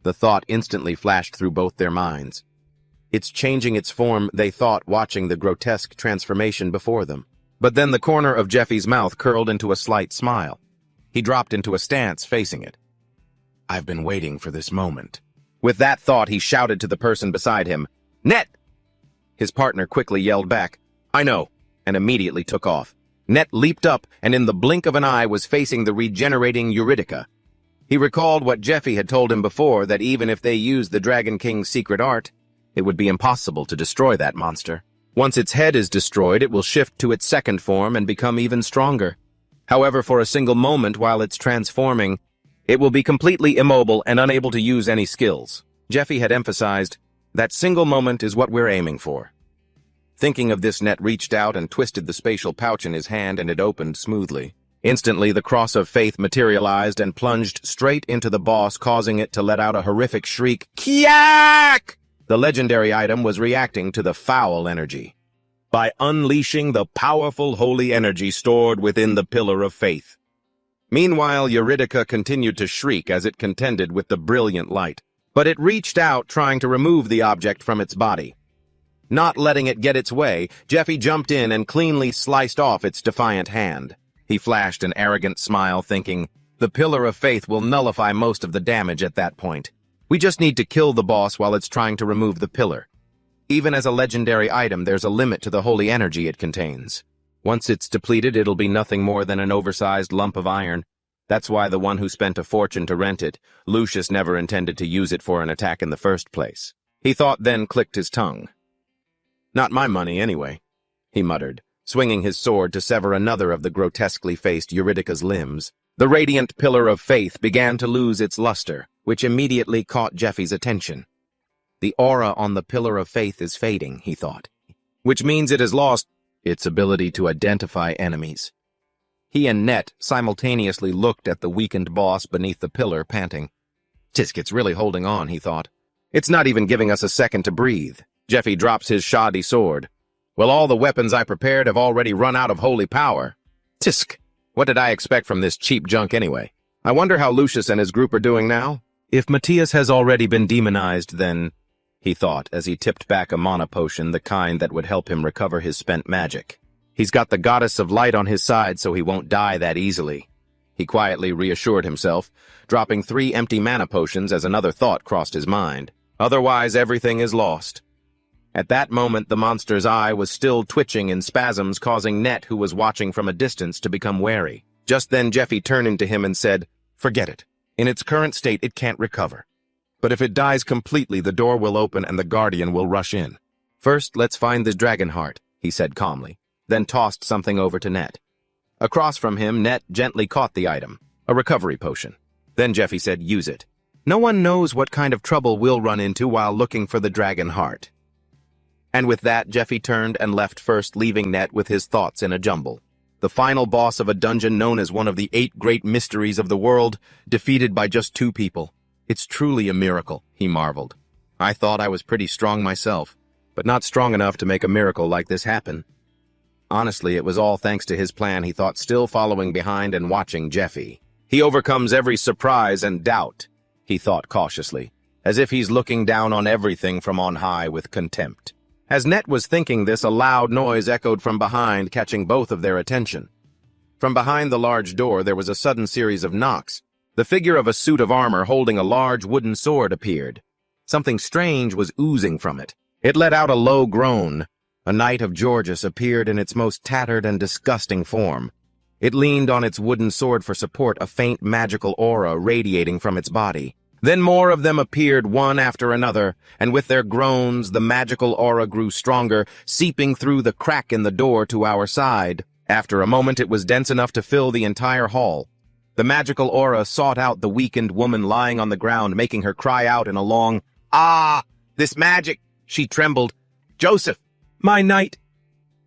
The thought instantly flashed through both their minds. It's changing its form, they thought, watching the grotesque transformation before them. But then the corner of Jeffy's mouth curled into a slight smile. He dropped into a stance facing it. I've been waiting for this moment. With that thought, he shouted to the person beside him, Net! His partner quickly yelled back, I know, and immediately took off. Net leaped up and in the blink of an eye was facing the regenerating Eurydica. He recalled what Jeffy had told him before, that even if they used the Dragon King's secret art, it would be impossible to destroy that monster. Once its head is destroyed, it will shift to its second form and become even stronger. However, for a single moment while it's transforming, it will be completely immobile and unable to use any skills. Jeffy had emphasized, that single moment is what we're aiming for. Thinking of this, Net reached out and twisted the spatial pouch in his hand, and it opened smoothly. Instantly, the cross of faith materialized and plunged straight into the boss, causing it to let out a horrific shriek, Kyak! The legendary item was reacting to the foul energy by unleashing the powerful holy energy stored within the Pillar of Faith. Meanwhile, Eurydica continued to shriek as it contended with the brilliant light, but it reached out trying to remove the object from its body. Not letting it get its way, Jeffy jumped in and cleanly sliced off its defiant hand. He flashed an arrogant smile, thinking, the Pillar of Faith will nullify most of the damage at that point. We just need to kill the boss while it's trying to remove the pillar. Even as a legendary item, there's a limit to the holy energy it contains. Once it's depleted, it'll be nothing more than an oversized lump of iron. That's why the one who spent a fortune to rent it, Lucius, never intended to use it for an attack in the first place. He thought, then clicked his tongue. Not my money, anyway, he muttered, swinging his sword to sever another of the grotesquely faced Eurydica's limbs. The radiant Pillar of Faith began to lose its luster, which immediately caught Jeffy's attention. The aura on the Pillar of Faith is fading, he thought, which means it has lost its ability to identify enemies. He and Net simultaneously looked at the weakened boss beneath the pillar, panting. Tisk, it's really holding on, he thought. It's not even giving us a second to breathe. Jeffy drops his shoddy sword. Well, all the weapons I prepared have already run out of holy power. Tisk, what did I expect from this cheap junk anyway? I wonder how Lucius and his group are doing now? If Matthias has already been demonized, then, he thought as he tipped back a mana potion, the kind that would help him recover his spent magic. He's got the goddess of light on his side, so he won't die that easily. He quietly reassured himself, dropping 3 empty mana potions as another thought crossed his mind. Otherwise, everything is lost. At that moment, the monster's eye was still twitching in spasms, causing Net, who was watching from a distance, to become wary. Just then, Jeffy turned to him and said, Forget it. In its current state, it can't recover. But if it dies completely, the door will open and the Guardian will rush in. First, let's find the dragon heart, he said calmly, then tossed something over to Net. Across from him, Net gently caught the item, a recovery potion. Then Jeffy said, Use it. No one knows what kind of trouble we'll run into while looking for the dragon heart. And with that, Jeffy turned and left first, leaving Net with his thoughts in a jumble. The final boss of a dungeon known as one of the 8 great mysteries of the world, defeated by just 2 people. It's truly a miracle, he marveled. I thought I was pretty strong myself, but not strong enough to make a miracle like this happen. Honestly, it was all thanks to his plan, he thought, still following behind and watching Jeffy. He overcomes every surprise and doubt, he thought cautiously, as if he's looking down on everything from on high with contempt. As Net was thinking this, a loud noise echoed from behind, catching both of their attention. From behind the large door, there was a sudden series of knocks. The figure of a suit of armor holding a large wooden sword appeared. Something strange was oozing from it. It let out a low groan. A knight of Georges appeared in its most tattered and disgusting form. It leaned on its wooden sword for support, a faint magical aura radiating from its body. Then more of them appeared, one after another, and with their groans, the magical aura grew stronger, seeping through the crack in the door to our side. After a moment, it was dense enough to fill the entire hall. The magical aura sought out the weakened woman lying on the ground, making her cry out in a long, "Ah! This magic!" She trembled. "Joseph! My knight!"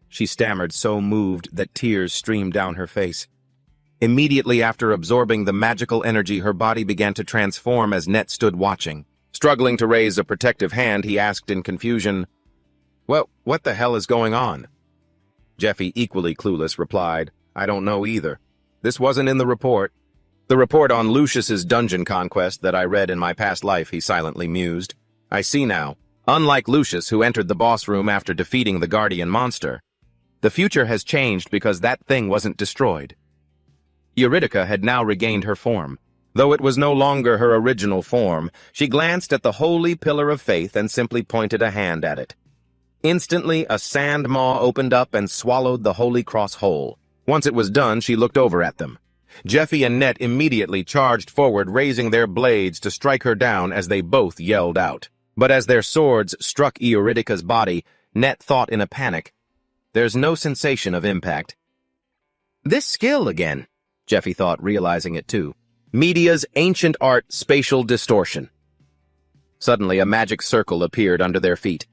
She stammered, so moved that tears streamed down her face. Immediately after absorbing the magical energy, her body began to transform as Net stood watching. Struggling to raise a protective hand, he asked in confusion, "Well, what the hell is going on?" Jeffy, equally clueless, replied, "I don't know either. This wasn't in the report." The report on Lucius's dungeon conquest that I read in my past life, he silently mused. I see now. Unlike Lucius, who entered the boss room after defeating the guardian monster, the future has changed because that thing wasn't destroyed. Eurydica had now regained her form. Though it was no longer her original form, she glanced at the holy pillar of faith and simply pointed a hand at it. Instantly, a sand maw opened up and swallowed the holy cross whole. Once it was done, she looked over at them. Jeffy and Net immediately charged forward, raising their blades to strike her down as they both yelled out. But as their swords struck Eurydica's body, Net thought in a panic, "There's no sensation of impact." "This skill again," Jeffy thought, realizing it too. Media's ancient art spatial distortion. Suddenly, a magic circle appeared under their feet.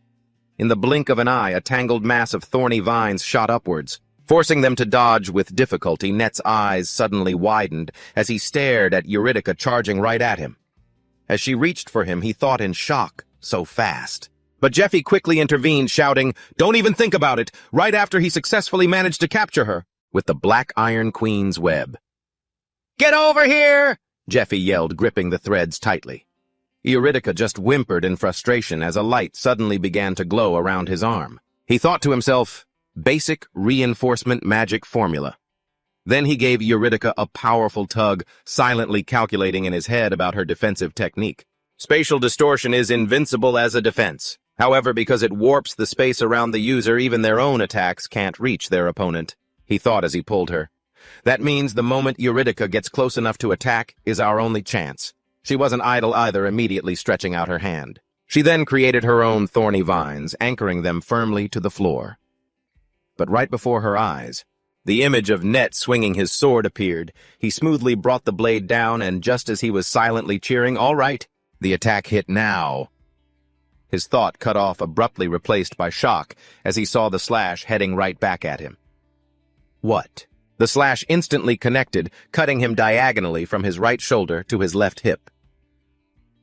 In the blink of an eye, a tangled mass of thorny vines shot upwards. Forcing them to dodge with difficulty, Net's eyes suddenly widened as he stared at Eurydica charging right at him. As she reached for him, he thought in shock, so fast. But Jeffy quickly intervened, shouting, "Don't even think about it," right after he successfully managed to capture her with the Black Iron Queen's web. "Get over here!" Jeffy yelled, gripping the threads tightly. Eurydica just whimpered in frustration as a light suddenly began to glow around his arm. He thought to himself, basic reinforcement magic formula. Then he gave Eurydica a powerful tug, silently calculating in his head about her defensive technique. Spatial distortion is invincible as a defense. However, because it warps the space around the user, even their own attacks can't reach their opponent, he thought as he pulled her. That means the moment Eurydica gets close enough to attack is our only chance. She wasn't idle either, immediately stretching out her hand. She then created her own thorny vines, anchoring them firmly to the floor. But right before her eyes, the image of Net swinging his sword appeared. He smoothly brought the blade down, and just as he was silently cheering, "All right, the attack hit now." His thought cut off, abruptly replaced by shock as he saw the slash heading right back at him. What? The slash instantly connected, cutting him diagonally from his right shoulder to his left hip.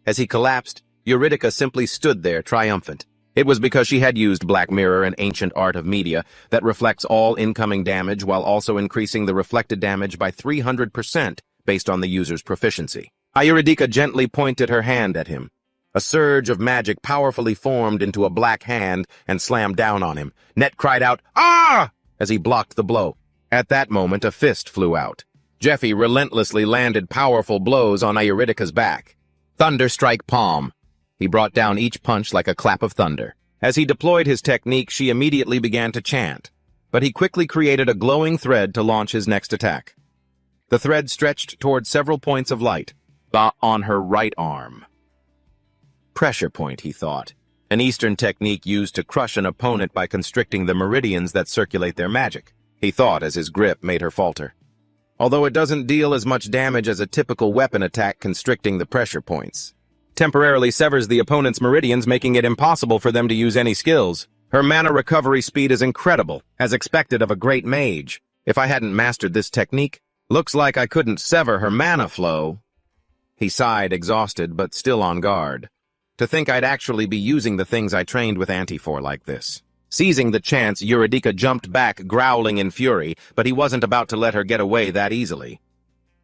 As he collapsed, Eurydica simply stood there triumphant. It was because she had used Black Mirror, an ancient art of media that reflects all incoming damage while also increasing the reflected damage by 300% based on the user's proficiency. Eurydica gently pointed her hand at him. A surge of magic powerfully formed into a black hand and slammed down on him. Net cried out, "Ah!" as he blocked the blow. At that moment, a fist flew out. Jeffy relentlessly landed powerful blows on Eurydica's back. Thunderstrike palm. He brought down each punch like a clap of thunder. As he deployed his technique, she immediately began to chant, but he quickly created a glowing thread to launch his next attack. The thread stretched toward several points of light, on her right arm. Pressure point, he thought, an Eastern technique used to crush an opponent by constricting the meridians that circulate their magic, he thought as his grip made her falter. Although it doesn't deal as much damage as a typical weapon attack, constricting the pressure points temporarily severs the opponent's meridians, making it impossible for them to use any skills. Her mana recovery speed is incredible, as expected of a great mage. If I hadn't mastered this technique, looks like I couldn't sever her mana flow. He sighed, exhausted, but still on guard. To think I'd actually be using the things I trained with Auntie for like this. Seizing the chance, Eurydica jumped back, growling in fury, but he wasn't about to let her get away that easily.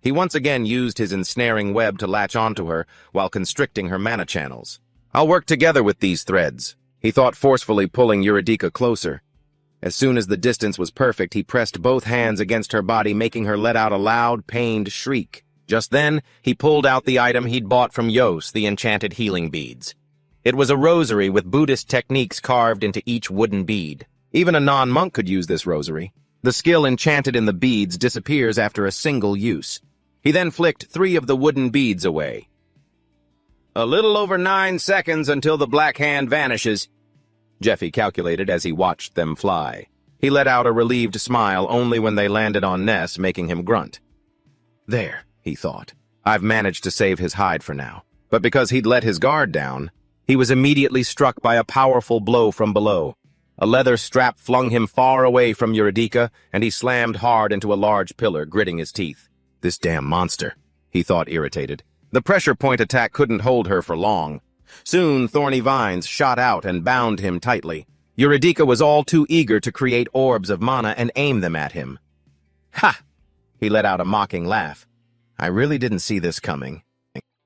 He once again used his ensnaring web to latch onto her while constricting her mana channels. "I'll work together with these threads," he thought, forcefully pulling Eurydica closer. As soon as the distance was perfect, he pressed both hands against her body, making her let out a loud, pained shriek. Just then, he pulled out the item he'd bought from Yos, the enchanted healing beads. It was a rosary with Buddhist techniques carved into each wooden bead. Even a non-monk could use this rosary. The skill enchanted in the beads disappears after a single use. He then flicked 3 of the wooden beads away. "A little over 9 seconds until the black hand vanishes," Jeffy calculated as he watched them fly. He let out a relieved smile only when they landed on Ness, making him grunt. "There," he thought. "I've managed to save his hide for now." But because he'd let his guard down, he was immediately struck by a powerful blow from below. A leather strap flung him far away from Eurydica, and he slammed hard into a large pillar, gritting his teeth. "This damn monster," he thought, irritated. The pressure point attack couldn't hold her for long. Soon, thorny vines shot out and bound him tightly. Eurydica was all too eager to create orbs of mana and aim them at him. "Ha!" He let out a mocking laugh. I really didn't see this coming.